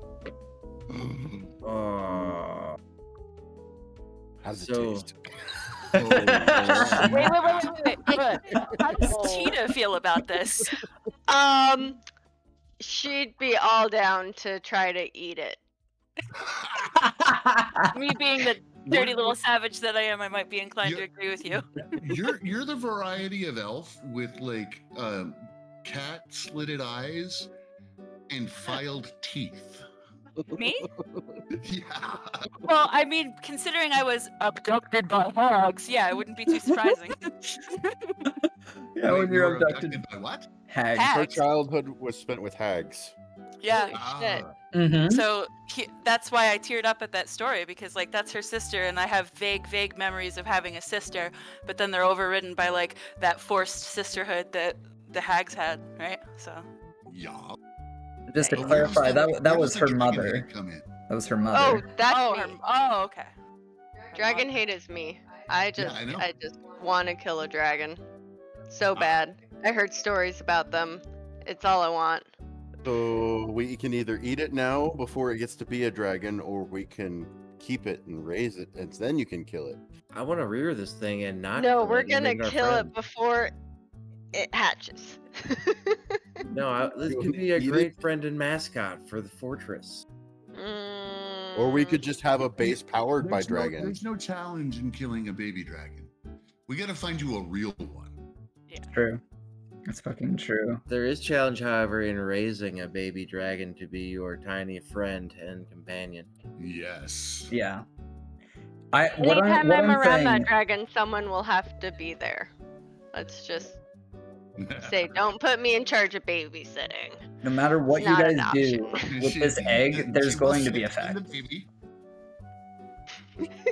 E: How's it
G: So-
E: taste?
F: Wait. How does Tina feel about this?
D: She'd be all down to try to eat it.
F: Me being the dirty little savage that I am, I might be inclined to agree with you.
B: You're the variety of elf with like cat slitted eyes and filed teeth.
F: Me?
B: Yeah.
F: Well, I mean, considering I was abducted by hogs, yeah, it wouldn't be too surprising.
A: Yeah,
B: Wait,
A: when
B: you
A: you're
B: were
A: abducted.
B: by what?
A: Hags.
G: Her
F: Hags.
G: childhood was spent with hags.
F: Yeah.
D: Shit.
A: Mm-hmm.
F: So that's why I teared up at that story, because like that's her sister, and I have vague memories of having a sister, but then they're overridden by like that forced sisterhood that the hags had, right? So.
B: Yeah.
A: Just to
B: But
A: clarify,
B: where
A: that
B: does
A: was
B: the
A: her
B: dragon
A: mother.
B: head come in?
A: That was her
D: Oh,
A: mother.
D: that's me.
F: Okay.
D: Dragon hate is me. I
B: I know.
D: just want to kill a dragon. So bad. I heard stories about them. It's all I want.
E: So we can either eat it now before it gets to be a dragon, or we can keep it and raise it, and then you can kill it.
G: I want to rear this thing and not.
D: No,
G: kill
D: we're
G: it and
D: gonna
G: make our
D: kill
G: friend.
D: it before it hatches.
G: No, this
E: You
G: could be a
E: eat
G: great
E: it?
G: friend and mascot for the fortress.
E: Or we could just have a base powered by
B: There's no-
E: dragon.
B: There's no challenge in killing a baby dragon. We gotta find you a real one.
A: True. That's fucking true.
G: There is challenge, however, in raising a baby dragon to be your tiny friend and companion.
B: Yes.
A: Yeah. What
D: Anytime
A: I'm
D: I'm around
A: saying,
D: that dragon, someone will have to be there. Let's just say, don't put me in charge of babysitting.
A: no matter what
D: It's
A: you
D: not an
A: guys do
D: option.
A: with this egg, there's
B: She will
A: going to be
B: sit in the
A: effects.
B: baby.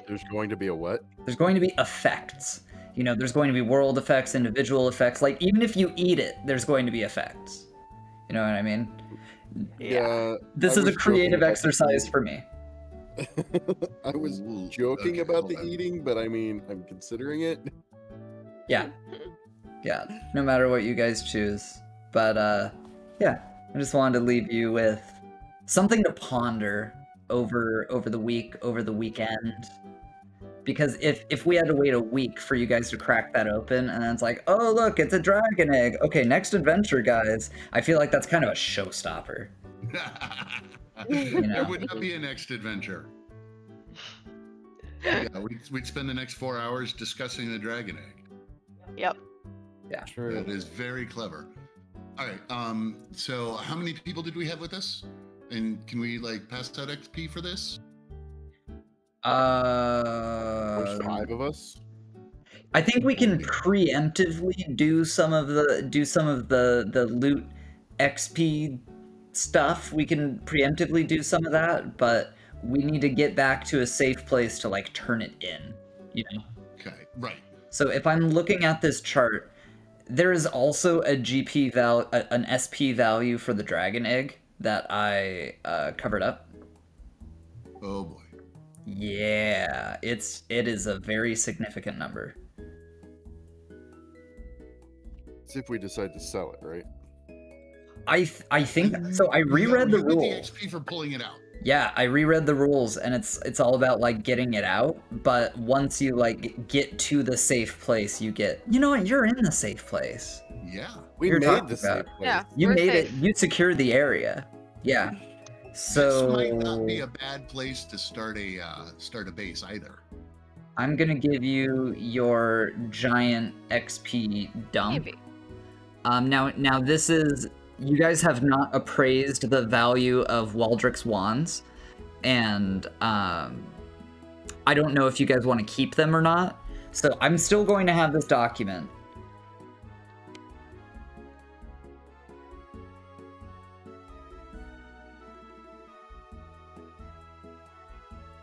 E: There's going to be a what?
A: There's going to be effects. You know, there's going to be world effects, individual effects. Like, even if you eat it, there's going to be effects. You know what I mean?
E: Yeah.
A: This
E: I
A: is a
E: was
A: creative
E: joking about the
A: exercise
E: eating.
A: for me.
E: I was
B: Ooh,
E: joking
B: okay,
E: about
B: hold
E: the
B: on.
E: eating, but I mean, I'm considering it.
A: Yeah. Yeah. No matter what you guys choose. But, yeah. I just wanted to leave you with something to ponder over the week, over the weekend. Because if we had to wait a week for you guys to crack that open, and then it's like, oh look, it's a dragon egg. Okay, next adventure, guys. I feel like that's kind of a showstopper. You know.
B: It would not be a next adventure. Yeah, we'd spend the next 4 hours discussing the dragon egg.
D: Yep.
A: Yeah.
G: True.
B: That is very clever. All right. So how many people did we have with us? And can we like pass out XP for this?
E: There's 5 of us.
A: I think we can preemptively do some of the loot XP stuff. We can preemptively do some of that, but we need to get back to a safe place to like turn it in, you know.
B: Okay. Right.
A: So if I'm looking at this chart, there is also a GP value, an SP value for the dragon egg that I covered up.
B: Oh boy.
A: Yeah, it is a very significant number.
E: See if we decide to sell it, right?
A: I think so. I reread the
B: You get the
A: rules.
B: XP for pulling it out.
A: Yeah, I reread the rules, and it's all about like getting it out. But once you like get to the safe place, you get, you know what, you're in the safe place.
B: Yeah.
E: We
A: You're
E: made
A: talking
E: the safe
A: about-
E: place.
D: Yeah.
A: You
D: We're
A: made
D: safe.
A: it. You secured the area. Yeah. So
B: This might not be a bad place to start a base either.
A: I'm gonna give you your giant XP dump.
D: Maybe.
A: Now this is, you guys have not appraised the value of Waldrick's wands, and I don't know if you guys want to keep them or not. So I'm still going to have this document.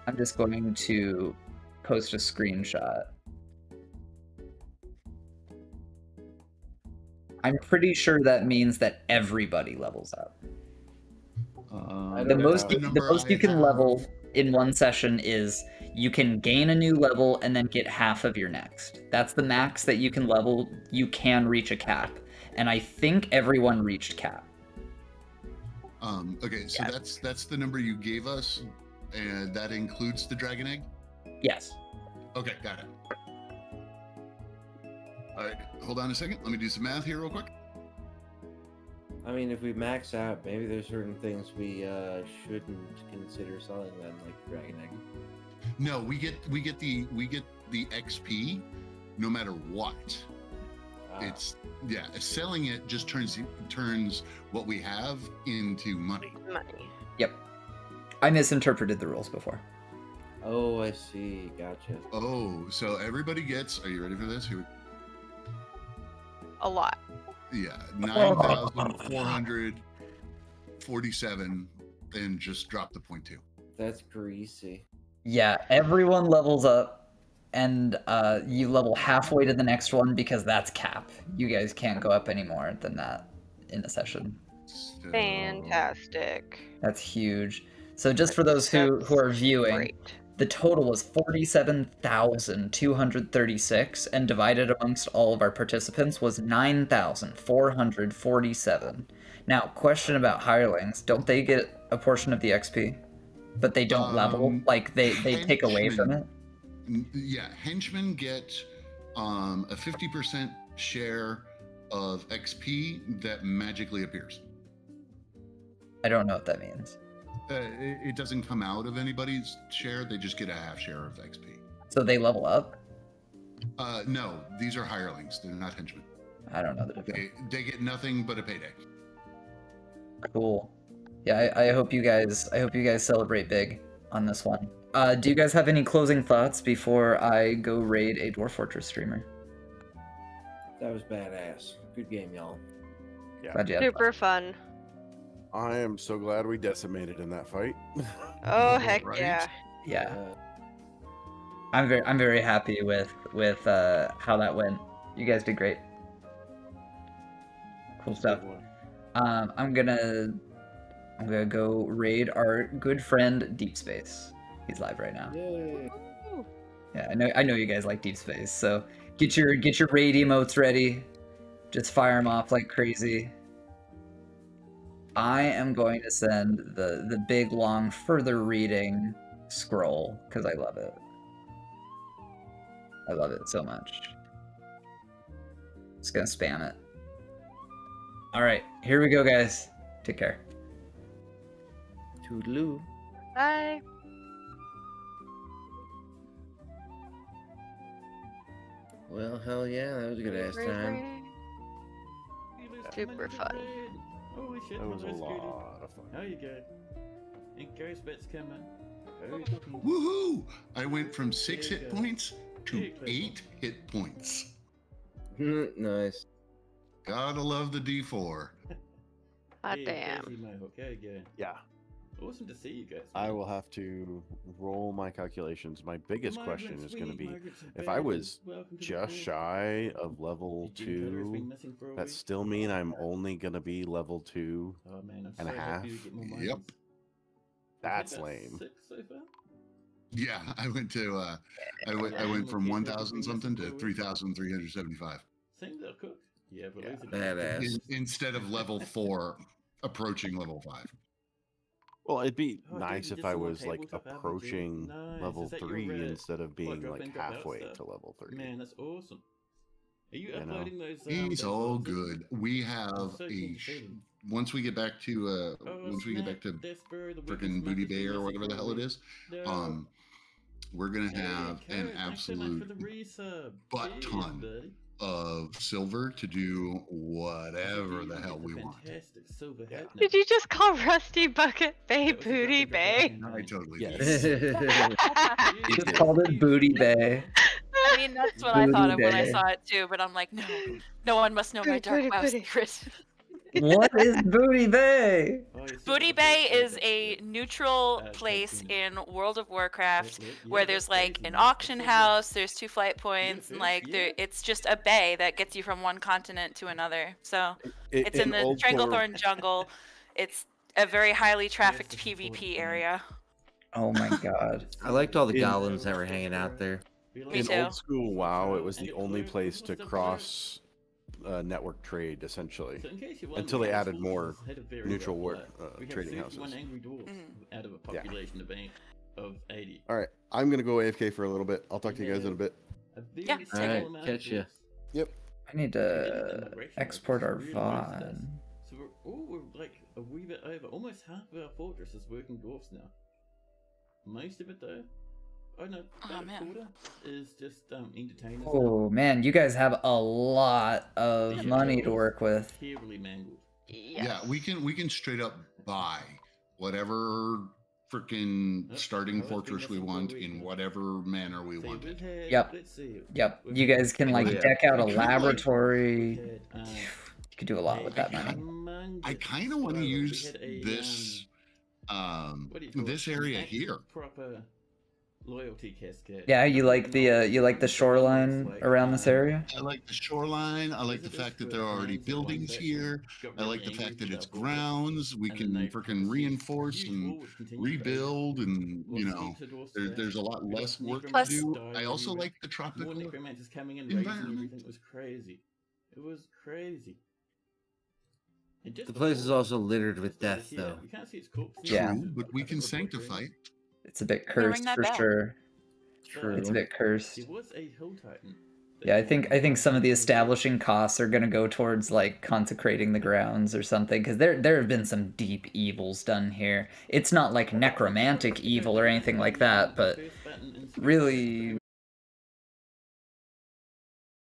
A: I'm just going to post a screenshot. I'm pretty sure that means that everybody levels up.
E: I
A: The
E: don't
A: most
E: know.
A: the most you can level in one session is you can gain a new level and then get half of your next. That's the max that you can level. You can reach a cap, and I think everyone reached cap.
B: Okay, so
A: Yeah.
B: that's the number you gave us, and that includes the dragon egg.
A: Yes.
B: Okay, got it. All right, hold on a second. Let me do some math here real quick.
G: I mean, if we max out, maybe there's certain things we shouldn't consider selling then, like dragon egg.
B: No, we get the XP no matter what. It's selling it just turns what we have into money.
D: Money.
A: Yep. I misinterpreted the rules before.
G: Oh, I see. Gotcha.
B: Oh, so everybody gets. Are you ready for this? Here,
D: A lot.
B: yeah, 9,447, and just drop the 0.2.
G: That's greasy.
A: Yeah, everyone levels up, and you level halfway to the next one because that's cap. You guys can't go up any more than that in a session.
B: So,
D: Fantastic.
A: That's huge. So just for those who are viewing,
D: Great.
A: the total was 47,236, and divided amongst all of our participants was 9,447. Now, question about hirelings. Don't they get a portion of the XP? But they don't level? Like, they take away from it?
B: Yeah, henchmen get a 50% share of XP that magically appears.
A: I don't know what that means.
B: It doesn't come out of anybody's share. They just get a half share of XP.
A: So they level up?
B: No, these are hirelings. They're not henchmen.
A: I don't know the difference.
B: They get nothing but a payday.
A: Cool. Yeah, I hope you guys celebrate big on this one. Do you guys have any closing thoughts before I go raid a Dwarf Fortress streamer?
G: That was badass. Good game, y'all.
A: Glad you had fun.
D: Super fun.
E: I am so glad we decimated in that fight.
D: Oh heck
B: Right?
D: yeah.
A: Yeah. I'm very happy with how that went. You guys did great. Cool stuff. I'm gonna go raid our good friend Deep Space. He's live right now.
G: Yay.
A: Yeah, I know you guys like Deep Space, so get your raid emotes ready. Just fire them off like crazy. I am going to send the big long further reading scroll because I love it. I love it so much. Just gonna spam it. All right, here we go, guys. Take care.
G: Toodaloo.
D: Bye.
G: Well, hell yeah, that was a good ass time.
D: Super fun.
I: Holy shit,
E: That was a
I: that's good.
E: lot of fun.
I: How you go? And Ghost Bet's coming.
B: Woohoo! I went from 6 hit points to 8 hit points.
G: Nice.
B: Gotta love the D4.
D: Hot damn.
I: Okay, good.
E: Yeah.
I: Awesome to see you guys.
E: I will have to roll my calculations. My biggest question is going to be, if I was just shy of level 2, that still mean I'm only going to be level 2 and a half?
B: Yep.
E: That's lame.
B: Yeah, I went to I went from 1,000 something to 3,375
I: Think they'll cook? Yeah, but
G: Yeah. Badass.
B: instead of level 4 approaching level 5.
E: Well, it'd be
I: Oh, dude,
E: nice
I: you
E: if
I: did
E: I
I: some more
E: was like
I: tabletop RPG.
E: approaching
I: Nice.
E: level
I: Is that your,
E: 3 instead of being
I: drop
E: like
I: in, drop out
E: halfway
I: stuff?
E: to level 3.
I: Man, that's awesome. Are you
E: You know.
I: uploading those?
B: He's
I: those
B: all
I: photos?
B: good. We have
I: so
B: a
I: keen to see them.
B: once we get back to
I: Oh,
B: once we get back to
I: Desper, the
B: freaking Booty Bay or whatever the hell it is,
I: No.
B: we're gonna
I: Hey,
B: have an
I: Karen, thanks so much for
B: absolute
I: the resub.
B: butt
I: Cheers,
B: ton
I: buddy.
B: of silver to do
I: I
B: whatever
I: think
B: the
I: you
B: hell
I: get
B: we want.
I: fantastic silver
E: Yeah.
I: hat now.
D: Did you just call Rusty Bucket Bay
I: That was a
D: Booty
I: graphic
D: Bay?
I: design
B: I
I: thing.
B: totally
E: Yes.
B: did.
E: He
A: Just
E: did.
A: called it Booty Bay.
F: I mean, that's what I thought of when I
A: Booty
F: saw it too, but I'm like, no, no one must know my dark WoW
D: Booty.
F: secrets.
A: What is Booty Bay?
I: Oh, it's
F: Booty
I: just
F: Bay
I: a
F: is a neutral place in World of Warcraft
I: Yeah,
F: where
I: that's
F: there's like
I: crazy,
F: an
I: man.
F: auction
I: That's so
F: house, there's 2 flight points, and
I: Yeah,
F: like
I: yeah.
F: it's just a bay that gets you from one continent to another. So it's in the
E: Old Core-
F: Stranglethorn jungle. It's a very highly trafficked
I: Yes, it's
F: PvP
I: important.
F: area.
A: Oh my god.
G: I liked all the
E: In-
G: goblins that were hanging out there.
F: Me
E: In
F: too.
E: old school WoW, it was the only place to cross network trade, essentially.
I: So in case you're
E: Until
I: wondering,
E: they
I: our
E: added
I: schools
E: more
I: had a very
E: neutral
I: rough
E: war-
I: life. We have
E: trading
I: 31
E: houses.
I: angry dwarves
F: Mhm.
I: out of a population of 80.
E: All right, I'm gonna go AFK for a little bit. I'll talk to you guys in a bit.
I: A very
F: Yeah,
I: small
G: Alright,
I: amount of
G: catch ya.
I: dwarves.
E: Yep.
A: I need to export our
I: Really most of us.
A: VOD.
I: So we're like a wee bit over. Almost half of our fortress is working dwarfs now. Most of it though. Oh no, about a
F: man.
I: quarter is just entertainers.
A: Oh man, you guys have a lot of
I: Yeah,
A: money to
I: dwarves
A: work with.
I: Terribly mangled.
B: Yeah, we can straight up buy whatever freaking
I: Yep,
B: starting
I: I was thinking
B: fortress we
I: that's
B: want
I: what we-
B: in whatever manner we
I: So
B: want
I: we've
B: it.
I: had,
A: Yep.
I: let's see.
A: Yep,
I: we've
A: you
I: had-
A: guys can like
B: Oh, yeah.
A: deck out a
B: We kinda, like-
A: laboratory.
I: we've had,
A: You could do a lot with that money.
B: I kind of want to use this this area here.
I: Proper loyalty cascade.
A: Yeah, you like the shoreline around this area?
B: I like the shoreline. I like the fact that there are already buildings here. I like the fact that it's grounds. We can freaking reinforce and rebuild, and you know, there's a lot less work to
F: Plus-
B: do. I also like the
I: More
B: tropical
I: necromancers coming in, raiding
B: environment.
I: everything. It was crazy. It was crazy. And just
G: The place is
I: before-
G: also littered with
I: before
G: death,
I: the-
G: though.
I: You can't see its corpse.
A: Yeah.
B: True, but we can sanctify it.
A: It's a bit
F: Yeah, ring
A: cursed
F: that
A: for
F: bell.
A: sure.
G: True.
A: It's a bit cursed.
I: There was a hill titan.
A: Yeah, I think some of the establishing costs are gonna go towards like consecrating the grounds or something, because there have been some deep evils done here. It's not like necromantic evil or anything like that, but really